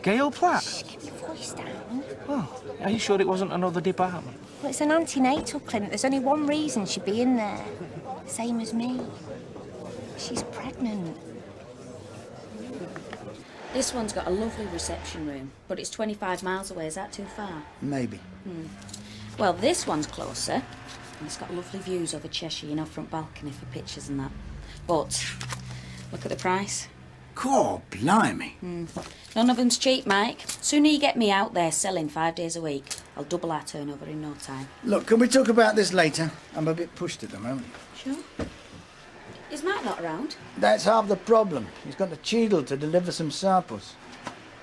Gail Platt? Shh, keep your voice down. Oh, are you sure it wasn't another department? Well, it's an antenatal clinic. There's only one reason she'd be in there. Same as me. She's pregnant. This one's got a lovely reception room, but it's 25 miles away. Is that too far? Maybe. Well, this one's closer, and it's got lovely views over Cheshire, you know, front balcony for pictures and that. But look at the price. God, blimey. None of them's cheap, Mike. Sooner you get me out there selling 5 days a week, I'll double our turnover in no time. Look, can we talk about this later? I'm a bit pushed at the moment. Sure. Is Mike not around? That's half the problem. He's got to Cheadle to deliver some samples.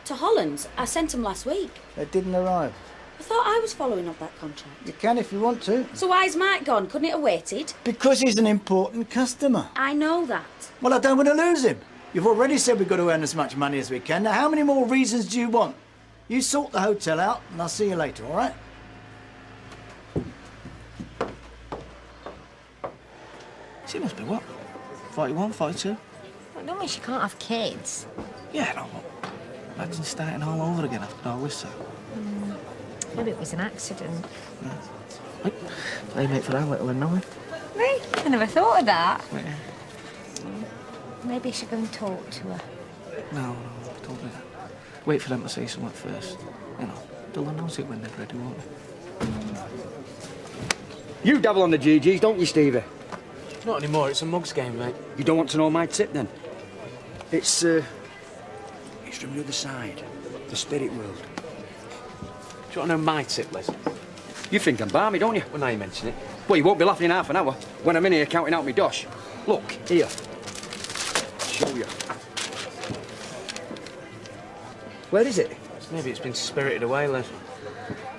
To Hollands? I sent him last week. They didn't arrive. I thought I was following up that contract. You can if you want to. So why's Mike gone? Couldn't it have waited? Because he's an important customer. I know that. Well, I don't want to lose him. You've already said we've got to earn as much money as we can. Now, how many more reasons do you want? You sort the hotel out, and I'll see you later, all right? She must be what? 41, 42? Well, don't mean she can't have kids. Yeah, no, but imagine starting all over again after all this. Maybe it was an accident. Hey, playmate for our little one, no? Me? I never thought of that. Yeah. Maybe I should go and talk to her. No, don't do that. Wait for them to say something first. You know, they'll announce it when they're ready, won't they? You dabble on the GGs, don't you, Stevie? Not anymore, it's a mugs game, mate. You don't want to know my tip, then? It's from the other side, the spirit world. Do you want to know my tip, Les? You think I'm balmy, don't you? Well, now you mention it. Well, you won't be laughing in half an hour when I'm in here counting out my dosh. Look, here. Show you. Where is it? Maybe it's been spirited away, Les.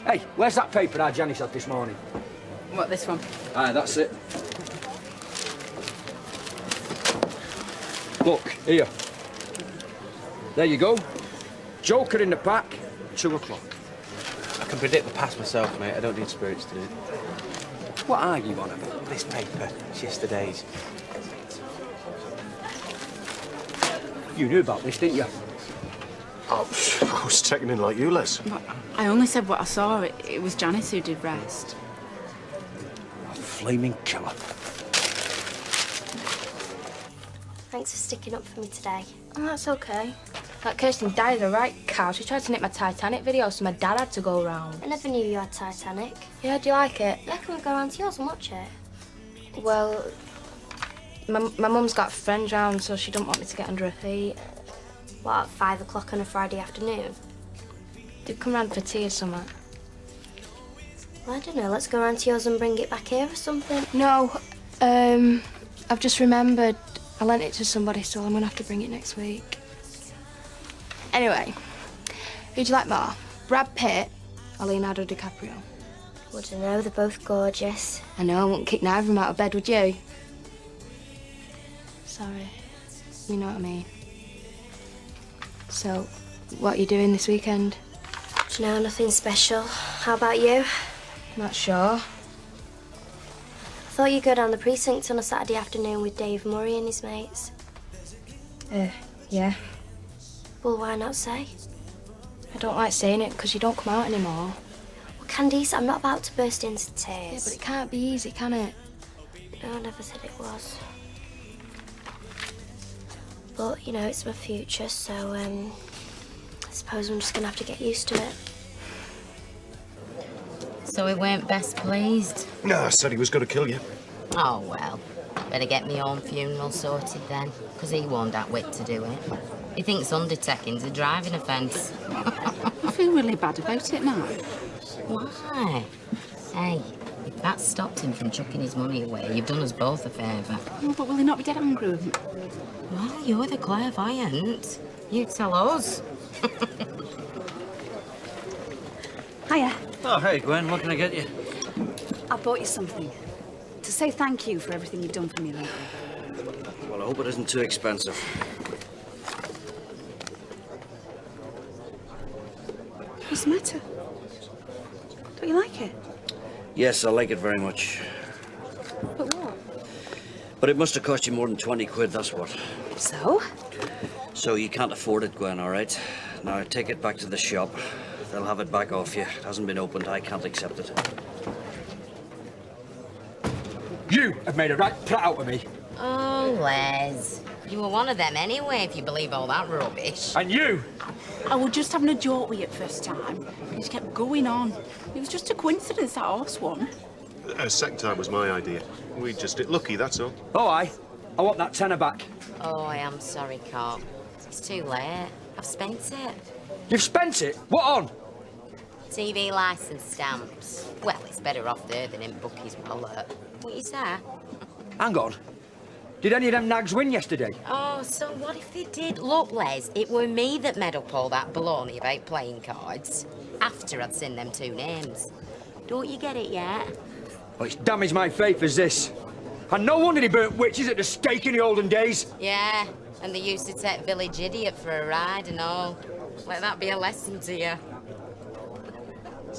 Hey, where's that paper our Janice had this morning? What, this one? Aye, that's it. Look, here. There you go. Joker in the pack, 2 o'clock. I can predict the past myself, mate. I don't need spirits to do it. What are you on about? This paper, it's yesterday's. You knew about this, didn't you? Oh, I was taking in like you, Les. I only said what I saw. It was Janice who did rest. A flaming killer. Thanks for sticking up for me today. Oh, that's okay. That Kirsten died a right cow. She tried to nick my Titanic video, so my dad had to go round. I never knew you had Titanic. Yeah, do you like it? Yeah, can we go round to yours and watch it? Well, my mum's got friends round, so she don't want me to get under her feet. What, at 5 o'clock on a Friday afternoon? Do come round for tea or something? Well, I don't know, let's go round to yours and bring it back here or something. No, I've just remembered I lent it to somebody, so I'm gonna have to bring it next week. Anyway, who'd you like more? Brad Pitt or Leonardo DiCaprio? Wouldn't know, they're both gorgeous. I know, I wouldn't kick neither of them out of bed, would you? Sorry. You know what I mean. So, what are you doing this weekend? No, nothing special. How about you? Not sure. I thought you'd go down the precinct on a Saturday afternoon with Dave Murray and his mates. Yeah. Well, why not say? I don't like saying it because you don't come out anymore. Well, Candice, I'm not about to burst into tears. Yeah, but it can't be easy, can it? No, I never said it was. But, you know, it's my future, so, I suppose I'm just gonna have to get used to it. So he weren't best pleased? No, I said he was going to kill you. Oh, well. Better get me own funeral sorted then, because he won't have wit to do it. He thinks undertaking's a driving offence. I feel really bad about it now. Why? Hey, if that stopped him from chucking his money away, you've done us both a favour. Oh, but will he not be dead angry with me? Well, you're the clairvoyant. You tell us. Hiya. Oh, hey, Gwen, what can I get you? I bought you something. To say thank you for everything you've done for me lately. Well, I hope it isn't too expensive. What's the matter? Don't you like it? Yes, I like it very much. But what? But it must have cost you more than 20 quid, that's what. So? So you can't afford it, Gwen, all right? Now, take it back to the shop. They'll have it back off you. It hasn't been opened. I can't accept it. You have made a right prat out of me. Oh, Les. You were one of them anyway, if you believe all that rubbish. And you! I was just having a joke with you at first time. You just kept going on. It was just a coincidence that horse won. Second time was my idea. We just hit lucky, that's all. Oh, I want that tenner back. Oh, I am sorry, Cop. It's too late. I've spent it. You've spent it? What on? TV licence stamps. Well, it's better off there than in Bucky's wallet. What you say? Hang on. Did any of them nags win yesterday? Oh, so what if they did? Look, Les, it were me that made up all that baloney about playing cards. After I'd seen them two names. Don't you get it yet? Well, it's damaged my faith as this. And no wonder they burnt witches at the stake in the olden days. Yeah, and they used to take village idiot for a ride and all. Let that be a lesson to you.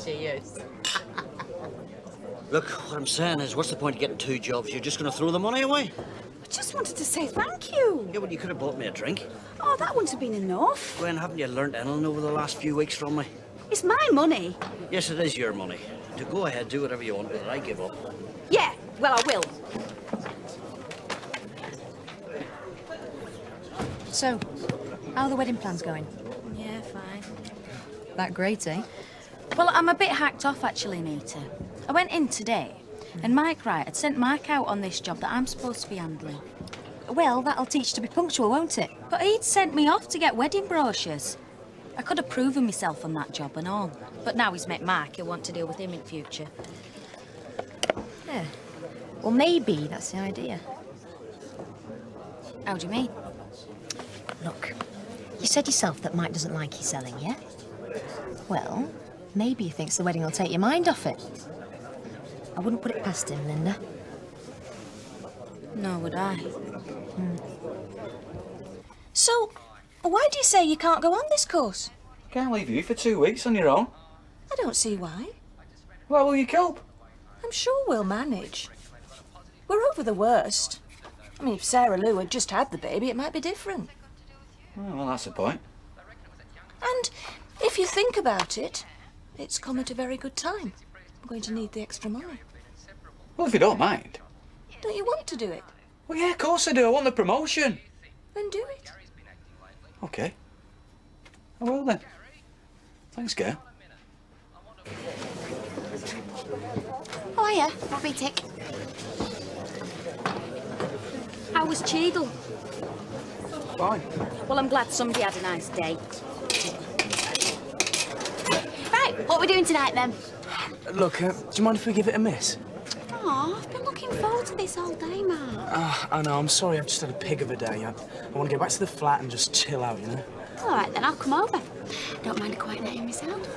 Cheers. Look, what I'm saying is, what's the point of getting two jobs? You're just going to throw the money away? I just wanted to say thank you. Yeah, well, you could have bought me a drink. Oh, that wouldn't have been enough. Gwen, haven't you learnt anything over the last few weeks from me? It's my money. Yes, it is your money. To go ahead, do whatever you want with it. I give up. Yeah, well, I will. So, how are the wedding plans going? Yeah, fine. That great, eh? Well, I'm a bit hacked off, actually, Nita. I went in today, and Mike Wright had sent Mark out on this job that I'm supposed to be handling. Well, that'll teach you to be punctual, won't it? But he'd sent me off to get wedding brochures. I could have proven myself on that job and all. But now he's met Mark, he'll want to deal with him in future. Yeah. Well, maybe that's the idea. How do you mean? Look, you said yourself that Mike doesn't like you selling, yeah? Well, maybe he thinks the wedding will take your mind off it. I wouldn't put it past him, Linda. No, would I? So, why do you say you can't go on this course? Can't leave you for 2 weeks on your own. I don't see why. Why will you cope? I'm sure we'll manage. We're over the worst. I mean, if Sarah Lou had just had the baby, it might be different. Oh, well, that's the point. And if you think about it, it's come at a very good time. I'm going to need the extra money. Well, if you don't mind. Don't you want to do it? Well, yeah, of course I do. I want the promotion. Then do it. OK. I will then. Thanks, girl. Oh, hiya, Bobby Tick. How was Cheadle? Fine. Well, I'm glad somebody had a nice day. Right, what are we doing tonight, then? Look, do you mind if we give it a miss? Oh, I've been looking forward to this all day, Mark. I know, I'm sorry, I've just had a pig of a day. I want to get back to the flat and just chill out, you know? All right, then, I'll come over. Don't mind a quiet night myself.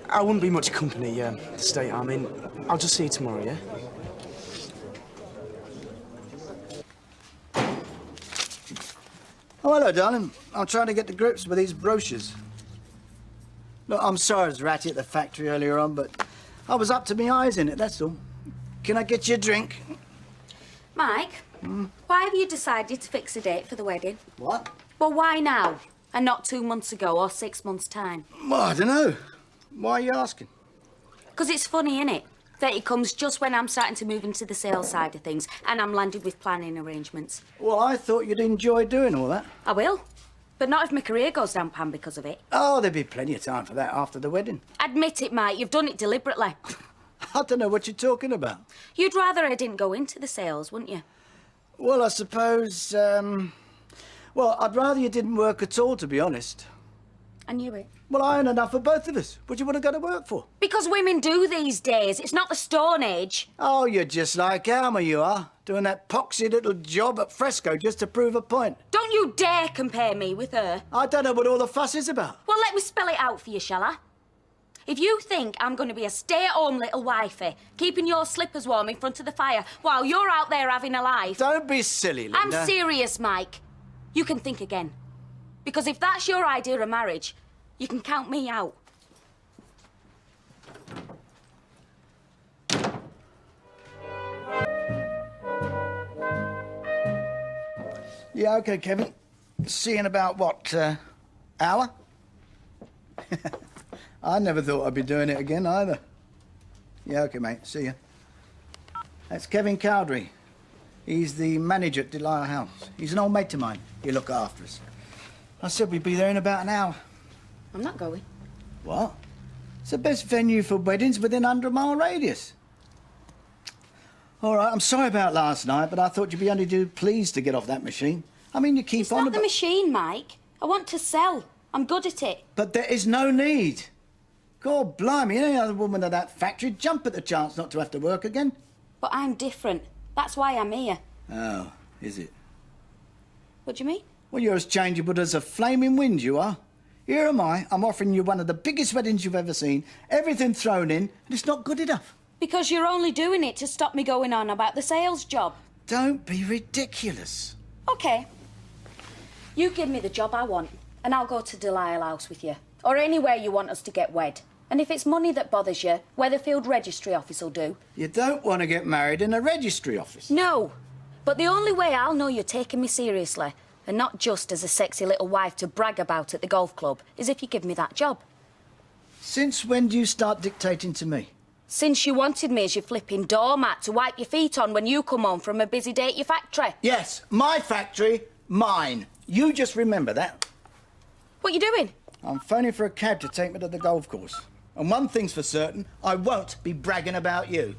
I wouldn't be much company, to stay. I mean, I'll just see you tomorrow, yeah? Oh, hello, darling. I'm trying to get to grips with these brochures. Look, I'm sorry I was ratty at the factory earlier on, but I was up to my eyes in it, that's all. Can I get you a drink? Mike, why have you decided to fix a date for the wedding? What? Well, why now? And not 2 months ago or 6 months' time? Well, I don't know. Why are you asking? Because it's funny, innit? That it comes just when I'm starting to move into the sales side of things and I'm landed with planning arrangements. Well, I thought you'd enjoy doing all that. I will. But not if my career goes down pan because of it. Oh, there'd be plenty of time for that after the wedding. Admit it, Mike. You've done it deliberately. I don't know what you're talking about. You'd rather I didn't go into the sales, wouldn't you? Well, I suppose, well, I'd rather you didn't work at all, to be honest. I knew it. Well, I earn enough for both of us. What do you want to go to work for? Because women do these days. It's not the Stone Age. Oh, you're just like Alma, you are. Doing that poxy little job at Fresco just to prove a point. Don't you dare compare me with her. I don't know what all the fuss is about. Well, let me spell it out for you, shall I? If you think I'm going to be a stay-at-home little wifey, keeping your slippers warm in front of the fire while you're out there having a life... Don't be silly, Linda. I'm serious, Mike. You can think again. Because if that's your idea of marriage, you can count me out. Yeah, OK, Kevin. See you in about, what, hour? I never thought I'd be doing it again, either. Yeah, OK, mate. See you. That's Kevin Cowdery. He's the manager at Delisle House. He's an old mate of mine. He'll look after us. I said we'd be there in about an hour. I'm not going. What? It's the best venue for weddings within 100-mile radius. All right, I'm sorry about last night, but I thought you'd be only too pleased to get off that machine. I mean, you keep it's on not the machine, Mike. I want to sell. I'm good at it. But there is no need. God blimey, any other woman at that factory would jump at the chance not to have to work again. But I'm different. That's why I'm here. Oh, is it? What do you mean? Well, you're as changeable as a flaming wind, you are. Here am I, I'm offering you one of the biggest weddings you've ever seen, everything thrown in, and it's not good enough. Because you're only doing it to stop me going on about the sales job. Don't be ridiculous. OK. You give me the job I want, and I'll go to Delisle House with you. Or anywhere you want us to get wed. And if it's money that bothers you, Weatherfield Registry Office will do. You don't want to get married in a registry office? No. But the only way I'll know you're taking me seriously, and not just as a sexy little wife to brag about at the golf club, is if you give me that job. Since when do you start dictating to me? Since you wanted me as your flipping doormat to wipe your feet on when you come home from a busy day at your factory. Yes, my factory, mine. You just remember that. What you doing? I'm phoning for a cab to take me to the golf course. And one thing's for certain, I won't be bragging about you.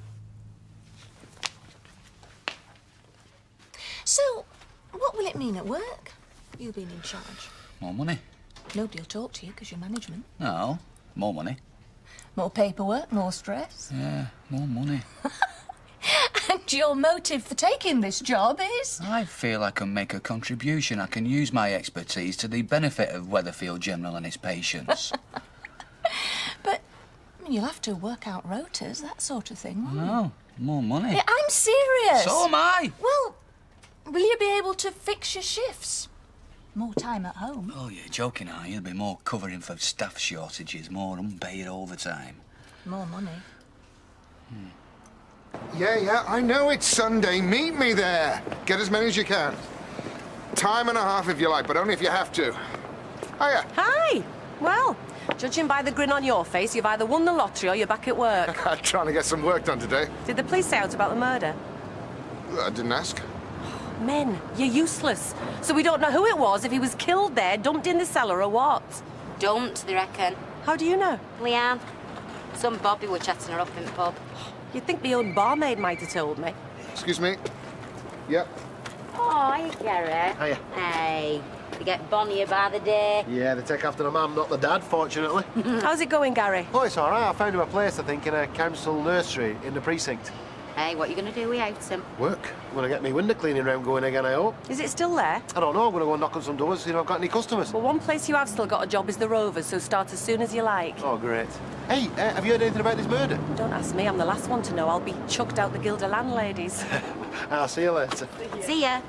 So, what will it mean at work? You being in charge? More money. Nobody will talk to you because you're management. No, more money. More paperwork, more stress. Yeah, more money. And your motive for taking this job is? I feel I can make a contribution. I can use my expertise to the benefit of Weatherfield General and his patients. But, I mean, you'll have to work out rotas, that sort of thing, won't you? No, more money. Yeah, I'm serious. So am I. Well, will you be able to fix your shifts? More time at home. Oh, you're joking, are you? There'll be more covering for staff shortages, more unpaid overtime. More money. Yeah, I know it's Sunday. Meet me there. Get as many as you can. Time and a half if you like, but only if you have to. Hiya. Hi. Well, judging by the grin on your face, you've either won the lottery or you're back at work. I'm trying to get some work done today. Did the police say out about the murder? I didn't ask. Men, you're useless. So we don't know who it was, if he was killed there, dumped in the cellar or what. Dumped, they reckon. How do you know? Leanne. Some Bobby were chatting her up in the pub. You'd think the old barmaid might have told me. Excuse me. Yep. Oh, hey, Gary. Hiya. Hey, you get bonnier by the day. Yeah, they take after the mum, not the dad, fortunately. How's it going, Gary? Oh, it's all right. I found him a place, I think, in a council nursery in the precinct. Hey, what are you going to do without him? Work. I'm going to get me window cleaning round going again, I hope. Is it still there? I don't know. I'm going to go and knock on some doors, see if I've got any customers. Well, one place you have still got a job is the Rovers, so start as soon as you like. Oh, great. Hey, have you heard anything about this murder? Don't ask me, I'm the last one to know. I'll be chucked out the Guild of Landladies. I'll see you later. See ya.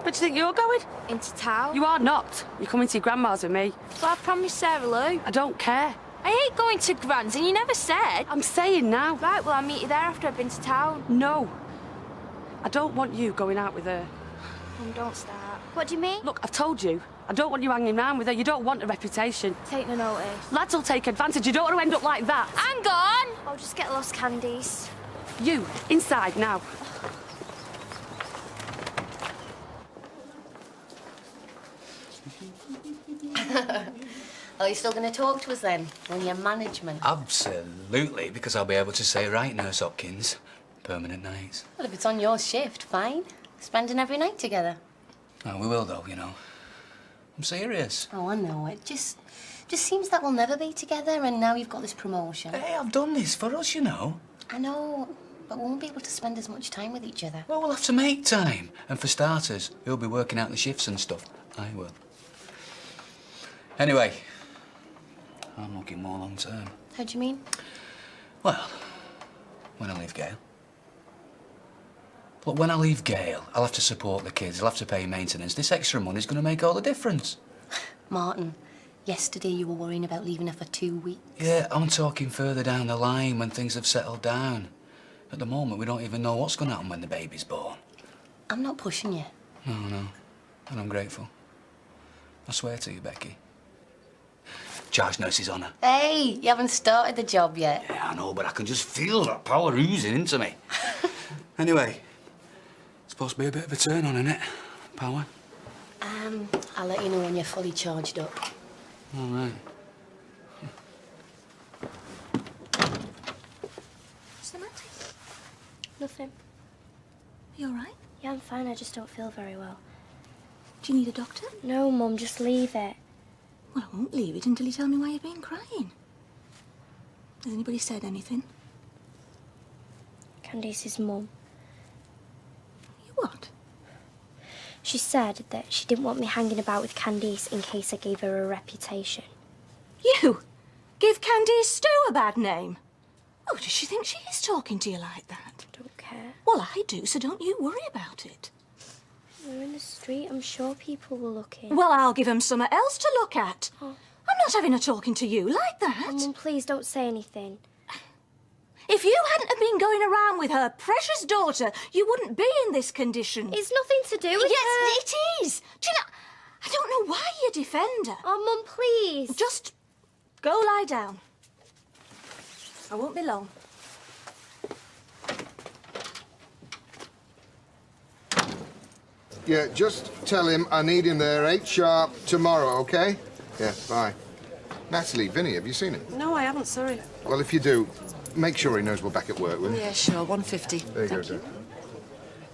Where do you think you're going? Into town. You are not. You're coming to your grandma's with me. But I promised Sarah Lou. I don't care. I hate going to Grand's and you never said. I'm saying now. Right, well, I'll meet you there after I've been to town. No. I don't want you going out with her. Mum, don't start. What do you mean? Look, I've told you. I don't want you hanging around with her. You don't want a reputation. Take no notice. Lads will take advantage. You don't want to end up like that. Hang on! I'll just get lost candies. You, inside now. Are you still going to talk to us then, on your management? Absolutely, because I'll be able to say, right, Nurse Hopkins, permanent nights. Well, if it's on your shift, fine. Spending every night together. Oh, we will, though, you know. I'm serious. Oh, I know. It just seems that we'll never be together, and now you've got this promotion. Hey, I've done this for us, you know. I know, but we won't be able to spend as much time with each other. Well, we'll have to make time. And for starters, you'll be working out the shifts and stuff. I will. Anyway, I'm looking more long-term. How do you mean? Well, when I leave Gale. Look, when I leave Gale, I'll have to support the kids, I'll have to pay maintenance. This extra money's going to make all the difference. Martin, yesterday you were worrying about leaving her for 2 weeks. Yeah, I'm talking further down the line when things have settled down. At the moment, we don't even know what's going to happen when the baby's born. I'm not pushing you. No. And I'm grateful. I swear to you, Becky. Charge nurse's honour. Hey, you haven't started the job yet. Yeah, I know, but I can just feel that power oozing into me. Anyway, it's supposed to be a bit of a turn on, innit? Power. I'll let you know when you're fully charged up. All right. What's the matter? Nothing. You all right? Yeah, I'm fine. I just don't feel very well. Do you need a doctor? No, Mum, just leave it. Well, I won't leave it until you tell me why you've been crying. Has anybody said anything? Candice's mum. What? She said that she didn't want me hanging about with Candice in case I gave her a reputation. You? Give Candice Stew a bad name? Oh, does she think she is talking to you like that? Don't care. Well, I do, so don't you worry about it. We're in the street. I'm sure people were looking. Well, I'll give 'em something else to look at. Oh. I'm not having her talking to you like that. Oh, Mum, please don't say anything. If you hadn't have been going around with her precious daughter, you wouldn't be in this condition. It's nothing to do with her. Yes, it is. Do you know, I don't know why you defend her. Oh, Mum, please. Just go lie down. I won't be long. Yeah, just tell him I need him there 8 sharp tomorrow, OK? Yeah, bye. Natalie, Vinny, have you seen him? No, I haven't, sorry. Well, if you do, make sure he knows we're back at work, will you? Yeah, sure, 150. There you go, sir.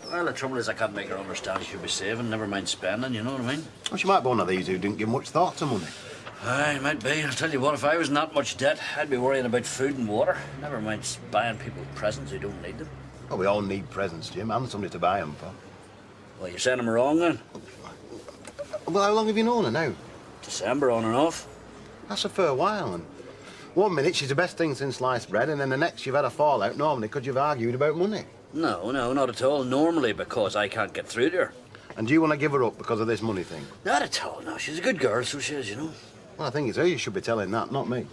Well, the trouble is I can't make her understand she should be saving, never mind spending, you know what I mean? Well, she might be one of these who didn't give much thought to money. Aye, might be. I'll tell you what, if I was in that much debt, I'd be worrying about food and water. Never mind buying people presents who don't need them. Well, we all need presents, Jim, and somebody to buy them for. Well, you're saying I'm wrong, then? Well, how long have you known her now? December, on and off. That's a fair while, and 1 minute she's the best thing since sliced bread, and then the next you've had a fallout normally because you've argued about money. No, not at all. Normally because I can't get through to her. And do you want to give her up because of this money thing? Not at all, no. She's a good girl, so she is, you know. Well, I think it's her you should be telling that, not me.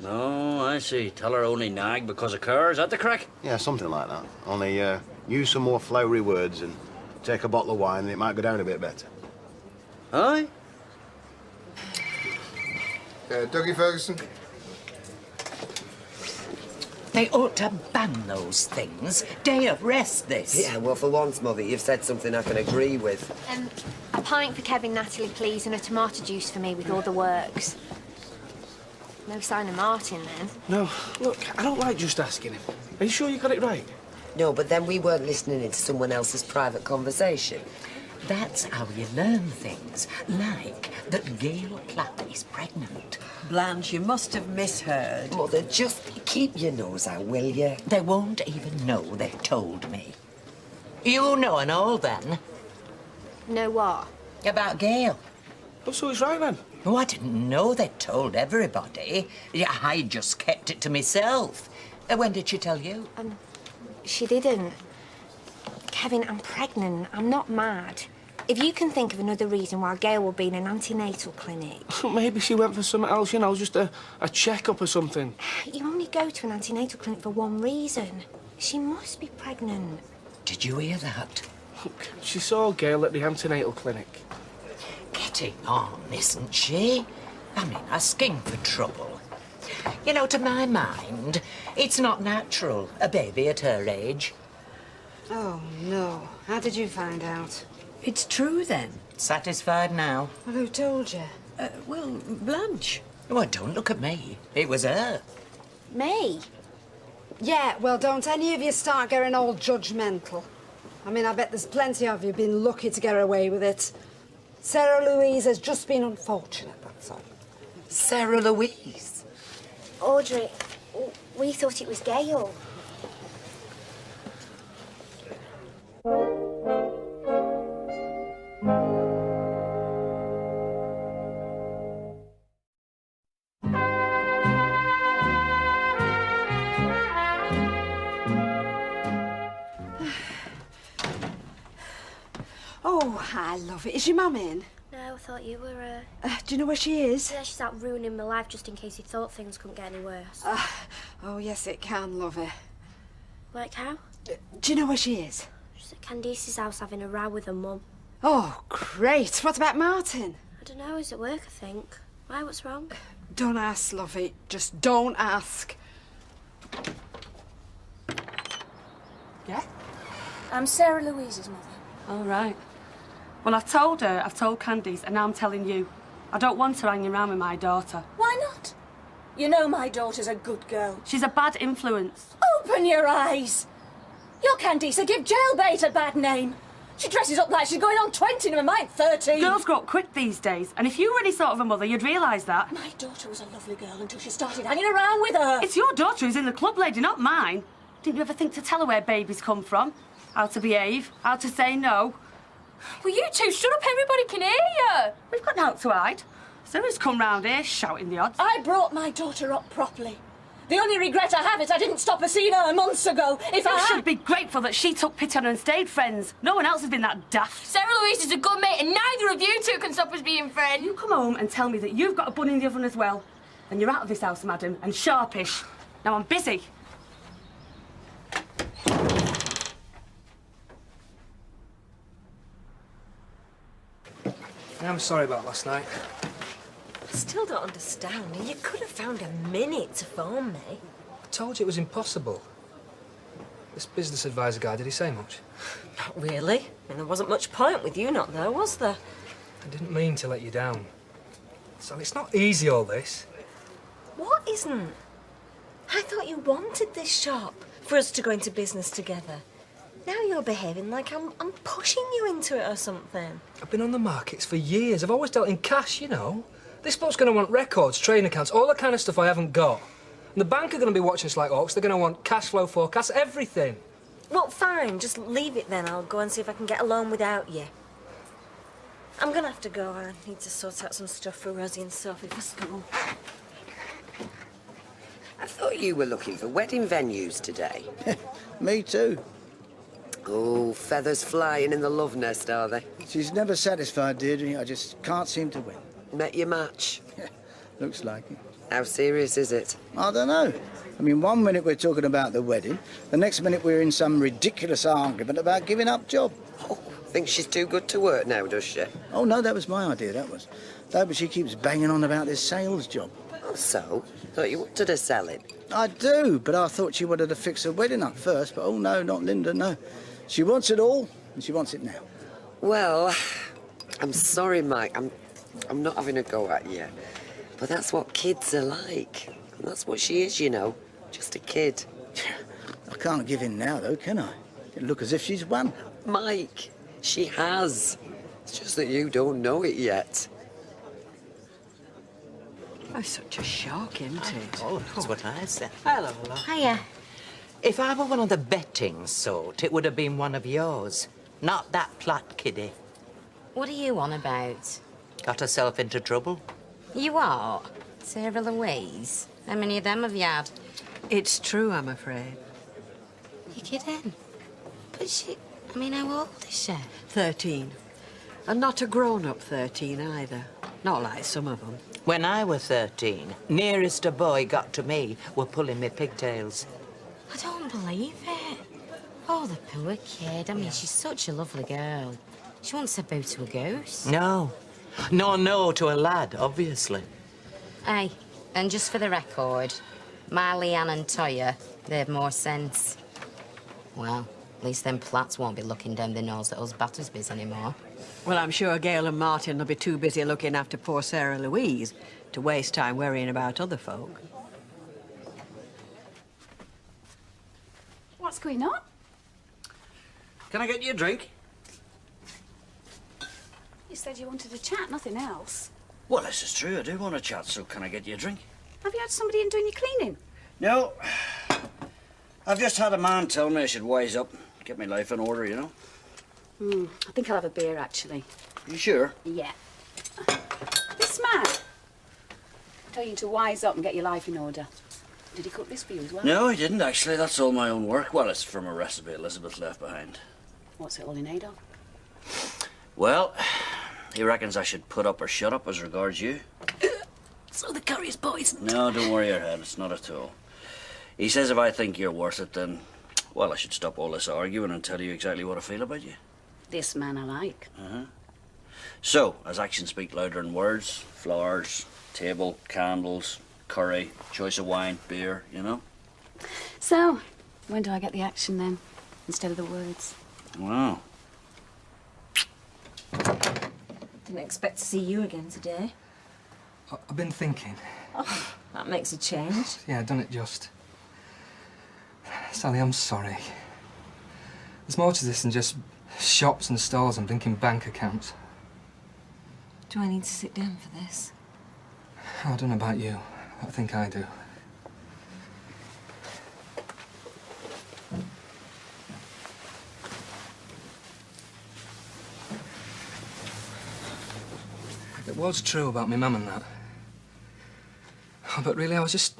No, I see. Tell her only nag because of her. Is that the crack? Yeah, something like that. Only use some more flowery words and take a bottle of wine and it might go down a bit better. Aye? Dougie Ferguson? They ought to ban those things. Day of rest, this. Yeah, well, for once, Mother, you've said something I can agree with. A pint for Kevin, Natalie, please, and a tomato juice for me with all the works. No sign of Martin, then. No, look, I don't like just asking him. Are you sure you got it right? No, but then we weren't listening into someone else's private conversation. That's how you learn things, like that Gail Clapp is pregnant. Blanche, you must have misheard. Mother, just keep your nose out, will you? They won't even know they told me. You know and all then. Know what? About Gail. Oh, so he's right then? Oh, I didn't know they told everybody. Yeah, I just kept it to myself. When did she tell you? She didn't. Kevin, I'm pregnant. I'm not mad. If you can think of another reason why Gail will be in an antenatal clinic... Maybe she went for something else, you know, just a check-up or something. You only go to an antenatal clinic for one reason. She must be pregnant. Did you hear that? She saw Gail at the antenatal clinic. Getting on, isn't she? I mean, asking for trouble. You know, to my mind, it's not natural, a baby at her age. Oh, no. How did you find out? It's true, then. Satisfied now? Well, who told you? Well, Blanche. Well, don't look at me. It was her. Me? Yeah, well, don't any of you start getting all judgmental. I mean, I bet there's plenty of you been lucky to get away with it. Sarah Louise has just been unfortunate, that's all. Sarah Louise? Audrey, we thought it was Gail. Oh, I love it. Is your mum in? No, I thought you were, Do you know where she is? Yeah, she's out ruining my life just in case you thought things couldn't get any worse. Oh, yes, it can, love it. Like how? Do you know where she is? She's at Candice's house having a row with her mum. Oh, great. What about Martin? I don't know, he's at work, I think. Why, what's wrong? Don't ask, lovey. Just don't ask. Yeah? I'm Sarah Louise's mother. All right. Well, I've told her, I've told Candice, and now I'm telling you. I don't want her hanging around with my daughter. Why not? You know my daughter's a good girl. She's a bad influence. Open your eyes! Your Candice give jailbait a bad name. She dresses up like she's going on 20 and her mind 13. Girls grow up quick these days, and if you were any sort of a mother, you'd realise that. My daughter was a lovely girl until she started hanging around with her. It's your daughter who's in the club, lady, not mine. Didn't you ever think to tell her where babies come from? How to behave? How to say no? Well, you two, shut up, everybody can hear you. We've got naught to hide. Sarah's come round here shouting the odds. I brought my daughter up properly. The only regret I have is I didn't stop her seeing her months ago. If I should be grateful that she took pity on her and stayed friends. No one else has been that daft. Sarah Louise is a good mate, and neither of you two can stop us being friends. You come home and tell me that you've got a bun in the oven as well. And you're out of this house, madam, and sharpish. Now I'm busy. I'm sorry about last night. I still don't understand. You could have found a minute to phone me. I told you it was impossible. This business advisor guy, did he say much? Not really. I mean, there wasn't much point with you not there, was there? I didn't mean to let you down. So it's not easy, all this. What isn't? I thought you wanted this shop for us to go into business together. Now you're behaving like I'm pushing you into it or something. I've been on the markets for years. I've always dealt in cash, you know. This bloke's going to want records, trading accounts, all the kind of stuff I haven't got. And the bank are going to be watching us like hawks. They're going to want cash flow forecasts, everything. Well, fine. Just leave it then. I'll go and see if I can get a loan without you. I'm going to have to go. I need to sort out some stuff for Rosie and Sophie for school. I thought you were looking for wedding venues today. Me too. Oh, feathers flying in the love nest, are they? She's never satisfied, Deirdre. I just can't seem to win. Met your match? Looks like it. How serious is it? I don't know. I mean, one minute we're talking about the wedding, the next minute we're in some ridiculous argument about giving up job. Oh, thinks she's too good to work now, does she? Oh, no, that was my idea, that was. No, but she keeps banging on about this sales job. Oh, so? Thought you wanted her selling? I do, but I thought she wanted to fix her wedding up first, but oh, no, not Linda, no. She wants it all, and she wants it now. Well, I'm sorry, Mike. I'm not having a go at you. But that's what kids are like. And that's what she is, you know. Just a kid. I can't give in now, though, can I? It'll look as if she's won. Mike, She has. It's just that you don't know it yet. Oh, such a shock, isn't it? Oh, that's what I said. Hello, hello. Hiya. If I were one of the betting sort, it would have been one of yours. Not that plat kiddie. What are you on about? Got herself into trouble. You are? Sarah Louise? How many of them have you had? It's true, I'm afraid. You're kidding? But I mean, how old is she? 13. And not a grown-up 13 either. Not like some of them. When I was 13, nearest a boy got to me were pulling me pigtails. I don't believe it. Oh, the poor kid. I mean, she's such a lovely girl. She wants a boo to a goose. No. No to a lad, obviously. Hey, and just for the record, Marley Ann and Toya, they have more sense. Well, at least them plats won't be looking down their nose at us Battersbys anymore. Well, I'm sure Gail and Martin will be too busy looking after poor Sarah Louise to waste time worrying about other folk. What's going on? Can I get you a drink? You said you wanted to chat, nothing else. Well, this is true. I do want to chat, so can I get you a drink? Have you had somebody in doing your cleaning? No. I've just had a man tell me I should wise up, get my life in order, you know. I think I'll have a beer, actually. You sure? Yeah. This man. Tell you to wise up and get your life in order. Did he cook this for you as well? No, he didn't, actually. That's all my own work. Well, it's from a recipe Elizabeth left behind. What's it all in aid of? Well, he reckons I should put up or shut up as regards you. So the curry's poisoned. No, don't worry your head. It's not at all. He says if I think you're worth it, then, well, I should stop all this arguing and tell you exactly what I feel about you. This man I like. So, as actions speak louder than words, flowers, table, candles, curry, choice of wine, beer, you know? So, when do I get the action then, instead of the words? Wow. Didn't expect to see you again today. I've been thinking. Oh, that makes a change. Yeah, done it just. Sally, I'm sorry. There's more to this than just shops and stores and blinking bank accounts. Do I need to sit down for this? I don't know about you. I think I do. It was true about my mum and that. But really, I was just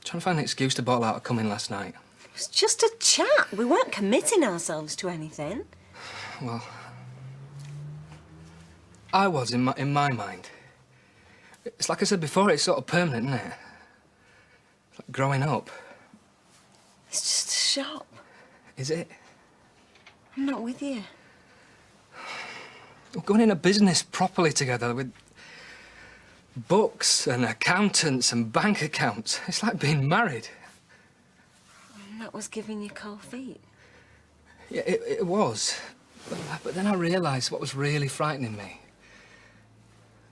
trying to find an excuse to bottle out of coming last night. It was just a chat. We weren't committing ourselves to anything. Well, I was in my mind. It's like I said before, it's sort of permanent, isn't it? It's like growing up. It's just a shop. Is it? I'm not with you. We're going in a business properly together with books and accountants and bank accounts. It's like being married. And that was giving you cold feet. Yeah, it was. But then I realised what was really frightening me.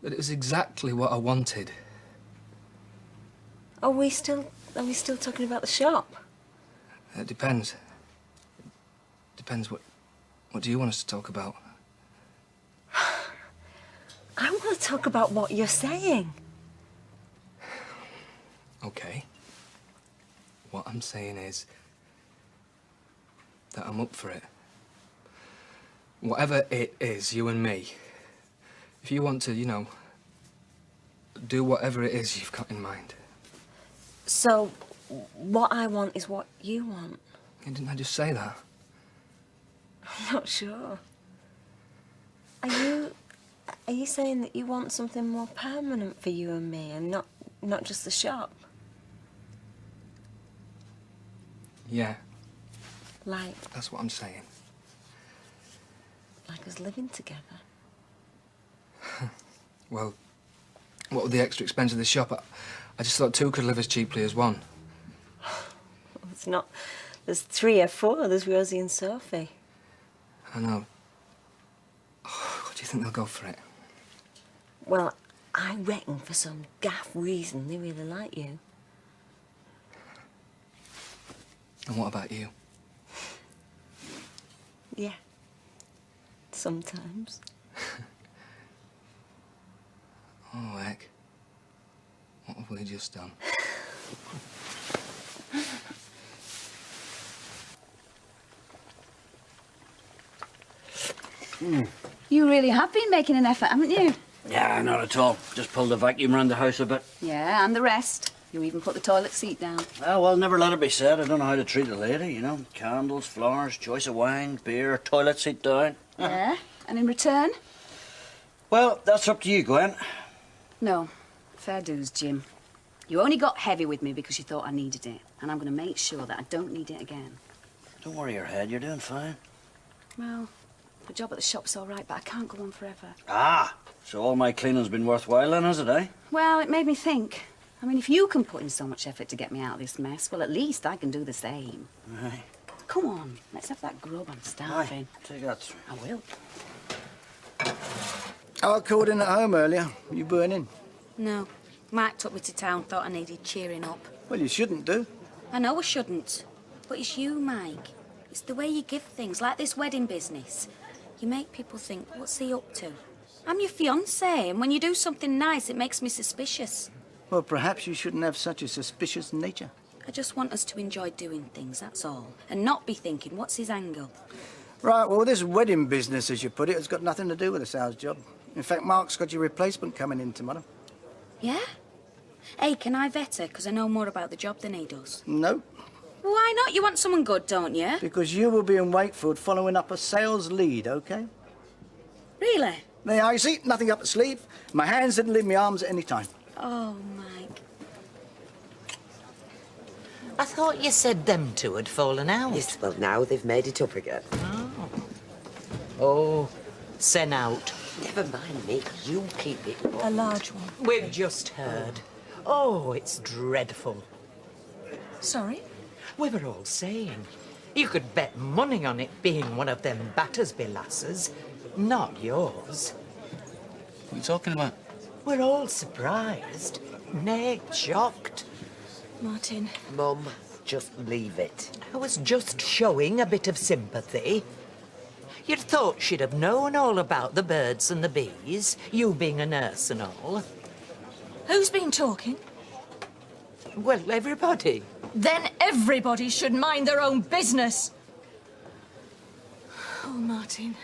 That it was exactly what I wanted. Are we still talking about the shop? It depends. Depends what do you want us to talk about? I want to talk about what you're saying. Okay. What I'm saying is that I'm up for it. Whatever it is, you and me. If you want to, you know, do whatever it is you've got in mind. So, what I want is what you want. Didn't I just say that? I'm not sure. Are you saying that you want something more permanent for you and me, and not just the shop? Yeah. Like That's what I'm saying. us living together? Well, what with the extra expense of the shop, I just thought two could live as cheaply as one. It's not. There's 3 or 4. There's Rosie and Sophie. I know. Oh, do you think they'll go for it? Well, I reckon for some daft reason they really like you. And what about you? Yeah. sometimes. Oh, heck. What have we just done? You really have been making an effort, haven't you? Yeah, not at all. Just pulled the vacuum around the house a bit. Yeah, and the rest. You even put the toilet seat down. Well, never let it be said. I don't know how to treat a lady, you know. Candles, flowers, choice of wine, beer, toilet seat down. Yeah? And in return? Well, that's up to you, Gwen. No. Fair dues, Jim. You only got heavy with me because you thought I needed it. And I'm going to make sure that I don't need it again. Don't worry your head. You're doing fine. Well, the job at the shop's all right, but I can't go on forever. Ah, so all my cleaning's been worthwhile then, has it, eh? Well, it made me think. I mean, if you can put in so much effort to get me out of this mess, well, at least I can do the same. Right. Come on, let's have that grub. I'm starving. Take that through. I will. I called in at home earlier. You burning? No. Mike took me to town, thought I needed cheering up. Well, you shouldn't do. I know I shouldn't. But it's you, Mike. It's the way you give things, like this wedding business. You make people think, what's he up to? I'm your fiancé, and when you do something nice, it makes me suspicious. Well, perhaps you shouldn't have such a suspicious nature. I just want us to enjoy doing things, that's all. And not be thinking, what's his angle? Right, well, this wedding business, as you put it, has got nothing to do with the sales job. In fact, Mark's got your replacement coming in tomorrow. Yeah? Hey, can I vet her? Because I know more about the job than he does. No, Why not? You want someone good, don't you? because you will be in Wakefield following up a sales lead, OK? Really? There, I see, nothing up the sleeve. My hands didn't leave my arms at any time. Oh, Mike. I thought you said them two had fallen out. Yes, well, now they've made it up again. Oh, sent out. Never mind me. You keep it up. A large one. We've just heard. Oh, it's dreadful. Sorry? We were all saying you could bet money on it being one of them Battersby lasses, not yours. What are you talking about? We're all surprised, nay, shocked. Martin. Mum, just leave it. I was just showing a bit of sympathy. You'd thought she'd have known all about the birds and the bees, you being a nurse and all. Who's been talking? Well, everybody. Then everybody should mind their own business. Oh, Martin.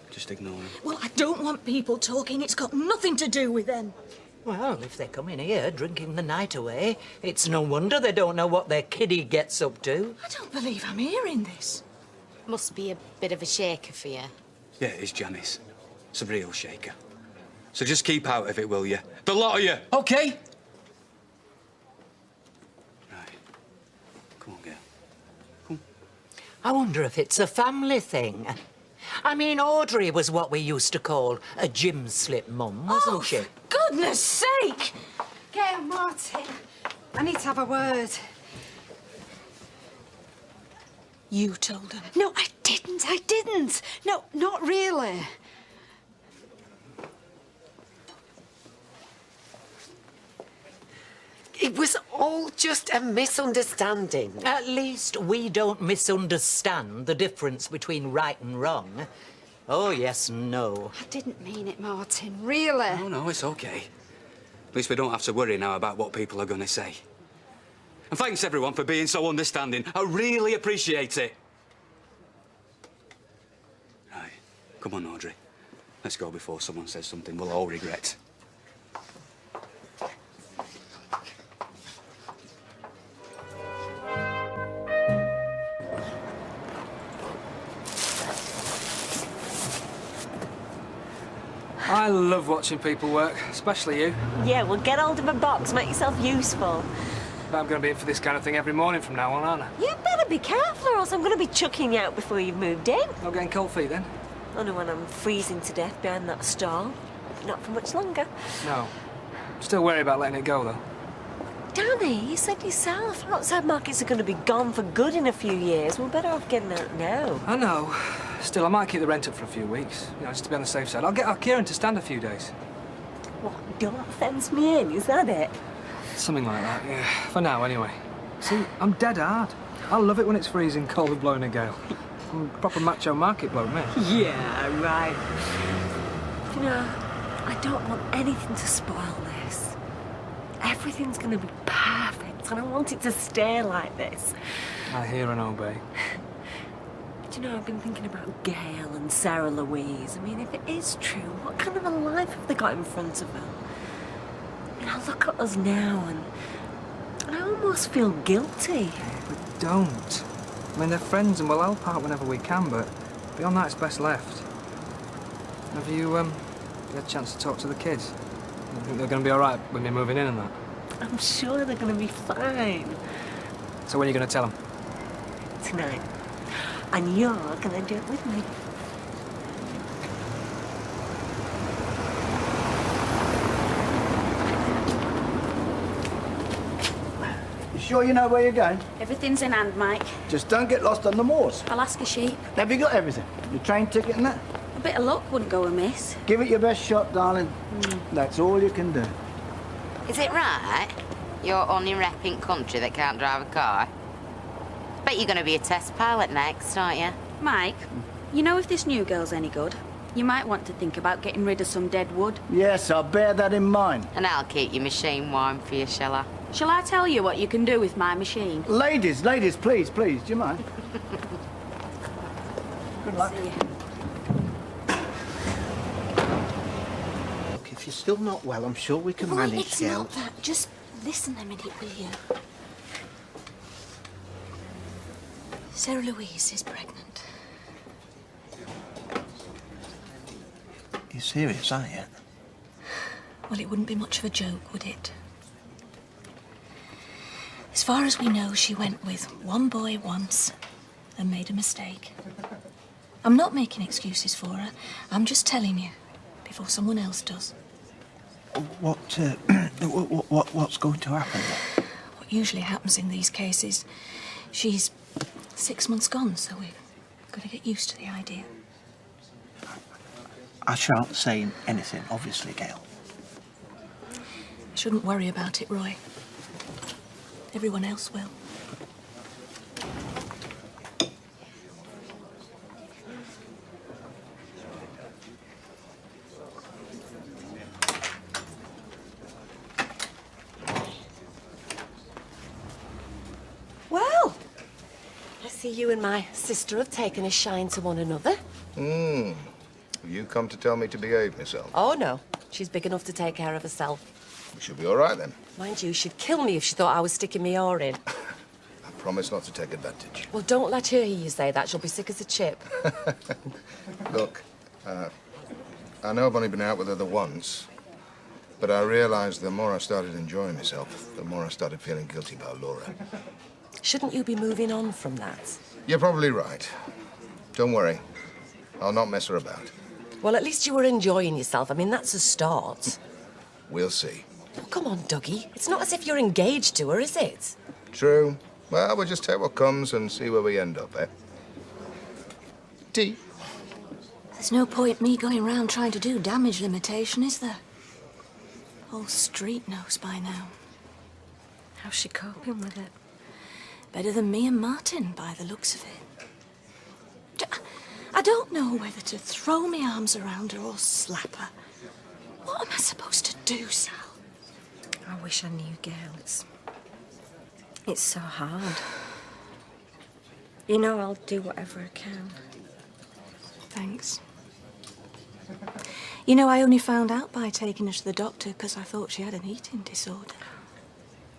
Just ignore him. Well, I don't want people talking. It's got nothing to do with them. Well, if they come in here drinking the night away, it's no wonder they don't know what their kiddie gets up to. I don't believe I'm hearing this. Must be a bit of a shaker for you. Yeah, it is, Janice. It's a real shaker. So just keep out of it, will you? The lot of you, OK? Right. Come on, girl. I wonder if it's a family thing. I mean, Audrey was what we used to call a gym slip mum, wasn't she? For goodness sake! Gail, Martin, I need to have a word. You told him. No, I didn't. No, not really. It was all just a misunderstanding. At least we don't misunderstand the difference between right and wrong. Oh, yes and no. I didn't mean it, Martin, really. No, it's OK. At least we don't have to worry now about what people are going to say. And thanks, everyone, for being so understanding. I really appreciate it. Right. Come on, Audrey. Let's go before someone says something we'll all regret. I love watching people work, especially you. Yeah, well, get hold of a box, make yourself useful. But I'm going to be in for this kind of thing every morning from now on, aren't I? You better be careful, or else I'm going to be chucking you out before you've moved in. Not getting cold feet, then? Only when I'm freezing to death behind that stall. Not for much longer. No. Still worry about letting it go, though. Danny, you said yourself, outside markets are going to be gone for good in a few years. We're better off getting out now. I know. Still, I might keep the rent up for a few weeks, you know, just to be on the safe side. I'll get our Kieran to stand a few days. What, don't fence me in, is that it? Something like that, yeah. For now, anyway. See, I'm dead hard. I love it when it's freezing cold and blowing a gale. I'm a proper macho market bloke, mate. Yeah, right. You know, I don't want anything to spoil this. Everything's going to be perfect, and I want it to stay like this. I hear and obey. Do you know, I've been thinking about Gail and Sarah Louise. I mean, if it is true, what kind of a life have they got in front of them? You know, look at us now, and I almost feel guilty. But don't. I mean, they're friends and we'll help out whenever we can, but beyond that, it's best left. Have you had a chance to talk to the kids? You think they're going to be all right with me moving in and that? I'm sure they're going to be fine. So when are you going to tell them? Tonight. And you're going to do it with me. You sure you know where you're going? Everything's in hand, Mike. Just don't get lost on the moors. I'll ask a sheep. Have you got everything? Your train ticket and that? A bit of luck wouldn't go amiss. Give it your best shot, darling. That's all you can do. Is it right? You're only repping country that can't drive a car? Bet you're going to be a test pilot next, aren't you? Mike, you know if this new girl's any good, you might want to think about getting rid of some dead wood. Yes, I'll bear that in mind. And I'll keep your machine warm for you, shall I? Shall I tell you what you can do with my machine? Ladies, please, do you mind? Good luck. See you. Look, if you're still not well, I'm sure we can Roy, manage, it's Gail. not that. Just listen a minute, will you? Sarah Louise is pregnant. You're serious, aren't you? Well, it wouldn't be much of a joke, would it? As far as we know, she went with one boy once and made a mistake. I'm not making excuses for her. I'm just telling you before someone else does. What's going to happen then? What usually happens in these cases, she's 6 months gone, so we've got to get used to the idea. I shan't say anything, obviously, Gail. I shouldn't worry about it, Roy. Everyone else will. Well, I see you and my sister have taken a shine to one another. You come to tell me to behave myself. Oh, no. She's big enough to take care of herself. We should be all right then. Mind you, she'd kill me if she thought I was sticking me oar in. I promise not to take advantage. Well, don't let her hear you say that. She'll be sick as a chip. Look, I know I've only been out with her the once, but I realised the more I started enjoying myself, the more I started feeling guilty about Laura. Shouldn't you be moving on from that? You're probably right. Don't worry. I'll not mess her about. Well, at least you were enjoying yourself. I mean, that's a start. We'll see. Well, come on, Dougie. It's not as if you're engaged to her, is it? True. Well, we'll just take what comes and see where we end up, eh? Tea? There's no point me going round trying to do damage limitation, is there? Whole street knows by now. How's she coping with it? Better than me and Martin, by the looks of it. I don't know whether to throw my arms around her or slap her. What am I supposed to do, Sal? I wish I knew, Gail. It's so hard. You know, I'll do whatever I can. Thanks. You know, I only found out by taking her to the doctor because I thought she had an eating disorder.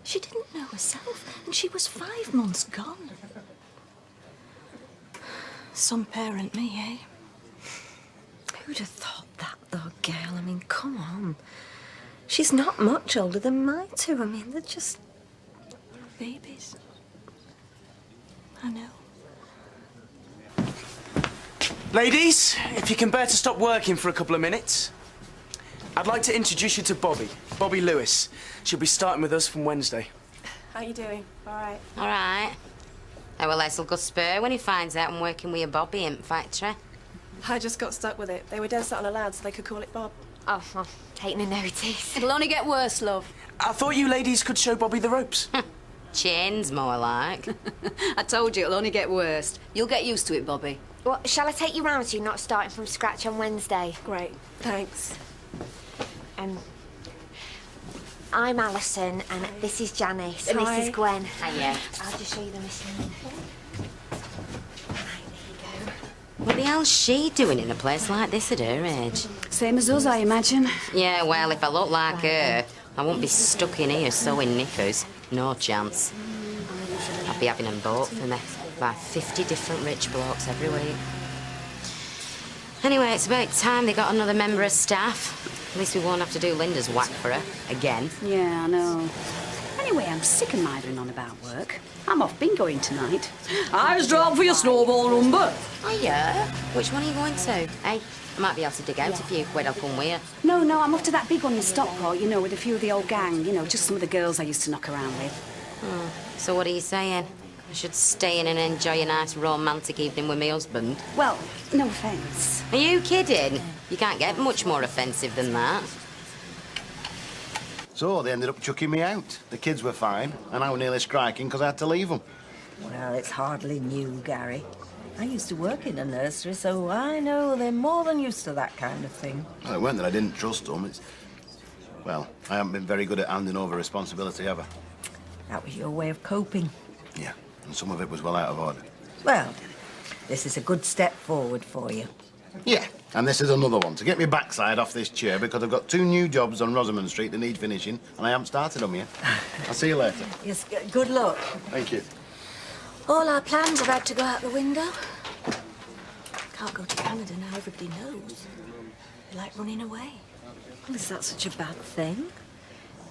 She didn't know herself, and she was 5 months gone. Some parent me, eh? Who'd have thought that, though, Gail? I mean, come on. She's not much older than my two. I mean, they're just babies. I know. Ladies, if you can bear to stop working for a couple of minutes, I'd like to introduce you to Bobby Lewis. She'll be starting with us from Wednesday. How you doing? All right. All right. Oh, well, Les'll go spur when he finds out I'm working with a Bobby Imp factory. I just got stuck with it. They were dead set on a lad, so they could call it Bob. Oh, taking a notice. It'll only get worse, love. I thought you ladies could show Bobby the ropes. Chains, more like. I told you it'll only get worse. You'll get used to it, Bobby. Well, shall I take you round so you're not starting from scratch on Wednesday? Great, thanks. I'm Alison, and this is Janice, and Hi. this is Gwen. Hiya. I'll just show you the machine. What the hell's she doing in a place like this at her age? Same as us, I imagine. Yeah, well, if I look like her, I won't be stuck in here sewing knickers. No chance. I'd be having them bought for me by 50 different rich blokes every week. Anyway, it's about time they got another member of staff. At least we won't have to do Linda's whack for her again. Yeah, I know. Anyway, I'm sick of mindering on about work. I'm off bingoing tonight. Eyes drop for your snowball number. Oh, yeah? Which one are you going to? Hey, I might be able to dig out a few quid. I'll come with you. No, I'm off to that big one in Stockport, you know, with a few of the old gang. You know, just some of the girls I used to knock around with. Oh, so what are you saying? I should stay in and enjoy a nice romantic evening with my husband? Well, no offence. Are you kidding? You can't get much more offensive than that. So they ended up chucking me out. The kids were fine, and I was nearly striking because I had to leave them. Well, it's hardly new, Gary. I used to work in a nursery, so I know they're more than used to that kind of thing. Well, it weren't that I didn't trust them. It's... Well, I haven't been very good at handing over responsibility ever. That was your way of coping. Yeah, and some of it was well out of order. Well, this is a good step forward for you. Yeah, and this is another one, to get my backside off this chair because I've got 2 new jobs on Rosamond Street that need finishing, and I haven't started them yet. I'll see you later. Yes, good luck. Thank you. All our plans have had to go out the window. Can't go to Canada now, everybody knows. You're like running away. Well, is that such a bad thing?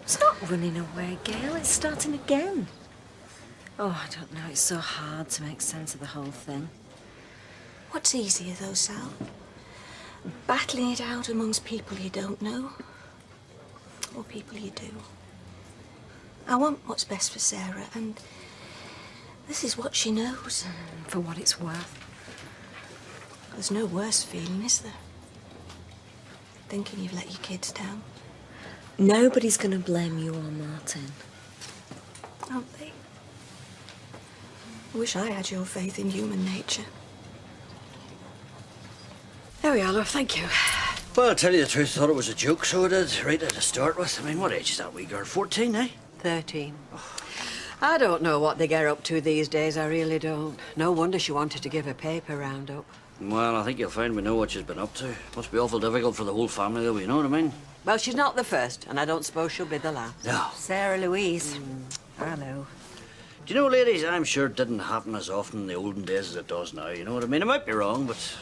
It's not running away, Gail. It's starting again. Oh, I don't know. It's so hard to make sense of the whole thing. What's easier, though, Sal? Battling it out amongst people you don't know, or people you do? I want what's best for Sarah, and this is what she knows, for what it's worth. There's no worse feeling, is there? Thinking you've let your kids down. Nobody's going to blame you or Martin. Aren't they? I wish I had your faith in human nature. There we are, love. Thank you. Well, to tell you the truth, I thought it was a joke, so I did, right at the start with. I mean, what age is that wee girl? 14, eh? 13. I don't know what they get up to these days, I really don't. No wonder she wanted to give a paper roundup. Well, I think you'll find we know what she's been up to. Must be awful difficult for the whole family, though, you know what I mean? Well, she's not the first, and I don't suppose she'll be the last. No. Sarah Louise. I know. Do you know, ladies, I'm sure it didn't happen as often in the olden days as it does now, you know what I mean? I might be wrong, but...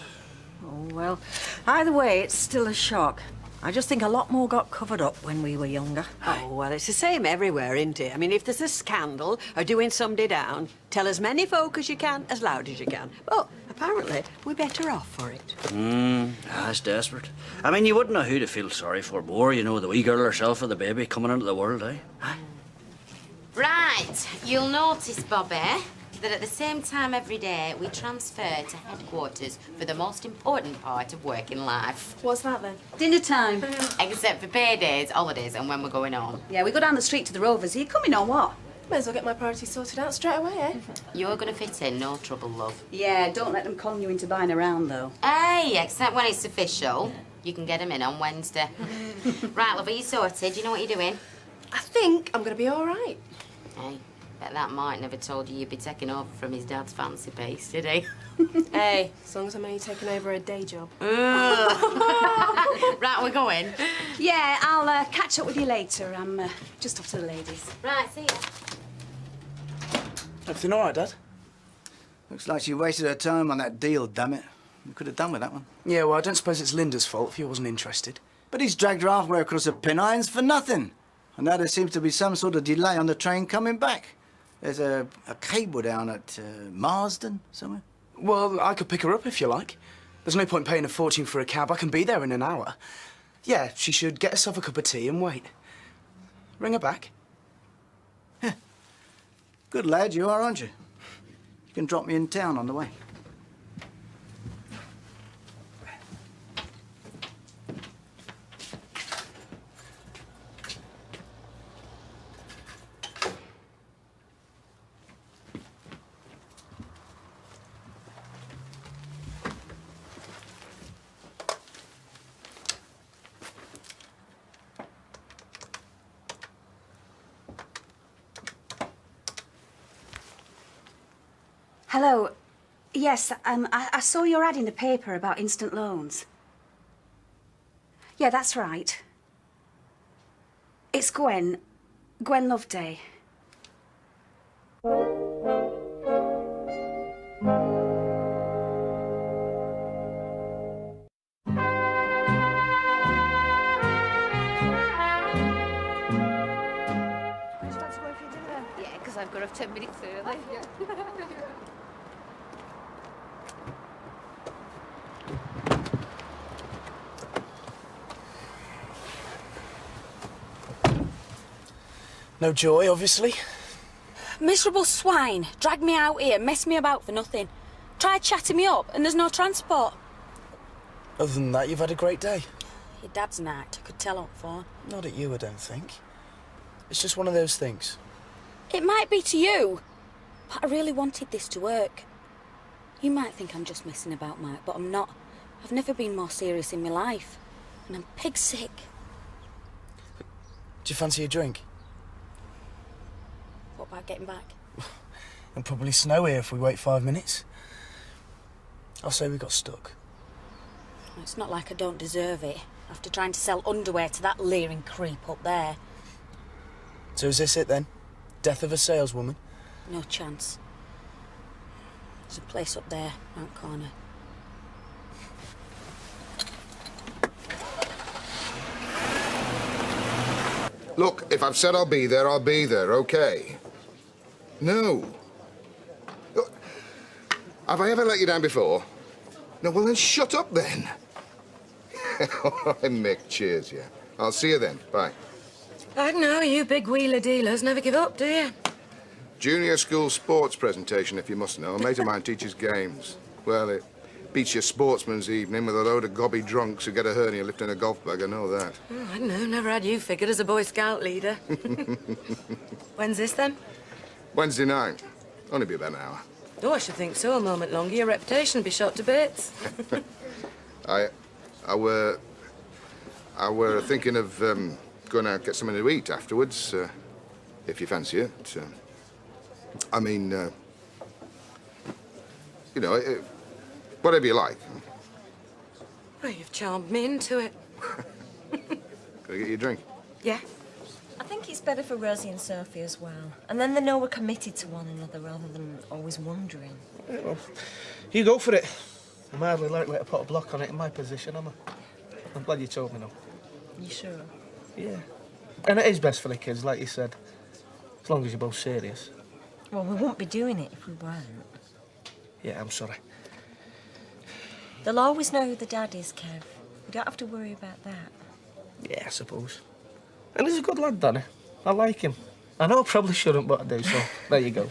Oh, well, either way, it's still a shock. I just think a lot more got covered up when we were younger. Oh, well, it's the same everywhere, isn't it? I mean, if there's a scandal or doing somebody down, tell as many folk as you can, as loud as you can. But apparently, we're better off for it. That's desperate. I mean, you wouldn't know who to feel sorry for more, you know, the wee girl herself or the baby coming into the world, eh? Right, you'll notice, Bobby, that at the same time every day we transfer to headquarters for the most important part of working life. What's that then? Dinner time. Except for paydays, holidays, and when we're going home. Yeah, we go down the street to the Rovers. Are you coming or what? May as well get my priorities sorted out straight away, eh? You're going to fit in, no trouble, love. Yeah, don't let them con you into buying around, though. Hey, except when it's official. You can get them in on Wednesday. Right, love, are you sorted? Do you know what you're doing? I think I'm going to be all right. Hey, bet that Mike never told you you'd be taking over from his dad's fancy pace, did he? Hey, as long as I'm only taking over a day job. Right, we're going. Yeah, I'll catch up with you later. I'm just off to the ladies. Right, see ya. Everything all right, Dad? Looks like she wasted her time on that deal, damn it. We could have done with that one. Yeah, well, I don't suppose it's Linda's fault if he wasn't interested. But he's dragged her halfway across the Pennines for nothing. And now there seems to be some sort of delay on the train coming back. There's a cable down at Marsden somewhere. Well, I could pick her up if you like. There's no point paying a fortune for a cab. I can be there in an hour. Yeah, she should get herself a cup of tea and wait. Ring her back. Good lad you are, aren't you? You can drop me in town on the way. Hello. Yes, I saw your ad in the paper about instant loans. Yeah, that's right. It's Gwen. Gwen Loveday. Yeah, because I've got off 10 minutes early. No joy, obviously. Miserable swine. Dragged me out here, messed me about for nothing. Tried chatting me up, and there's no transport. Other than that, you've had a great day. Your dad's an act, I could tell on for. Not at you, I don't think. It's just one of those things. It might be to you, but I really wanted this to work. You might think I'm just messing about, Mike, but I'm not. I've never been more serious in my life, and I'm pig sick. Do you fancy a drink? What about getting back? It'll probably snow here if we wait 5 minutes. I'll say we got stuck. It's not like I don't deserve it, after trying to sell underwear to that leering creep up there. So is this it then? Death of a saleswoman? No chance. There's a place up there, Mount Corner. Look, if I've said I'll be there, okay? No. Look, have I ever let you down before? No, well then shut up then. All right, Mick, cheers, yeah. I'll see you then, bye. I don't know, you big wheeler dealers never give up, do you? Junior school sports presentation, if you must know. A mate of mine teaches games. Well, it beats your sportsman's evening with a load of gobby drunks who get a hernia lifting a golf bag, I know that. Oh, I don't know, never had you figured as a Boy Scout leader. When's this then? Wednesday night. Only be about an hour. Oh, I should think so. A moment longer, your reputation would be shot to bits. I were thinking of going out get something to eat afterwards, if you fancy it. I mean, you know, whatever you like. Well, you've charmed me into it. Can I get you a drink? Yeah. I think it's better for Rosie and Sophie as well. And then they know we're committed to one another rather than always wondering. Yeah, well, you go for it. I'm hardly likely to put a block on it in my position, am I? I'm glad you told me, though. You sure? Yeah. And it is best for the kids, like you said. As long as you're both serious. Well, we wouldn't be doing it if we weren't. Yeah, I'm sorry. They'll always know who the dad is, Kev. We don't have to worry about that. Yeah, I suppose. And he's a good lad, Danny. I like him. I know I probably shouldn't, but I do, so there you go.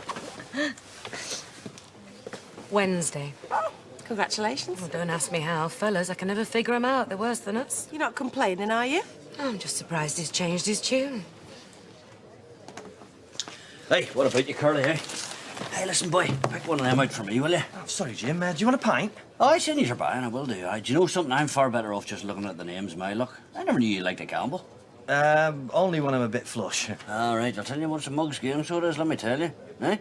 Wednesday. Congratulations. Well, don't ask me how. Fellas, I can never figure him out. They're worse than us. You're not complaining, are you? I'm just surprised he's changed his tune. Hey, what about you, Curly, eh? Hey, listen, boy, pick one of them out for me, will you? Oh, sorry, Jim. Do you want a pint? Oh, I seen you're buying, I will do. Do you know something? I'm far better off just looking at the names, my luck. I never knew you liked a gamble. Only when I'm a bit flush. All right, I'll tell you what's a mug's game soda is, let me tell you. Eh?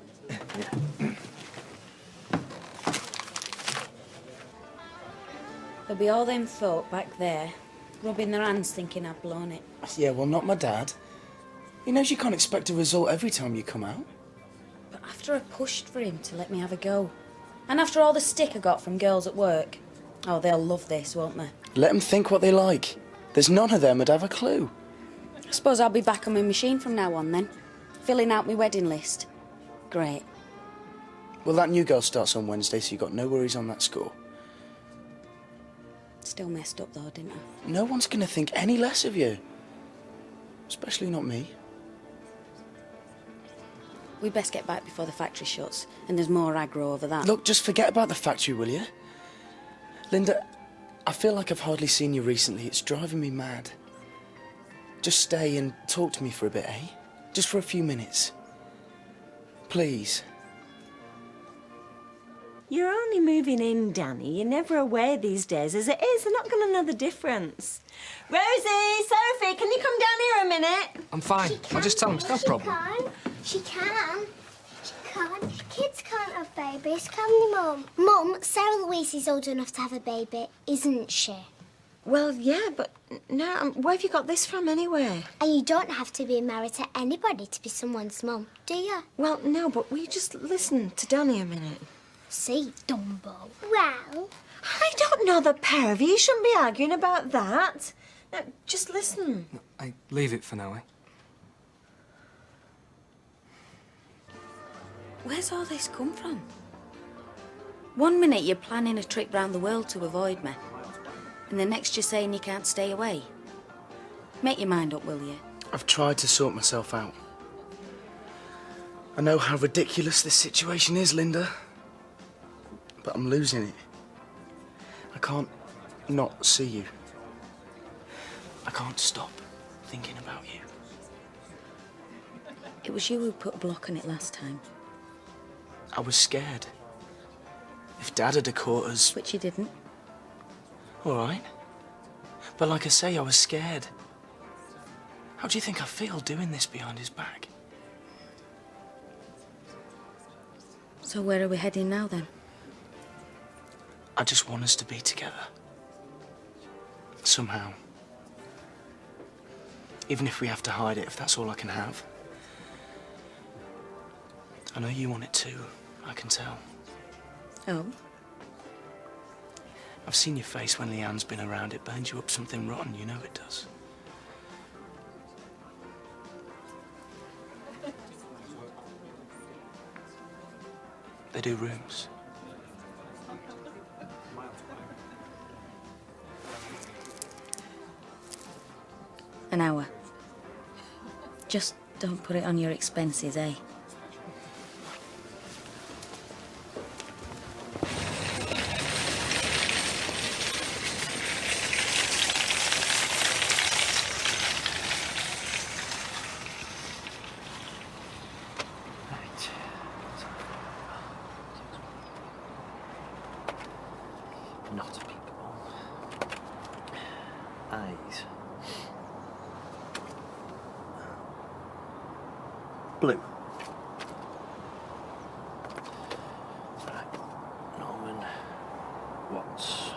There'll be all them folk back there, rubbing their hands thinking I've blown it. Yeah, well, not my dad. He knows you can't expect a result every time you come out. But after I pushed for him to let me have a go, and after all the stick I got from girls at work, oh, they'll love this, won't they? Let them think what they like. There's none of them would have a clue. I suppose I'll be back on my machine from now on, then. Filling out my wedding list. Great. Well, that new girl starts on Wednesday, so you've got no worries on that score. Still messed up, though, didn't I? No one's going to think any less of you. Especially not me. We best get back before the factory shuts, and there's more aggro over that. Look, just forget about the factory, will you? Linda, I feel like I've hardly seen you recently. It's driving me mad. Just stay and talk to me for a bit, eh? Just for a few minutes. Please. You're only moving in, Danny. You're never away these days. As it is, they're not going to know the difference. Rosie, Sophie, can you come down here a minute? I'm fine. I'll just tell him it's no problem. She can. She can. Kids can't have babies, can they, Mum? Mum, Sarah Louise is old enough to have a baby, isn't she? Well, yeah, but now, where have you got this from anyway? And you don't have to be married to anybody to be someone's mum, do you? Well, no, but will you just listen to Danny a minute? See, Dumbo. Well... I don't know the pair of you. You shouldn't be arguing about that. No, just listen. No, I leave it for now, eh? Where's all this come from? 1 minute you're planning a trip round the world to avoid me, and the next you're saying you can't stay away. Make your mind up, will you? I've tried to sort myself out. I know how ridiculous this situation is, Linda. But I'm losing it. I can't not see you. I can't stop thinking about you. It was you who put a block on it last time. I was scared. If Dad had caught us... Which he didn't. All right. But like I say, I was scared. How do you think I feel doing this behind his back? So where are we heading now, then? I just want us to be together. Somehow. Even if we have to hide it, if that's all I can have. I know you want it too, I can tell. Oh? I've seen your face when Leanne's been around. It burns you up something rotten, you know it does. They do rooms. An hour. Just don't put it on your expenses, eh? Not a pink ball. Eyes. Blue. Right. Norman Watts.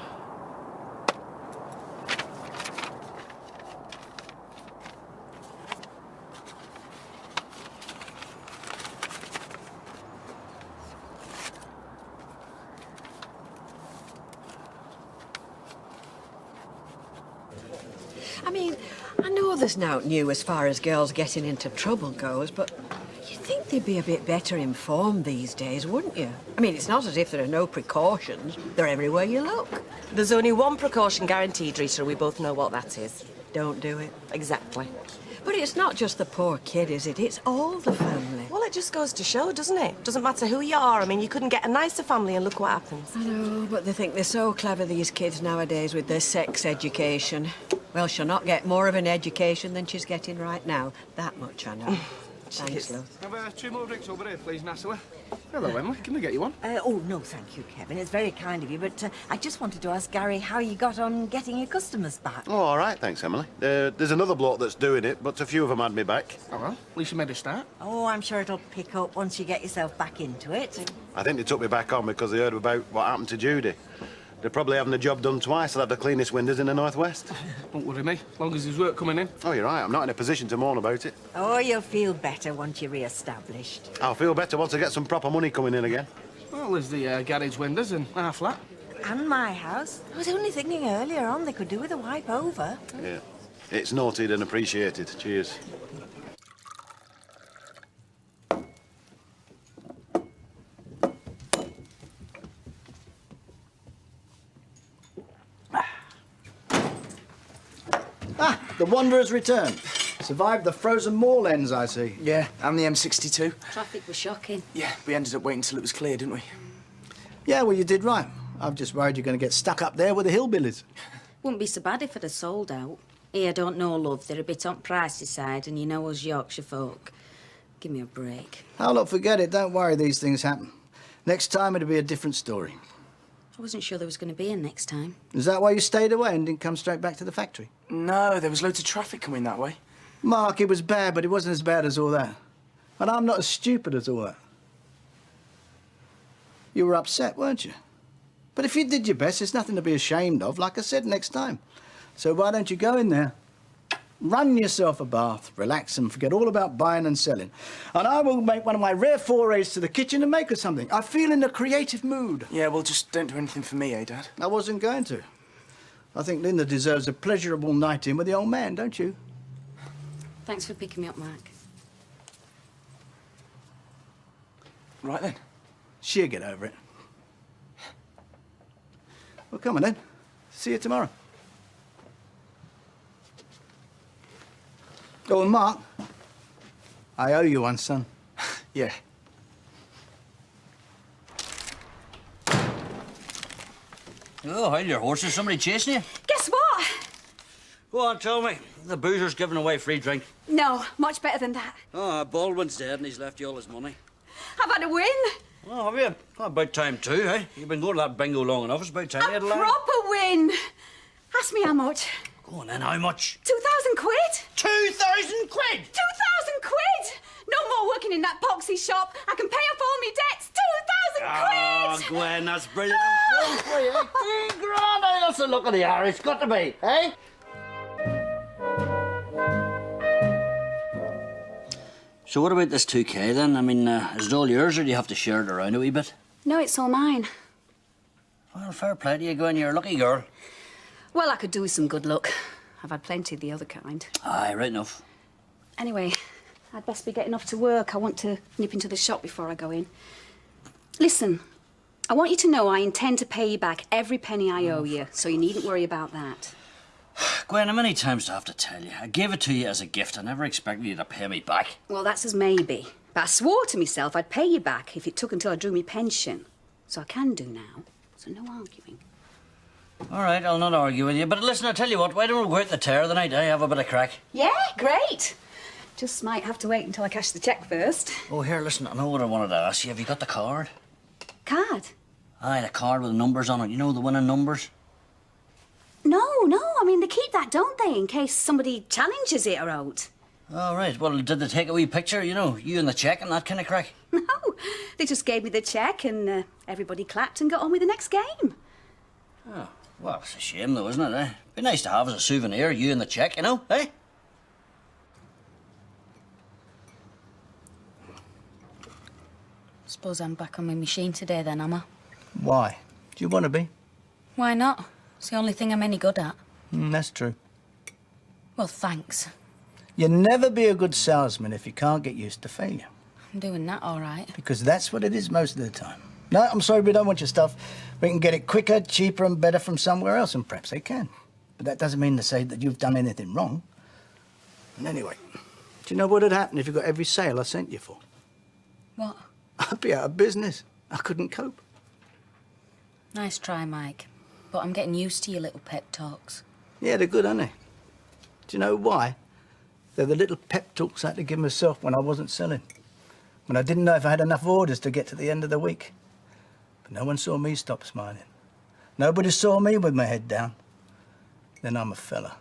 I mean, I know there's nought new as far as girls getting into trouble goes, but you'd think they'd be a bit better informed these days, wouldn't you? I mean, it's not as if there are no precautions. They're everywhere you look. There's only one precaution guaranteed, Rita. We both know what that is. Don't do it. Exactly. But it's not just the poor kid, is it? It's all the family. Well, it just goes to show, doesn't it? Doesn't matter who you are. I mean, you couldn't get a nicer family and look what happens. I know, but they think they're so clever, these kids nowadays, with their sex education. Well, she'll not get more of an education than she's getting right now. That much I know. Thanks, love. Have 2 more drinks over here, please, Natalie. Hello, Emily. Can we get you one? Oh, no, thank you, Kevin. It's very kind of you, but I just wanted to ask Gary how you got on getting your customers back. Oh, all right, thanks, Emily. There's another bloke that's doing it, but a few of them had me back. Oh, well, at least you made a start. Oh, I'm sure it'll pick up once you get yourself back into it. I think they took me back on because they heard about what happened to Judy. They're probably having the job done twice. They'll have the cleanest windows in the northwest. Don't worry me, as long as there's work coming in. Oh, you're right. I'm not in a position to mourn about it. Oh, you'll feel better once you're re-established. I'll feel better once I get some proper money coming in again. Well, there's the garage windows and our flat. And my house. I was only thinking earlier on they could do with a wipe over. Yeah. It's noted and appreciated. Cheers. Ah, the Wanderer's returned. Survived the frozen moorlands, I see. Yeah, and the M62. Traffic was shocking. Yeah, we ended up waiting till it was clear, didn't we? Yeah, well, you did right. I'm just worried you're going to get stuck up there with the hillbillies. Wouldn't be so bad if I'd have sold out. Here, don't know, love. They're a bit on pricey side, and you know us Yorkshire folk. Give me a break. Oh, look, forget it. Don't worry, these things happen. Next time it'll be a different story. I wasn't sure there was going to be a next time. Is that why you stayed away and didn't come straight back to the factory? No, there was loads of traffic coming that way. Mark, it was bad, but it wasn't as bad as all that. And I'm not as stupid as all that. You were upset, weren't you? But if you did your best, there's nothing to be ashamed of, like I said, next time. So why don't you go in there, run yourself a bath, relax and forget all about buying and selling. And I will make one of my rare forays to the kitchen and make her something. I feel in a creative mood. Yeah, well, just don't do anything for me, eh, Dad? I wasn't going to. I think Linda deserves a pleasurable night in with the old man, don't you? Thanks for picking me up, Mark. Right then. She'll get over it. Well, come on then. See you tomorrow. Oh, and Mark, I owe you one, son. Yeah. Oh, hi there, horses. Somebody chasing you? Guess what? Go on, tell me. The boozer's giving away free drink. No, much better than that. Oh, Baldwin's dead and he's left you all his money. I've had a win. Oh, have you? Oh, about time too, eh? You've been going to that bingo long enough. It's about time you had a line. Proper win. Ask me how much. Go on then, how much? 2,000 quid. 2,000 quid? 2,000 quid. No more working in that poxy shop. I can pay off all my debts. 2,000 quid. Oh, Gwen, that's brilliant. I'm for you. 3 grand. Hey, that's the look of the hour. It's got to be, eh? So what about this 2K then? I mean, is it all yours or do you have to share it around a wee bit? No, it's all mine. Well, fair play to you, Gwen. You're a lucky girl. Well, I could do with some good luck. I've had plenty of the other kind. Aye, right enough. Anyway, I'd best be getting off to work. I want to nip into the shop before I go in. Listen, I want you to know I intend to pay you back every penny I owe you, so you needn't worry about that. Gwen, how many times do I have to tell you? I gave it to you as a gift. I never expected you to pay me back. Well, that's as maybe. But I swore to myself I'd pay you back if it took until I drew me pension. So I can do now. So no arguing. All right, I'll not argue with you. But listen, I'll tell you what, why don't we go out the tear of the night, eh? Have a bit of crack. Yeah, great. Just might have to wait until I cash the cheque first. Oh, here, listen, I know what I wanted to ask you. Have you got the card? Card? Aye, the card with the numbers on it. You know, the winning numbers? No. I mean, they keep that, don't they, in case somebody challenges it or out? All right, well, did they take a wee picture, you know, you and the cheque and that kind of crack? No, they just gave me the cheque and everybody clapped and got on with the next game. Oh, well, it's a shame though, isn't it, eh? Be nice to have as a souvenir, you and the cheque, you know, eh? Suppose I'm back on my machine today then, am I? Why? Do you want to be? Why not? It's the only thing I'm any good at. That's true. Well, thanks. You'll never be a good salesman if you can't get used to failure. I'm doing that all right. Because that's what it is most of the time. No, I'm sorry, we don't want your stuff. We can get it quicker, cheaper and better from somewhere else, and perhaps they can. But that doesn't mean to say that you've done anything wrong. And anyway, do you know what would happen if you got every sale I sent you for? What? I'd be out of business. I couldn't cope. Nice try, Mike. But I'm getting used to your little pep talks. Yeah, they're good, aren't they? Do you know why? They're the little pep talks I had to give myself when I wasn't selling. When I didn't know if I had enough orders to get to the end of the week. But no one saw me stop smiling. Nobody saw me with my head down. Then I'm a fella.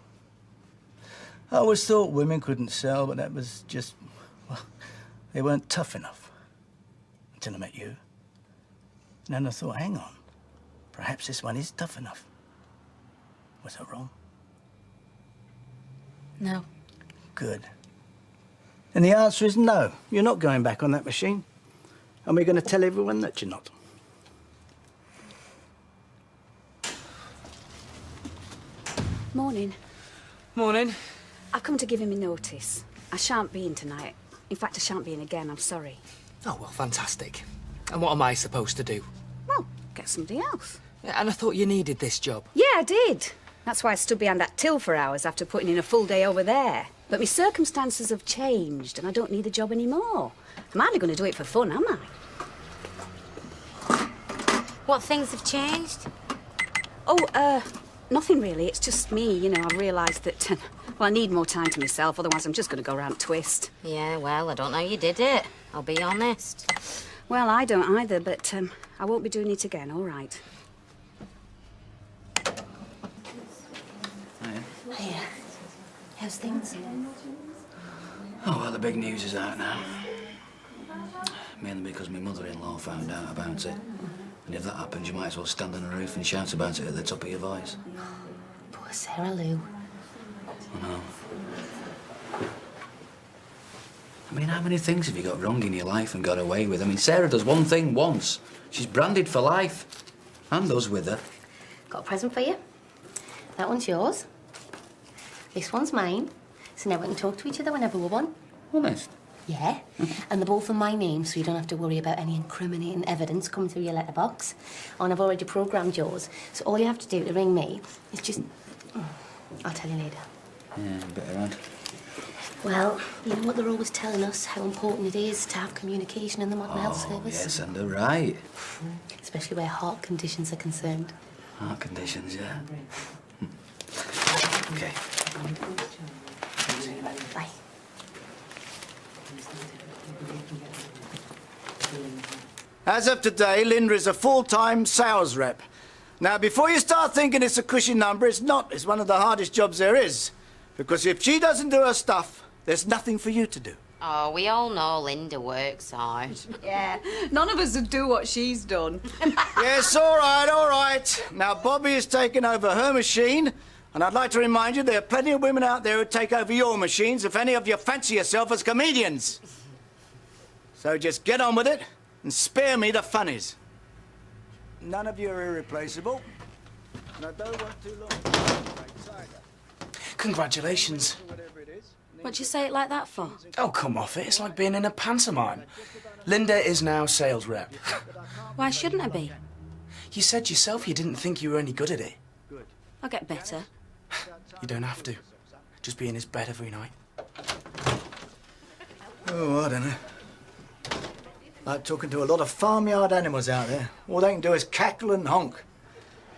I always thought women couldn't sell, but that was just, well, they weren't tough enough. Until I met you. And then I thought, hang on. Perhaps this one is tough enough. Was I wrong? No. Good. And the answer is no. You're not going back on that machine. And we're going to tell everyone that you're not. Morning. Morning. I've come to give him a notice. I shan't be in tonight. In fact, I shan't be in again. I'm sorry. Oh, well, fantastic. And what am I supposed to do? Well, get somebody else. Yeah, and I thought you needed this job. Yeah, I did. That's why I stood behind that till for hours after putting in a full day over there. But my circumstances have changed and I don't need the job anymore. I'm hardly going to do it for fun, am I? What things have changed? Oh, nothing really. It's just me, you know. I've realised that, well, I need more time to myself, otherwise I'm just going to go round twist. Yeah, well, I don't know you did it. I'll be honest. Well, I don't either, but I won't be doing it again, all right. Hiya. How's things? Oh, well, the big news is out now. Mainly because my mother-in-law found out about it. And if that happens, you might as well stand on a roof and shout about it at the top of your voice. Poor Sarah Lou. I know. I mean, how many things have you got wrong in your life and got away with? I mean, Sarah does one thing once. She's branded for life. And us with her. Got a present for you. That one's yours. This one's mine. So now we can talk to each other whenever we want. Honest? Yeah. And they're both in my name, so you don't have to worry about any incriminating evidence coming through your letterbox. Oh, and I've already programmed yours, so all you have to do to ring me is just... I'll tell you later. Yeah, a bit around. Well, you know what they're always telling us, how important it is to have communication in the modern health service? Yes, and they're right. Especially where heart conditions are concerned. Heart conditions, yeah. Okay. Bye. As of today, Linda is a full-time sales rep. Now, before you start thinking it's a cushy number, it's not. It's one of the hardest jobs there is. Because if she doesn't do her stuff, there's nothing for you to do. Oh, we all know Linda works hard. Yeah, none of us would do what she's done. Yes, all right, all right. Now, Bobby has taken over her machine, and I'd like to remind you there are plenty of women out there who take over your machines if any of you fancy yourself as comedians. So just get on with it and spare me the funnies. None of you are irreplaceable, and I don't want too long. Congratulations. What'd you say it like that for? Oh, come off it. It's like being in a pantomime. Linda is now sales rep. Why shouldn't I be? You said yourself you didn't think you were any good at it. I'll get better. You don't have to. Just be in his bed every night. Oh, I don't know. Like talking to a lot of farmyard animals out there. All they can do is cackle and honk.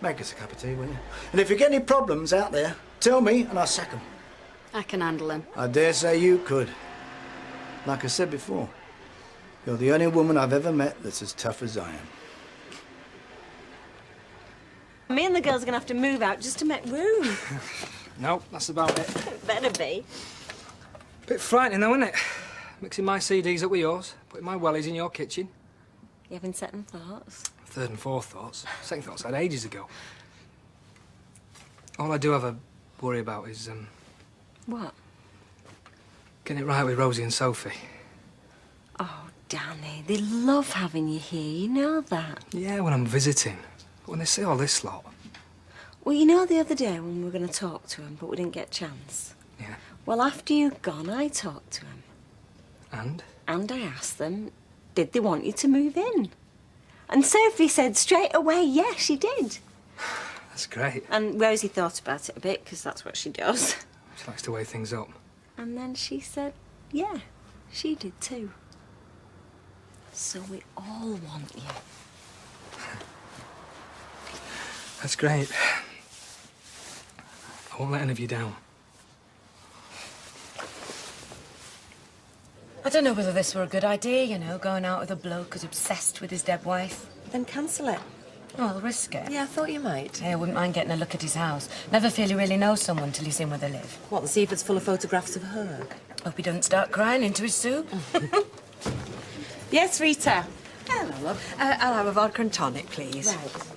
Make us a cup of tea, will you? And if you get any problems out there, tell me and I'll sack them. I can handle them. I dare say you could. Like I said before, you're the only woman I've ever met that's as tough as I am. Me and the girls are going to have to move out just to make room. No, that's about it. Better be. Bit frightening though, isn't it? Mixing my CDs up with yours, putting my wellies in your kitchen. You having second thoughts? Third and fourth thoughts. Second thoughts I had ages ago. All I do have a worry about is, What? getting it right with Rosie and Sophie. Oh, Danny, they love having you here, you know that. Yeah, when I'm visiting. But when they see all this lot... Well, you know the other day when we were going to talk to him, but we didn't get a chance? Yeah. Well, after you'd gone, I talked to him. And? And I asked them, did they want you to move in? And Sophie said straight away, yes, she did. That's great. And Rosie thought about it a bit, because that's what she does. She likes to weigh things up. And then she said, yeah, she did too. So we all want you. That's great. I won't let any of you down. I don't know whether this were a good idea, you know, going out with a bloke who's obsessed with his dead wife. Then cancel it. Oh, I'll risk it. Yeah, I thought you might. Hey, I wouldn't mind getting a look at his house. Never feel you really know someone till you've seen where they live. What, and see if it's full of photographs of her? Hope he doesn't start crying into his soup. Yes, Rita. Hello, love. I'll have a vodka and tonic, please. Right.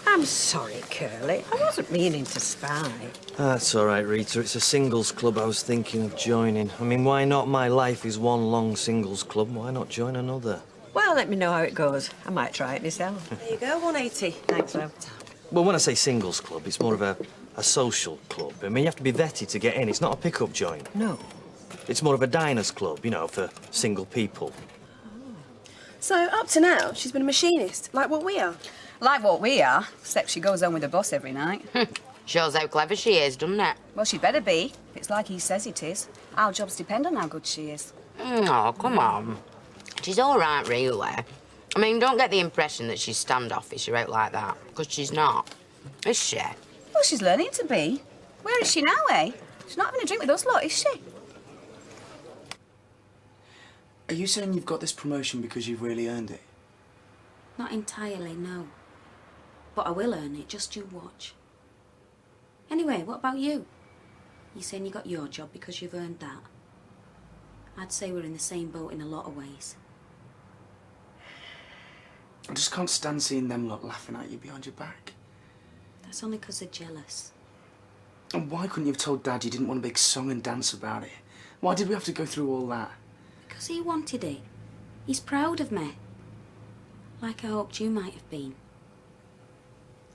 I'm sorry, Curly. I wasn't meaning to spy. That's all right, Rita. It's a singles club I was thinking of joining. I mean, why not? My life is one long singles club. Why not join another? Well, let me know how it goes. I might try it myself. There you go, 180. Thanks, love. Well, when I say singles club, it's more of a social club. I mean, you have to be vetted to get in. It's not a pickup joint. No. It's more of a diners club, you know, for single people. So, up to now, she's been a machinist, like what we are. Like what we are, except she goes home with the boss every night. Shows how clever she is, doesn't it? Well, she better be. It's like he says it is. Our jobs depend on how good she is. Oh, come on. She's all right, really. I mean, don't get the impression that she's standoffish or out like that, because she's not. Is she? Well, she's learning to be. Where is she now, eh? She's not having a drink with us lot, is she? Are you saying you've got this promotion because you've really earned it? Not entirely, no. But I will earn it, just you watch. Anyway, what about you? You saying you got your job because you've earned that? I'd say we're in the same boat in a lot of ways. I just can't stand seeing them lot laughing at you behind your back. That's only because they're jealous. And why couldn't you have told Dad you didn't want a big song and dance about it? Why did we have to go through all that? Because he wanted it. He's proud of me. Like I hoped you might have been.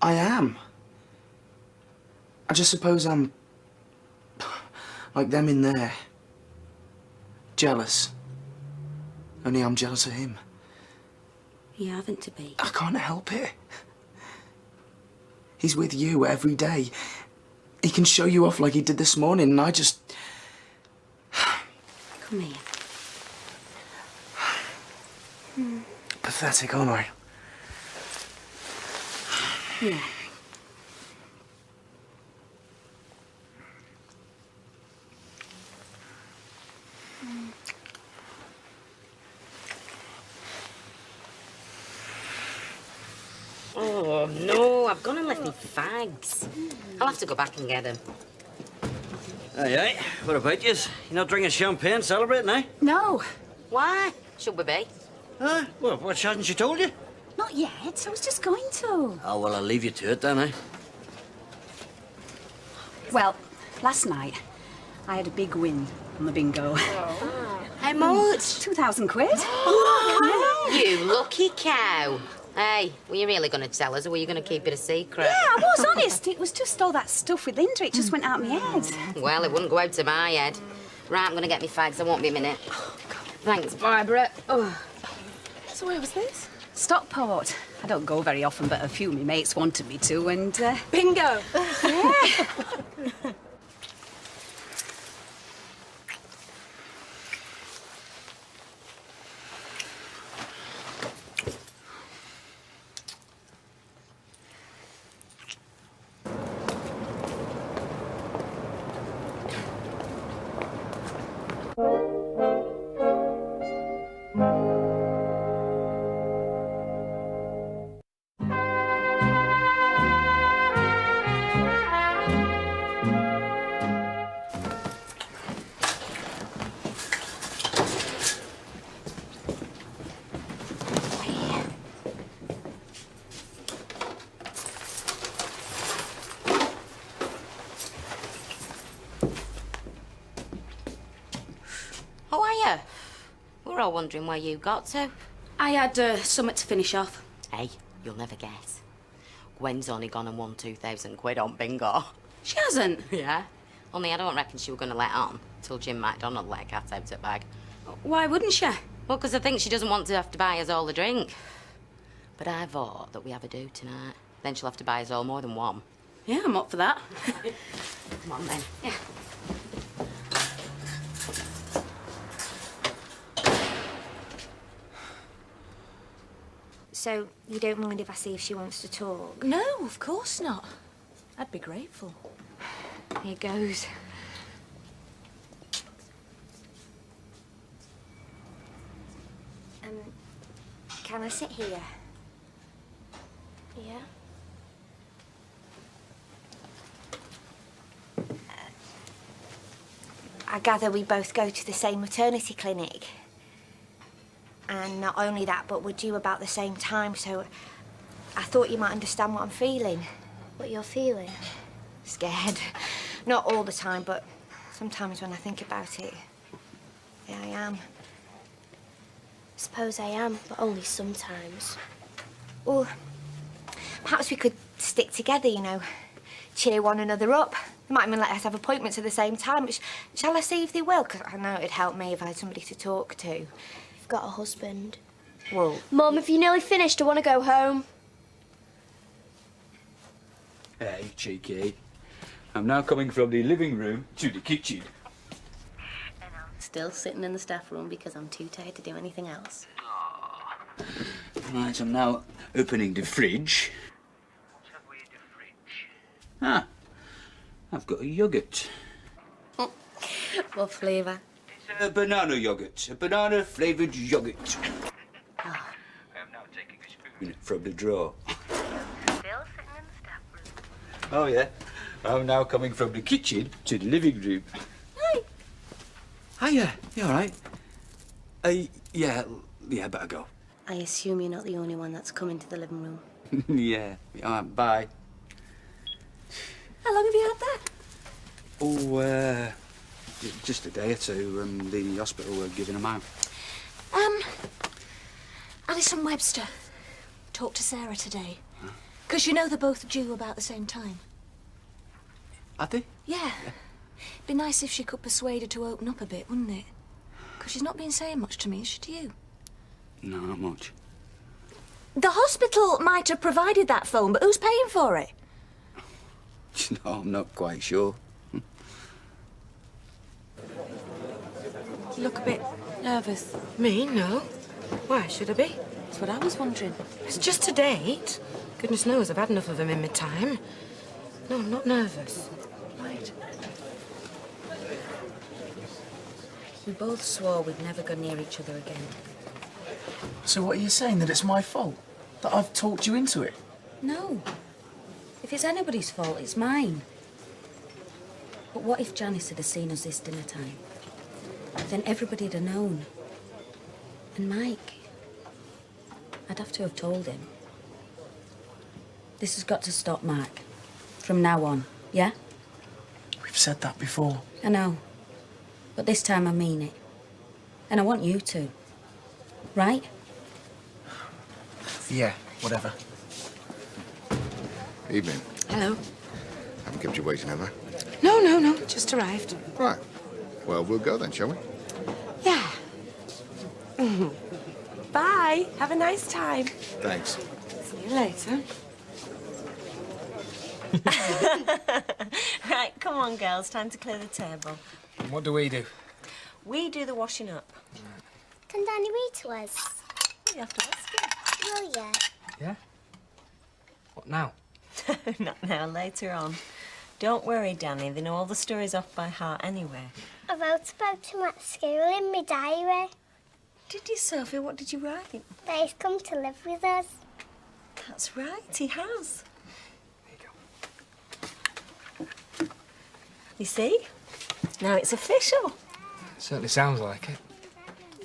I am. I just suppose I'm... like them in there. Jealous. Only I'm jealous of him. You haven't to be. I can't help it. He's with you every day. He can show you off like he did this morning, and I just... Come here. Pathetic, aren't I? Yeah. Oh, no, I've gone and left me fags. I'll have to go back and get them. Aye, aye. What about yous? You not drinking champagne, celebrating, eh? No. Why? Should we be? Well, what hasn't she told you? Not yet. I was just going to. Oh, well, I'll leave you to it then, eh? Well, last night, I had a big win on the bingo. How much? 2,000 quid. You lucky cow. Hey, were you really going to tell us, or were you going to keep it a secret? Yeah, I was honest. It was just all that stuff with Linda. It just went out my head. Well, it wouldn't go out to my head. Right, I'm going to get me fags. I won't be a minute. Thanks, Barbara. Oh. So where was this? Stockport. I don't go very often, but a few of my mates wanted me to, and... Bingo! Yeah. How are you? We're all wondering where you got to. I had something to finish off. Hey, you'll never guess. Gwen's only gone and won 2,000 quid on bingo. She hasn't? Yeah. Only I don't reckon she were going to let on till Jim MacDonald let a cat out at bag. Why wouldn't she? Well, because I think she doesn't want to have to buy us all a drink. But I thought that we have a do tonight. Then she'll have to buy us all more than one. Yeah, I'm up for that. Come on, then. Yeah. So, you don't mind if I see if she wants to talk? No, of course not. I'd be grateful. Here goes. Can I sit here? Yeah? I gather we both go to the same maternity clinic. And not only that, but we're due about the same time, so I thought you might understand what I'm feeling. What you're feeling? Scared. Not all the time, but sometimes when I think about it, yeah, I am. Suppose I am, but only sometimes. Well, perhaps we could stick together, you know, cheer one another up. They might even let us have appointments at the same time. Shall I see if they will? Because I know it'd help me if I had somebody to talk to. You've got a husband. Well... Mum, if you're nearly finished, I want to go home. Hey, cheeky. I'm now coming from the living room to the kitchen. Still sitting in the staff room because I'm too tired to do anything else. Right, I'm now opening the fridge. Ah, I've got a yoghurt. What flavour? It's a banana yoghurt. A banana-flavoured yoghurt. Oh. I am now taking a spoon from the drawer. Still sitting in the staff room. Oh, yeah. I'm now coming from the kitchen to the living room. Hey. Hiya. You all right? Yeah, better go. I assume you're not the only one that's come into the living room. Yeah. All right, bye. How long have you had that? Oh, just a day or two. The hospital were giving them out. Alison Webster talked to Sarah today. Because you know they're both due about the same time. Are they? Yeah. Be nice if she could persuade her to open up a bit, wouldn't it? Because she's not been saying much to me, is she to you? No, not much. The hospital might have provided that phone, but who's paying for it? No, I'm not quite sure. You look a bit nervous. Me? No. Why should I be? That's what I was wondering. It's just a date. Goodness knows I've had enough of them in my time. No, I'm not nervous. Right. We both swore we'd never go near each other again. So what are you saying? That it's my fault? That I've talked you into it? No. If it's anybody's fault, it's mine. But what if Janice had seen us this dinner time? Then everybody'd have known. And Mike, I'd have to have told him. This has got to stop, Mark. From now on, yeah? We've said that before. I know. But this time I mean it. And I want you to. Right? Yeah, whatever. Evening. Hello. Haven't kept you waiting, have I? No, just arrived. Right. Well, we'll go then, shall we? Yeah. Bye. Have a nice time. Thanks. See you later. Right, come on, girls. Time to clear the table. What do we do? We do the washing up. Can Danny read to us? You have to ask him. Will ya? Yeah? What now? Not now, later on. Don't worry, Danny. They know all the stories off by heart anyway. I wrote about him at school in my diary. Did you, Sophie? What did you write? That he's come to live with us. That's right, he has. You see? Now it's official. It certainly sounds like it.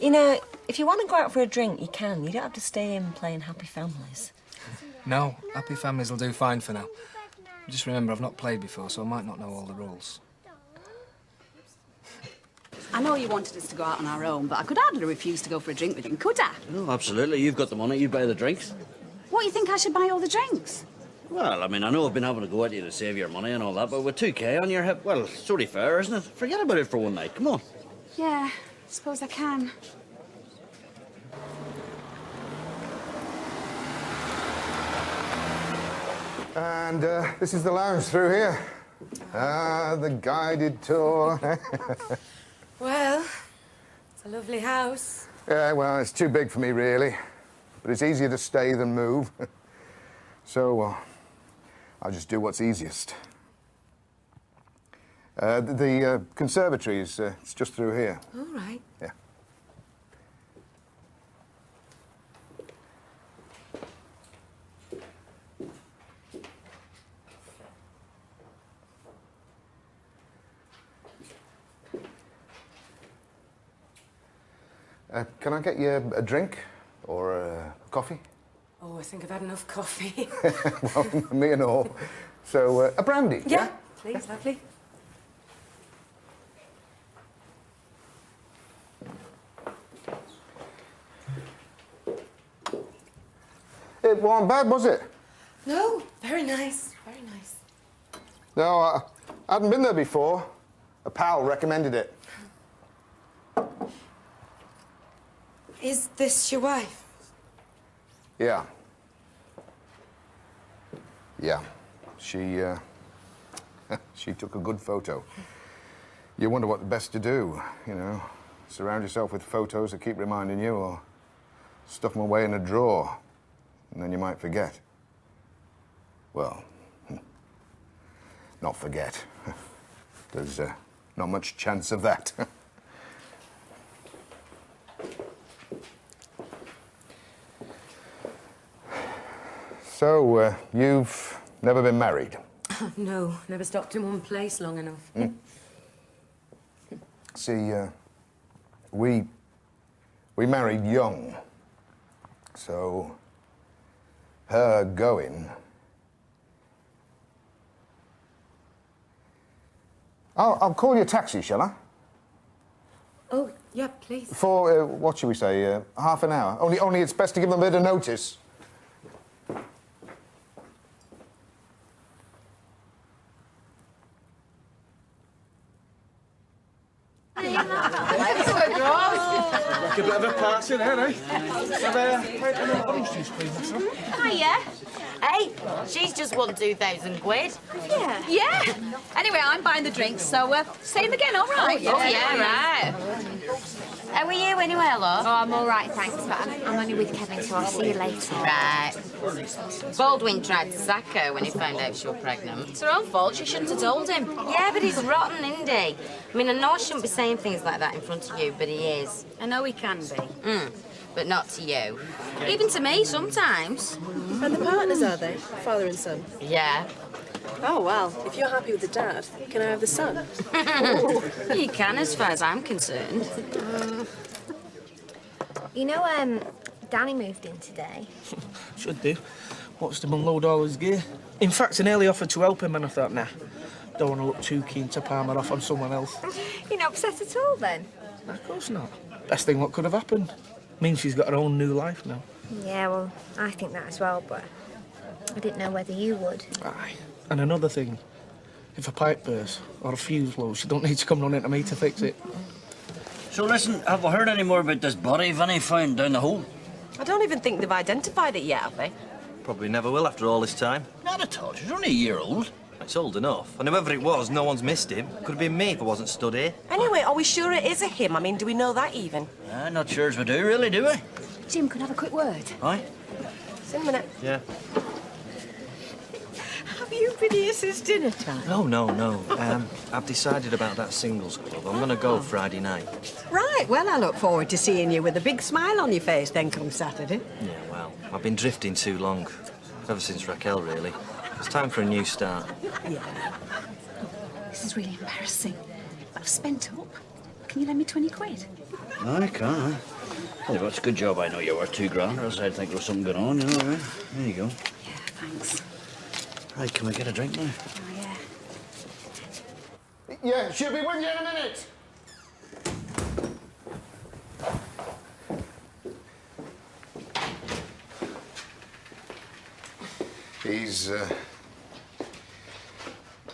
You know, if you want to go out for a drink, you can. You don't have to stay in playing Happy Families. No, Happy Families will do fine for now. Just remember, I've not played before, so I might not know all the rules. I know you wanted us to go out on our own, but I could hardly refuse to go for a drink with you, could I? No, absolutely. You've got the money. You buy the drinks. What, you think I should buy all the drinks? Well, I mean, I know I've been having to go at you to save your money and all that, but with 2K on your hip, well, it's only fair, isn't it? Forget about it for one night. Come on. Yeah, I suppose I can. And this is the lounge through here. The guided tour. Well, it's a lovely house. Yeah, well, it's too big for me, really. But it's easier to stay than move. So, I'll just do what's easiest. The conservatory is it's just through here. All right. Yeah. Can I get you a drink or a coffee? Oh, I think I've had enough coffee. Well, me and all. So, a brandy? Yeah, please, lovely. It wasn't bad, was it? No, very nice, very nice. No, I hadn't been there before. A pal recommended it. Is this your wife? Yeah. Yeah. She took a good photo. You wonder what the best to do, you know. Surround yourself with photos that keep reminding you, or stuff them away in a drawer, and then you might forget. Well, not forget. There's not much chance of that. So, you've never been married? No, never stopped in one place long enough. See, we married young. So, her going... I'll call you a taxi, shall I? Oh, yeah, please. For, what shall we say, half an hour? Only it's best to give them a bit of notice. Like a bit of a party there, eh? Have orange juice, please, Hiya. Hey, she's just won 2,000 quid. Yeah. Yeah. Anyway, I'm buying the drinks, so same again, all right? Oh, yeah, right. How are you anyway, love? Oh, I'm all right, thanks, but I'm only with Kevin, so I'll see you later. Right. Baldwin tried to sack her when he found out she was pregnant. It's her own fault. She shouldn't have told him. Yeah, but he's rotten, isn't he? I mean, I know I shouldn't be saying things like that in front of you, but he is. I know he can be. But not to you. Even to me, sometimes. And the partners, are they? Father and son? Yeah. Oh, well, if you're happy with the dad, can I have the son? You can, as far as I'm concerned. You know, Danny moved in today. Should do. Watched him unload all his gear. In fact, I nearly offered to help him, and I thought, nah, don't want to look too keen to palm it off on someone else. You're not upset at all, then? Of course not. Best thing what could have happened. Means she's got her own new life now. Yeah, well, I think that as well, but I didn't know whether you would. Aye. And another thing, if a pipe bursts or a fuse blows, you don't need to come running to me to fix it. So listen, have we heard any more about this body Vinny found down the hole? I don't even think they've identified it yet, have they? Probably never will after all this time. Not at all. She's only a year old. It's old enough. And whoever it was, no one's missed him. Could have been me if I wasn't stood here. Anyway, are we sure it is a him? I mean, do we know that even? Not sure as we do, really, do we? Jim, can I have a quick word? Aye? See in a minute. Yeah. Have you been here since dinner time? No. I've decided about that singles club. I'm going to go Friday night. Right, well, I look forward to seeing you with a big smile on your face then come Saturday. Yeah, well, I've been drifting too long. Ever since Raquel, really. It's time for a new start. Yeah. This is really embarrassing. But I've spent up. Can you lend me 20 quid? I can. Well, it's a good job I know you're worth £2 or else I'd think there was something going on, you know, right? There you go. Yeah, thanks. Right, can we get a drink now? Oh, yeah. Yeah, she'll be with you in a minute.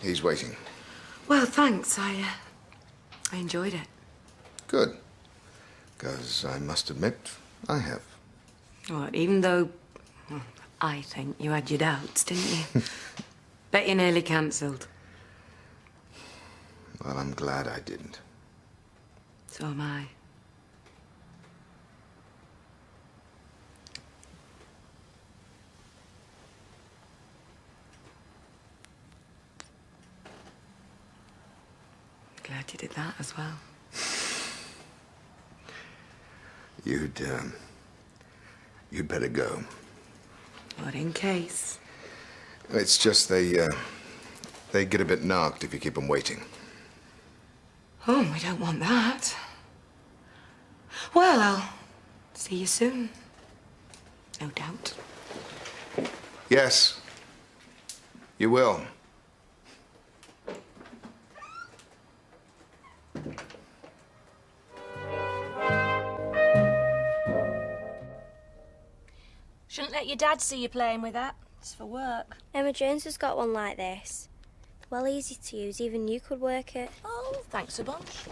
He's waiting. Well, thanks. I enjoyed it. Good. Because I must admit, I have. What, even though I think you had your doubts, didn't you? Bet you nearly cancelled. Well, I'm glad I didn't. So am I. Glad you did that as well. You'd better go. What, in case? It's just they get a bit narked if you keep them waiting. Oh, we don't want that. Well, I'll see you soon. No doubt. Yes, you will. Shouldn't let your dad see you playing with that. It's for work. Emma Jones has got one like this. Well, easy to use. Even you could work it. Oh, thanks a bunch.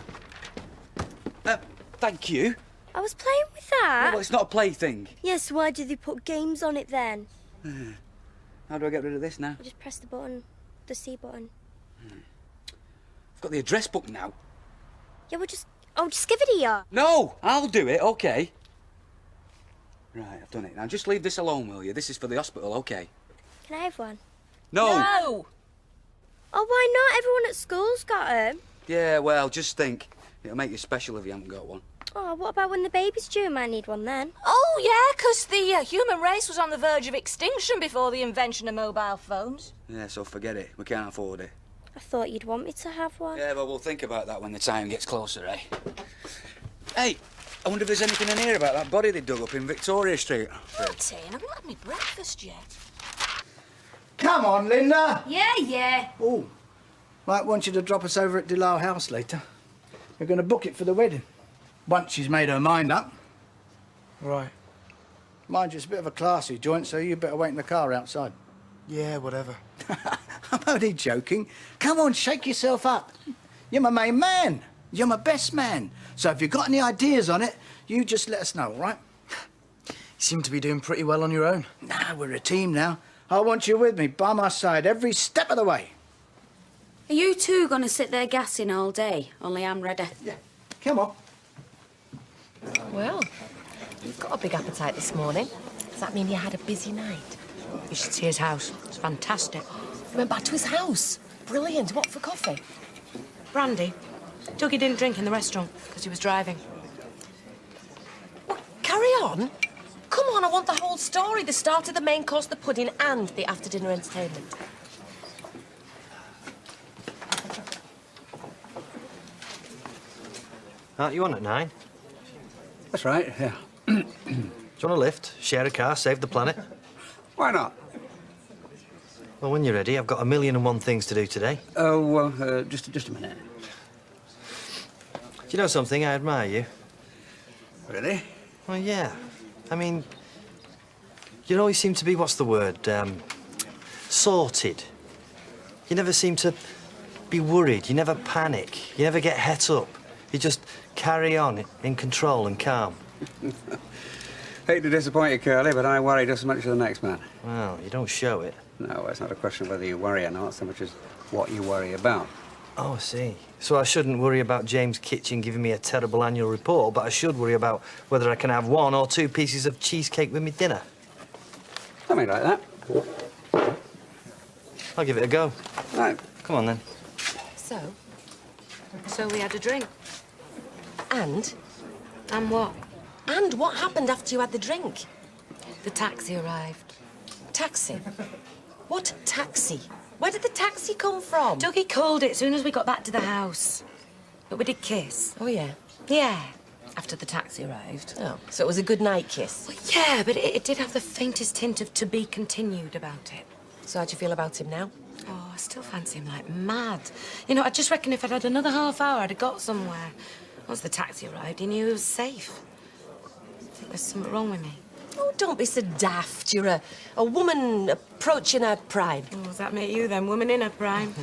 Thank you. I was playing with that. Yeah, well, it's not a plaything. Yes, why do they put games on it then? How do I get rid of this now? You just press the button. The C button. I've got the address book now. Yeah, just give it here. No, I'll do it, OK. Right, I've done it. Now, just leave this alone, will you? This is for the hospital, OK? Can I have one? No! No! Oh, why not? Everyone at school's got them. Yeah, well, just think. It'll make you special if you haven't got one. Oh, what about when the baby's due? I might need one then. Oh, yeah, 'cause the human race was on the verge of extinction before the invention of mobile phones. Yeah, so forget it. We can't afford it. I thought you'd want me to have one. Yeah, but we'll think about that when the time gets closer, eh? Hey, I wonder if there's anything in here about that body they dug up in Victoria Street. Martin, I've not had my breakfast yet. Come on, Linda. Yeah. Oh, might want you to drop us over at Delisle House later. We're going to book it for the wedding. Once she's made her mind up. Right. Mind you, it's a bit of a classy joint, so you better wait in the car outside. Yeah, whatever. I'm only joking. Come on, shake yourself up. You're my main man. You're my best man. So if you've got any ideas on it, you just let us know, all right? You seem to be doing pretty well on your own. Nah, we're a team now. I want you with me, by my side, every step of the way. Are you two going to sit there gassing all day? Only I'm ready. Yeah. Come on. Well, you've got a big appetite this morning. Does that mean you had a busy night? You should see his house. It's fantastic. You went back to his house? Brilliant. What for coffee? Brandy. Dougie didn't drink in the restaurant because he was driving. Well, carry on. Come on, I want the whole story. The start of the main course, the pudding, and the after-dinner entertainment. Aren't you on at 9? That's right, yeah. Do you want a lift? Share a car, save the planet? Why not? Well, when you're ready, I've got 1,000,001 things to do today. Oh, well, just a minute. Do you know something? I admire you. Really? Well, yeah. I mean, you always seem to be, what's the word, sorted. You never seem to be worried. You never panic. You never get het up. You just carry on in control and calm. Hate to disappoint you, Curly, but I worry just as much as the next man. Well, you don't show it. No, it's not a question of whether you worry or not, so much as what you worry about. Oh, I see. So I shouldn't worry about James' kitchen giving me a terrible annual report, but I should worry about whether I can have 1 or 2 pieces of cheesecake with me dinner. Something like that. I'll give it a go. Right. Come on, then. So we had a drink. And? And what? And what happened after you had the drink? The taxi arrived. Taxi? What taxi? Where did the taxi come from? Dougie called it as soon as we got back to the house. But we did kiss. Oh, yeah? Yeah. After the taxi arrived. Oh, so it was a good night kiss? Well, yeah, but it did have the faintest hint of to be continued about it. So how do you feel about him now? Oh, I still fancy him like mad. You know, I just reckon if I'd had another half hour, I'd have got somewhere. Once the taxi arrived, he knew he was safe. I think there's something wrong with me. Oh, don't be so daft. You're a woman approaching her prime. Oh, does that make you then, woman in her prime?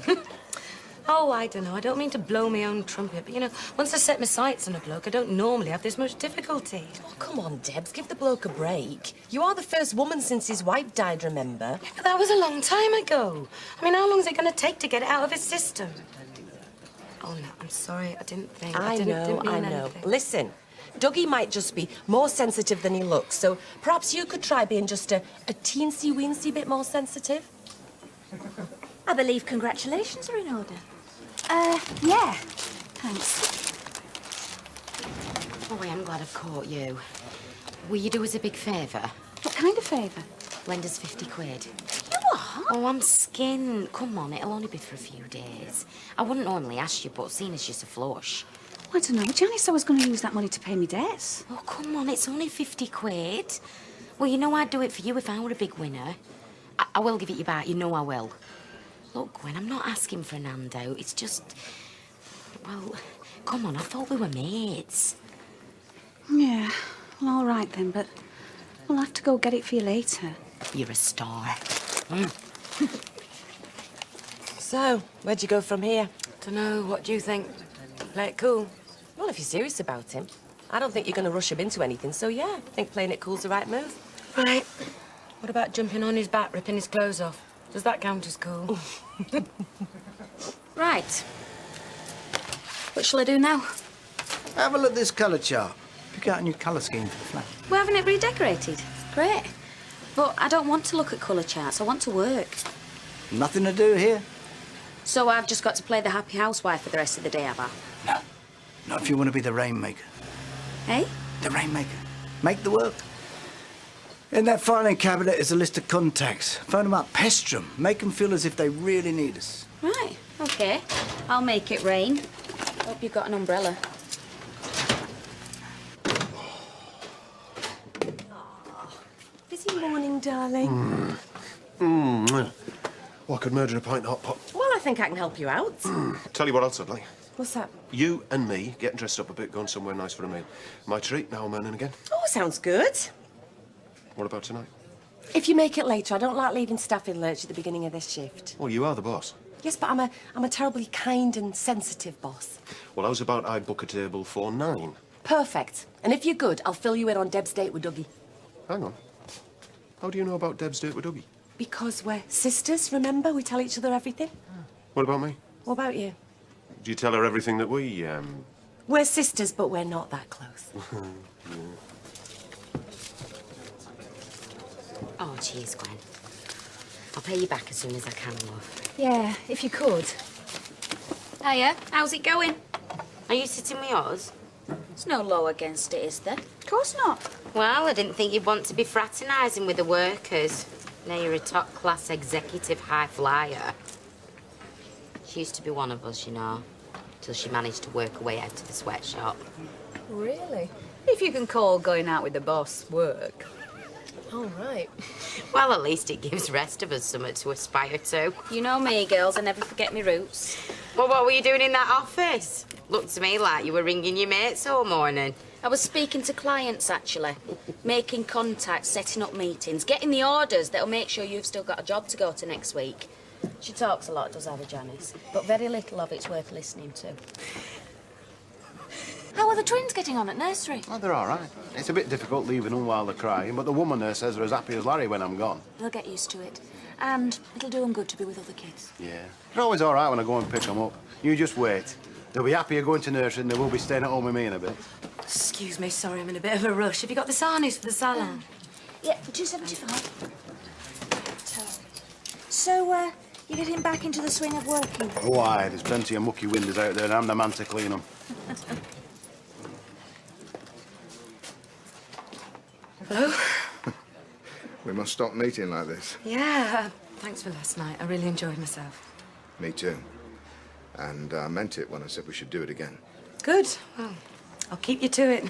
Oh, I don't know. I don't mean to blow my own trumpet, but, you know, once I set my sights on a bloke, I don't normally have this much difficulty. Oh, come on, Debs. Give the bloke a break. You are the first woman since his wife died, remember? Yeah, but that was a long time ago. I mean, how long is it going to take to get it out of his system? Oh, no, I'm sorry. I didn't think. I know. Anything. Listen, Dougie might just be more sensitive than he looks, so perhaps you could try being just a teensy-weensy bit more sensitive. I believe congratulations are in order. Yeah. Thanks. Oh, I am glad I've caught you. Will you do us a big favour? What kind of favour? Lend us 50 quid. You what? Oh, I'm skinned. Come on, it'll only be for a few days. I wouldn't normally ask you, but seeing as you're so flush. I don't know. Janice, I was going to use that money to pay me debts. Oh, come on, it's only 50 quid. Well, you know I'd do it for you if I were a big winner. I will give it you back, you know I will. Look, Gwen, I'm not asking for an handout. It's just... Well, come on, I thought we were mates. Yeah, well, all right then, but we'll have to go get it for you later. You're a star. So, where'd you go from here? Dunno, what do you think? Play it cool? Well, if you're serious about him, I don't think you're going to rush him into anything, so yeah, I think playing it cool's the right move. Right. What about jumping on his back, ripping his clothes off? Does that count as cool? Right. What shall I do now? Have a look at this colour chart. Pick out a new colour scheme for the flat. We're having it redecorated. Great. But I don't want to look at colour charts. I want to work. Nothing to do here. So I've just got to play the happy housewife for the rest of the day, have I? No. Not if you want to be the rainmaker. Hey? The rainmaker. Make the work. In that filing cabinet is a list of contacts. Phone them up, pester them, make them feel as if they really need us. Right, OK. I'll make it rain. Hope you've got an umbrella. darling. Well, I could murder a pint of hot pot. Well, I think I can help you out. Tell you what else I'd like. What's that? You and me getting dressed up a bit, going somewhere nice for a meal. My treat, now I'm earning again. Oh, sounds good. What about tonight? If you make it later, I don't like leaving staff in lurch at the beginning of this shift. Well, you are the boss. Yes, but I'm a terribly kind and sensitive boss. Well, how's about I book a table for 9? Perfect. And if you're good, I'll fill you in on Deb's date with Dougie. Hang on. How do you know about Deb's date with Dougie? Because we're sisters, remember? We tell each other everything. What about me? What about you? Do you tell her everything that we, We're sisters, but we're not that close. Yeah. Oh, cheers, Gwen. I'll pay you back as soon as I can, love. Yeah, if you could. Hiya, how's it going? Are you sitting with yours? There's no law against it, is there? Of course not. Well, I didn't think you'd want to be fraternising with the workers. Now you're a top-class executive high flyer. She used to be one of us, you know, till she managed to work her way out to the sweatshop. Really? If you can call going out with the boss work. All right. Well, at least it gives the rest of us something to aspire to. You know me, girls, I never forget my roots. Well, what were you doing in that office? Looked to me like you were ringing your mates all morning. I was speaking to clients, actually. Making contacts, setting up meetings, getting the orders that'll make sure you've still got a job to go to next week. She talks a lot, does our Janice, but very little of it's worth listening to. How are the twins getting on at nursery? Oh, they're all right. It's a bit difficult leaving them while they're crying, but the woman there says they're as happy as Larry when I'm gone. They'll get used to it. And it'll do them good to be with other kids. Yeah. They're always all right when I go and pick them up. You just wait. They'll be happier going to nursery than they will be staying at home with me in a bit. Excuse me, sorry, I'm in a bit of a rush. Have you got the sarnies for the salon? Yeah, 275. So, you're getting back into the swing of working? Oh, aye. There's plenty of mucky windows out there, and I'm the man to clean them. Hello? We must stop meeting like this. Yeah, thanks for last night. I really enjoyed myself. Me too. And I meant it when I said we should do it again. Good. Well, I'll keep you to it.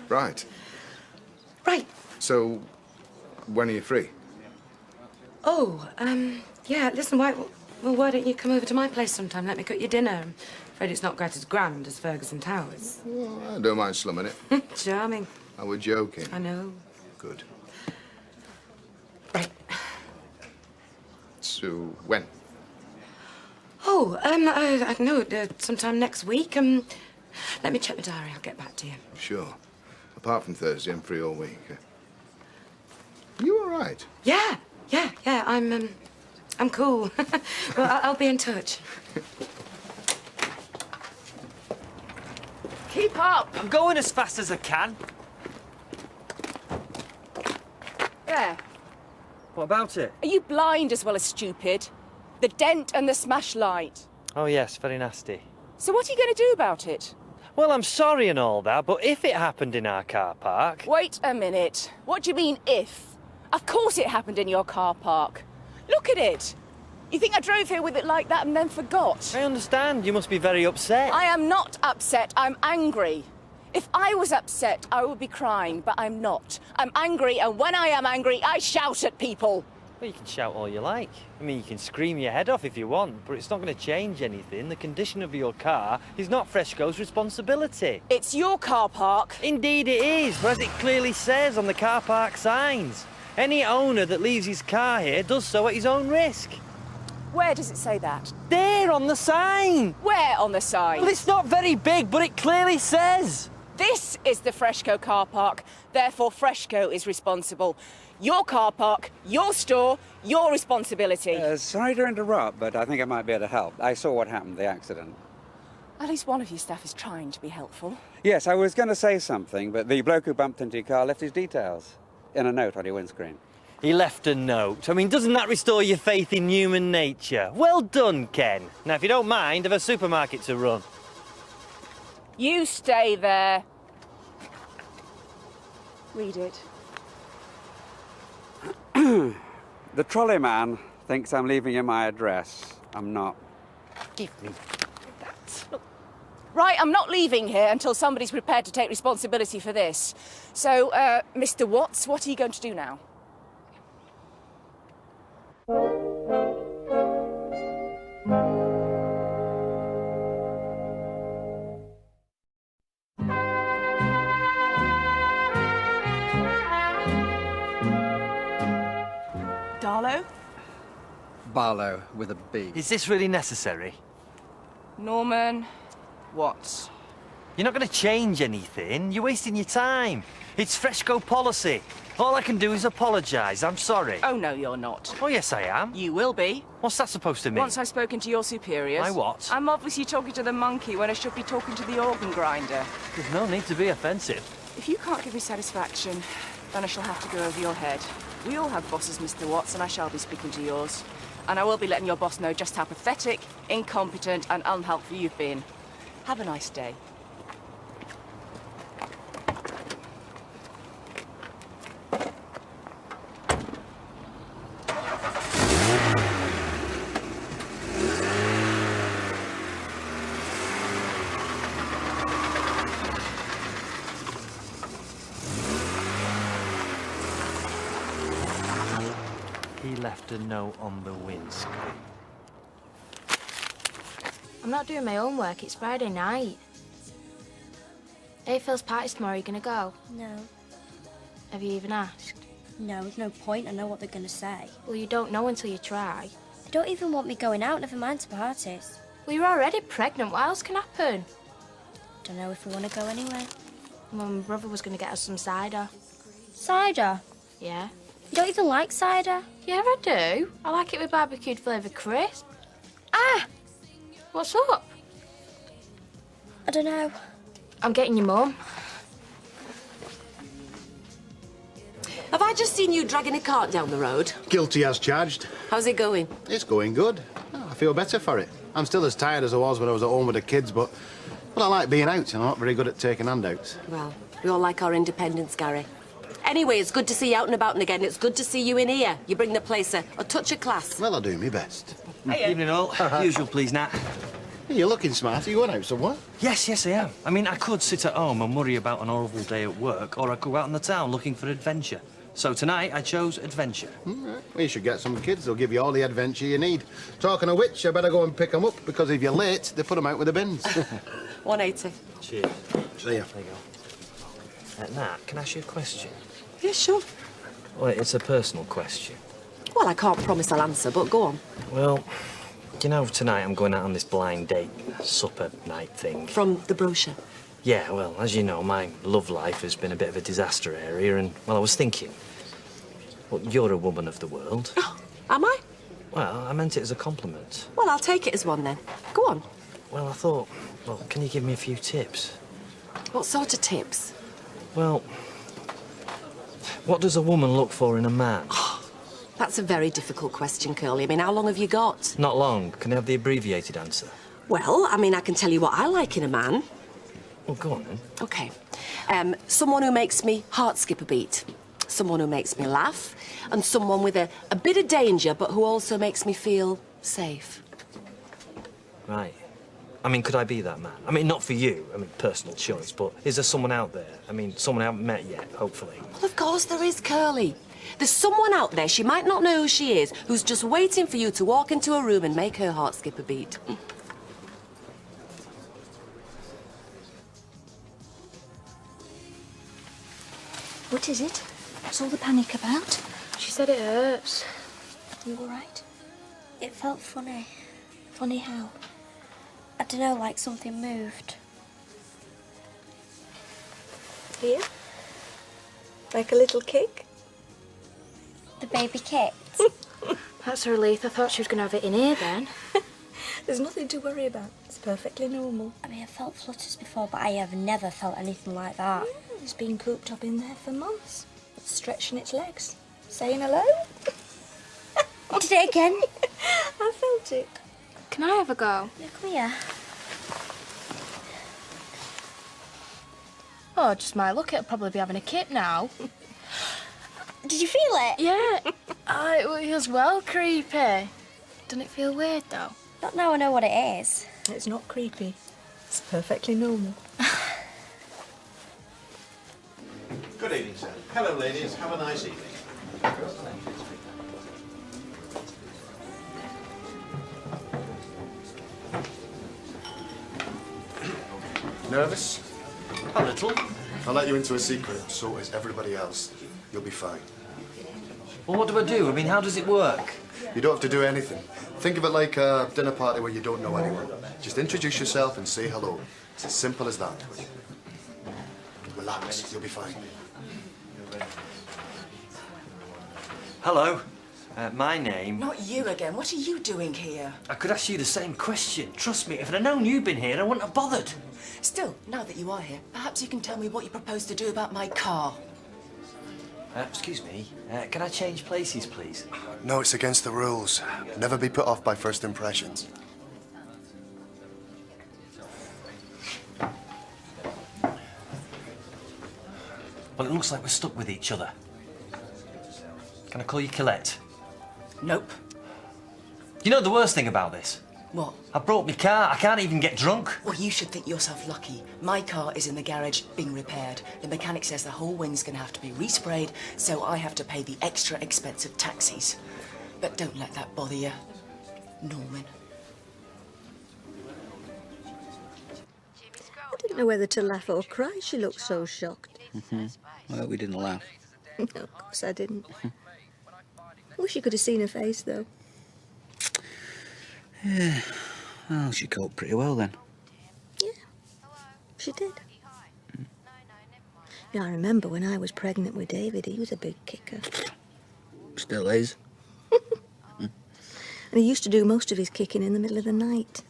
Right. Right. So, when are you free? Oh, yeah, listen, why don't you come over to my place sometime? Let me cook your dinner. I'm afraid it's not quite as grand as Ferguson Towers. Well, I don't mind slumming it. Charming. I was joking. I know. Good. Right. So, when? Oh, I don't know, sometime next week. Let me check my diary. I'll get back to you. Sure. Apart from Thursday, I'm free all week. You all right? Yeah. I'm cool. Well, I'll be in touch. Keep up! I'm going as fast as I can. There. What about it? Are you blind as well as stupid? The dent and the smashed light. Oh, yes, very nasty. So what are you going to do about it? Well, I'm sorry and all that, but if it happened in our car park... Wait a minute. What do you mean, if? Of course it happened in your car park. Look at it. You think I drove here with it like that and then forgot? I understand. You must be very upset. I am not upset. I'm angry. If I was upset, I would be crying, but I'm not. I'm angry, and when I am angry, I shout at people. Well, you can shout all you like. I mean, you can scream your head off if you want, but it's not going to change anything. The condition of your car is not Freshco's responsibility. It's your car park. Indeed it is, but as it clearly says on the car park signs. Any owner that leaves his car here does so at his own risk. Where does it say that? There, on the sign. Where on the sign? Well, it's not very big, but it clearly says. This is the Freshco car park, therefore Freshco is responsible. Your car park, your store, your responsibility. Sorry to interrupt, but I think I might be able to help. I saw what happened, the accident. At least one of you staff is trying to be helpful. Yes, I was going to say something, but the bloke who bumped into your car left his details in a note on your windscreen. He left a note. I mean, doesn't that restore your faith in human nature? Well done, Ken. Now, if you don't mind, have a supermarket to run. You stay there. Read it. The trolley man thinks I'm leaving him my address. I'm not. Give me that. Look, right, I'm not leaving here until somebody's prepared to take responsibility for this. So, Mr. Watts, what are you going to do now? Barlow with a B. Is this really necessary? Norman, what? You're not going to change anything. You're wasting your time. It's Fresco policy. All I can do is apologise. I'm sorry. Oh, no, you're not. Oh, yes, I am. You will be. What's that supposed to mean? Once I've spoken to your superiors. My what? I'm obviously talking to the monkey when I should be talking to the organ grinder. There's no need to be offensive. If you can't give me satisfaction, then I shall have to go over your head. We all have bosses, Mr. Watts, and I shall be speaking to yours. And I will be letting your boss know just how pathetic, incompetent, and unhelpful you've been. Have a nice day. He left a note on the windscreen. I'm not doing my own work. It's Friday night. Phil's party's tomorrow. Are you going to go? No. Have you even asked? No, there's no point. I know what they're going to say. Well, you don't know until you try. They don't even want me going out, never mind to parties. Well, you're already pregnant. What else can happen? Don't know if we want to go anyway. Well, my brother was going to get us some cider. Cider? Yeah. You don't even like cider? Yeah, I do. I like it with barbecued flavoured crisp. Ah! What's up? I don't know. I'm getting your mum. Have I just seen you dragging a cart down the road? Guilty as charged. How's it going? It's going good. Oh, I feel better for it. I'm still as tired as I was when I was at home with the kids, but I like being out, and I'm not very good at taking handouts. Well, we all like our independence, Gary. Anyway, it's good to see you out and about and again. It's good to see you in here. You bring the place a touch of class. Well, I do my best. Evening all. Usual, please, Nat. You're looking smart. Are you going out somewhere? Yes, I am. I mean, I could sit at home and worry about an horrible day at work, or I could go out in the town looking for adventure. So tonight, I chose adventure. Right. Well, you should get some kids. They'll give you all the adventure you need. Talking of which, I better go and pick them up, because if you're late, they put them out with the bins. 180. Cheers. See ya. There you go. Nat, can I ask you a question? Yeah, sure. Well, it's a personal question. Well, I can't promise I'll answer, but go on. Well, you know, tonight I'm going out on this blind date, supper night thing. From the brochure? Yeah, well, as you know, my love life has been a bit of a disaster area, and, well, I was thinking, well, you're a woman of the world. Oh, am I? Well, I meant it as a compliment. Well, I'll take it as one then. Go on. Well, I thought, well, can you give me a few tips? What sort of tips? Well, what does a woman look for in a man? That's a very difficult question, Curly. I mean, how long have you got? Not long. Can I have the abbreviated answer? Well, I mean, I can tell you what I like in a man. Well, go on then. OK. Someone who makes me heart skip a beat. Someone who makes me laugh. And someone with a bit of danger, but who also makes me feel safe. Right. I mean, could I be that man? I mean, not for you. I mean, personal choice. But is there someone out there? I mean, someone I haven't met yet, hopefully. Well, of course there is, Curly. There's someone out there, she might not know who she is, who's just waiting for you to walk into a room and make her heart skip a beat. What is it? What's all the panic about? She said it hurts. You all right? It felt funny. Funny how? I don't know, like something moved. Here? Like a little kick? The baby kicked. That's a relief. I thought she was going to have it in here then. There's nothing to worry about. It's perfectly normal. I mean, I felt flutters before, but I have never felt anything like that. It's been cooped up in there for months. It's stretching its legs. Saying hello. Did it again? I felt it. Can I have a go? Yeah, come here. Oh, just my luck. It'll probably be having a kip now. Did you feel it? Yeah. Oh, it was well creepy. Doesn't it feel weird, though? Not now I know what it is. It's not creepy. It's perfectly normal. Good evening, sir. Hello, ladies. Have a nice evening. Nervous? A little. I'll let you into a secret, so is everybody else. You'll be fine. Well, what do I do? I mean, how does it work? You don't have to do anything. Think of it like a dinner party where you don't know anyone. Just introduce yourself and say hello. It's as simple as that. Relax, you'll be fine. Hello. My name... Not you again. What are you doing here? I could ask you the same question. Trust me, if I'd have known you'd been here, I wouldn't have bothered. Still, now that you are here, perhaps you can tell me what you propose to do about my car. Excuse me, can I change places, please? No, it's against the rules. Never be put off by first impressions. Well, it looks like we're stuck with each other. Can I call you Colette? Nope. You know the worst thing about this? What? I brought my car. I can't even get drunk. Well, you should think yourself lucky. My car is in the garage being repaired. The mechanic says the whole wing's going to have to be resprayed, so I have to pay the extra expensive taxis. But don't let that bother you, Norman. I didn't know whether to laugh or cry. She looked so shocked. Well, we didn't laugh. No, of course I didn't. I wish you could have seen her face, though. Yeah. Well, she coped pretty well then. Yeah, she did. Yeah, I remember when I was pregnant with David, he was a big kicker. Still is. And he used to do most of his kicking in the middle of the night.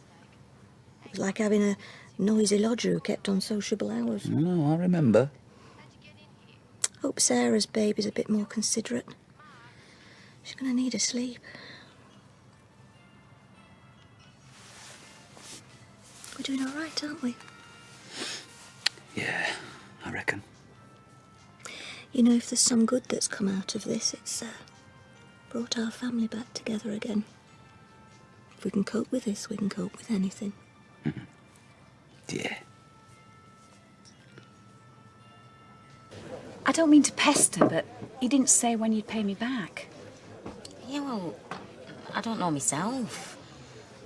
It was like having a noisy lodger who kept on sociable hours. No, I remember. Hope Sarah's baby's a bit more considerate. She's going to need a sleep. We're doing all right, aren't we? Yeah, I reckon. You know, if there's some good that's come out of this, it's brought our family back together again. If we can cope with this, we can cope with anything. Yeah. I don't mean to pester, but you didn't say when you'd pay me back. Yeah, well, I don't know myself.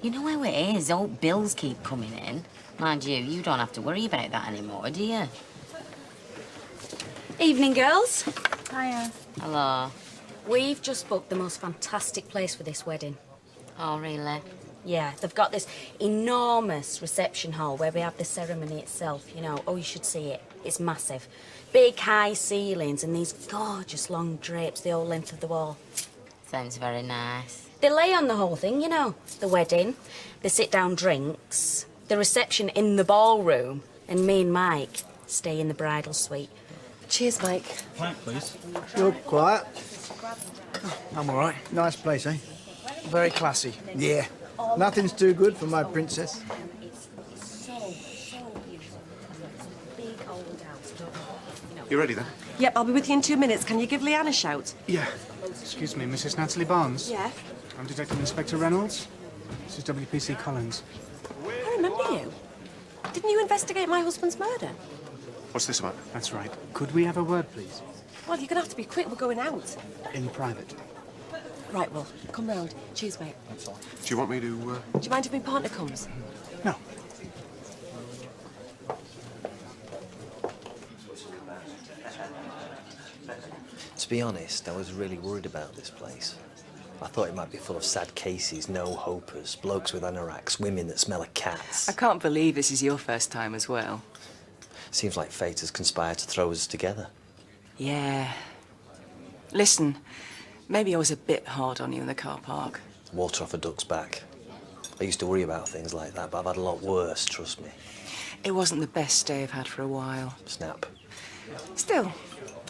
You know how it is, old bills keep coming in. Mind you don't have to worry about that anymore, do you? Evening, girls. Hiya. Hello. We've just booked the most fantastic place for this wedding. Oh, really? Yeah, they've got this enormous reception hall where we have the ceremony itself, you know. Oh, you should see it. It's massive. Big, high ceilings and these gorgeous long drapes the whole length of the wall. Sounds very nice. They lay on the whole thing, you know. The wedding, the sit-down drinks, the reception in the ballroom, and me and Mike stay in the bridal suite. Cheers, Mike. Quiet, please. You're quiet. I'm all right. Nice place, eh? Very classy. Yeah. Nothing's too good for my princess. You ready then? Yep, I'll be with you in 2 minutes. Can you give Leanne a shout? Yeah. Excuse me, Mrs. Natalie Barnes? Yeah? I'm Detective Inspector Reynolds. This is WPC Collins. I remember you. Didn't you investigate my husband's murder? What's this about? That's right. Could we have a word, please? Well, you're going to have to be quick. We're going out. In private. Right, well, come round. Cheers, mate. Do you want me to... Do you mind if my partner comes? No. To be honest, I was really worried about this place. I thought it might be full of sad cases, no-hopers, blokes with anoraks, women that smell of cats. I can't believe this is your first time as well. Seems like fate has conspired to throw us together. Yeah. Listen, maybe I was a bit hard on you in the car park. Water off a duck's back. I used to worry about things like that, but I've had a lot worse, trust me. It wasn't the best day I've had for a while. Snap. Still,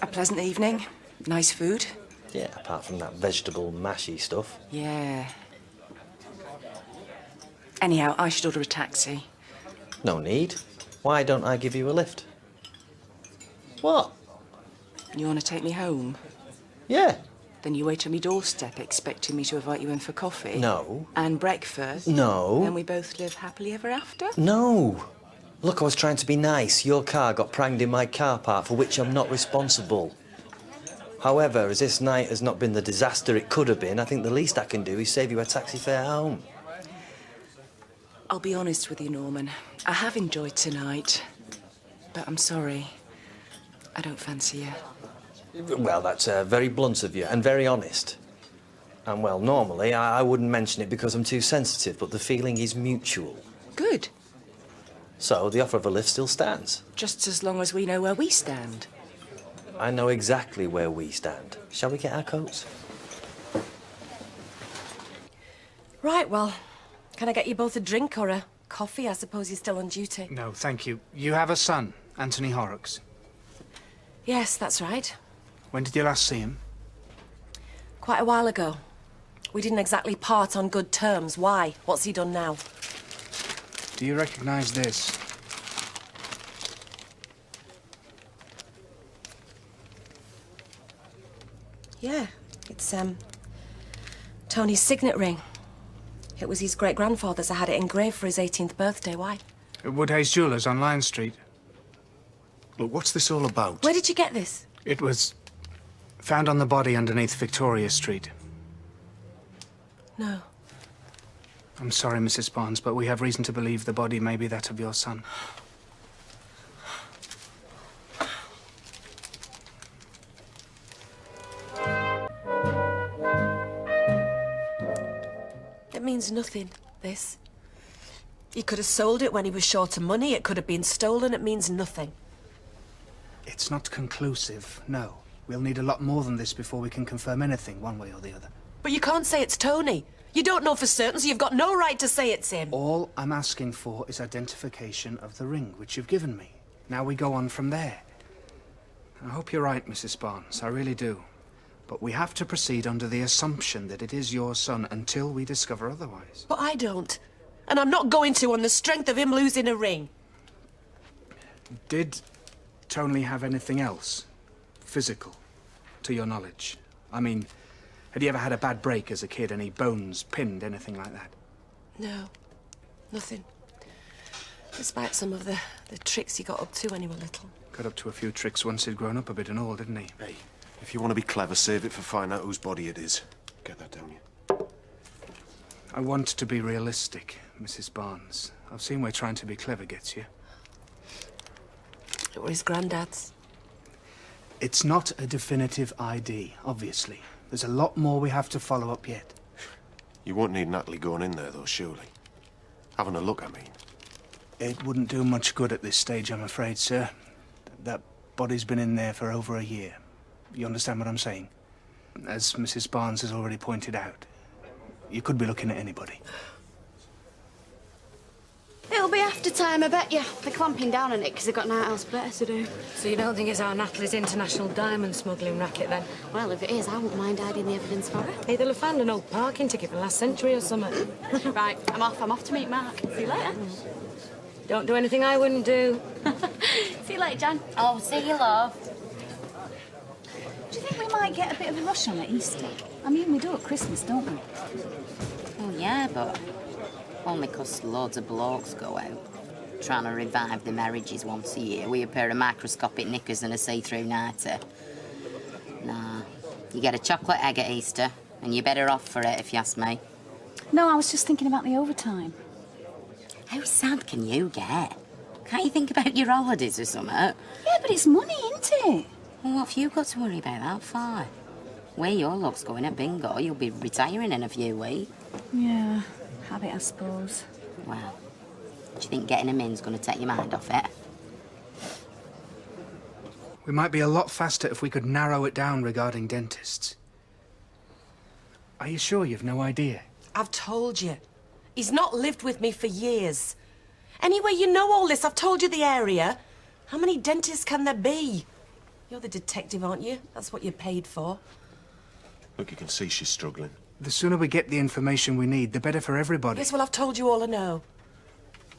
a pleasant evening. Nice food. Yeah, apart from that vegetable mashy stuff. Yeah. Anyhow, I should order a taxi. No need. Why don't I give you a lift? What? You want to take me home? Yeah. Then you wait on my doorstep expecting me to invite you in for coffee? No. And breakfast? No. And we both live happily ever after? No. Look, I was trying to be nice. Your car got pranged in my car park, for which I'm not responsible. However, as this night has not been the disaster it could have been, I think the least I can do is save you a taxi fare home. I'll be honest with you, Norman. I have enjoyed tonight. But I'm sorry. I don't fancy you. Well, that's very blunt of you and very honest. And, well, normally I wouldn't mention it because I'm too sensitive, but the feeling is mutual. Good. So the offer of a lift still stands. Just as long as we know where we stand. I know exactly where we stand. Shall we get our coats? Right, well, can I get you both a drink or a coffee? I suppose you're still on duty. No, thank you. You have a son, Anthony Horrocks. Yes, that's right. When did you last see him? Quite a while ago. We didn't exactly part on good terms. Why? What's he done now? Do you recognise this? Yeah, it's, Tony's signet ring. It was his great-grandfather's. I had it engraved for his 18th birthday. Why? At Woodhays Jewellers on Lion Street. Look, what's this all about? Where did you get this? It was found on the body underneath Victoria Street. No. I'm sorry, Mrs. Barnes, but we have reason to believe the body may be that of your son. It means nothing, this. He could have sold it when he was short of money. It could have been stolen. It means nothing. It's not conclusive, no. We'll need a lot more than this before we can confirm anything, one way or the other. But you can't say it's Tony. You don't know for certain, so you've got no right to say it's him. All I'm asking for is identification of the ring, which you've given me. Now we go on from there. I hope you're right, Mrs. Barnes, I really do. But we have to proceed under the assumption that it is your son until we discover otherwise. But I don't. And I'm not going to on the strength of him losing a ring. Did Tony have anything else? Physical, to your knowledge? I mean, had he ever had a bad break as a kid? Any bones pinned, anything like that? No, nothing. Despite some of the tricks he got up to when he was little. Got up to a few tricks once he'd grown up a bit and all, didn't he? Hey, if you want to be clever, save it for finding out whose body it is. Get that down you. I want to be realistic, Mrs. Barnes. I've seen where trying to be clever gets you. It was his granddad's. It's not a definitive ID, obviously. There's a lot more we have to follow up yet. You won't need Natalie going in there, though, surely. Having a look, I mean. It wouldn't do much good at this stage, I'm afraid, sir. That body's been in there for over a year. You understand what I'm saying? As Mrs. Barnes has already pointed out, you could be looking at anybody. It'll be after time, I bet you. They're clamping down on it because they've got nothing else better to do. So you don't think it's our Natalie's international diamond smuggling racket, then? Well, if it is, I wouldn't mind hiding the evidence for it. Hey, they'll have found an old parking ticket from last century or something. Right, I'm off to meet Mark. See you later. Don't do anything I wouldn't do. See you later, Jan. Oh, see you, love. Do you think we might get a bit of a rush on at Easter? I mean, we do at Christmas, don't we? Oh, yeah, but only 'cause loads of blokes go out trying to revive the marriages once a year with a pair of microscopic knickers and a see-through nightie. Nah, you get a chocolate egg at Easter, and you're better off for it, if you ask me. No, I was just thinking about the overtime. How sad can you get? Can't you think about your holidays or something? Yeah, but it's money, isn't it? Well, what have you got to worry about that for? Where your luck's going at bingo, you'll be retiring in a few weeks. Yeah, habit, I suppose. Well, do you think getting them in's going to take your mind off it? We might be a lot faster if we could narrow it down regarding dentists. Are you sure you've no idea? I've told you. He's not lived with me for years. Anyway, you know all this. I've told you the area. How many dentists can there be? You're the detective, aren't you? That's what you're paid for. Look, you can see she's struggling. The sooner we get the information we need, the better for everybody. Yes, well, I've told you all I know.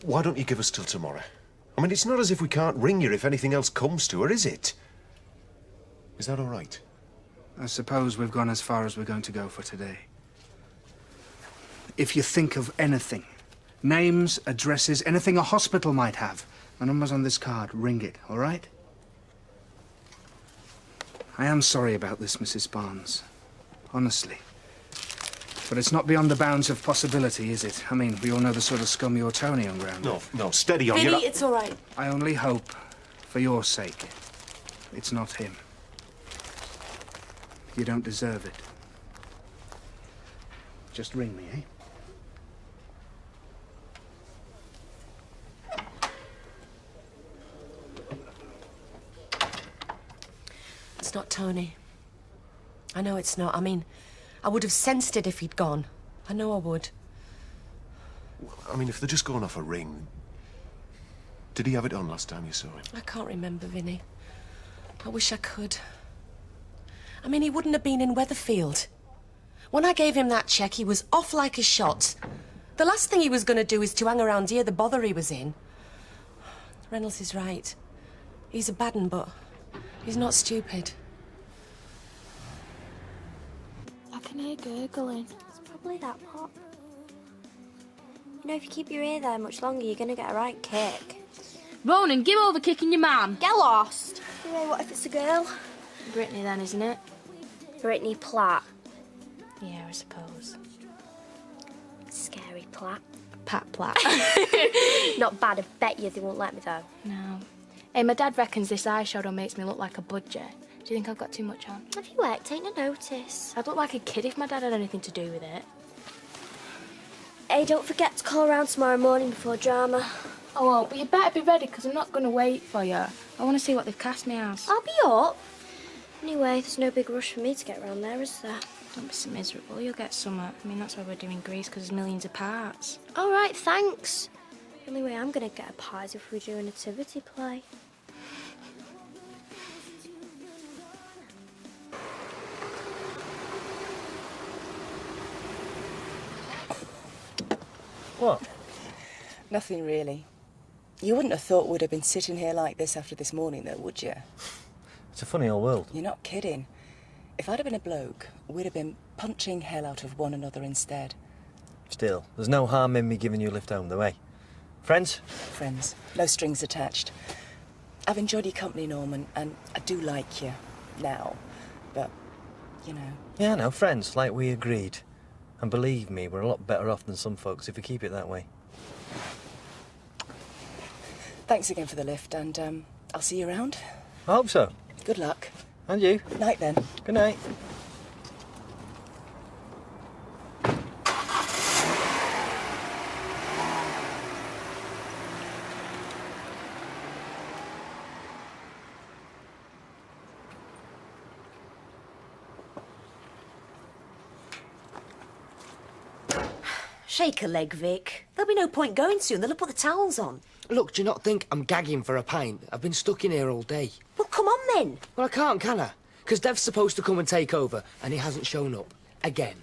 Why don't you give us till tomorrow? I mean, it's not as if we can't ring her if anything else comes to her, is it? Is that all right? I suppose we've gone as far as we're going to go for today. If you think of anything, names, addresses, anything a hospital might have, the number's on this card. Ring it, all right? I am sorry about this, Mrs. Barnes. Honestly. But it's not beyond the bounds of possibility, is it? I mean, we all know the sort of scum you're Tony hung around with. No, steady on Vinny, your... it's all right. I only hope, for your sake, it's not him. You don't deserve it. just ring me, eh? It's not Tony. I know it's not. I mean, I would have sensed it if he'd gone. I know I would. I mean, if they're just going off a ring... Did he have it on last time you saw him? I can't remember, Vinny. I wish I could. I mean, he wouldn't have been in Weatherfield. When I gave him that cheque, he was off like a shot. The last thing he was going to do is to hang around here, the bother he was in. Reynolds is right. He's a bad 'un, but he's not stupid. I can hear gurgling. It's probably that pot. You know, if you keep your ear there much longer, you're going to get a right kick. Ronan, give over kicking your man. Get lost. Anyway, what if it's a girl? Brittany then, isn't it? Brittany Platt. Yeah, I suppose. Scary Platt. Pat Platt. Not bad, I bet you they won't let me though. No. Hey, my dad reckons this eyeshadow makes me look like a budger. Do you think I've got too much on? Have you worked? Ain't no notice. I'd look like a kid if my dad had anything to do with it. Hey, don't forget to call around tomorrow morning before drama. I won't, but you better be ready, because I'm not going to wait for you. I want to see what they've cast me as. I'll be up. Anyway, there's no big rush for me to get round there, is there? Don't be so miserable. You'll get some. I mean, that's why we're doing Greece, because there's millions of parts. All right, thanks. The only way I'm going to get a part is if we do a nativity play. What? Nothing really. You wouldn't have thought we'd have been sitting here like this after this morning, though, would you? It's a funny old world. You're not kidding. If I'd have been a bloke, we'd have been punching hell out of one another instead. Still, there's no harm in me giving you a lift home, though, eh? Friends? Friends. No strings attached. I've enjoyed your company, Norman, and I do like you now. But, you know... Yeah, no, friends, like we agreed. And believe me, we're a lot better off than some folks if we keep it that way. Thanks again for the lift, and I'll see you around. I hope so. Good luck. And you. Night, then. Good night. Shake a leg, Vic. There'll be no point going soon. They'll have put the towels on. Look, do you not think I'm gagging for a pint? I've been stuck in here all day. Well, come on then. Well, I can't, can I? Because Dev's supposed to come and take over, and he hasn't shown up. Again.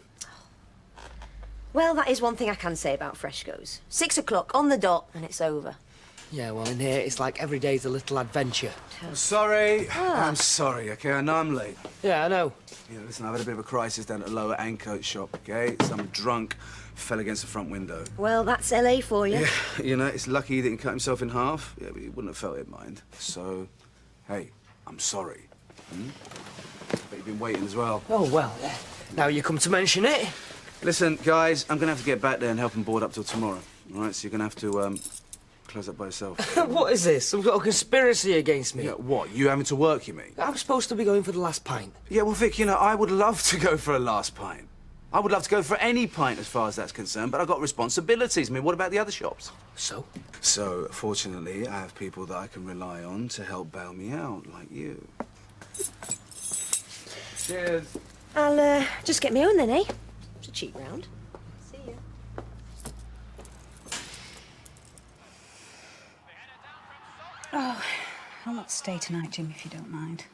Well, that is one thing I can say about Fresco's. 6 o'clock on the dot, and it's over. Yeah, well, in here, it's like every day's a little adventure. I'm sorry. Ah. I'm sorry, OK? I know I'm late. Yeah, I know. Yeah, listen, I've had a bit of a crisis down at the lower Ancoat shop, OK? Some drunk fell against the front window. Well, that's LA for you. Yeah, you know, it's lucky he didn't cut himself in half. Yeah, but he wouldn't have felt it, mind. So, hey, I'm sorry. But you've been waiting as well. Oh, well, now you come to mention it. Listen, guys, I'm going to have to get back there and help him board up till tomorrow. All right, so you're going to have to close up by yourself. What is this? Some sort of conspiracy against me? Yeah, what? You having to work, you mean? I'm supposed to be going for the last pint. Yeah, well, Vic, you know, I would love to go for a last pint. I would love to go for any pint as far as that's concerned, but I've got responsibilities. I mean, what about the other shops? So? So, fortunately, I have people that I can rely on to help bail me out, like you. Cheers. I'll just get me own then, eh? It's a cheap round. See ya. Oh, I'll not stay tonight, Jim, if you don't mind.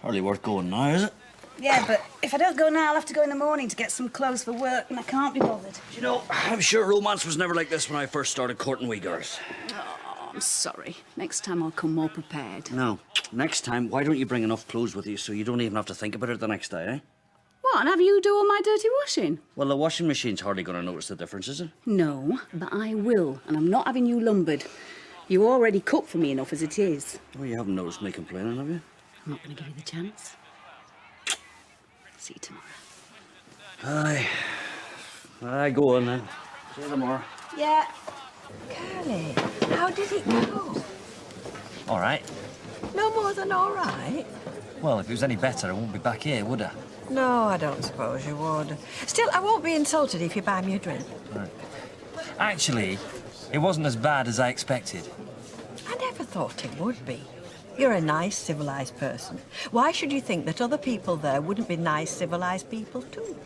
Hardly worth going now, is it? Yeah, but if I don't go now, I'll have to go in the morning to get some clothes for work, and I can't be bothered. You know, I'm sure romance was never like this when I first started courting wee girls. Oh, I'm sorry. Next time I'll come more prepared. No, next time, why don't you bring enough clothes with you so you don't even have to think about it the next day, eh? What, and have you do all my dirty washing? Well, the washing machine's hardly going to notice the difference, is it? No, but I will, and I'm not having you lumbered. You already cook for me enough as it is. Oh, you haven't noticed me complaining, have you? I'm not going to give you the chance. See you tomorrow. Aye, go on then. See you tomorrow. Yeah. Carly, how did it go? All right. No more than all right? Well, if it was any better, I wouldn't be back here, would I? No, I don't suppose you would. Still, I won't be insulted if you buy me a drink. Right. Actually, it wasn't as bad as I expected. I never thought it would be. You're a nice, civilised person. Why should you think that other people there wouldn't be nice, civilised people too?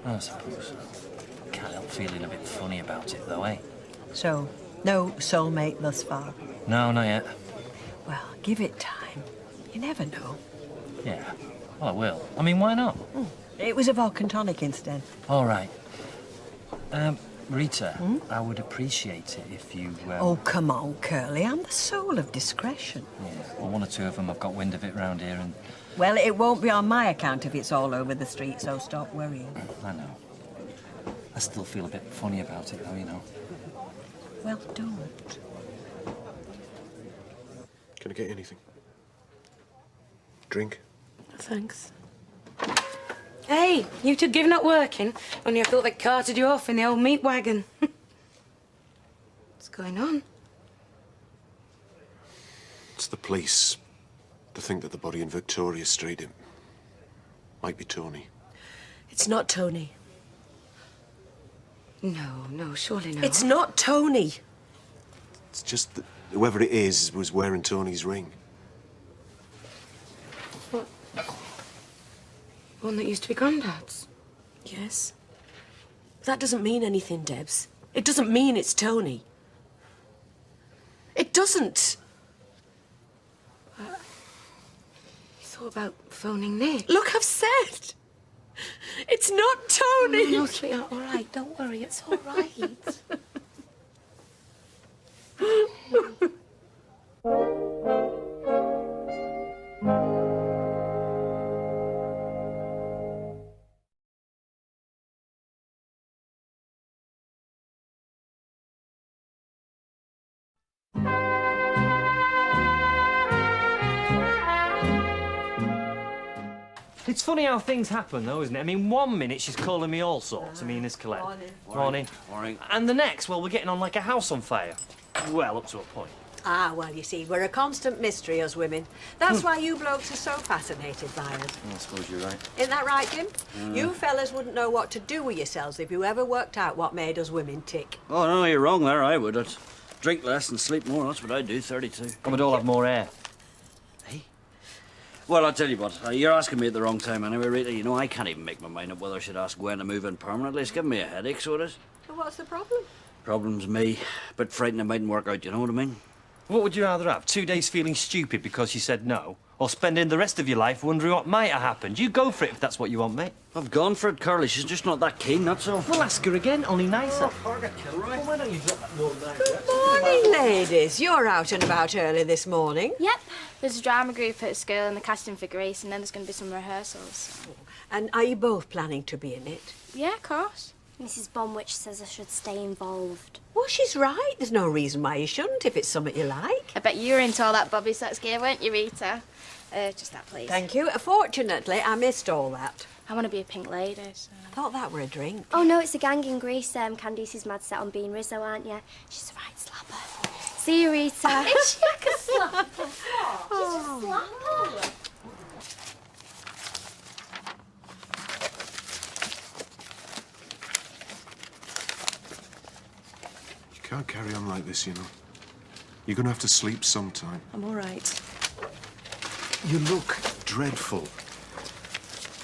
I suppose. Can't help feeling a bit funny about it, though, eh? So, no soulmate thus far? No, not yet. Well, give it time. You never know. Yeah, well, I will. I mean, why not? It was a Vulcan tonic instead. All right. Rita, I would appreciate it if you... Oh, come on, Curly. I'm the soul of discretion. Yeah, well, one or two of them have got wind of it round here and... Well, it won't be on my account if it's all over the street, so stop worrying. I know. I still feel a bit funny about it, though, you know. Well, don't. Can I get you anything? Drink? Thanks. Hey, you two giving up working? Only I thought they carted you off in the old meat wagon. What's going on? It's the police. They think that the body in Victoria Street, it might be Tony. It's not Tony. No, surely not. It's not Tony. It's just that whoever it is was wearing Tony's ring. What? One that used to be Grandad's? Yes. That doesn't mean anything, Debs. It doesn't mean it's Tony. It doesn't. You thought about phoning Nick? Look, I've said. It's not Tony. No, sweetheart, all right. Don't worry, it's all right. It's funny how things happen, though, isn't it? I mean, one minute she's calling me all sorts. I mean, it's Colette. Morning. Morning. And the next, well, we're getting on like a house on fire. Well, up to a point. Ah, well, you see, we're a constant mystery, us women. That's why you blokes are so fascinated by us. I suppose you're right. Isn't that right, Jim? You fellas wouldn't know what to do with yourselves if you ever worked out what made us women tick. Oh, no, you're wrong there. I would. I'd drink less and sleep more. That's what I do, 32. And we'd all have more air. Well, I'll tell you what, you're asking me at the wrong time anyway, Rita. You know, I can't even make my mind up whether I should ask Gwen to move in permanently. It's giving me a headache, so it is. So what's the problem? Problem's me. Bit frightened it mightn't work out, you know what I mean? What would you rather have? 2 days feeling stupid because you said no? Or spending the rest of your life wondering what might have happened? You go for it if that's what you want, mate. I've gone for it, Curly. She's just not that keen, that's all. We'll ask her again, only nicer. Well, why don't you drop that note down? Good morning, ladies. You're out and about early this morning. Yep. There's a drama group at school and the casting for Grace, and then there's going to be some rehearsals. And are you both planning to be in it? Yeah, of course. Mrs. Bonwich says I should stay involved. Well, she's right. There's no reason why you shouldn't if it's something you like. I bet you were into all that Bobby sex gear, weren't you, Rita? Just that, please. Thank you. Fortunately, I missed all that. I want to be a pink lady, so... I thought that were a drink. Oh, no, it's a gang in Greece. Candice's mad set on being Rizzo, aren't you? She's a right slapper. See you, Rita. Is she like a slapper? She's a slapper. You can't carry on like this, you know. You're going to have to sleep sometime. I'm all right. You look dreadful.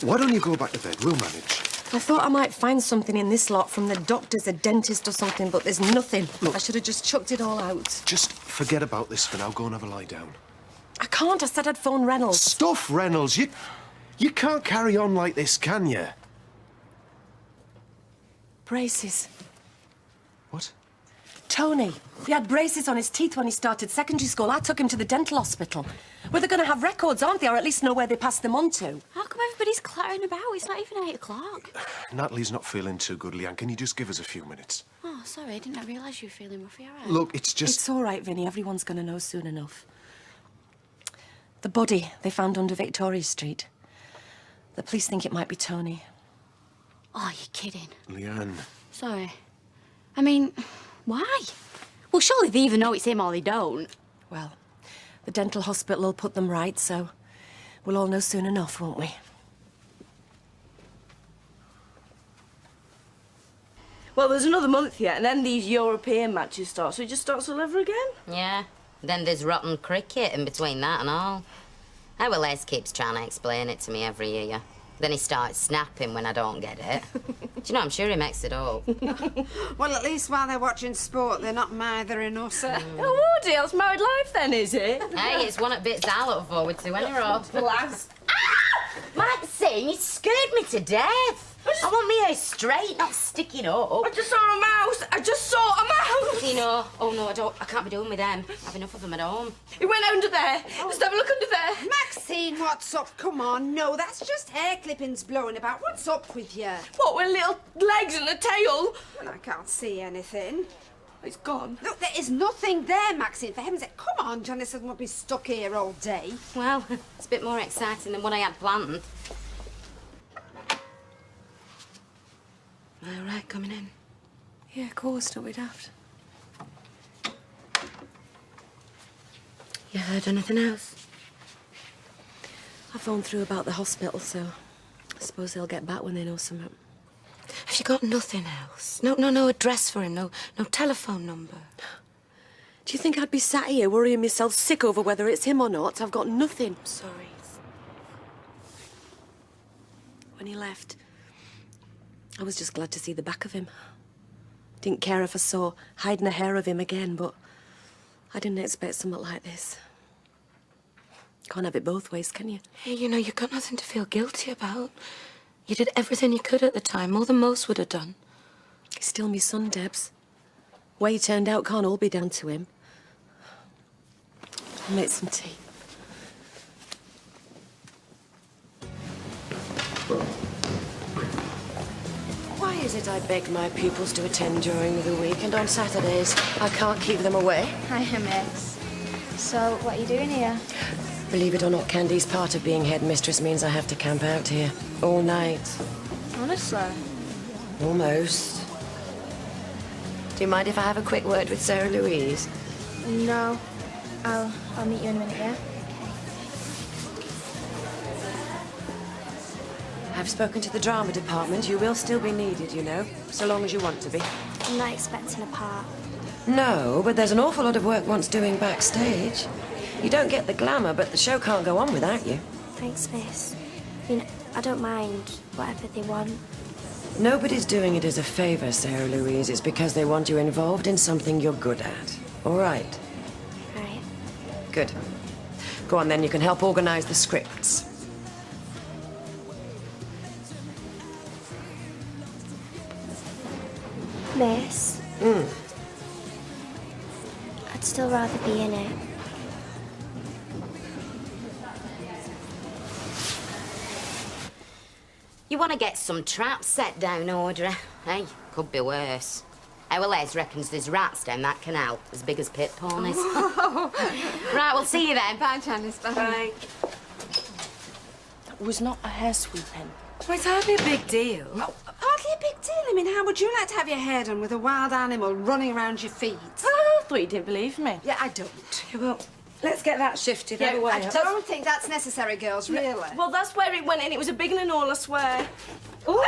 Why don't you go back to bed? We'll manage. I thought I might find something in this lot from the doctors, a dentist or something, but there's nothing. Look, I should have just chucked it all out. Just forget about this for now. Go and have a lie down. I can't. I said I'd phone Reynolds. Stuff, Reynolds. You can't carry on like this, can you? Braces. What? Tony. He had braces on his teeth when he started secondary school. I took him to the dental hospital. Well, they're going to have records, aren't they? Or at least know where they passed them on to. How come everybody's clattering about? It's not even 8 o'clock. Natalie's not feeling too good, Leanne. Can you just give us a few minutes? Oh, sorry. I didn't realise you were feeling rough. Are you all right? Look, it's just... It's all right, Vinny. Everyone's going to know soon enough. The body they found under Victoria Street. The police think it might be Tony. Oh, you're kidding. Leanne. Sorry. I mean, why? Well, surely they either know it's him or they don't. Well, the dental hospital will put them right, so we'll all know soon enough, won't we? Well, there's another month yet, and then these European matches start, so it just starts all over again. Yeah. Then there's rotten cricket in between that and all. Our Les keeps trying to explain it to me every year. Then he starts snapping when I don't get it. Do you know, I'm sure he makes it up. Well, at least while they're watching sport, they're not mithering us. Oh, Woody, that's married life then, is it? Hey, it's one of the bits I look forward to anyway. Relax. Maxine, you scared me to death. I want me hair straight, not sticking up. I just saw a mouse. I just saw a mouse. You know, oh no, I can't be doing with them. I have enough of them at home. He went under there. Let's have a look under there. Maxine, what's up? Come on, no, that's just hair clippings blowing about. What's up with you? What, with little legs and a tail? Well, I can't see anything. It's gone. Look, there is nothing there, Maxine. For heaven's sake, come on, Janice doesn't want to be stuck here all day. Well, it's a bit more exciting than what I had planned. All right, coming in. Yeah, of course, don't be daft. You heard anything else? I phoned through about the hospital, so I suppose they'll get back when they know something. Have you got nothing else? No address for him, no telephone number? Do you think I'd be sat here worrying myself sick over whether it's him or not? I've got nothing. Sorry. When he left, I was just glad to see the back of him. Didn't care if I saw hiding a hair of him again, but I didn't expect something like this. Can't have it both ways, can you? Hey, you know, you've got nothing to feel guilty about. You did everything you could at the time, more than most would have done. He's still my son, Debs. The way he turned out can't all be down to him. I'll make some tea. Why is it I beg my pupils to attend during the week and on Saturdays I can't keep them away? Hiya, miss. So, what are you doing here? Believe it or not, Candy's part of being headmistress means I have to camp out here all night. Honestly? Almost. Do you mind if I have a quick word with Sarah Louise? No. I'll meet you in a minute, yeah? I've spoken to the drama department. You will still be needed, you know, so long as you want to be. I'm not expecting a part. No, but there's an awful lot of work wants doing backstage. You don't get the glamour, but the show can't go on without you. Thanks, miss. I mean, I don't mind whatever they want. Nobody's doing it as a favour, Sarah Louise. It's because they want you involved in something you're good at. All right? Right. Good. Go on, then. You can help organise the scripts. Miss? I'd still rather be in it. You want to get some traps set down, Audrey? Hey, could be worse. Our Les reckons there's rats down that canal, as big as pit ponies. Right, we'll see you then. Bye, Janice. Bye. Bye. That was not a hair sweeping. Well, it's hardly a big deal. Oh, hardly a big deal. I mean, how would you like to have your hair done with a wild animal running around your feet? Oh, I thought you didn't believe me. Yeah, I don't. Yeah, well, let's get that shifted. Yeah, otherwise- I don't think that's necessary, girls, really. Well, that's where it went, and it was a big one and all, I swear. Ooh,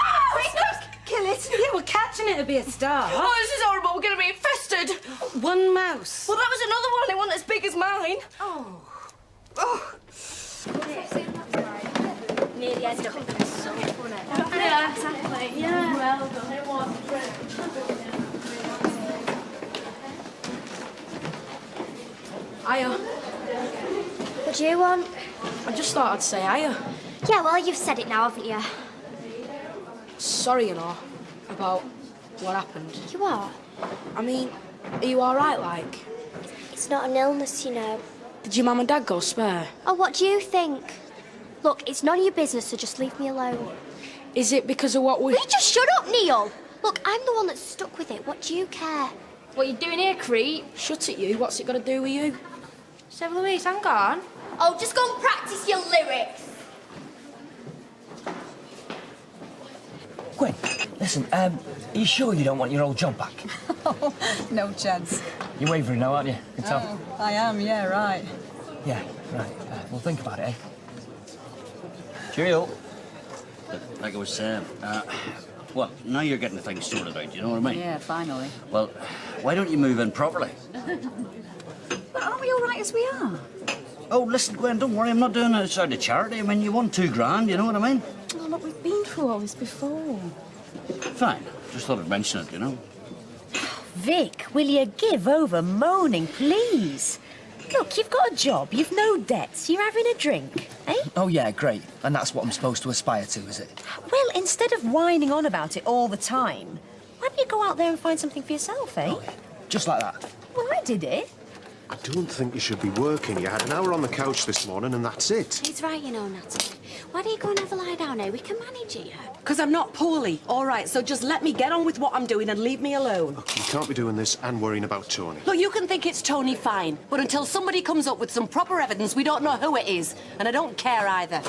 kill it. Yeah, we're catching it to be a star. Oh, this is horrible. We're going to be infested. One mouse. Well, that was another one. It wasn't as big as mine. Oh. Near the end of it. Yeah, exactly. Yeah. Well done. It was. Hiya. What do you want? I just thought I'd say hiya. Yeah, well, you've said it now, haven't you? Sorry, you know, about what happened. You are? I mean, are you all right, like? It's not an illness, you know. Did your mum and dad go spare? Oh, what do you think? Look, it's none of your business, so just leave me alone. Is it because of what we... Will you just shut up, Neil? Look, I'm the one that's stuck with it. What do you care? What are you doing here, creep? Shut it, you. What's it got to do with you? So, Louise, hang on. Oh, just go and practice your lyrics. Gwen, listen, are you sure you don't want your old job back? No chance. You're wavering now, aren't you? I can tell. Oh, I am, yeah, right. Yeah, right. We'll think about it, eh? Cheerio. Like I was saying, Well, now you're getting things sorted out, you know what I mean? Yeah, finally. Well, why don't you move in properly? But aren't we all right as we are? Oh, listen, Gwen, don't worry, I'm not doing it out of charity. I mean, you won £2,000, you know what I mean? Oh, look, we've been through all this before. Fine. Just thought I'd mention it, you know? Vic, will you give over moaning, please? Look, you've got a job, you've no debts, you're having a drink, eh? Oh, yeah, great. And that's what I'm supposed to aspire to, is it? Well, instead of whining on about it all the time, why don't you go out there and find something for yourself, eh? Oh, yeah. Just like that. Well, I did it. I don't think you should be working. You had an hour on the couch this morning and that's it. He's right, you know, Natalie. Why don't you go and have a lie down here? We can manage it, yeah? Because I'm not poorly, all right? So just let me get on with what I'm doing and leave me alone. Look, you can't be doing this and worrying about Tony. Look, you can think it's Tony, fine. But until somebody comes up with some proper evidence, we don't know who it is. And I don't care either.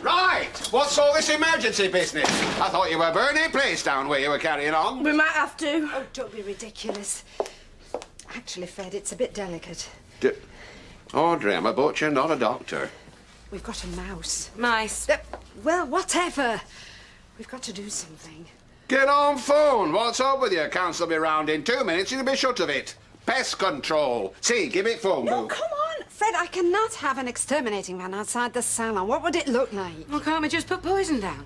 Right! What's all this emergency business? I thought you were burning place down where you were carrying on. We might have to. Oh, don't be ridiculous. Actually, Fred, it's a bit delicate. Audrey, I'm a butcher, not a doctor. We've got a mouse. Mice. Well, whatever. We've got to do something. Get on phone. What's up with you? Council will be round in 2 minutes. You'll be shut of it. Pest control. See, give it phone No, book. come on. Fred, I cannot have an exterminating van outside the salon. What would it look like? Well, can't we just put poison down?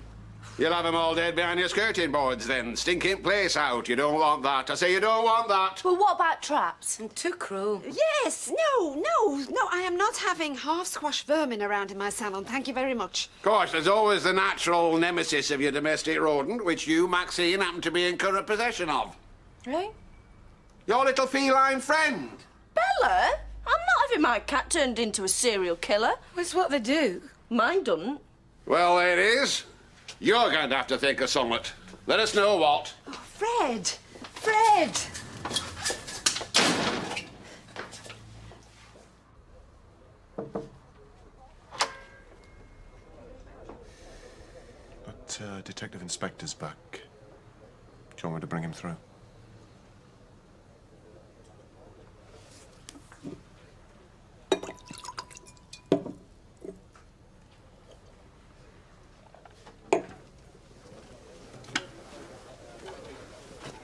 You'll have them all dead behind your skirting boards then. Stinking place out. You don't want that. I say you don't want that. Well, what about traps? I'm too cruel. Yes, no, I am not having half-squash vermin around in my salon. Thank you very much. Of course, there's always the natural nemesis of your domestic rodent, which you, Maxine, happen to be in current possession of. Right? Your little feline friend. Bella? I'm not having my cat turned into a serial killer. It's what they do. Mine doesn't. Well, there it is. You're going to have to think of something. Let us know what. Oh, Fred! Fred! But Detective Inspector's back. Do you want me to bring him through?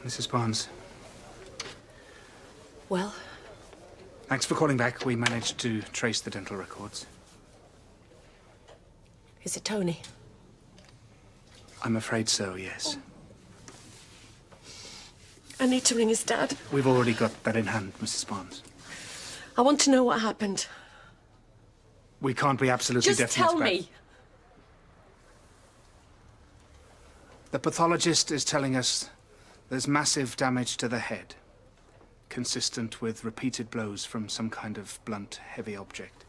Mrs. Barnes. Well? Thanks for calling back. We managed to trace the dental records. Is it Tony? I'm afraid so, yes. I need to ring his dad. We've already got that in hand, Mrs. Barnes. I want to know what happened. We can't be absolutely Just definite tell about- me. The pathologist is telling us there's massive damage to the head, consistent with repeated blows from some kind of blunt, heavy object.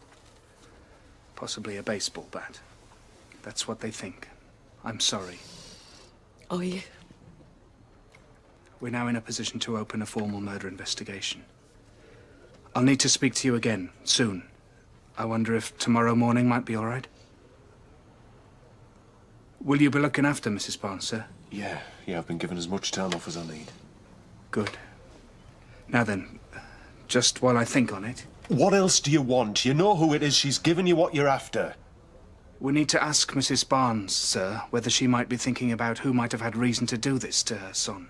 Possibly a baseball bat. That's what they think. I'm sorry. Are you? We're now in a position to open a formal murder investigation. I'll need to speak to you again, soon. I wonder if tomorrow morning might be all right? Will you be looking after Mrs. Barnes, sir? Yeah, I've been given as much time off as I need. Good. Now then, just while I think on it... What else do you want? You know who it is. She's given you what you're after. We need to ask Mrs. Barnes, sir, whether she might be thinking about who might have had reason to do this to her son.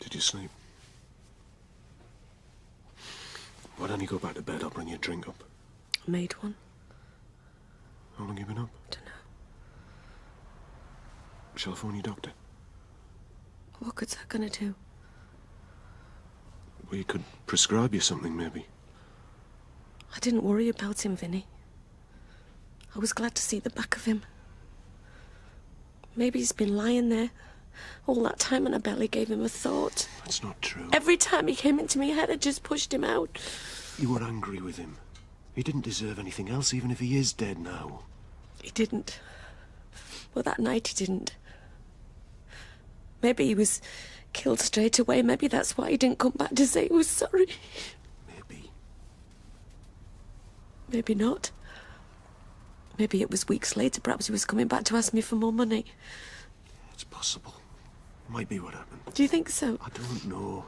Did you sleep? Why don't you go back to bed? I'll bring you a drink up. I made one. How long have you been up? Don't know. Shall I phone your doctor? What good's that gonna do? We could prescribe you something, maybe. I didn't worry about him, Vinny. I was glad to see the back of him. Maybe he's been lying there all that time and I barely gave him a thought. That's not true. Every time he came into my head, I just pushed him out. You were angry with him. He didn't deserve anything else, even if he is dead now. He didn't. Well, that night he didn't. Maybe he was killed straight away. Maybe that's why he didn't come back to say he was sorry. Maybe. Maybe not. Maybe it was weeks later. Perhaps he was coming back to ask me for more money. It's possible. Might be what happened. Do you think so? I don't know.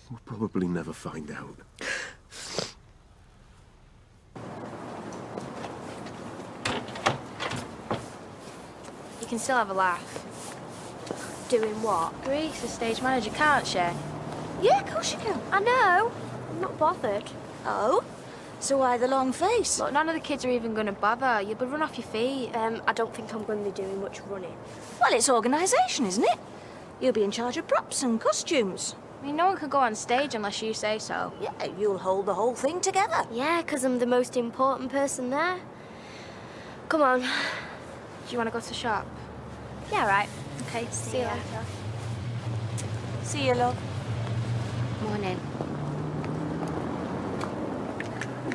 We'll probably never find out. You can still have a laugh. Doing what? Grease, the stage manager, can't she? Yeah, of course you can. I know. I'm not bothered. Oh? So why the long face? Look, none of the kids are even going to bother. You'll be run off your feet. I don't think I'm going to be doing much running. Well, it's organisation, isn't it? You'll be in charge of props and costumes. I mean, no one can go on stage unless you say so. Yeah, you'll hold the whole thing together. Yeah, 'cause I'm the most important person there. Come on. Do you want to go to the shop? Yeah, right. Okay, see you later. See you, love. Morning.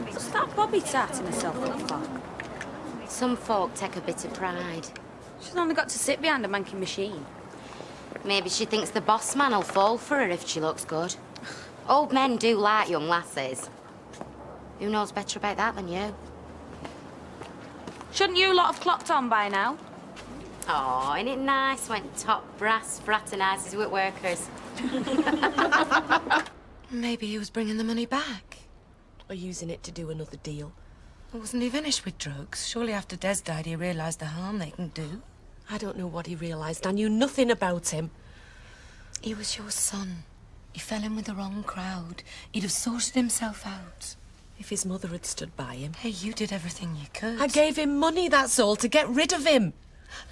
What's that Bobby tarting herself up for? Some folk take a bit of pride. She's only got to sit behind a manky machine. Maybe she thinks the boss man will fall for her if she looks good. Old men do like young lasses. Who knows better about that than you? Shouldn't you lot have clocked on by now? Oh, isn't it nice when top brass fraternises with workers? Maybe he was bringing the money back. Or using it to do another deal. Well, wasn't he finished with drugs? Surely after Des died he realised the harm they can do. I don't know what he realised. I knew nothing about him. He was your son. He fell in with the wrong crowd. He'd have sorted himself out. If his mother had stood by him. Hey, you did everything you could. I gave him money, that's all, to get rid of him.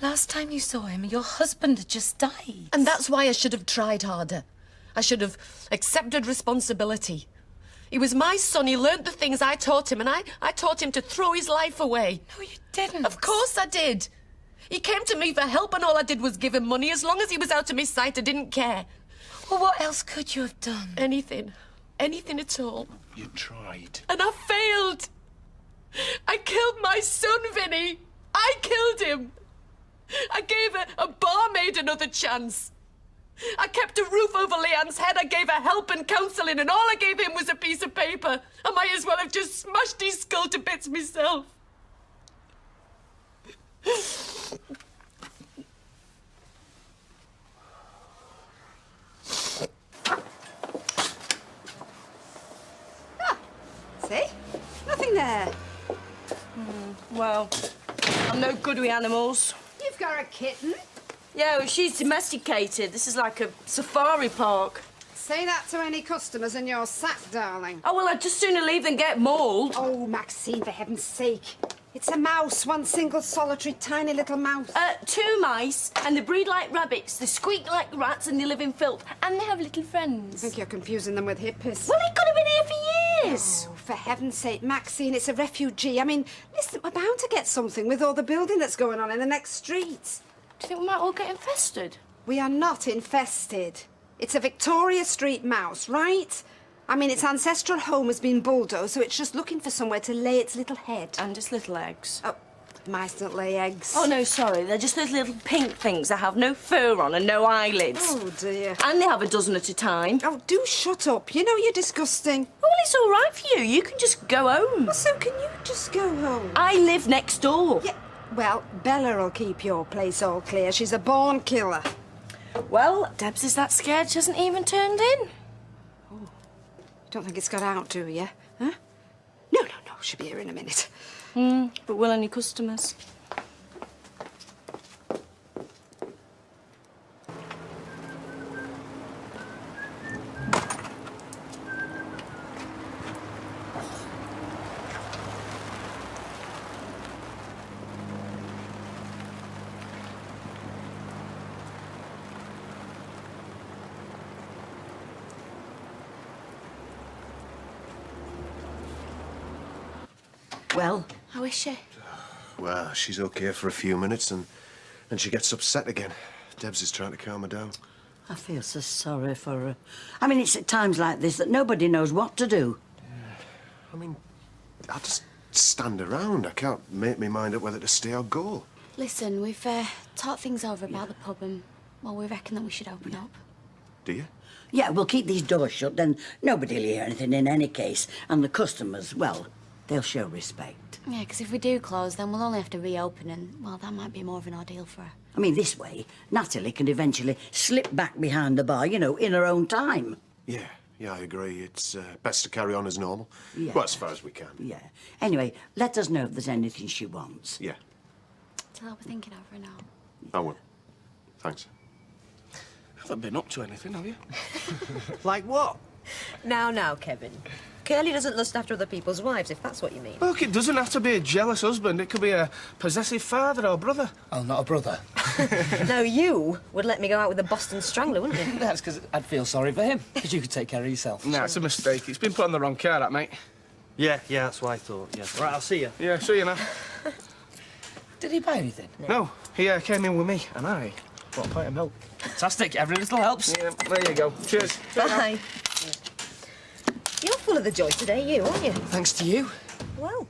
Last time you saw him, your husband had just died. And that's why I should have tried harder. I should have accepted responsibility. He was my son. He learnt the things I taught him, and I taught him to throw his life away. No, you didn't. Of course I did. He came to me for help, and all I did was give him money. As long as he was out of my sight, I didn't care. Well, what else could you have done? Anything. Anything at all. You tried. And I failed. I killed my son, Vinny. I killed him. I gave a barmaid another chance. I kept a roof over Leanne's head. I gave her help and counselling, and all I gave him was a piece of paper. I might as well have just smashed his skull to bits myself. See? Nothing there. Well, I'm no good with animals. You've got a kitten. Yeah, well, she's domesticated. This is like a safari park. Say that to any customers and you're sacked, darling. Oh, well, I'd just sooner leave than get mauled. Oh, Maxine, for heaven's sake. It's a mouse, one single, solitary, tiny little mouse. 2 mice, and they breed like rabbits. They squeak like rats, and they live in filth. And they have little friends. I think you're confusing them with hippies. Well, he could have been here for years. Oh, for heaven's sake, Maxine, it's a refugee. I mean, listen, we're bound to get something with all the building that's going on in the next streets. Do you think we might all get infested? We are not infested. It's a Victoria Street mouse, right? I mean, its ancestral home has been bulldozed, so it's just looking for somewhere to lay its little head. And its little eggs. Oh, mice don't lay eggs. Oh, no, sorry. They're just those little pink things that have no fur on and no eyelids. Oh, dear. And they have a dozen at a time. Oh, do shut up. You know you're disgusting. Well, it's all right for you. You can just go home. Well, so can you just go home? I live next door. Yeah. Well, Bella will keep your place all clear. She's a born killer. Well, Debs is that scared she hasn't even turned in. Don't think it's got out, do you? Huh? No, she'll be here in a minute. But will any customers? Well? How is she? Well, she's okay for a few minutes, and she gets upset again. Debs is trying to calm her down. I feel so sorry for her. I mean, it's at times like this that nobody knows what to do. I mean, I just stand around. I can't make my mind up whether to stay or go. Listen, we've talked things over about the pub and, well, we reckon that we should open up. Do you? Yeah, we'll keep these doors shut, then nobody'll hear anything in any case. And the customers, well, they'll show respect. Yeah, because if we do close, then we'll only have to reopen and, well, that might be more of an ordeal for her. I mean, this way, Natalie can eventually slip back behind the bar, you know, in her own time. Yeah, I agree. It's best to carry on as normal. Yeah. Well, as far as we can. Yeah. Anyway, let us know if there's anything she wants. Yeah, Tell her we're thinking of her now. I will. Thanks. Haven't been up to anything, have you? Like what? Now, Kevin. Curly doesn't lust after other people's wives, if that's what you mean. Look, it doesn't have to be a jealous husband. It could be a possessive father or brother. Oh, not a brother. No, you would let me go out with a Boston Strangler, wouldn't you? That's because I'd feel sorry for him, because you could take care of yourself. Nah, it's a mistake. It's been put on the wrong car, that, mate. Yeah, that's what I thought, yeah. Right, I'll see you. Yeah, see you now. Did he buy anything? No, he came in with me, and I bought a pint of milk. Fantastic. Every little helps. Yeah, there you go. Cheers. Bye. You're full of the joy today, you, aren't you? Thanks to you. Well,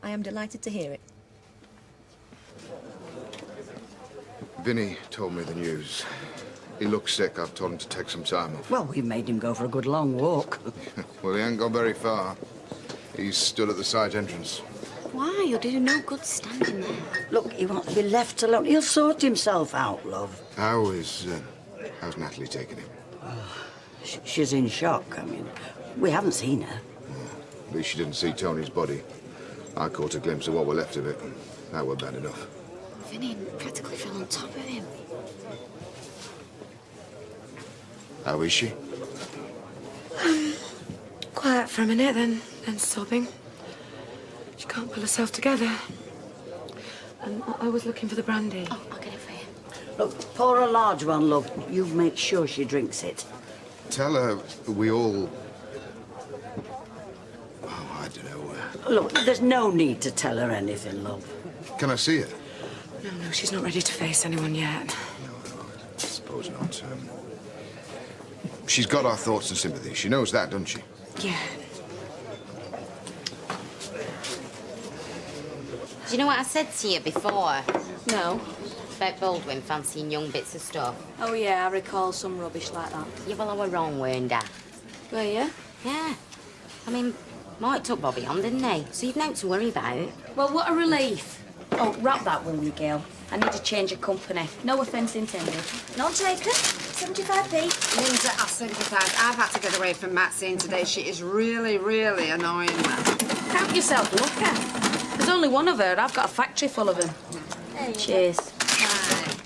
I am delighted to hear it. Vinny told me the news. He looks sick. I've told him to take some time off. Well, we've made him go for a good long walk. Well, he ain't gone very far. He's stood at the side entrance. Why? You'll do no good standing there. Look, he wants to be left alone. He'll sort himself out, love. How's Natalie taking him? She's in shock. I mean, we haven't seen her. At least she didn't see Tony's body. I caught a glimpse of what were left of it, and that were bad enough. Vinny practically fell on top of him. How is she? Quiet for a minute, then sobbing. She can't pull herself together. And I was looking for the brandy. Oh, I'll get it for you. Look, pour a large one, love. You make sure she drinks it. Tell her we all... Oh, I don't know. Look, there's no need to tell her anything, love. Can I see her? No, she's not ready to face anyone yet. I suppose not. She's got our thoughts and sympathy. She knows that, doesn't she? Yeah. Do you know what I said to you before? No. About Baldwin fancying young bits of stuff? Oh, yeah, I recall some rubbish like that. Yeah, well, I were wrong, weren't I? Were you? Yeah. I mean, Mike took Bobby on, didn't he? So you've nothing to worry about. Well, what a relief. Oh, wrap that, will you, Gail? I need to change of company. No offence intended. None taken. 75p. Linda, I 75. I've had to get away from Maxine today. She is really, really annoying me. Count yourself lucky. There's only one of her. I've got a factory full of them. Cheers. Right.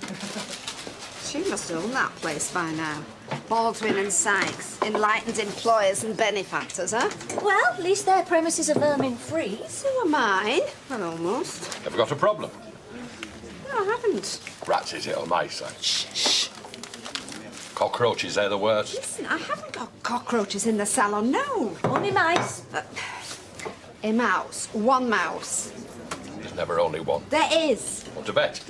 She must own that place by now. Baldwin and Sykes, enlightened employers and benefactors, huh? Well, at least their premises are vermin-free. So are mine. Well, almost. Have you got a problem? No, I haven't. Rats, is it, or mice? Shh. Cockroaches, they're the worst. Listen, I haven't got cockroaches in the salon, no. Only mice. A mouse. One mouse. There's never only one. There is. What to bet?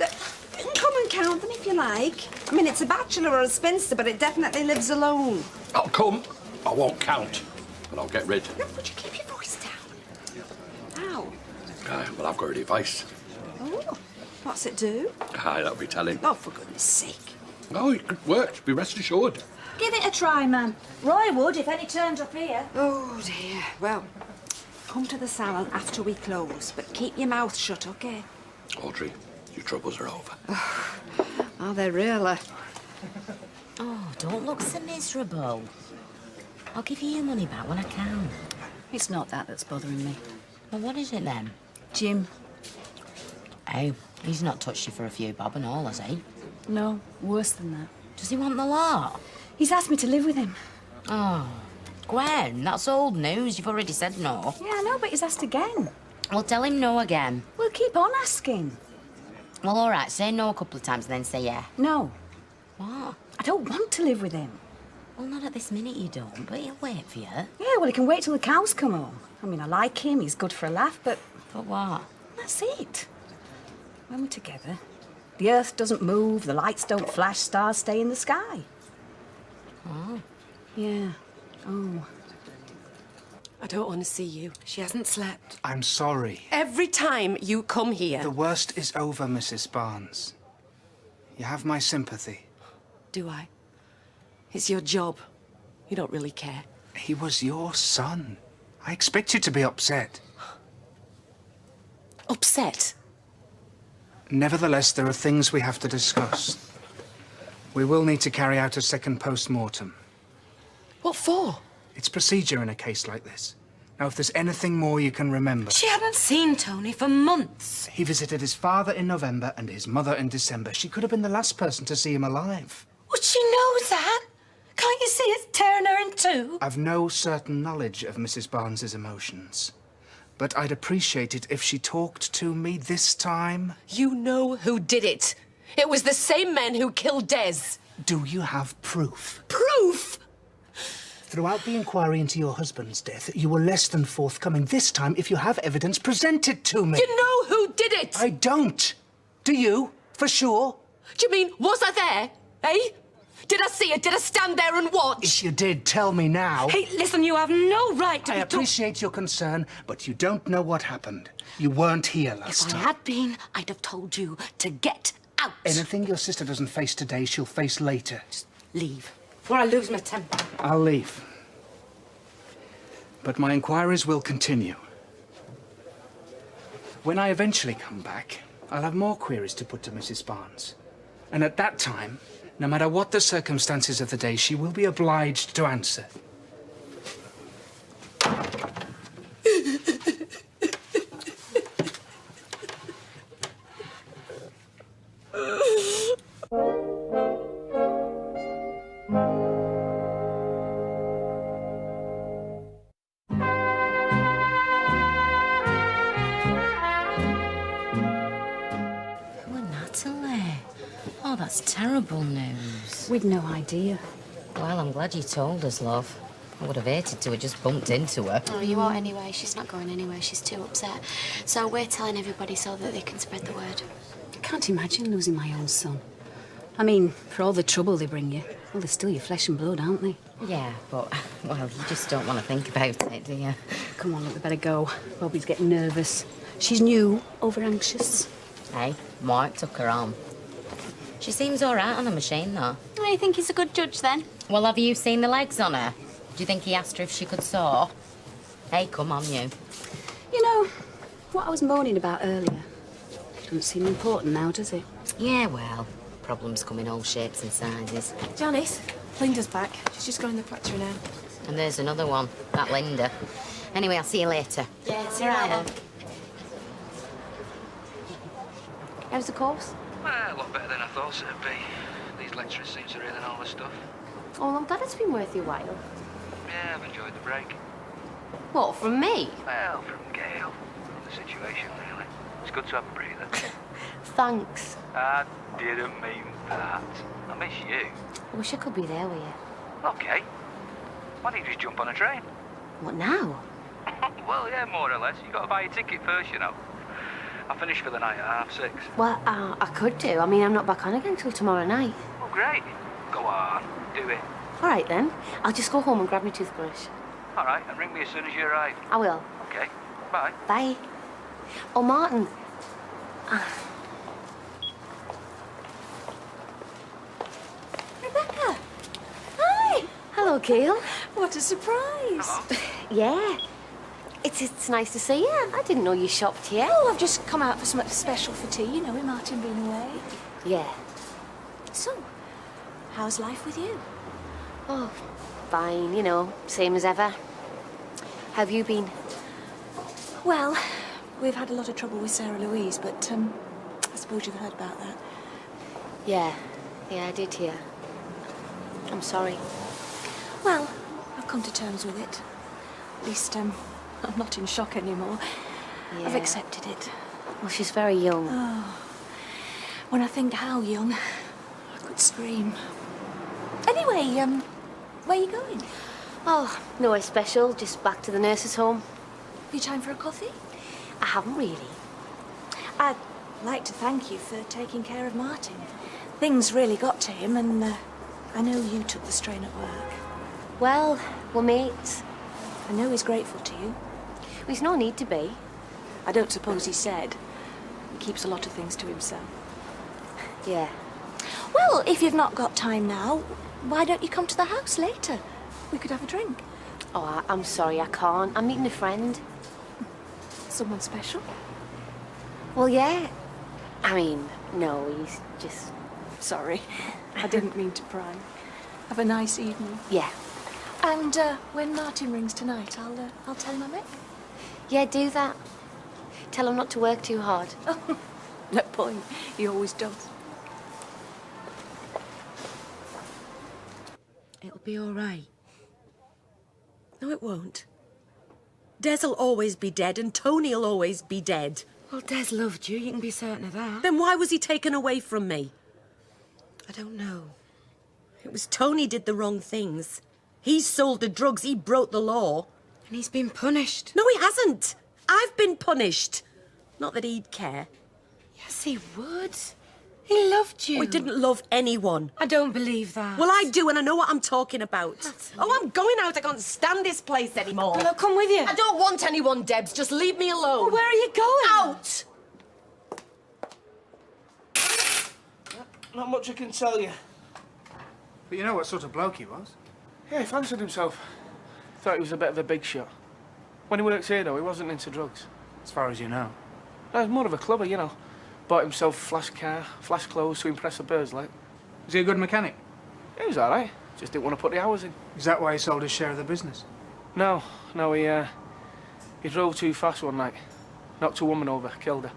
You can come and count them if you like. I mean, it's a bachelor or a spinster, but it definitely lives alone. I'll come. I won't count. But I'll get rid. No, would you keep your voice down? Ow. Aye, well, I've got a device. Oh, what's it do? Aye, that'll be telling. Oh, for goodness sake. Oh, it could work. Be rest assured. Give it a try, ma'am. Roy would if any turned up here. Oh, dear. Well, come to the salon after we close, but keep your mouth shut, OK? Audrey, your troubles are over. Are they really? Oh, don't look so miserable. I'll give you your money back when I can. It's not that that's bothering me. Well, what is it then? Jim. Oh, he's not touched you for a few bob and all, has he? No, worse than that. Does he want the lot? He's asked me to live with him. Oh, Gwen, that's old news. You've already said no. Yeah, I know, but he's asked again. Well, tell him no again. We'll keep on asking. Well, all right, say no a couple of times and then say yeah. No. What? I don't want to live with him. Well, not at this minute you don't, but he'll wait for you. Yeah, well, he can wait till the cows come home. I mean, I like him, he's good for a laugh, but... But what? That's it. When we're together, the earth doesn't move, the lights don't flash, stars stay in the sky. Oh. Yeah. Oh. I don't want to see you. She hasn't slept. I'm sorry. Every time you come here... The worst is over, Mrs. Barnes. You have my sympathy. Do I? It's your job. You don't really care. He was your son. I expect you to be upset. Upset? Nevertheless, there are things we have to discuss. We will need to carry out a second post-mortem. What for? It's procedure in a case like this. Now, if there's anything more you can remember... She hadn't seen Tony for months. He visited his father in November and his mother in December. She could have been the last person to see him alive. Well, she knows that. Can't you see it's tearing her in two? I've no certain knowledge of Mrs. Barnes's emotions. But I'd appreciate it if she talked to me this time. You know who did it. It was the same men who killed Des. Do you have proof? Proof? Throughout the inquiry into your husband's death, you were less than forthcoming. This time, if you have evidence, present it to me. You know who did it! I don't. Do you? For sure? Do you mean, was I there? Eh? Did I see it? Did I stand there and watch? If you did, tell me now. Hey, listen, you have no right to... I appreciate your concern, but you don't know what happened. You weren't here last time. If I had been, I'd have told you to get out. Anything your sister doesn't face today, she'll face later. Just leave, before I lose my temper. I'll leave. But my inquiries will continue. When I eventually come back, I'll have more queries to put to Mrs. Barnes. And at that time, no matter what the circumstances of the day, she will be obliged to answer. Oh, that's terrible news. We'd no idea. Well, I'm glad you told us, love. I would have hated to have just bumped into her. Oh, you won't anyway. She's not going anywhere. She's too upset. So we're telling everybody so that they can spread the word. I can't imagine losing my own son. I mean, for all the trouble they bring you, well, they're still your flesh and blood, aren't they? Yeah, but, well, you just don't want to think about it, do you? Come on, look, we better go. Bobby's getting nervous. She's new, over-anxious. Hey, Mark took her on. She seems all right on the machine, though. Oh, you think he's a good judge, then? Well, have you seen the legs on her? Do you think he asked her if she could sew? Hey, come on, you. You know, what I was moaning about earlier doesn't seem important now, does it? Yeah, well, problems come in all shapes and sizes. Janice, Linda's back. She's just going in the factory now. And there's another one, that Linda. Anyway, I'll see you later. Yeah, see you later. How's the course? Well, a lot better than I thought it'd be. These lecturers seem to really know all this stuff. Oh, well, I'm glad it's been worth your while. Yeah, I've enjoyed the break. What, from me? Well, from Gail. From the situation, really. It's good to have a breather. Thanks. I didn't mean that. I miss you. I wish I could be there with you. Okay. Why don't you just jump on a train? What now? Well, yeah, more or less. You got to buy your ticket first, you know. I finish for the night at 6:30. Well, I could do. I mean, I'm not back on again till tomorrow night. Oh, great. Go on, do it. All right, then. I'll just go home and grab my toothbrush. All right, and ring me as soon as you arrive. I will. Okay, bye. Bye. Oh, Martin. Rebecca! Hi! Hello, Gail. What a surprise! Yeah. It's nice to see you. I didn't know you shopped here. Oh, I've just come out for something special for tea, you know, with Martin being away. Yeah. So, how's life with you? Oh, fine, you know, same as ever. Have you been? Well, we've had a lot of trouble with Sarah Louise, but I suppose you've heard about that. Yeah, I did hear. I'm sorry. Well, I've come to terms with it. At least, I'm not in shock anymore. Yeah. I've accepted it. Well, she's very young. Oh, when I think how young, I could scream. Anyway, where are you going? Oh, nowhere special, just back to the nurse's home. Have you time for a coffee? I haven't really. I'd like to thank you for taking care of Martin. Things really got to him, and I know you took the strain at work. Well, we're mates. I know he's grateful to you. There's no need to be. I don't suppose he said. He keeps a lot of things to himself. Yeah. Well, if you've not got time now, why don't you come to the house later? We could have a drink. Oh, I'm sorry, I can't. I'm meeting a friend. Someone special? Well, yeah. I mean, no, he's just... Sorry, I didn't mean to pry. Have a nice evening. Yeah. And when Martin rings tonight, I'll tell him I'm it. Yeah, do that. Tell him not to work too hard. No point. He always does. It'll be all right. No, it won't. Des'll always be dead and Tony'll always be dead. Well, Des loved you. You can be certain of that. Then why was he taken away from me? I don't know. It was Tony did the wrong things. He sold the drugs. He broke the law. And he's been punished. No, he hasn't. I've been punished. Not that he'd care. Yes, he would. He loved you. We didn't love anyone. I don't believe that. Well, I do, and I know what I'm talking about. Oh, I'm going out. I can't stand this place anymore. Well, I'll come with you. I don't want anyone, Debs. Just leave me alone. Well, where are you going? Out! Not much I can tell you. But you know what sort of bloke he was? Yeah, he fancied himself. Thought he was a bit of a big shot. When he works here, though, he wasn't into drugs. As far as you know. No, he's more of a clubber, you know. Bought himself flash car, flash clothes to impress the birds, like. Was he a good mechanic? He was all right. Just didn't want to put the hours in. Is that why he sold his share of the business? No, he drove too fast one night. Knocked a woman over, killed her.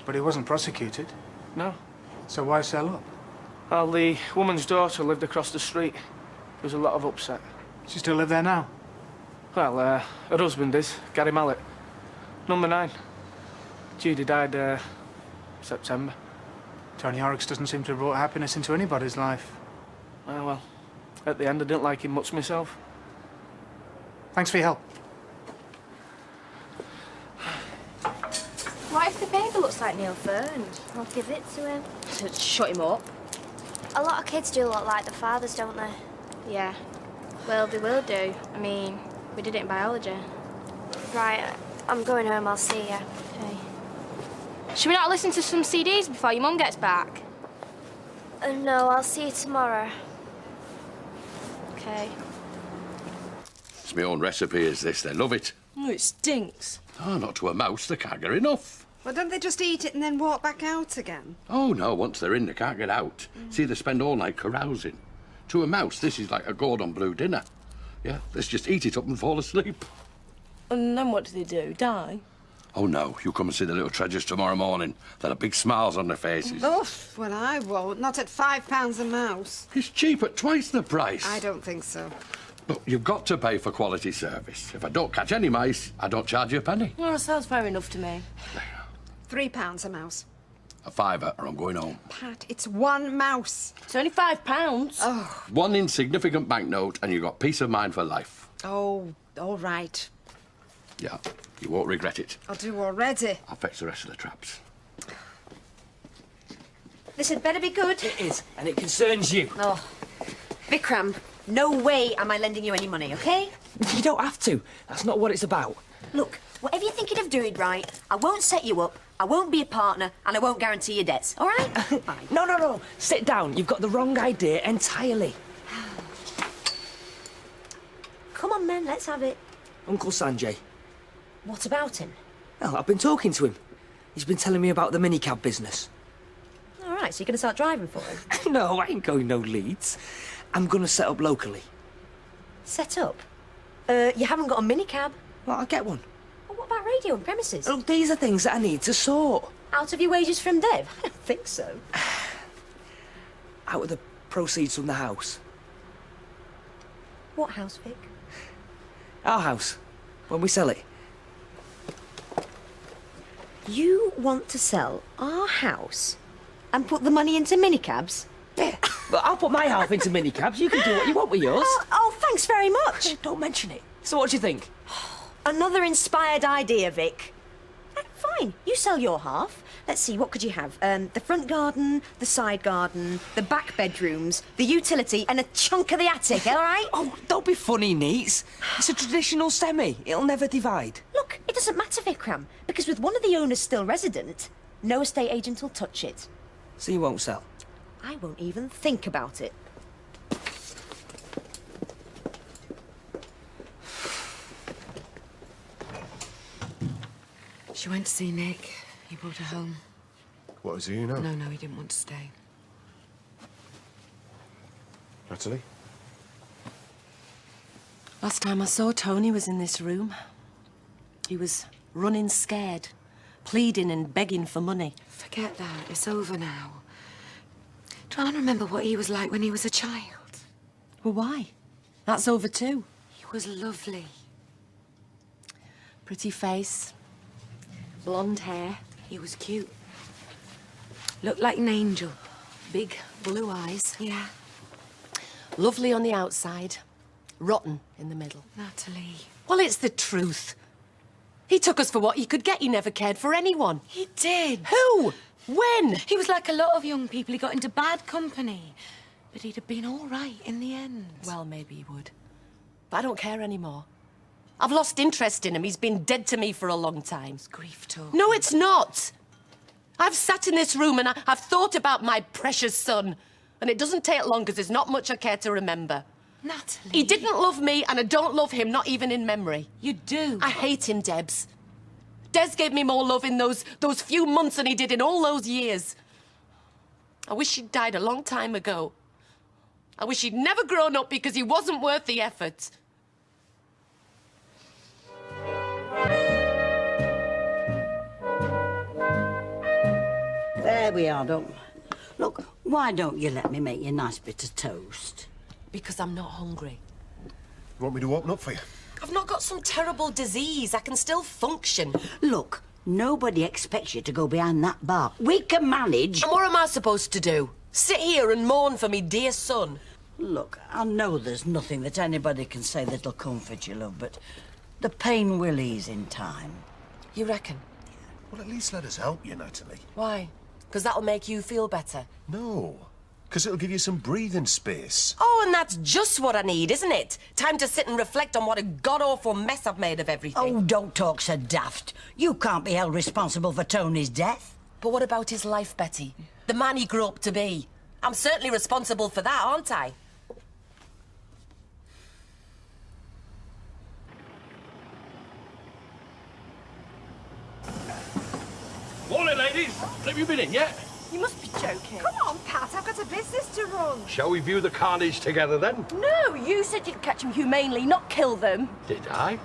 But he wasn't prosecuted. No. So why sell up? Well, the woman's daughter lived across the street. There was a lot of upset. She still live there now? Well, her husband is, Gary Mallet. Number 9. Judy died, September. Tony Horrocks doesn't seem to have brought happiness into anybody's life. Oh, well, at the end I didn't like him much myself. Thanks for your help. What if the paper looks like Neil Fern? I'll give it to him. Shut him up. A lot of kids do look like their fathers, don't they? Yeah. Well, they will do. I mean, we did it in biology. Right, I'm going home. I'll see you. Okay. Should we not listen to some CDs before your mum gets back? No, I'll see you tomorrow. Okay. It's my own recipe, is this? They love it. Oh, it stinks. Oh, not to a mouse. They can't get enough. Well, don't they just eat it and then walk back out again? Oh, no. Once they're in, they can't get out. See, they spend all night carousing. To a mouse, this is like a Gordon Bleu dinner. Yeah, let's just eat it up and fall asleep. And then what do they do? Die? Oh, no. You come and see the little treasures tomorrow morning. They'll have big smiles on their faces. Oof, well, I won't. Not at £5 a mouse. It's cheap at twice the price. I don't think so. Look, you've got to pay for quality service. If I don't catch any mice, I don't charge you a penny. Well, that sounds fair enough to me. £3 a mouse. A fiver, or I'm going home. Pat, it's one mouse. It's only £5. Oh. One insignificant banknote, and you've got peace of mind for life. Oh, all right. Yeah, you won't regret it. I'll do already. I'll fetch the rest of the traps. This had better be good. It is, and it concerns you. Oh. Vikram, no way am I lending you any money, OK? You don't have to. That's not what it's about. Look, whatever you're thinking of doing, right, I won't set you up, I won't be a partner, and I won't guarantee your debts, all right? Fine. No. Sit down. You've got the wrong idea entirely. Come on, then, let's have it. Uncle Sanjay. What about him? Well, I've been talking to him. He's been telling me about the minicab business. All right, so you're going to start driving for him? No, I ain't going no Leeds. I'm going to set up locally. Set up? You haven't got a minicab. Well, I'll get one. Well, what about radio and premises? Look, these are things that I need to sort. Out of your wages from Dev? I don't think so. Out of the proceeds from the house. What house, Vic? Our house. When we sell it. You want to sell our house and put the money into minicabs? Yeah. Well, I'll put my half into minicabs. You can do what you want with yours. Oh, thanks very much. Don't mention it. So what do you think? Another inspired idea, Vic. Fine, you sell your half. Let's see, what could you have? The front garden, the side garden, the back bedrooms, the utility, and a chunk of the attic, all right? Oh, don't be funny, Neats. It's a traditional semi. It'll never divide. Look, it doesn't matter, Vikram, because with one of the owners still resident, no estate agent will touch it. So you won't sell? I won't even think about it. She went to see Nick. He brought her home. What is he, you know? No, he didn't want to stay. Natalie? Last time I saw Tony was in this room. He was running scared, pleading and begging for money. Forget that. It's over now. Try and remember what he was like when he was a child. Well, why? That's over too. He was lovely. Pretty face, blonde hair. He was cute. Looked like an angel. Big blue eyes. Yeah. Lovely on the outside, rotten in the middle. Natalie. Well, it's the truth. He took us for what he could get. He never cared for anyone. He did. Who? When? He was like a lot of young people. He got into bad company. But he'd have been all right in the end. Well, maybe he would. But I don't care anymore. I've lost interest in him. He's been dead to me for a long time. It's grief talk. No, it's not. I've sat in this room and I've thought about my precious son. And it doesn't take long because there's not much I care to remember. Natalie. He didn't love me and I don't love him, not even in memory. You do? I hate him, Debs. Des gave me more love in those few months than he did in all those years. I wish he'd died a long time ago. I wish he'd never grown up because he wasn't worth the effort. There we are, don't... Look, why don't you let me make you a nice bit of toast? Because I'm not hungry. You want me to open up for you? I've not got some terrible disease. I can still function. Look, nobody expects you to go behind that bar. We can manage. And what am I supposed to do? Sit here and mourn for me dear son? Look, I know there's nothing that anybody can say that'll comfort you, love, but the pain will ease in time. You reckon? Well, at least let us help you, Natalie. Why? Because that'll make you feel better? No, because it'll give you some breathing space. Oh, and that's just what I need, isn't it? Time to sit and reflect on what a god-awful mess I've made of everything. Oh, don't talk so daft. You can't be held responsible for Tony's death. But what about his life, Betty? The man he grew up to be. I'm certainly responsible for that, aren't I? Morning, ladies. Have you been in yet? You must be joking. Come on, Pat, I've got a business to run. Shall we view the carnage together, then? No, you said you'd catch them humanely, not kill them. Did I?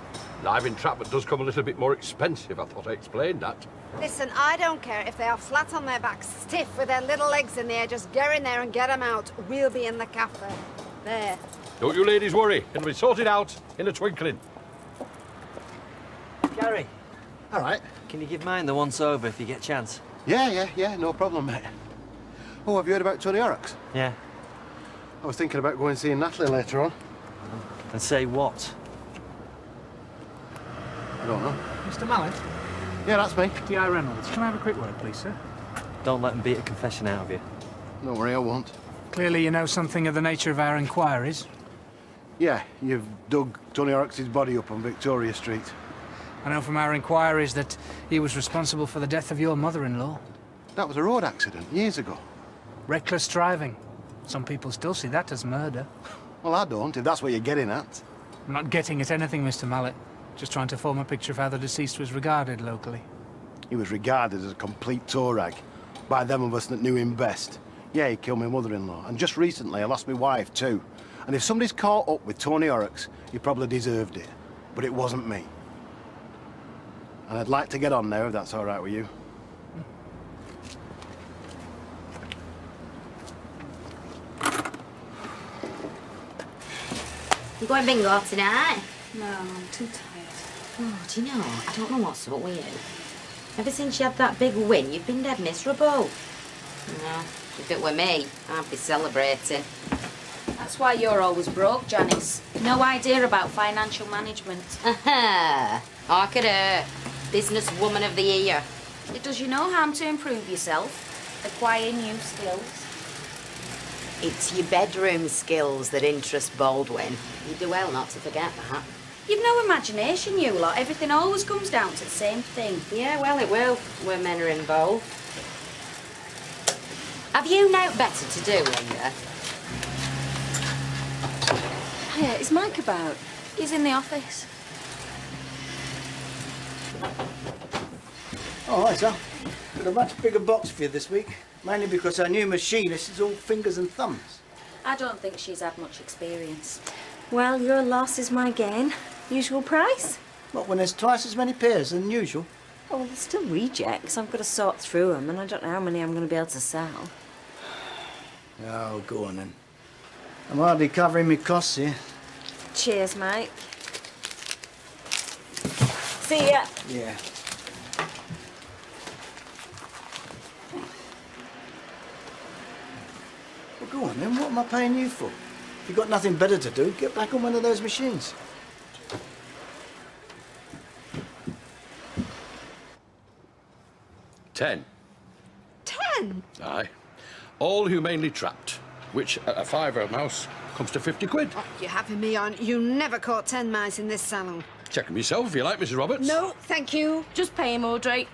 Live entrapment does come a little bit more expensive. I thought I explained that. Listen, I don't care if they are flat on their backs, stiff with their little legs in the air. Just get in there and get them out. We'll be in the cafe. There. Don't you ladies worry. It'll be sorted out in a twinkling. Gary. All right. Can you give mine the once over if you get a chance? Yeah, no problem, mate. Oh, have you heard about Tony Horrocks? Yeah. I was thinking about going and seeing Natalie later on. And say what? I don't know. Mr. Mallet? Yeah, that's me. D.I. Reynolds. Can I have a quick word, please, sir? Don't let them beat a confession out of you. Don't worry, I won't. Clearly you know something of the nature of our inquiries. Yeah, you've dug Tony Horrocks' body up on Victoria Street. I know from our inquiries that he was responsible for the death of your mother-in-law. That was a road accident, years ago. Reckless driving. Some people still see that as murder. Well, I don't, if that's what you're getting at. I'm not getting at anything, Mr. Mallet. Just trying to form a picture of how the deceased was regarded locally. He was regarded as a complete toe rag by them of us that knew him best. Yeah, he killed my mother-in-law, and just recently I lost my wife too. And if somebody's caught up with Tony Horrocks, he probably deserved it. But it wasn't me. And I'd like to get on now, if that's all right with you. You going bingo tonight? No, I'm too tired. Oh, do you know, I don't know what's up with you. Ever since you had that big win, you've been dead miserable. No, if it were me, I'd be celebrating. That's why you're always broke, Janice. No idea about financial management. Aha! Look at her. Businesswoman of the year. It does you no harm to improve yourself, acquire new skills. It's your bedroom skills that interest Baldwin. You do well not to forget that. You've no imagination, you lot. Everything always comes down to the same thing. Yeah, well, it will, when men are involved. Have you no better to do, Linda? Hiya, is Mike about? He's in the office. Oh, hi, sir. Got a much bigger box for you this week, mainly because our new machinist is all fingers and thumbs. I don't think she's had much experience. Well, your loss is my gain. Usual price? What, when there's twice as many pairs than usual? Oh, well, there's still rejects. I've got to sort through them, and I don't know how many I'm going to be able to sell. Oh, go on then. I'm hardly covering my costs here. Cheers, Mike. See ya. Yeah. Well, go on then. What am I paying you for? If you've got nothing better to do, get back on one of those machines. £10. 10? Aye. All humanely trapped, which at a fiver a mouse comes to 50 quid. Oh, you're having me on. You never caught 10 mice in this salon. Check 'em yourself if you like, Mrs. Roberts. No, thank you. Just pay him, Audrey.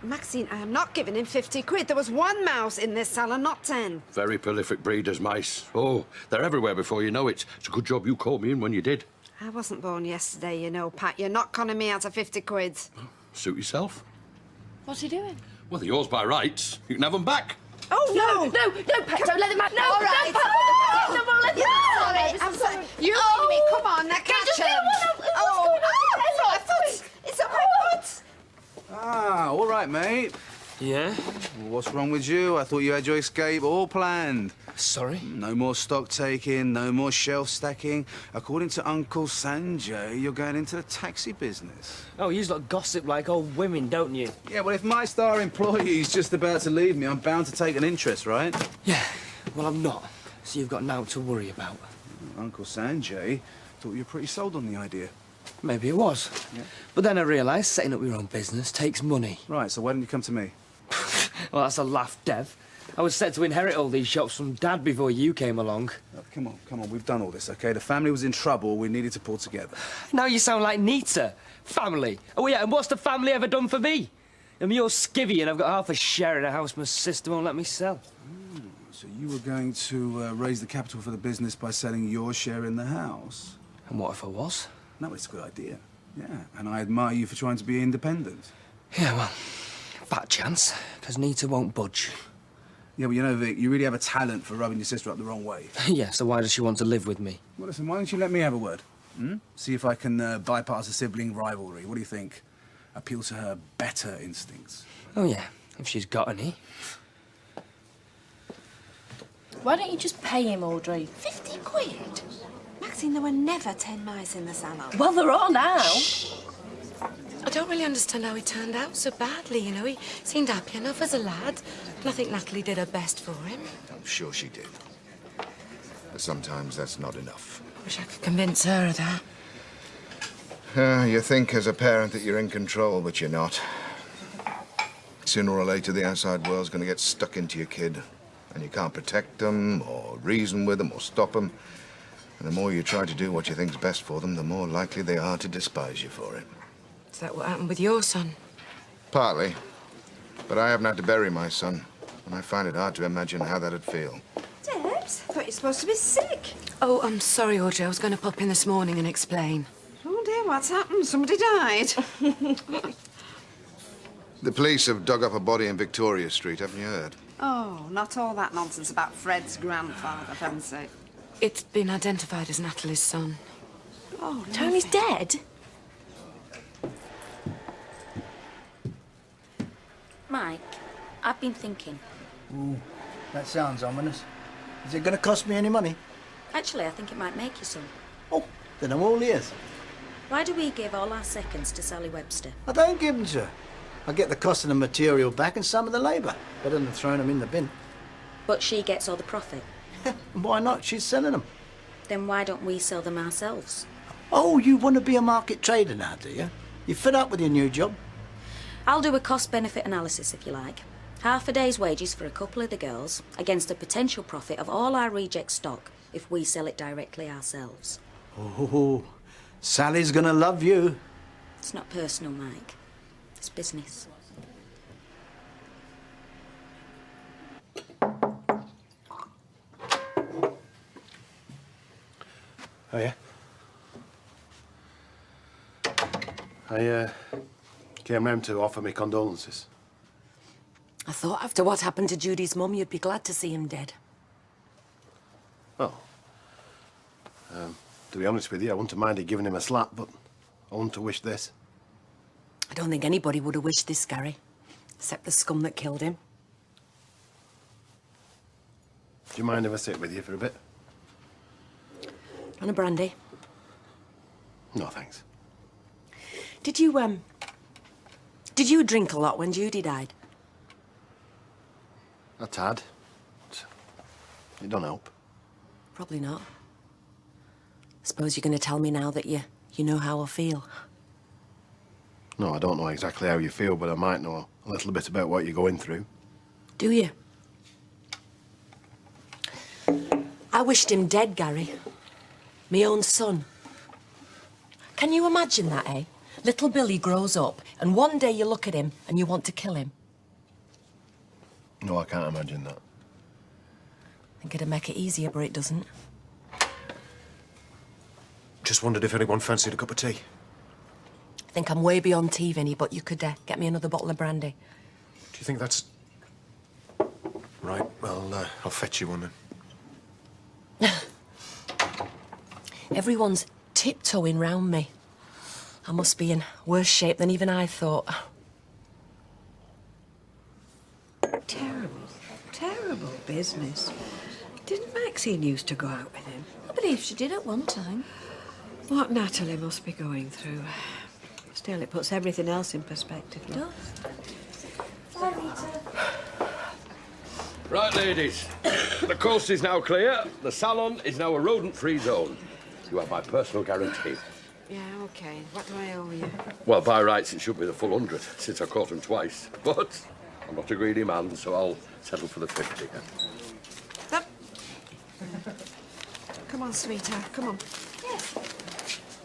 Maxine, I am not giving him 50 quid. There was one mouse in this salon, not 10. Very prolific breeders, mice. Oh, they're everywhere before you know it. It's a good job you called me in when you did. I wasn't born yesterday, you know, Pat. You're not conning me out of 50 quid. Suit yourself. What's he doing? Well, they're yours by rights. You can have them back. Oh, No, Pat, don't let them out. No, All no, right. Pat, no, no, let them out. Sorry, I'm sorry. You leave me. Come on, now catch him. Oh, I thought it's a what? Ah, all right, mate. Yeah? Well, what's wrong with you? I thought you had your escape all planned. Sorry? No more stock taking, no more shelf stacking. According to Uncle Sanjay, you're going into the taxi business. Oh, you lot gossip like old women, don't you? Yeah, well, if my star employee's just about to leave me, I'm bound to take an interest, right? Yeah, well, I'm not. So you've got now to worry about. Uncle Sanjay thought you were pretty sold on the idea. Maybe it was. Yeah. But then I realised setting up your own business takes money. Right, so why didn't you come to me? Well, that's a laugh, Dev. I was set to inherit all these shops from Dad before you came along. Oh, come on, we've done all this, OK? The family was in trouble, we needed to pull together. Now you sound like Nita. Family. Oh, yeah, and what's the family ever done for me? I'm your skivvy and I've got half a share in a house my sister won't let me sell. So you were going to raise the capital for the business by selling your share in the house? And what if I was? No, it's a good idea. Yeah, and I admire you for trying to be independent. Yeah, well, fat chance, because Nita won't budge. Yeah, well, you know, Vic, you really have a talent for rubbing your sister up the wrong way. Yeah, so why does she want to live with me? Well, listen, why don't you let me have a word? Hmm? See if I can bypass a sibling rivalry. What do you think? Appeal to her better instincts. Oh, yeah, if she's got any. Why don't you just pay him, Audrey? 50 quid? Maxine, there were never 10 mice in the salon. Well, there are now. I don't really understand how he turned out so badly, you know. He seemed happy enough as a lad, and I think Natalie did her best for him. I'm sure she did. But sometimes that's not enough. Wish I could convince her of that. You think as a parent that you're in control, but you're not. Sooner or later, the outside world's going to get stuck into your kid, and you can't protect them, or reason with them, or stop them. And the more you try to do what you think's best for them, the more likely they are to despise you for it. Is that what happened with your son? Partly. But I haven't had to bury my son, and I find it hard to imagine how that'd feel. Debs, I thought you were supposed to be sick. Oh, I'm sorry, Audrey. I was going to pop in this morning and explain. Oh, dear, what's happened? Somebody died. The police have dug up a body in Victoria Street, haven't you heard? Oh, not all that nonsense about Fred's grandfather, for heaven's sake. It's been identified as Natalie's son. Oh, Tony's dead? Mike, I've been thinking. Ooh, that sounds ominous. Is it going to cost me any money? Actually, I think it might make you some. Oh, then I'm all ears. Why do we give all our seconds to Sally Webster? I don't give them to her. I get the cost of the material back and some of the labour. Better than throwing them in the bin. But she gets all the profit. Why not? She's selling them. Then why don't we sell them ourselves? Oh, you want to be a market trader now, do you? You fed up with your new job? I'll do a cost-benefit analysis, if you like. Half a day's wages for a couple of the girls against the potential profit of all our reject stock if we sell it directly ourselves. Oh, Sally's going to love you. It's not personal, Mike. It's business. Oh, yeah? I Came round to offer me condolences. I thought after what happened to Judy's mum, you'd be glad to see him dead. Oh. To be honest with you, I wouldn't have minded giving him a slap, but I wouldn't have wished this. I don't think anybody would have wished this, Gary, except the scum that killed him. Do you mind if I sit with you for a bit? And a brandy. No, thanks. Did you drink a lot when Judy died? I had. It don't help. Probably not. Suppose you're going to tell me now that you know how I feel. No, I don't know exactly how you feel, but I might know a little bit about what you're going through. Do you? I wished him dead, Gary. Me own son. Can you imagine that, eh? Little Billy grows up, and one day you look at him and you want to kill him. No, I can't imagine that. I think it'd make it easier, but it doesn't. Just wondered if anyone fancied a cup of tea. I think I'm way beyond tea, Vinny, but you could get me another bottle of brandy. Do you think that's... Right, well, I'll fetch you one then. Everyone's tiptoeing round me. I must be in worse shape than even I thought. Terrible business. Didn't Maxine used to go out with him? I believe she did at one time. What Natalie must be going through. Still, it puts everything else in perspective. It does. Bye, Rita. Right, ladies. The coast is now clear. The salon is now a rodent-free zone. You have my personal guarantee. Yeah, OK. What do I owe you? Well, by rights, it should be the full 100, since I caught him twice. But I'm not a greedy man, so I'll settle for the 50. Up. Come on, sweetheart, come on. Yes.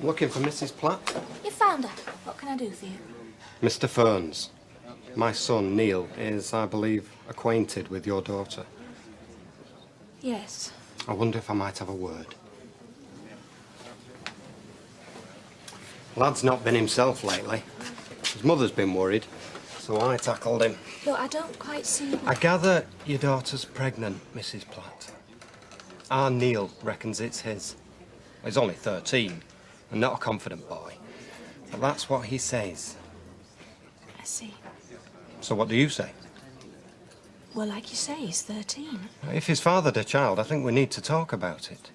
Looking for Mrs. Platt? You found her. What can I do for you? Mr. Ferns. My son, Neil, is, I believe, acquainted with your daughter. Yes. I wonder if I might have a word. Lad's not been himself lately. His mother's been worried, so I tackled him. Look, I don't quite see... I gather your daughter's pregnant, Mrs. Platt. Our Neil reckons it's his. He's only 13 and not a confident boy. But that's what he says. I see. So what do you say? Well, like you say, he's 13. If he's fathered a child, I think we need to talk about it.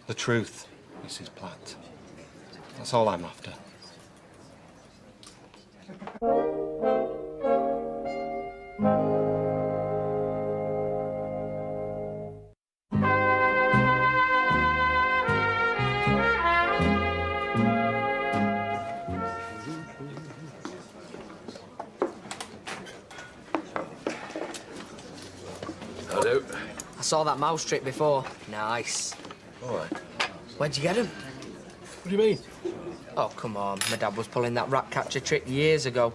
The truth, Mrs. Platt. That's all I'm after. Hello. I saw that mouse trick before. Nice. All right. Where'd you get him? What do you mean? Oh, come on. My dad was pulling that rat catcher trick years ago.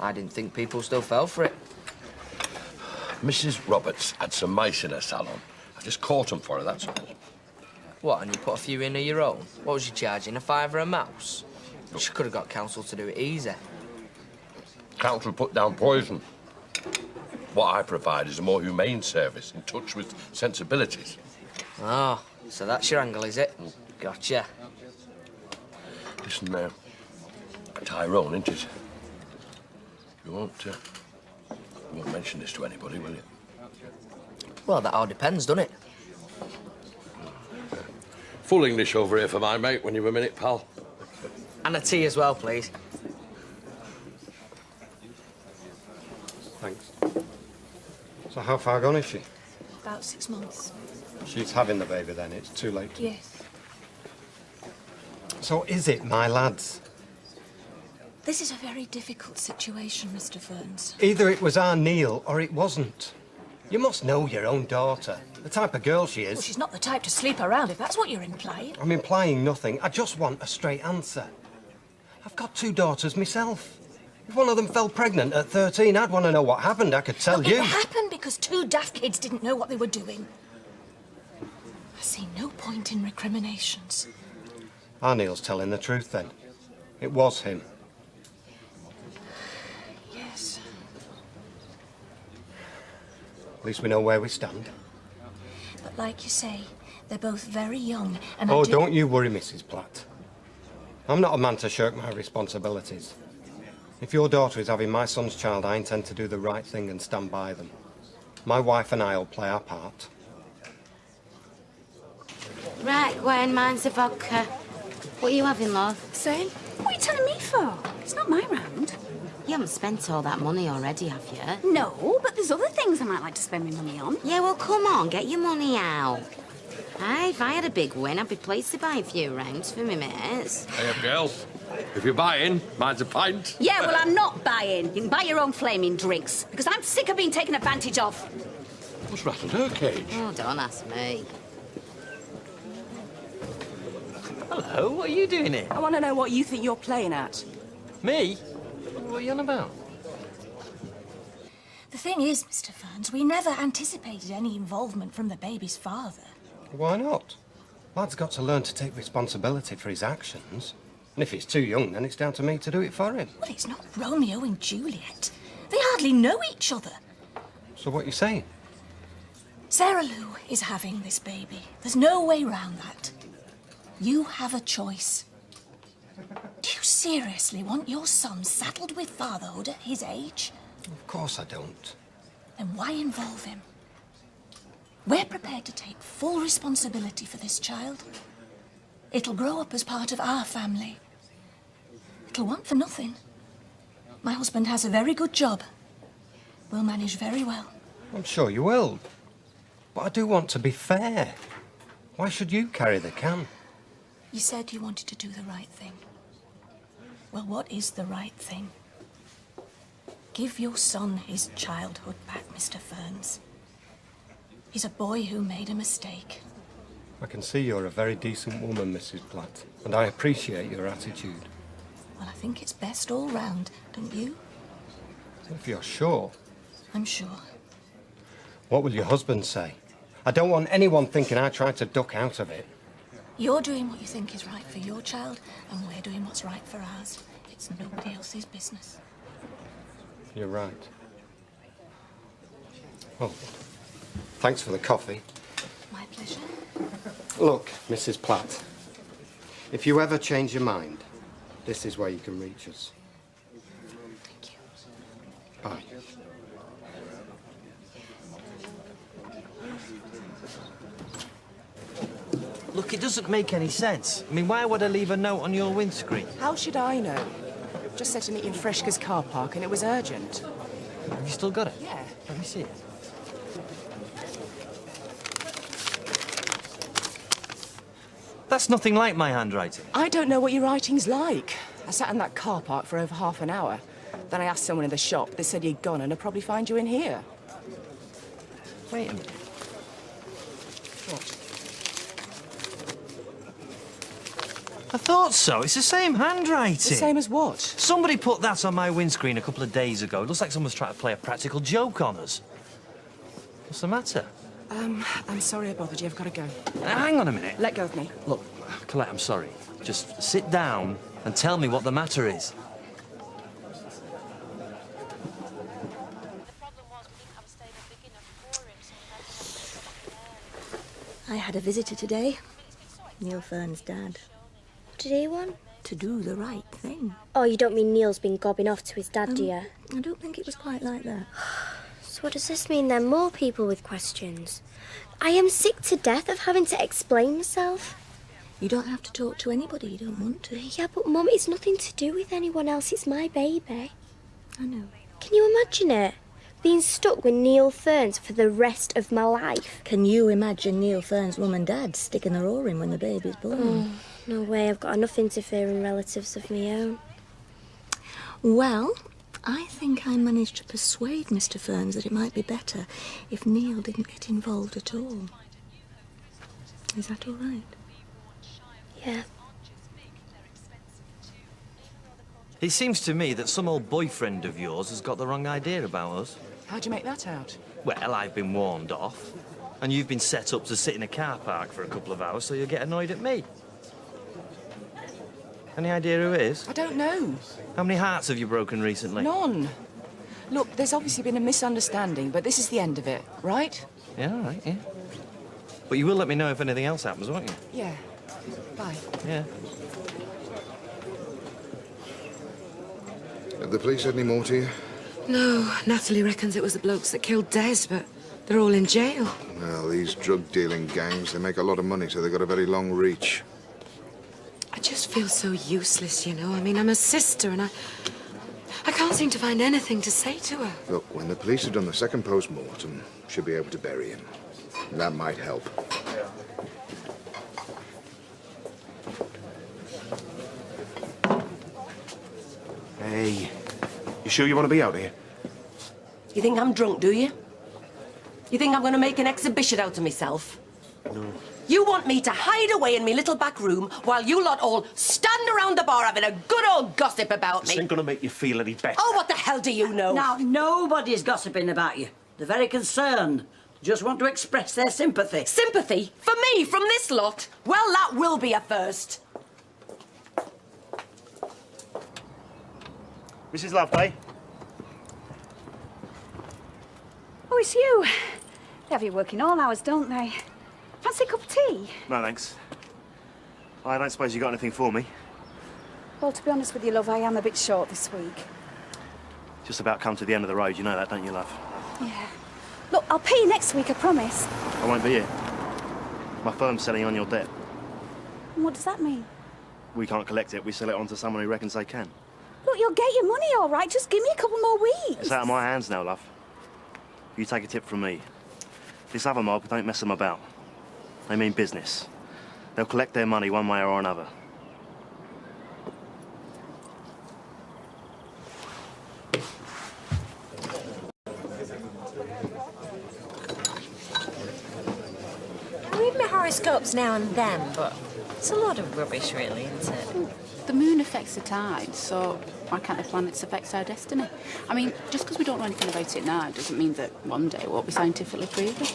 I didn't think people still fell for it. Mrs. Roberts had some mice in her salon. I just caught them for her, that's all. What, and you put a few in of your own? What was you charging, a fiver a mouse? She could have got council to do it easy. Council put down poison. What I provide is a more humane service, in touch with sensibilities. Oh, so that's your angle, is it? Gotcha. Listen now, Tyrone, isn't it? You won't mention this to anybody, will you? Well, that all depends, doesn't it? Full English over here for my mate when you've a minute, pal. And a tea as well, please. Thanks. So how far gone is she? About 6 months. She's having the baby then, it's too late. Yes. So is it my lads? This is a very difficult situation, Mr. Ferns. Either it was our Neil or it wasn't. You must know your own daughter, the type of girl she is. Well, she's not the type to sleep around, if that's what you're implying. I'm implying nothing. I just want a straight answer. I've got 2 daughters myself. If one of them fell pregnant at 13, I'd want to know what happened. I could tell Look, you. It happened because 2 daft kids didn't know what they were doing. I see no point in recriminations. Our Neil's telling the truth, then. It was him. At least we know where we stand. But like you say, they're both very young, and Oh, don't you worry, Mrs. Platt. I'm not a man to shirk my responsibilities. If your daughter is having my son's child, I intend to do the right thing and stand by them. My wife and I will play our part. Right, Gwen, mine's a vodka. What are you having, love? Same. What are you telling me for? It's not my round. You haven't spent all that money already, have you? No, but there's other things I might like to spend my money on. Yeah, well, come on, get your money out. Aye, if I had a big win, I'd be pleased to buy a few rounds for me mates. Hey, girls. If you're buying, mine's a pint. Yeah, well, I'm not buying. You can buy your own flaming drinks, because I'm sick of being taken advantage of. What's rattled her cage? Oh, don't ask me. Hello, what are you doing here? I want to know what you think you're playing at. Me? What are you on about? The thing is, Mr. Ferns, we never anticipated any involvement from the baby's father. Why not? Lad's got to learn to take responsibility for his actions. And if he's too young, then it's down to me to do it for him. Well, it's not Romeo and Juliet. They hardly know each other. So what are you saying? Sarah Lou is having this baby. There's no way round that. You have a choice. Do you seriously want your son saddled with fatherhood at his age? Of course I don't. Then why involve him? We're prepared to take full responsibility for this child. It'll grow up as part of our family. It'll want for nothing. My husband has a very good job. We'll manage very well. I'm sure you will. But I do want to be fair. Why should you carry the can? You said you wanted to do the right thing. Well, what is the right thing? Give your son his childhood back, Mr. Ferns. He's a boy who made a mistake. I can see you're a very decent woman, Mrs. Platt, and I appreciate your attitude. Well, I think it's best all round, don't you? If you're sure. I'm sure. What will your husband say? I don't want anyone thinking I tried to duck out of it. You're doing what you think is right for your child, and we're doing what's right for ours. It's nobody else's business. You're right. Oh, thanks for the coffee. My pleasure. Look, Mrs. Platt, if you ever change your mind, this is where you can reach us. Thank you. Bye. Look, it doesn't make any sense. I mean, why would I leave a note on your windscreen? How should I know? Just said to meet in Freshka's car park and it was urgent. Have you still got it? Yeah. Let me see it. That's nothing like my handwriting. I don't know what your writing's like. I sat in that car park for over half an hour. Then I asked someone in the shop. They said you'd gone and I'd probably find you in here. Wait a minute. What? I thought so. It's the same handwriting. The same as what? Somebody put that on my windscreen a couple of days ago. It looks like someone's trying to play a practical joke on us. What's the matter? I'm sorry I bothered you. I've got to go. Hang on a minute. Let go of me. Look, Colette, I'm sorry. Just sit down and tell me what the matter is. I had a visitor today. Neil Fern's dad. What did he want? To do the right thing. Oh, you don't mean Neil's been gobbing off to his dad, do you? I don't think it was quite like that. So what does this mean then? More people with questions? I am sick to death of having to explain myself. You don't have to talk to anybody you don't want to. Yeah, but Mum, it's nothing to do with anyone else. It's my baby. I know. Can you imagine it? Being stuck with Neil Ferns for the rest of my life. Can you imagine Neil Fern's mum and dad sticking their oar in when the baby's born? Oh, no way. I've got enough interfering relatives of my own. Well, I think I managed to persuade Mr. Ferns that it might be better if Neil didn't get involved at all. Is that all right? Yeah. It seems to me that some old boyfriend of yours has got the wrong idea about us. How'd you make that out? Well, I've been warned off. And you've been set up to sit in a car park for a couple of hours so you'll get annoyed at me. Any idea who it is? I don't know. How many hearts have you broken recently? None. Look, there's obviously been a misunderstanding, but this is the end of it, right? Yeah, all right, yeah. But you will let me know if anything else happens, won't you? Yeah. Bye. Yeah. Have the police said any more to you? No, Natalie reckons it was the blokes that killed Des, but they're all in jail. Well, these drug-dealing gangs, they make a lot of money, so they've got a very long reach. I just feel so useless, you know. I mean, I'm a sister, and I can't seem to find anything to say to her. Look, when the police have done the second post-mortem, she'll be able to bury him. That might help. Hey, you sure you want to be out here? You think I'm drunk, do you? You think I'm going to make an exhibition out of myself? No. You want me to hide away in me little back room while you lot all stand around the bar having a good old gossip about This me? ain't gonna make you feel any better. Oh, what the hell do you know? Now, nobody's gossiping about you. They're very concerned. Just want to express their sympathy. Sympathy? For me, from this lot? Well, that will be a first. Mrs. Loveday? Oh, it's you. They have you working all hours, don't they? Fancy a cup of tea? No, thanks. I don't suppose you got anything for me? Well, to be honest with you, love, I am a bit short this week. Just about come to the end of the road, you know that, don't you, love? Yeah. Look, I'll pay you next week, I promise. I won't be here. My firm's selling on your debt. And what does that mean? We can't collect it, we sell it on to someone who reckons they can. Look, you'll get your money all right. Just give me a couple more weeks. It's out of my hands now, love. You take a tip from me. This other mob don't mess them about. They mean business. They'll collect their money one way or another. I read my horoscopes now and then, but it's a lot of rubbish, really, isn't it? The moon affects the tides, so why can't the planets affect our destiny? I mean, just because we don't know anything about it now doesn't mean that one day it won't be scientifically proven.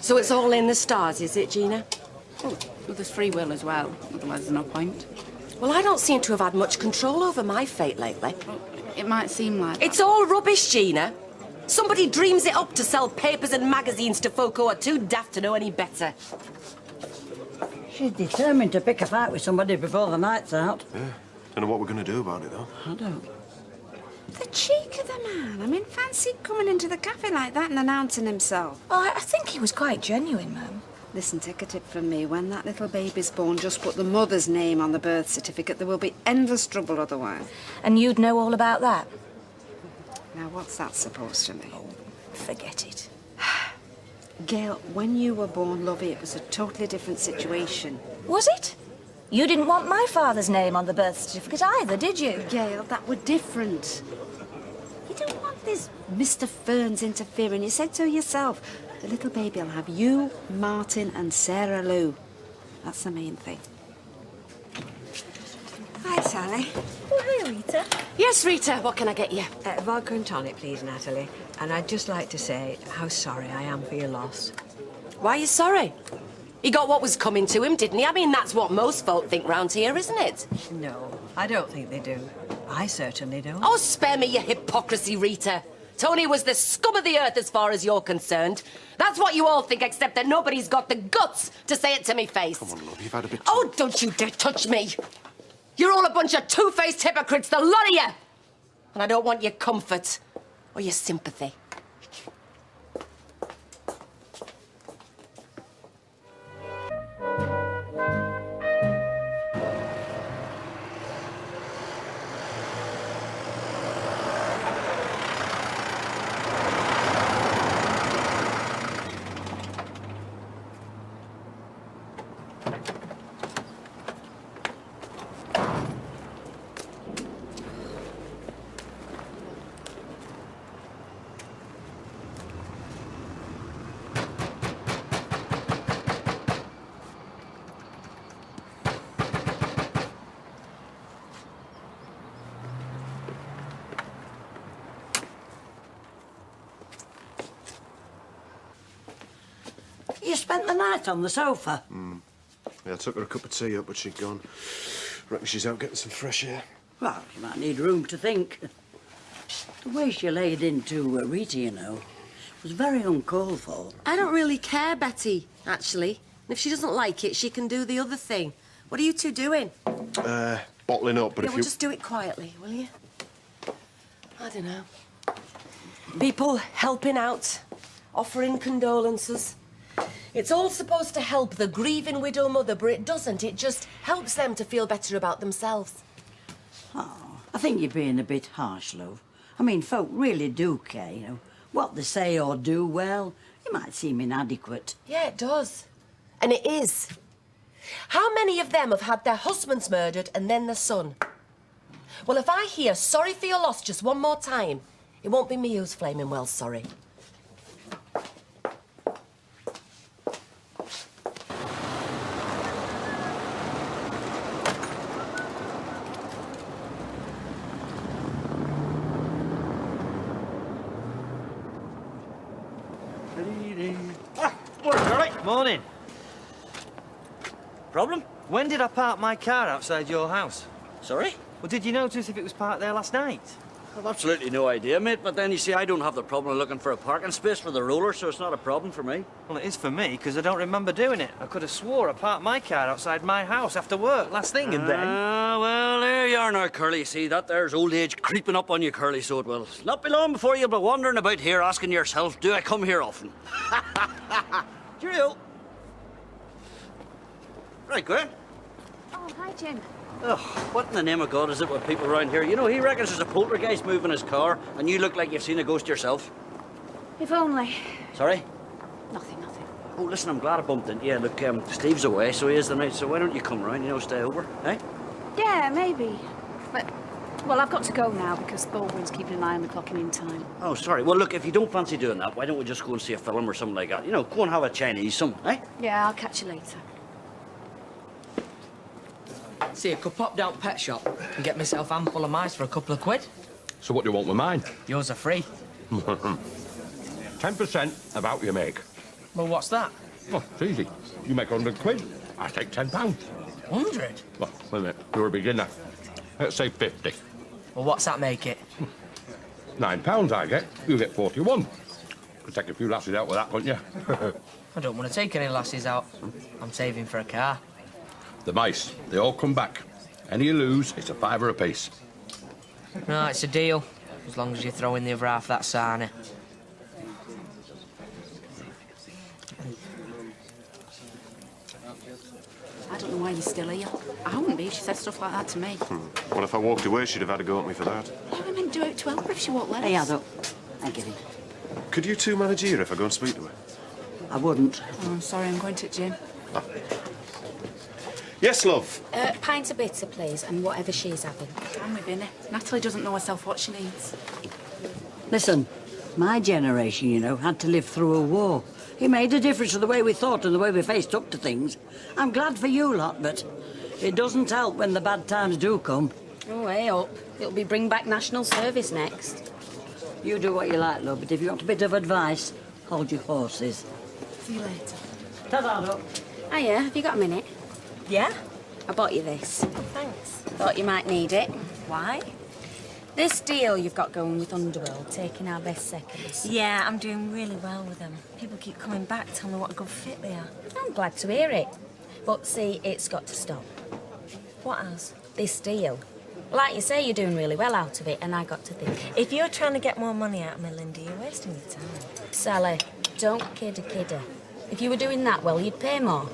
So it's all in the stars, is it, Gina? Oh, well, there's free will as well, otherwise there's no point. Well, I don't seem to have had much control over my fate lately. Well, it might seem like It's all rubbish, Gina. Somebody dreams it up to sell papers and magazines to folk who are too daft to know any better. She's determined to pick a fight with somebody before the night's out. Yeah. Don't know what we're going to do about it, though. I don't. The cheek of the man. I mean, fancy coming into the cafe like that and announcing himself. Oh, I think he was quite genuine, Mum. Listen, take a tip from me. When that little baby's born, just put the mother's name on the birth certificate. There will be endless trouble otherwise. And you'd know all about that? Now, what's that supposed to mean? Oh, forget it. Gail, when you were born, lovey, it was a totally different situation. Was it? You didn't want my father's name on the birth certificate either, did you? Gail, that were different. You don't want this Mr. Ferns interfering. You said so yourself. The little baby will have you, Martin and Sarah Lou. That's the main thing. Hi, Sally. Oh, hi, Rita. Yes, Rita, what can I get you? Vodka and tonic, please, Natalie. And I'd just like to say how sorry I am for your loss. Why are you sorry? He got what was coming to him, didn't he? I mean, that's what most folk think round here, isn't it? No, I don't think they do. I certainly don't. Oh, spare me your hypocrisy, Rita. Tony was the scum of the earth as far as you're concerned. That's what you all think, except that nobody's got the guts to say it to me face. Come on, love, you've had a bit... Oh, don't you dare touch me. You're all a bunch of two-faced hypocrites, the lot of you. And I don't want your comfort or your sympathy. You spent the night on the sofa? Yeah, I took her a cup of tea up, but she'd gone. Reckon she's out getting some fresh air. Well, you might need room to think. The way she laid into Rita, you know, was very uncalled for. I don't really care, Betty, actually. And if she doesn't like it, she can do the other thing. What are you two doing? Bottling up, but Yeah, if well, you... just do it quietly, will you? I don't know. People helping out, offering condolences. It's all supposed to help the grieving widow mother, but it doesn't. It just helps them to feel better about themselves. Oh, I think you're being a bit harsh, love. I mean, folk really do care, you know. What they say or do, well, it might seem inadequate. Yeah, it does. And it is. How many of them have had their husbands murdered and then their son? Well, if I hear sorry for your loss just one more time, it won't be me who's flaming well sorry. Morning. Problem? When did I park my car outside your house? Sorry? Well, did you notice if it was parked there last night? I've absolutely no idea, mate, but then you see, I don't have the problem of looking for a parking space for the roller, so it's not a problem for me. Well, it is for me, because I don't remember doing it. I could have swore I parked my car outside my house after work last thing, and then... Well, there you are now, Curly. See, that there's old age creeping up on you, Curly, so it will not be long before you'll be wandering about here asking yourself, do I come here often? Cheerio. Right, Gwen. Oh, hi, Jim. Ugh, what in the name of God is it with people around here? You know, he reckons there's a poltergeist moving his car, and you look like you've seen a ghost yourself. If only. Sorry? Nothing. Oh, listen, I'm glad I bumped into you. Look, Steve's away, so he is tonight, so why don't you come round, you know, stay over, eh? Yeah, maybe. But, well, I've got to go now because Baldwin's keeping an eye on the clocking in time. Oh, sorry. Well, look, if you don't fancy doing that, why don't we just go and see a film or something like that? You know, go and have a Chinese, something, eh? Yeah, I'll catch you later. See, I could pop down pet shop and get myself a handful of mice for a couple of quid. So what do you want with mine? Yours are free. 10% of what you make. Well, what's that? Oh, it's easy. You make 100 quid, I take £10. 100? Well, wait a minute. You're a beginner. Let's say 50. Well, what's that make it? £9 I get. You get 41. Could take a few lasses out with that, couldn't you? I don't want to take any lasses out. I'm saving for a car. The mice, they all come back. Any you lose, it's a £5 apiece. No, it's a deal. As long as you throw in the other half of that sarnie. I don't know why you're still here. I wouldn't be. She said stuff like that to me. Well, if I walked away, she'd have had a go at me for that. I meant to do it to help her if she won't let us. Hey, Addo. I get it. Could you two manage here if I go and speak to her? I wouldn't. Oh, I'm sorry, I'm going to Jim. Yes, love. Pint of bitter, please, and whatever she's having. I'm with Vinny. Natalie doesn't know herself what she needs. Listen, my generation, you know, had to live through a war. It made a difference to the way we thought and the way we faced up to things. I'm glad for you lot, but it doesn't help when the bad times do come. Oh, hey up. It'll be bring back national service next. You do what you like, love, but if you want a bit of advice, hold your horses. See you later. Ta-da, Doc. Hiya, have you got a minute? Yeah? I bought you this. Thanks. Thought you might need it. Why? This deal you've got going with Underworld, taking our best seconds. Yeah, I'm doing really well with them. People keep coming back, telling me what a good fit they are. I'm glad to hear it. But see, it's got to stop. What else? This deal. Like you say, you're doing really well out of it, and I got to thinking. If you're trying to get more money out of me, Linda, you're wasting your time. Sally, don't kid a kidder. If you were doing that well, you'd pay more.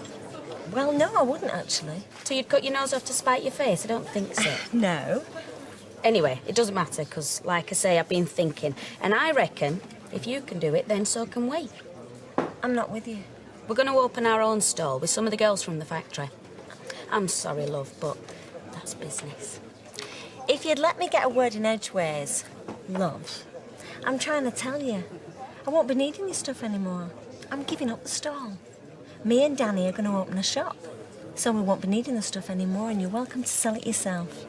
Well, no, I wouldn't, actually. So you'd cut your nose off to spite your face? I don't think so. No. Anyway, it doesn't matter, because, like I say, I've been thinking. And I reckon if you can do it, then so can we. I'm not with you. We're going to open our own stall with some of the girls from the factory. I'm sorry, love, but that's business. If you'd let me get a word in edgeways, love, I'm trying to tell you, I won't be needing your stuff anymore. I'm giving up the stall. Me and Danny are going to open a shop, so we won't be needing the stuff anymore, and you're welcome to sell it yourself.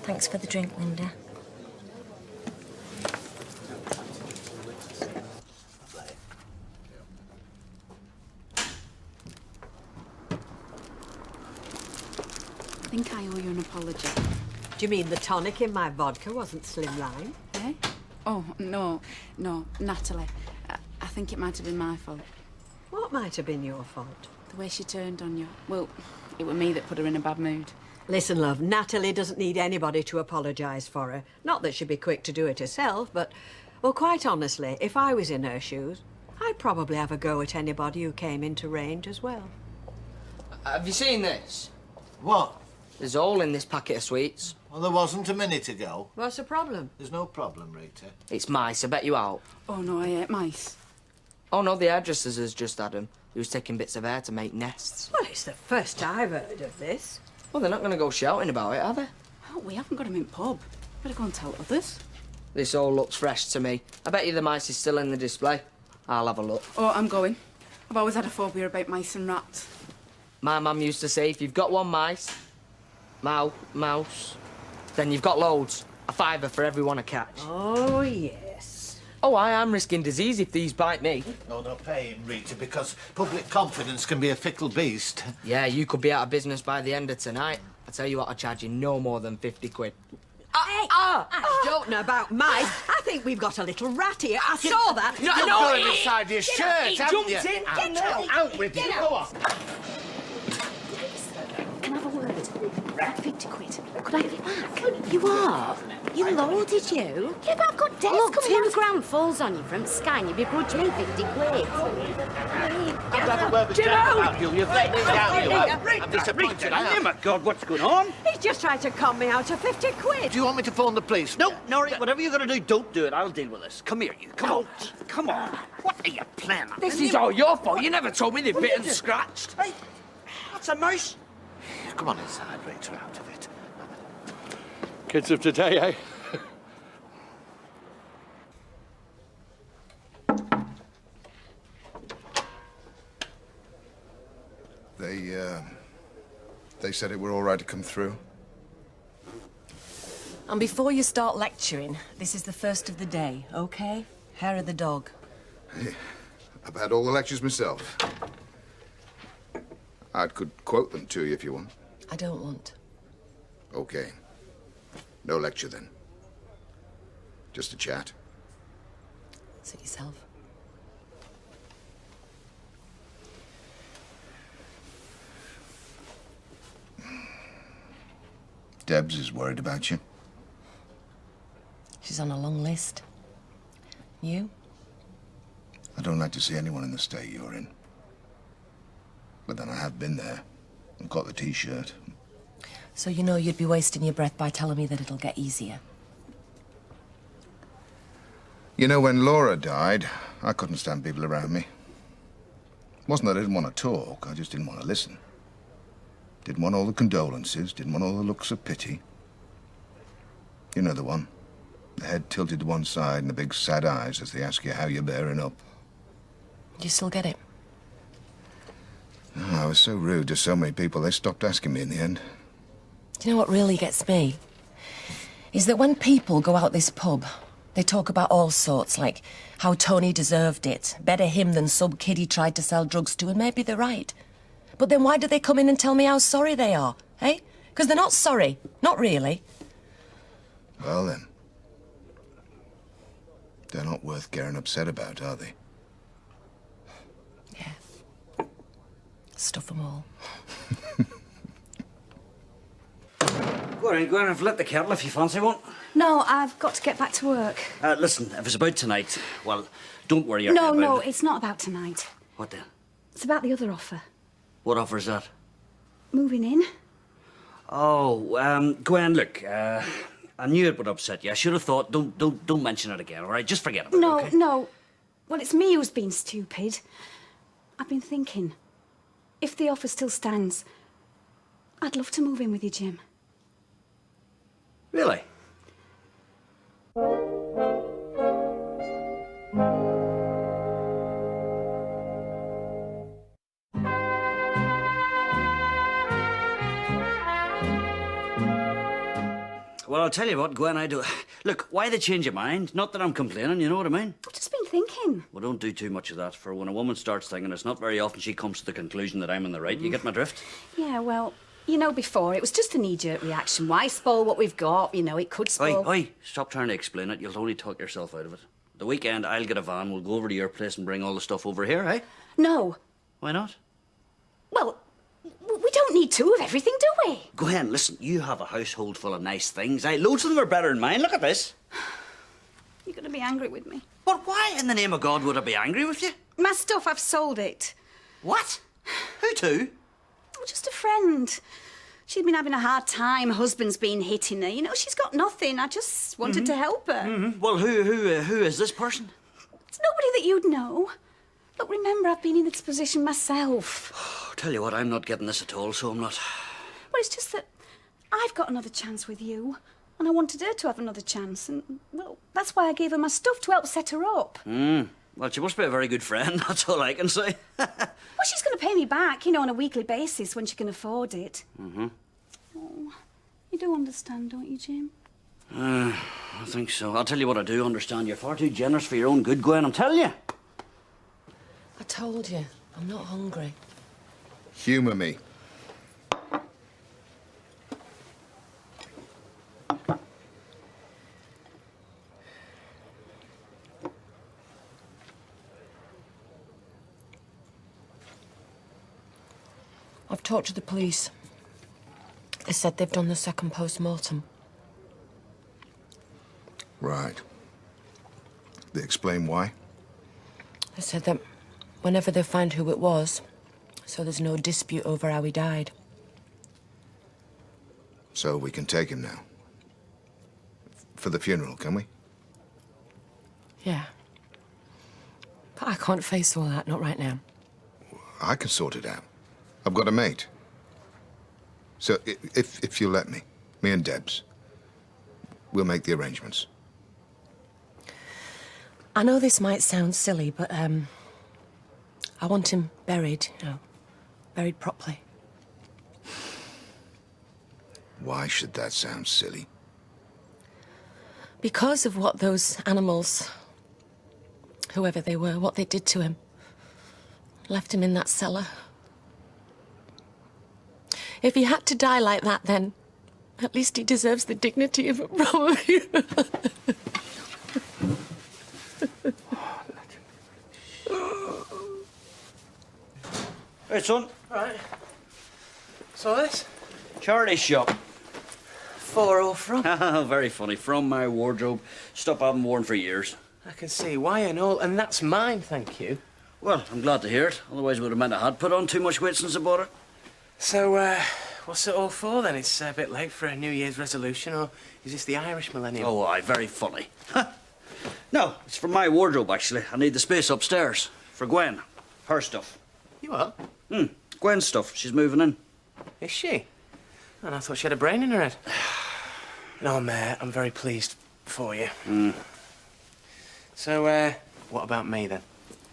Thanks for the drink, Linda. I think I owe you an apology. Do you mean the tonic in my vodka wasn't slimline? Eh? Oh, no, Natalie. I think it might have been my fault. What might have been your fault? The way she turned on you. Well, it was me that put her in a bad mood. Listen, love, Natalie doesn't need anybody to apologise for her. Not that she'd be quick to do it herself, but, well, quite honestly, if I was in her shoes, I'd probably have a go at anybody who came into range as well. Have you seen this? What? There's a hole in this packet of sweets. Well, there wasn't a minute ago. What's the problem? There's no problem, Rita. It's mice, I bet you out. Oh, no, I ate mice. Oh, no, the hairdressers has just had them. He was taking bits of hair to make nests. Well, it's the first I've heard of this. Well, they're not going to go shouting about it, are they? Oh, we haven't got them in pub. Better go and tell others. This all looks fresh to me. I bet you the mice is still in the display. I'll have a look. Oh, I'm going. I've always had a phobia about mice and rats. My mum used to say, if you've got one mouse, then you've got loads. A fiver for every one I catch. Oh, yes. Oh, I am risking disease if these bite me. No, not paying, Rita, because public confidence can be a fickle beast. Yeah, you could be out of business by the end of tonight. I tell you what, I'll charge you no more than 50 quid. I don't know about mice. I think we've got a little rat here. I saw that. You've got him inside your shirt, haven't you? In. Out with you. Go on. Can I have a word? 50 quid. Could I have it back? You are? You loaded you? Yeah, but I've got debts Look, coming 2 grand falls on you from Sky and you'd be grudging me 50 quid. You've let me down, I'm disappointed. Oh, my God, what's going on? He's just trying to con me out of 50 quid. Do you want me to phone the police? No, Norrie, whatever you're going to do, don't do it. I'll deal with this. Come here, you. Come on. Come on. What are you planning? This is all your fault. You never told me they'd bit and scratched. Hey, that's a mouse. Come on inside, Rita, out of it. Kids of today, eh? They said it were all right to come through. And before you start lecturing, this is the first of the day, OK? Hair of the dog. Hey, I've had all the lectures myself. I could quote them to you if you want. I don't want. Okay. No lecture, then. Just a chat. Suit yourself. Debs is worried about you. She's on a long list. You? I don't like to see anyone in the state you're in. But then I have been there. I've got the T-shirt. So you know you'd be wasting your breath by telling me that it'll get easier. You know, when Laura died, I couldn't stand people around me. It wasn't that I didn't want to talk, I just didn't want to listen. Didn't want all the condolences, didn't want all the looks of pity. You know the one. The head tilted to one side and the big sad eyes as they ask you how you're bearing up. Do you still get it? Oh, I was so rude to so many people, they stopped asking me in the end. Do you know what really gets me? Is that when people go out this pub, they talk about all sorts, like how Tony deserved it, better him than some kid he tried to sell drugs to, and maybe they're right. But then why do they come in and tell me how sorry they are, eh? Because they're not sorry. Not really. Well, then. They're not worth getting upset about, are they? Yeah. Stuff them all. Go on, I've lit the kettle if you fancy one. No, I've got to get back to work. Listen, if it's about tonight, well, don't worry your head about No, it. it's not about tonight. What then? It's about the other offer. What offer is that? Moving in. Oh, Gwen, look, I knew it would upset you. I should have thought, don't mention it again, all right? Just forget about it, okay? No. Well, it's me who's been stupid. I've been thinking, if the offer still stands, I'd love to move in with you, Jim. Really? Well, I'll tell you what, Gwen, I do. Look, why they change your mind? Not that I'm complaining, you know what I mean? I've just been thinking. Well, don't do too much of that, for when a woman starts thinking, it's not very often she comes to the conclusion that I'm in the right. You get my drift? Yeah, well, You know, before, it was just a knee-jerk reaction. Why spoil what we've got? You know, it could spoil... Oi, stop trying to explain it. You'll only talk yourself out of it. The weekend, I'll get a van, we'll go over to your place and bring all the stuff over here, eh? No. Why not? Well, we don't need two of everything, do we? Gwen, listen, you have a household full of nice things. Loads of them are better than mine. Look at this. You're going to be angry with me. But why in the name of God would I be angry with you? My stuff, I've sold it. What? Who to? Oh, just a friend. She'd been having a hard time. Husband's been hitting her. You know, she's got nothing. I just wanted to help her. Well, who is this person? It's nobody that you'd know. Look, remember, I've been in this position myself. Tell you what, I'm not getting this at all, so I'm not. Well, it's just that I've got another chance with you, and I wanted her to have another chance, and, well, that's why I gave her my stuff to help set her up. Well, she must be a very good friend, that's all I can say. Well, she's going to pay me back, you know, on a weekly basis when she can afford it. Oh, you do understand, don't you, Jim? I think so. I'll tell you what I do understand. You're far too generous for your own good, Gwen, I'm telling you. I told you, I'm not hungry. Humour me. I've talked to the police. They said they've done the second post-mortem. Right. They explain why? They said that whenever they find who it was, so there's no dispute over how he died. So we can take him now. For the funeral, can we? Yeah. But I can't face all that, not right now. I can sort it out. I've got a mate. So if you let me and Debs, we'll make the arrangements. I know this might sound silly, but I want him buried, you know, buried properly. Why should that sound silly? Because of what those animals, whoever they were, what they did to him. Left him in that cellar. If he had to die like that, then at least he deserves the dignity of a proper funeral. Hey, son. Right. So this? Charity shop. 4-0 from? Very funny. From my wardrobe. Stuff I haven't worn for years. I can see why and all, and that's mine, thank you. Well, I'm glad to hear it. Otherwise, it would have meant I had put on too much weight since I bought it. So, what's it all for, then? It's a bit late for a New Year's resolution, or is this the Irish millennium? Oh, aye, very funny. No, it's from my wardrobe, actually. I need the space upstairs. For Gwen. Her stuff. You what? Gwen's stuff. She's moving in. Is she? And I thought she had a brain in her head. No, I'm very pleased for you. So, what about me, then?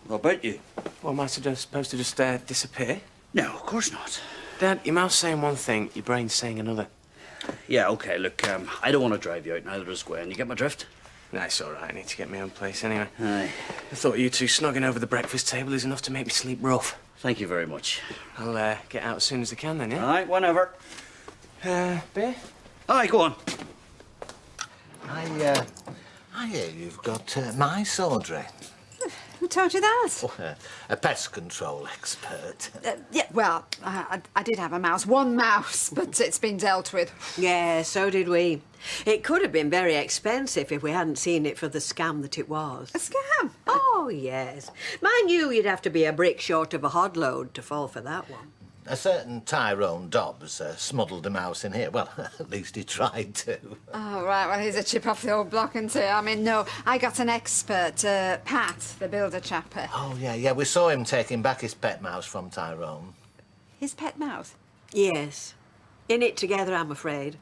What about you? Well, am I supposed to just disappear? No, of course not. Dad, your mouth's saying one thing, your brain's saying another. Yeah, OK, look, I don't want to drive you out, neither does Gwen. You get my drift? No, it's all right. I need to get my own place anyway. Aye. I thought you two snogging over the breakfast table is enough to make me sleep rough. Thank you very much. I'll get out as soon as I can, then, yeah? All right, whenever. Beer? Aye, go on. I hear you've got mice, Audrey. Who told you that? A pest control expert. Yeah, well, I did have a mouse. One mouse, but it's been dealt with. Yeah, so did we. It could have been very expensive if we hadn't seen it for the scam that it was. A scam? Oh, yes. Mind you, you'd have to be a brick short of a hod load to fall for that one. A certain Tyrone Dobbs smuggled a mouse in here. Well, at least he tried to. Oh, right. Well, he's a chip off the old block, isn't he? I mean, no, I got an expert, Pat, the builder chapper. Oh, yeah, we saw him taking back his pet mouse from Tyrone. His pet mouse? Yes. In it together, I'm afraid.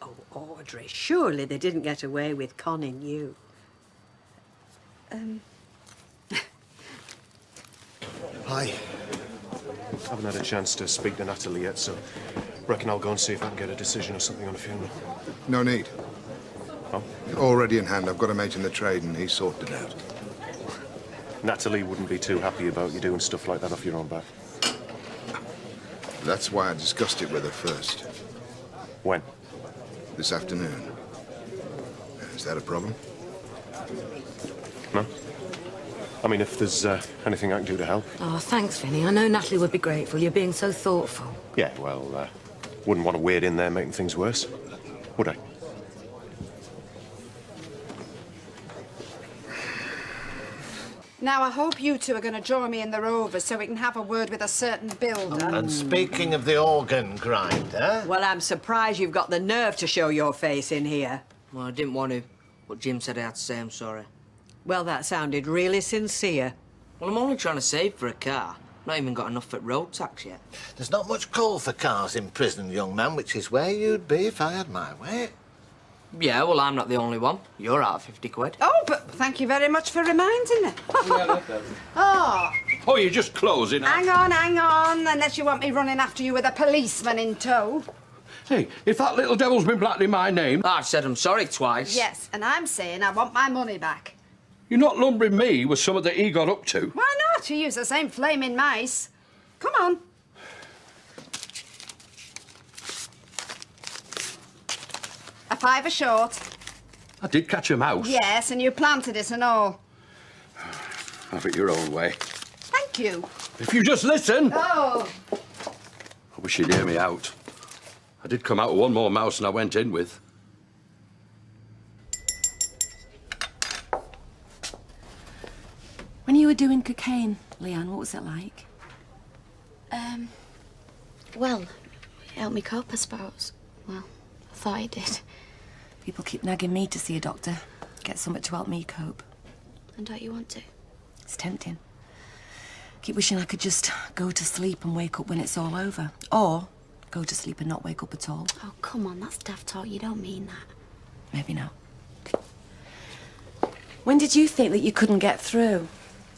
Oh, Audrey, surely they didn't get away with conning you. Hi. Haven't had a chance to speak to Natalie yet, so reckon I'll go and see if I can get a decision or something on the funeral. No need. Oh? Already in hand. I've got a mate in the trade and he's sorted it out. Natalie wouldn't be too happy about you doing stuff like that off your own back. That's why I discussed it with her first. When? This afternoon. Is that a problem? No. I mean, if there's anything I can do to help. Oh, thanks, Vinny. I know Natalie would be grateful. You're being so thoughtful. Yeah, well, wouldn't want to wade in there making things worse, would I? Now, I hope you two are going to join me in the Rovers so we can have a word with a certain builder. And speaking of the organ grinder... Well, I'm surprised you've got the nerve to show your face in here. Well, I didn't want to, but Jim said I had to say I'm sorry. Well, that sounded really sincere. Well, I'm only trying to save for a car. Not even got enough for road tax yet. There's not much call for cars in prison, young man, which is where you'd be if I had my way. Yeah, well, I'm not the only one. You're out of 50 quid. Oh, but thank you very much for reminding me. Oh. Oh, you're just closing up. Hang on, unless you want me running after you with a policeman in tow. Hey, if that little devil's been blackening my name... I've said I'm sorry twice. Yes, and I'm saying I want my money back. You're not lumbering me with something that he got up to. Why not? You use the same flaming mice. Come on. A fiver short. I did catch a mouse. Yes, and you planted it and all. Have it your own way. Thank you. If you just listen... Oh. I wish you'd hear me out. I did come out with one more mouse than I went in with. When you were doing cocaine, Leanne, what was it like? Well, it helped me cope, I suppose. Well, I thought it did. People keep nagging me to see a doctor. Get something to help me cope. And don't you want to? It's tempting. Keep wishing I could just go to sleep and wake up when it's all over. Or go to sleep and not wake up at all. Oh, come on, that's daft talk. You don't mean that. Maybe not. When did you think that you couldn't get through?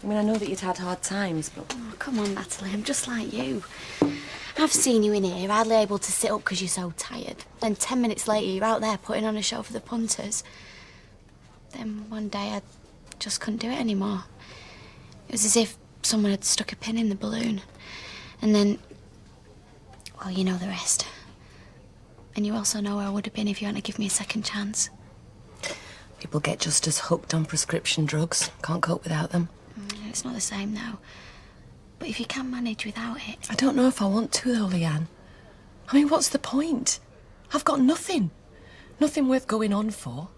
I mean, I know that you'd had hard times, but... Oh, come on, Natalie, I'm just like you. I've seen you in here, hardly able to sit up because you're so tired. Then 10 minutes later, you're out there putting on a show for the punters. Then one day, I just couldn't do it anymore. It was as if someone had stuck a pin in the balloon. And then... well, you know the rest. And you also know where I would have been if you hadn't given me a second chance. People get just as hooked on prescription drugs. Can't cope without them. It's not the same, though. But if you can manage without it... I don't know if I want to, though, Leanne. I mean, what's the point? I've got nothing. Nothing worth going on for.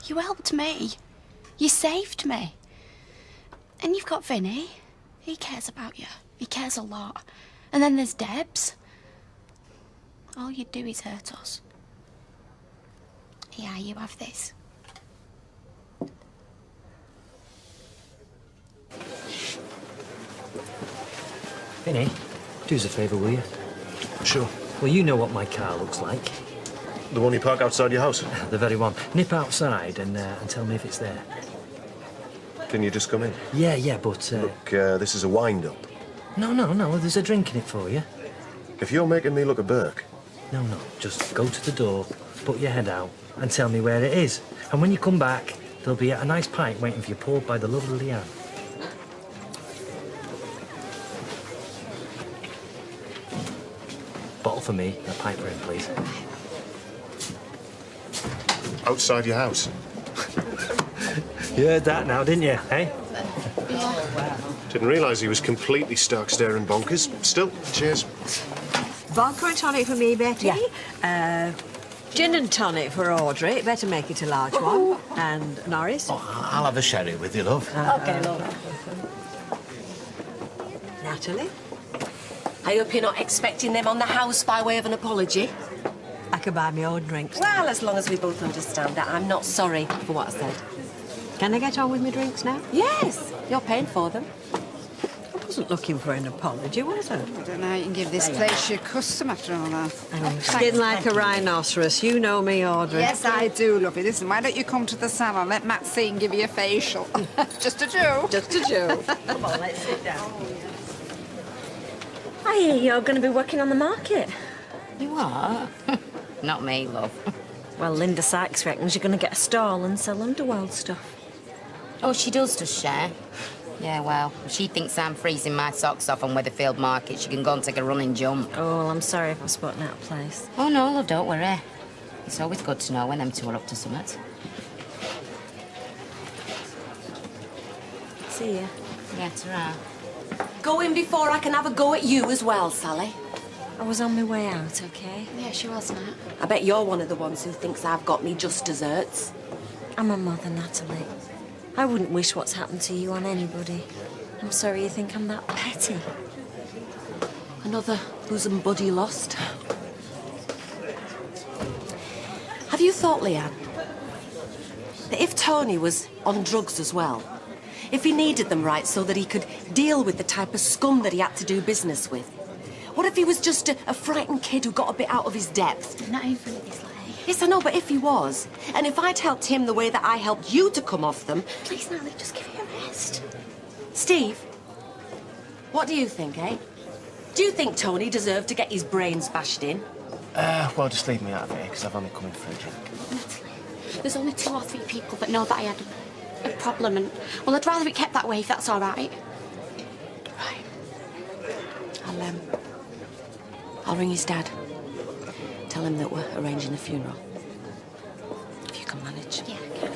You helped me. You saved me. And you've got Vinny. He cares about you. He cares a lot. And then there's Debs. All you do is hurt us. Yeah, you have this. Vinny, do us a favour, will you? Sure. Well, you know what my car looks like. The one you park outside your house? The very one. Nip outside and tell me if it's there. Can you just come in? Yeah, but... Look, this is a wind-up. No, there's a drink in it for you. If you're making me look a Burke... No, just go to the door, put your head out and tell me where it is. And when you come back, there'll be a nice pint waiting for you poured by the lovely Leanne. Bottle for me, and a pint for him, please. Outside your house? You heard that now, didn't you, eh? Didn't realise he was completely stark-staring bonkers. Still, cheers. Vodka and tonic for me, Betty. Yeah. Gin and tonic for Audrey. Better make it a large one. And Norris. Oh, I'll have a sherry with you, love. OK, love. Natalie. I hope you're not expecting them on the house by way of an apology. I can buy my own drinks. Well, as long as we both understand that I'm not sorry for what I said. Can I get on with my drinks now? Yes, you're paying for them. I wasn't looking for an apology, was I? I don't know how you can give this place your custom after all that. Skin like a rhinoceros. You know me, Audrey. Yes, I do, lovey. Listen, why don't you come to the salon? Let Matt see and give you a facial. Just a Jew. Just a Jew. Come on, let's sit down. I hear you're going to be working on the market. You are? Not me, love. Well, Linda Sykes reckons you're going to get a stall and sell underworld stuff. Oh, she does she? Yeah, well, if she thinks I'm freezing my socks off on Weatherfield Market, she can go and take a running jump. Oh, well, I'm sorry if I've spoken out of place. Oh, no, love, don't worry. It's always good to know when them two are up to something. See ya. Yeah, ta-ra. Go in before I can have a go at you as well, Sally. I was on my way out, OK? Yeah, she was, Nat. I bet you're one of the ones who thinks I've got me just desserts. I'm a mother, Natalie. I wouldn't wish what's happened to you on anybody. I'm sorry you think I'm that petty. Another bosom buddy lost. Have you thought, Leanne, that if Tony was on drugs as well, if he needed them right so that he could deal with the type of scum that he had to do business with, what if he was just a frightened kid who got a bit out of his depth? Not even at this late. Yes, I know, but if he was, and if I'd helped him the way that I helped you to come off them... Please, Natalie, just give me a rest. Steve, what do you think, eh? Do you think Tony deserved to get his brains bashed in? Well, just leave me out of it, because I've only come in for a drink. Natalie, there's only 2 or 3 people that know that I had a problem, and, well, I'd rather it kept that way if that's all right. I'll ring his dad. Tell him that we're arranging the funeral. If you can manage. Yeah, I can.